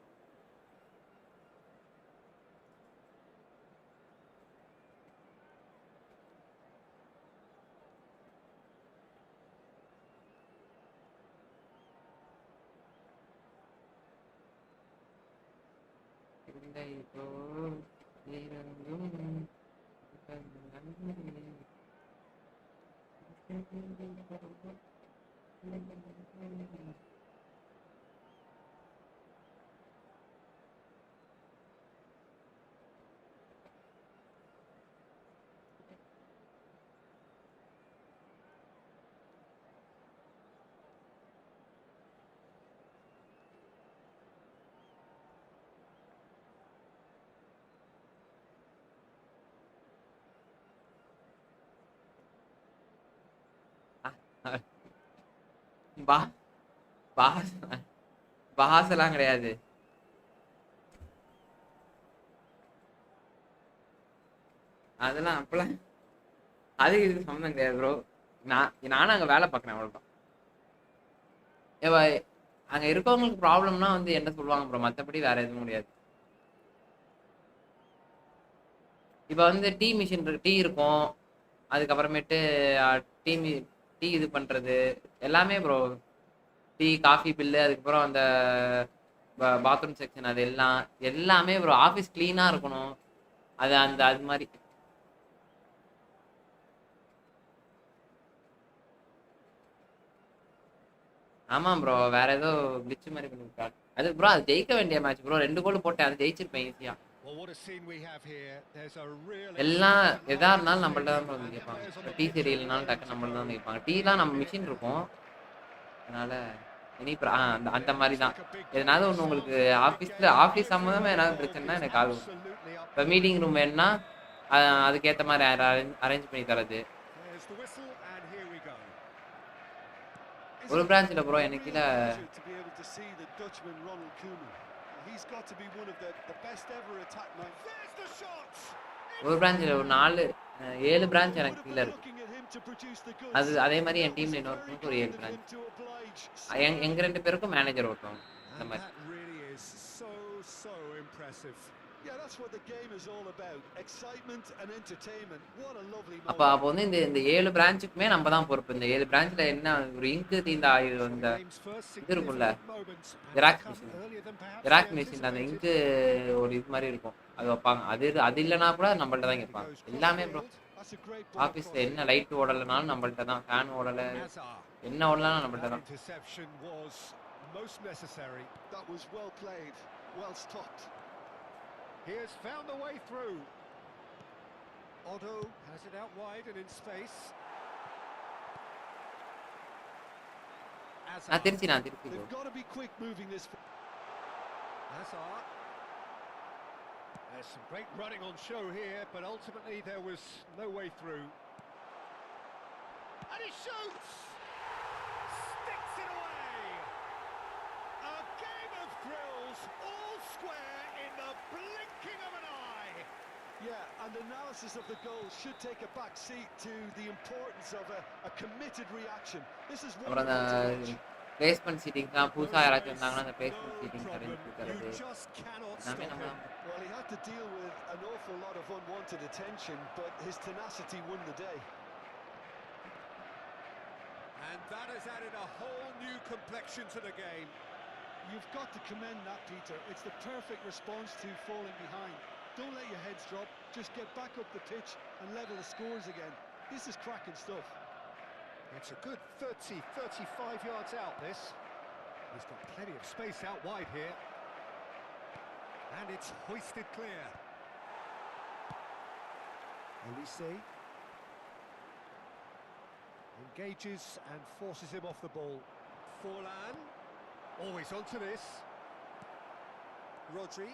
பா பாஸ் பாஸ் எல்லாம் கிடையாது. அதெல்லாம் அப்பெல்லாம் அதுக்கு இதுக்கு சம்மந்தம் கிடையாது ப்ரோ. நானும் அங்கே வேலை பார்க்குறேன், அவ்வளோதான். ஏவா அங்கே இருக்கவங்களுக்கு ப்ராப்ளம்னா வந்து என்ன சொல்லுவாங்க ப்ரோ, மற்றபடி வேற எதுவும் முடியாது. இப்போ வந்து டீ மிஷின் டீ இருக்கும். அதுக்கப்புறமேட்டு டீ டீ இது பண்ணுறது எல்லாமே ப்ரோ. டீ காஃபி பில்லு, அதுக்கப்புறம் அந்த பாத்ரூம் செக்ஷன், அது எல்லாமே ப்ரோ. ஆஃபீஸ் க்ளீனாக இருக்கணும். அது மாதிரி. ஆமாம் ப்ரோ. வேற ஏதோ கிளிச் மாதிரி பண்ணிருக்காரு அது ப்ரோ. அது ஜெயிக்க வேண்டிய மேட்ச் ப்ரோ. 2 கோல் போட்டேன், அது ஜெயிச்சிருப்பேன் ஈஸியா. எல்லாம் எதா இருந்தாலும் நம்மள்ட்ட தான் வந்து கேட்பாங்க. இப்போ டீ சரியில்லைனாலும் டக்கு நம்மள்ட்ட தான் கேட்பாங்க. டீலாம் நம்ம மிஷின் இருக்கும். அதனால அந்த அந்த மாதிரி தான். எதனாவது ஒன்று உங்களுக்கு ஆஃபீஸ் சம்மந்தமாக ஏதாவது பிரச்சனைனா எனக்கு ஆகும். இப்போ மீட்டிங் ரூம் வேணுன்னா அதுக்கேற்ற மாதிரி அரேஞ்ச் பண்ணி தரது. ஒரு பிரான்ச்சில் ப்ரோ எனக்கு கீழே ஒரு பிரான்ச்சில் ஒரு 7 பிரான்ச் எனக்கு கீழே இருக்கு. அதே மாதிரி என் டீம்ல இன்னொருத்தவங்களுக்கு ஒரு 7 பிரான்ச். எங்க 2 பேருக்கும் மேனேஜர் ஒருத்தவங்க. அந்த மாதிரி. அப்போ வந்து இந்த 7 பிரான்ச்சுக்குமே நம்ம தான் பொறுப்பு. இந்த 7 பிரான்ச்ல என்ன ஒரு இங்கு தீந்தா இந்த இது இருக்கும்ல, ஜெராக்ஸ் மிஷின் அந்த இங்கு ஒரு இது மாதிரி இருக்கும், அது வைப்பாங்க. அது இல்லைனா கூட நம்மள்ட்ட தான் கேட்பாங்க. எல்லாமே ப்ரோ. ஆஃபீஸில் என்ன லைட் ஓடலைனாலும் நம்மள்ட்ட தான். ஃபேன் ஓடலை, என்ன ஓடலாம் நம்மள்ட்ட தான்.
He has found the way through. Otto has it out wide and in space.
நான் Trichy
They've got to be quick moving this.
Hazard. There's some great running on show here, but ultimately there was no way through. And he shoots! Sticks it away! A game of thrills, all square in the blinking of an eye.
Yeah, and analysis of the goal should take a back seat to the importance of a committed reaction. This is
அப்புறம் அந்த placement சீட்டிங்லாம் புதுசாக யாராச்சும் இருந்தாங்கன்னா அந்த placement seating arrange கொடுக்கறது எல்லாமே நம்ம தான்.
Well, he had to deal with an awful lot of unwanted attention, but his tenacity won the day.
And that has added a whole new complexion to the game.
You've got to commend that, Peter. It's the perfect response to falling behind. Don't let your heads drop. Just get back up the pitch and level the scores again. This is cracking stuff.
It's a good 30, 35 yards out, this. He's got plenty of space out wide here. And it's hoisted clear. Olise engages and forces him off the ball. Forlan, always onto this. Rodri,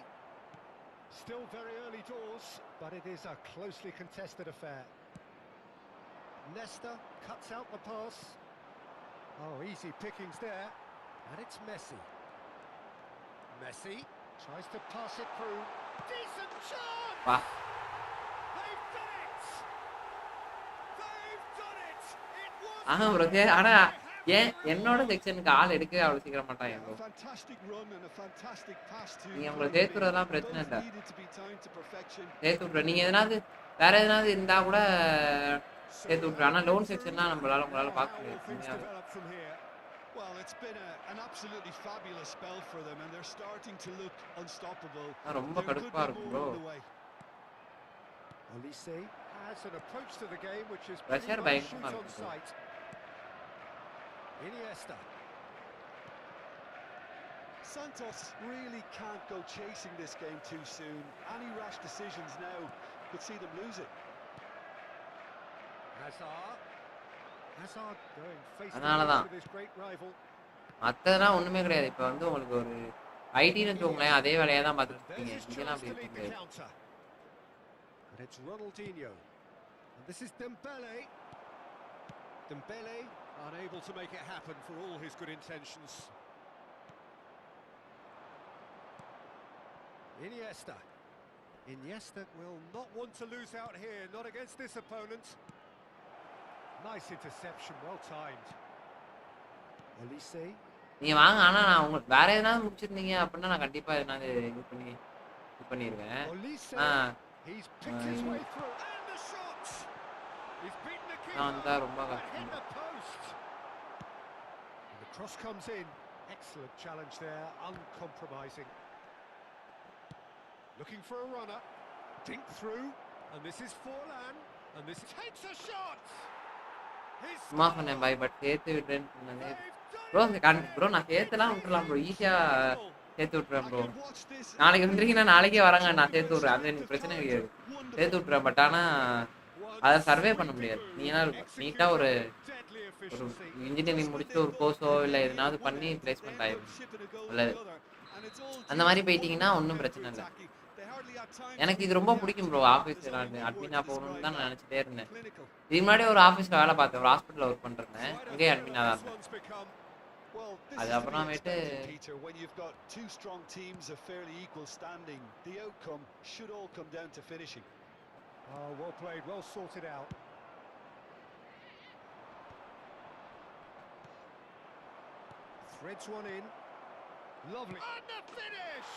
still very early doors, but it is a closely contested affair. Nesta cuts out the pass. Oh, easy pickings there. And it's Messi. Messi tries to pass it through. Decent chance!
வா
They've done it! They've done it! It was
ஆஹா bro ஆனா ஏன் என்னோட செக்ஷனுக்கு ஆள் எடுக்கவே அவ்வளவு சீக்கிரம் மாட்டாங்க
a
bro.
fantastic run and a fantastic pass to
நீங்க உங்களை
Ibrahimovic.
சேர்த்துறதெல்லாம் பிரச்சனை
Both
இல்லை,
needed to be timed to perfection.
சேர்த்து விட்ற. நீங்க எதனாவது வேற எதனாவது இருந்தா கூட சேர்த்து விட்ரு. ஆனா லோன் செக்ஷன்லாம் உங்களால
Now,
பார்க்க
how will
முடியாது
things
உண்மையாவே.
develop from here?
Well, it's been an absolutely fabulous spell for them, and they're starting to look unstoppable.
ரொம்ப
There could
கடுப்பா
be
இருக்கும்
more
bro.
on the way.
Olise has an approach to the game which is
Pressure
pretty much
பயங்கரமா
shoot on
இருக்கும் bro.
sight. Iniesta.
Santos really can't go chasing this game too soon. Any rash decisions now could see them lose it.
Hazard. Hazard going face to
அதனாலதான்
face with his great rival.
மற்றதெல்லாம் ஒண்ணுமே கிடையாது. இப்போ வந்து உங்களுக்கு ஒரு ஐடின்னு வச்சுக்கோங்களேன், அதே வேலையை தான்
And
பார்த்துட்டு
there's
இருக்கீங்க.
his
இங்கெல்லாம்
chance
அப்படி
to
இருக்க
lead the
முடியாது.
counter. And it's Ronaldinho. And this is Dembele. Dembele unable to make it happen for all his good intentions. Iniesta. Iniesta will not want to lose out here, not against this opponent. Nice interception, well timed. Olise.
நீங்க வாங்க, ஆனா நான் உங்களுக்கு வேற எதனாவது முடிச்சிருந்தீங்க அப்படின்னா நான் கண்டிப்பா எதனாவது இது பண்ணிடுவேன்.
Olise.
Ah
He's picked his way through. And the shot! He's beaten the
நான் வந்தா
keeper.
ரொம்ப
And hit
கஷ்டம்.
the post. And the cross comes in. Excellent challenge there, uncompromising. Looking for a runner. Dink through. And this is Forlan. And this takes a shot. He's
சும்மா சொன்னேன் பாய், but சேர்த்து விடுறேன்னு சொன்னது
They've done
bro. Bro நான் சேர்த்துலாம் விட்டுறலாம் bro, ஈஸியா
it.
சேர்த்து விட்டுறேன்
I
bro.
could watch this.
நாளைக்கு வந்துருக்கீங்கன்னா நாளைக்கே வராங்க, நான் சேர்த்து விட்றேன். அது எனக்கு பிரச்சனை கிடையாது, சேர்த்து விட்டுறேன். பட் ஆனா அதை சர்வே பண்ண முடியாது. நீங்கன்னா நீட்டா ஒரு
Deadly
ஒரு
efficiency.
இன்ஜினியரிங் முடிச்சுட்டு ஒரு கோர்ஸோ இல்லை எதனாவது பண்ணி பிளேஸ்மெண்ட் ஆயிடும். நல்லது. அந்த மாதிரி போயிட்டீங்கன்னா ஒன்றும் பிரச்சனை இல்லை. எனக்கு இது ரொம்ப பிடிக்கும் ப்ரோ. ஆஃபீஸ் நான் அட்மினா போகணும்னு தான் நான் நினச்சிட்டே இருந்தேன். இதுக்கு முன்னாடி ஒரு ஆஃபீஸில் வேலை பார்த்தேன், ஒரு ஹாஸ்பிட்டலில் ஒர்க் பண்ணிருந்தேன். அங்கேயே அட்மினா தான் இருந்தேன்.
Well, this
அது
is to be
அப்புறமேட்டு
expected, Peter, when you've got two strong teams of fairly equal standing. The outcome should all come down to finishing.
Oh, well played, well sorted out. Threads one in. Lovely. And the finish!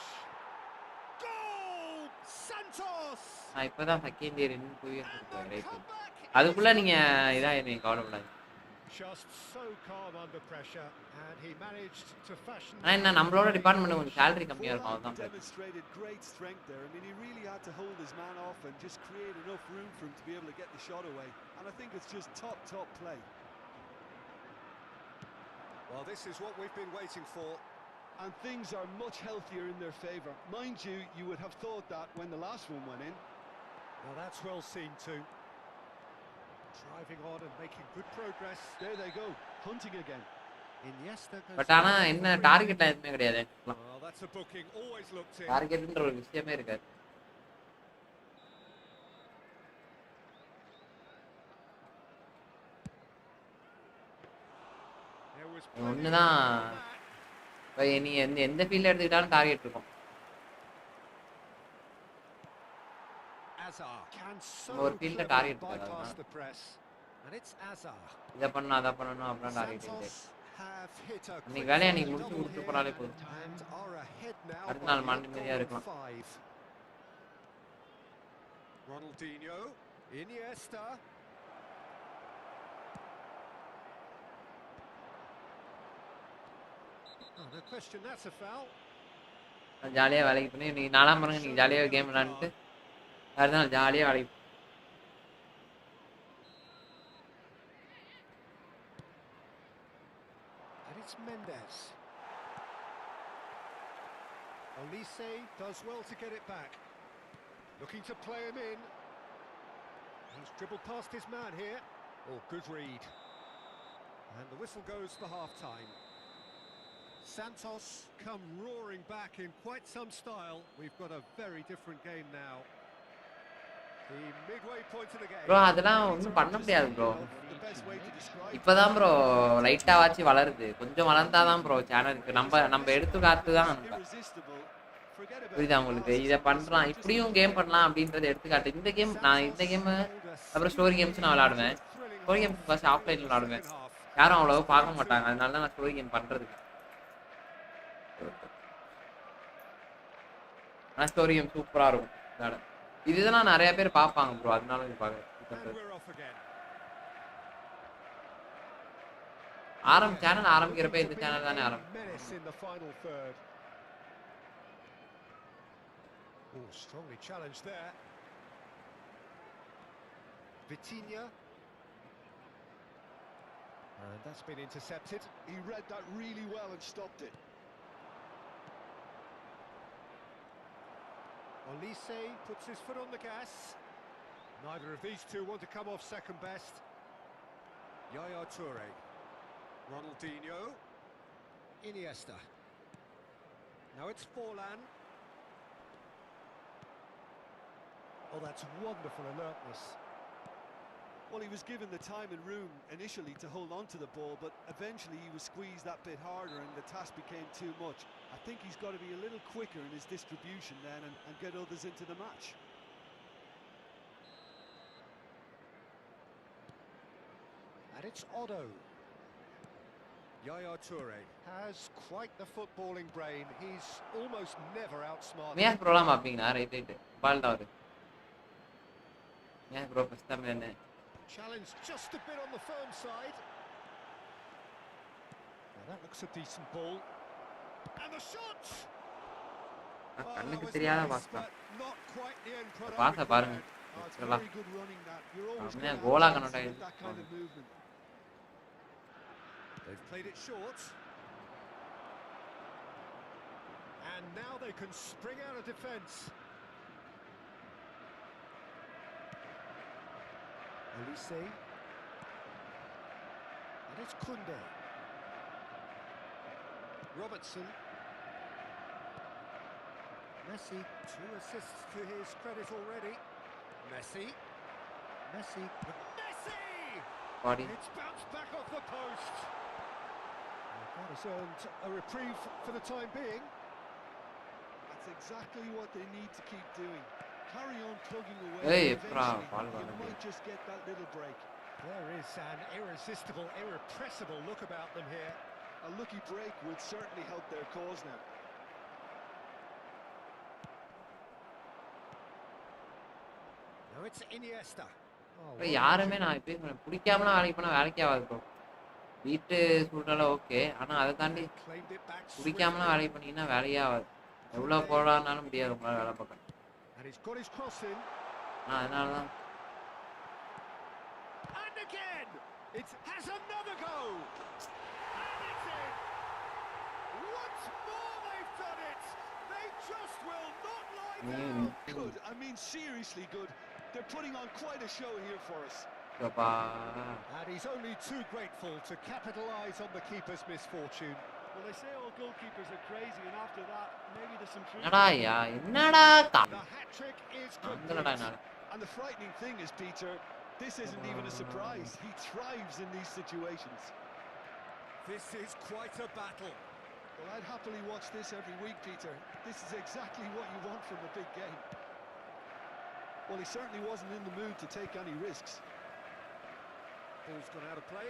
Goal! Santos!
நான் இப்போ தான் second year இன்னும் 2 years
And
இருக்கேன்
the
right.
comeback
அதுக்குள்ளே
is
நீங்கள் இதாக நீங்கள் கவலைப்படாது.
just so calm under pressure, and he managed to fashion.
ஆனால் என்ன நம்மளோட டிபார்ட்மெண்ட் கொஞ்சம் சேலரி கம்மியாக இருக்கும்,
Forlan
அதுதான் பிரச்சனை.
demonstrated great strength there. I mean, he really had to hold his man off and just create enough room for him to be able to get the shot away. And I think it's just top play.
Well, this is what we've been waiting for.
And things are much healthier in their favour. Mind you, you would have thought that when the last one went in.
Well, that's well seen too. Driving on and making good progress.
There they go, hunting again.
Iniesta goes
but ஆனால் என்ன டார்கெட்லாம் எதுவுமே கிடையாது.
Well, that's a booking, always looked in.
டார்கெட்ன்ற ஒரு விஷயமே இருக்காது.
There was
ஒன்று
plenty
தான்.
of that.
இப்போ நீ எந்த ஃபீல்டில் எடுத்துக்கிட்டாலும் டார்கெட் இருக்கும்.
Azar can so
ஒரு ஃபீல்டில்
cleverly
டார்கெட்
bypass
இருக்காது.
the press. And it's Azar.
இதை பண்ணணும் அதை பண்ணணும் அப்படின்னா டார்கெட் இல்லை.
Santos have hit a
அன்னைக்கு
quick
வேலையை
fire
அன்னைக்கு முடிச்சு
double
கொடுத்து
here
போனாலே போதும்.
and are ahead now
அடுத்த
by
நாள்
a
மன நிம்மதியாக
goal of
இருக்கலாம்.
5. Ronaldinho, Iniesta. Oh, no question, that's a foul.
ஜாலியாக வேலைக்கு பண்ணி நீங்கள் நாலாம் பாருங்க, நீங்கள் ஜாலியாக கேம் விளாண்டுட்டு அடுத்த நாள் ஜாலியாக வேலைக்கு
It's Mendes. Olise does well to get it back. Looking to play him in. He's dribbled past his man here. Oh, good read. And the whistle goes for half-time. Santos come roaring back in quite some style. We've got a very different game now. The midway point of the game.
Bro அதெல்லாம் ஒன்றும் பண்ண முடியாது bro. இப்போதான் bro லைட்டாக வாச்சு வளருது. கொஞ்சம் வளர்ந்தாதான் bro சேனலுக்கு நம்ம எடுத்து காத்து தான். புரியுதா உங்களுக்கு? இதை பண்ணுறான் இப்படியும் கேம் பண்ணலாம் அப்படின்றத எடுத்துக்காட்டு. இந்த கேம் அப்புறம் ஸ்டோரி கேம்ஸ் நான் விளாடுவேன். ஸ்டோரி கேம்ஸ் ஃபர்ஸ்ட் ஆஃப்லைனில் விளாடுவேன். யாரும் அவ்வளோவா பார்க்க மாட்டாங்க, அதனால தான் நான் ஸ்டோரி கேம் பண்ணுறது. ஆனால் ஸ்டோரி கேம் சூப்பராக இருக்கும் விளாட. இதுதான் நிறைய பேர் பார்ப்பாங்க ப்ரோ, அதனால இது பார்க்குறேன். சேனல் ஆரம்பிக்கிறப்ப இந்த சேனல் தானே ஆரம்பிக்கும்.
Oh, strongly challenged there. Vitinha. And that's been intercepted.
He read that really well and stopped it.
Olise puts his foot on the gas. Neither of these two want to come off second best. Yaya Toure. Ronaldinho. Iniesta. Now it's Forlan. Oh, that's wonderful alertness.
Well, he was given the time and room initially to hold on to the ball, but eventually he was squeezed that bit harder and the task became too much. I think he's got to be a little quicker in his distribution then and get others into the match.
And it's Otto. Yaya Toure has quite the footballing brain. He's almost never outsmarted.
ஏன் ப்ரோலாம் பார்ப்பீங்களா? Right பால் தான் வருது. ஏன் bro first time என்ன
challenge just a bit on the firm side. Now that looks a decent ball. And the shot.
கண்ணுக்கு தெரியாத pass தான்.
Not quite the end product.
பாஸை பாருங்க.
It's very good running that. You're always
அவனே Cola கனோட
that kind of movement.
They've played it short. And now they can spring out of defence. Olise. And it's Kunde. Robertson. Messi, 2 assists to his credit already. Messi. Messi.
Body.
It's bounced back off the post. That has earned a reprieve for the time being.
That's exactly what they need to keep doing. Carry on plugging away.
Hey,
eventually you might just get that little break.
There is an irresistible, irrepressible look about them here.
A lucky break would certainly help their cause now.
Now it's Iniesta.
யாருமே நான் இப்போ பிடிக்காமலாம் வேலைக்கு போனால் வேலைக்கே ஆகாது bro. வீட்டு சூழ்நிலை okay, ஆனால் அதை தாண்டி பிடிக்காமலாம் வேலைக்கு பண்ணிங்கன்னா வேலையே ஆகாது. எவ்வளோ போடானாலும் முடியாது உங்களால் வேலை பார்க்க. அதனால தான்
good. I mean seriously good. They're putting on quite a show here for us.
And he's only too grateful to capitalize on the keeper's misfortune.
Well, they say all goalkeepers are crazy, and after that, maybe there's some truth.
The hat-trick is complete.
And the frightening thing is, Peter, this isn't even a surprise. He thrives in these situations.
This is quite a battle.
Well, I'd happily watch this every week, Peter. This is exactly what you want from a big game. Well, he certainly wasn't in the mood to take any risks.
Ball's gone out of play.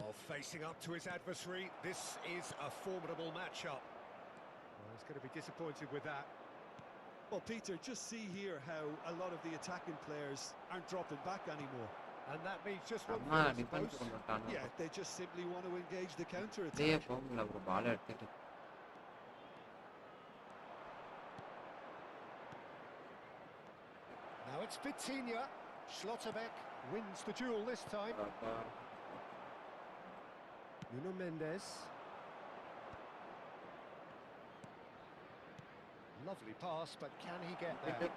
Oh, facing up to his adversary, this is a formidable matchup. Well, he's going to be disappointed with that.
Well, Peter, just see here how a lot of the attacking players aren't dropping back anymore.
And that means just one thing, I suppose.
Yeah, they just simply want to engage the counter-attack.
it's Vitinha. Schlotterbeck wins the duel this time. Nuno Mendes. Lovely pass, but can he get there?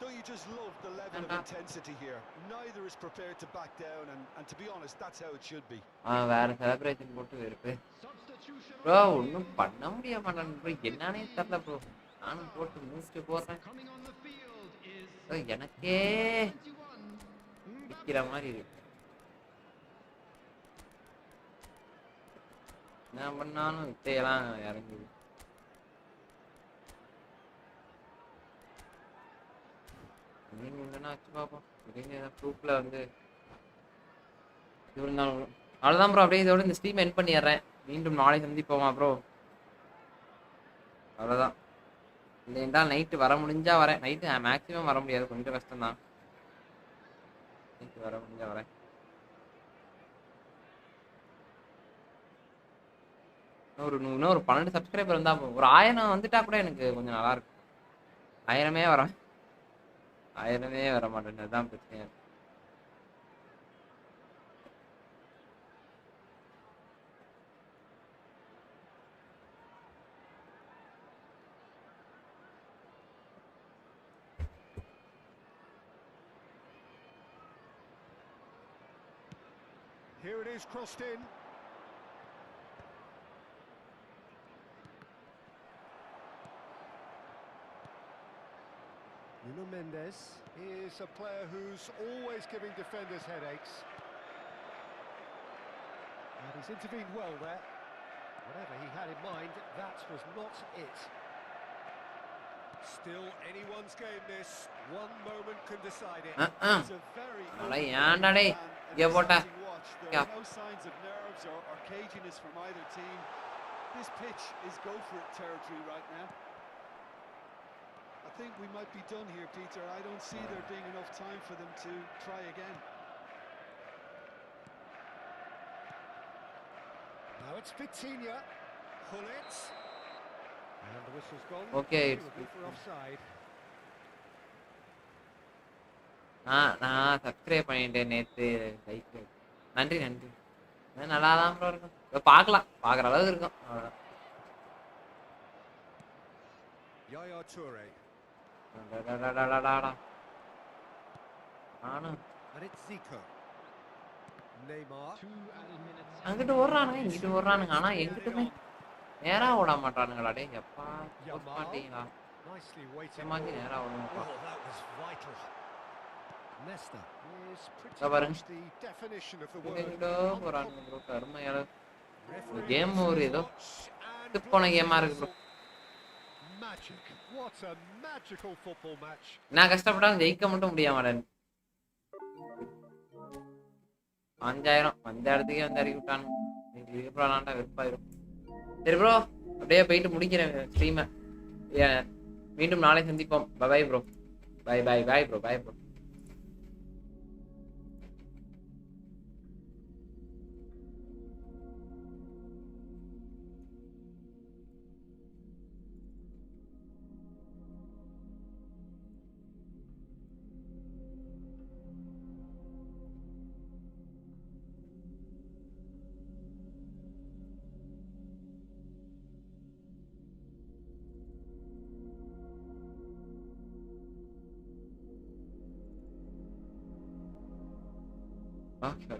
Don't you just love the level of intensity here? Neither is prepared to back down, and to be honest, that's how it should be.
வேற celebration போட்டு இருக்கு
Substitution
bro.
on the
ஒன்றும்
field.
பண்ண முடிய மாட்டேன் bro. என்னன்னே தெரியல bro. நானும் போட்டு முடிச்சுட்டு போறேன்.
Coming on the field is
எனக்கே
21.
விற்கிற மாதிரி இருக்கு. என்ன பண்ணாலும் வித்தையெல்லாம் இறங்குது. இல்லைன்னா வச்சு பார்ப்போம். ப்ரூஃபில் வந்து இருந்தாலும் அவ்வளோதான் ப்ரோ. அப்படியே இதோட இந்த ஸ்ட்ரீம் எண்ட் பண்ணிடுறேன். மீண்டும் நாளை சந்திப்போமா ப்ரோ? அவ்வளோதான். இல்லைன்னா நைட்டு வர முடிஞ்சா வரேன். நைட்டு மேக்ஸிமம் வர முடியாது, கொஞ்சம் கஷ்டம்தான். நைட்டு வர முடிஞ்சா வரேன். இன்னும் ஒரு 12 சப்ஸ்கிரைபர் இருந்தா ஒரு 1000 வந்துட்டா கூட எனக்கு கொஞ்சம் நல்லா இருக்கும். 1000மே வர மாட்டேன். அதுதான் பிரச்சனை.
Here it is, crossed in. Nuno Mendes is a player who's always giving defenders headaches. And he's intervened well there. Whatever he had in mind, that was not it. Still anyone's game this. One moment can decide it.
It's a very
ஏன்டா டேய் இங்க போட்ட.
There are no signs of nerves or caginess from either team. This pitch is go for it territory right now. I think we might be done here, Peter. I don't see there being enough time for them to try again.
Now it's Vitinha. Pull it. And the whistle's gone.
Okay,
Probably for offside.
நான் subscribe பண்ணிட்டேன் நேற்று. Like நன்றி. நல்லா தான் bro இருக்கும். பார்க்கலாம், பார்க்குற அளவுக்கு இருக்கும். அவ்வளோதான்.
Yaya Toure.
நானும்
And it's Zico. Neymar.
2 added minutes.
அங்கிட்டு ஓடுறானுங்க, இங்கிட்டு ஓடுறானுங்க. ஆனால் எங்கிட்டுமே நேராக ஓட மாட்டானுங்களா? டே எப்பா மாட்டீங்களா?
Nicely waiting.
மாதிரி நேராக ஓடுவாப்பா.
Oh, that was vital. Nesta is pretty
பாருங்க.
much the definition of the word.
எங்கிட்டோ போகிறானுங்க ப்ரோ. கருமையால
Referee
கேம் ஒரு ஏதோ
watch and
போன கேமாக இருக்கு bro.
magic. What a magical football match.
நான் கஷ்டப்பட்டாலும் ஜெயிக்க மட்டும் முடிய மாட்டேன். 5000 வந்த இடத்துக்கே வந்து இறக்கி விட்டானுங்க. இதுக்கப்புறம் விளாண்டா வெறுப்பாயிரும். சரி ப்ரோ, அப்படியே போயிட்டு முடிக்கிறேன் ஸ்ட்ரீமை. மீண்டும் நாளை சந்திப்போம். Bye bro. Bye bro. Okay.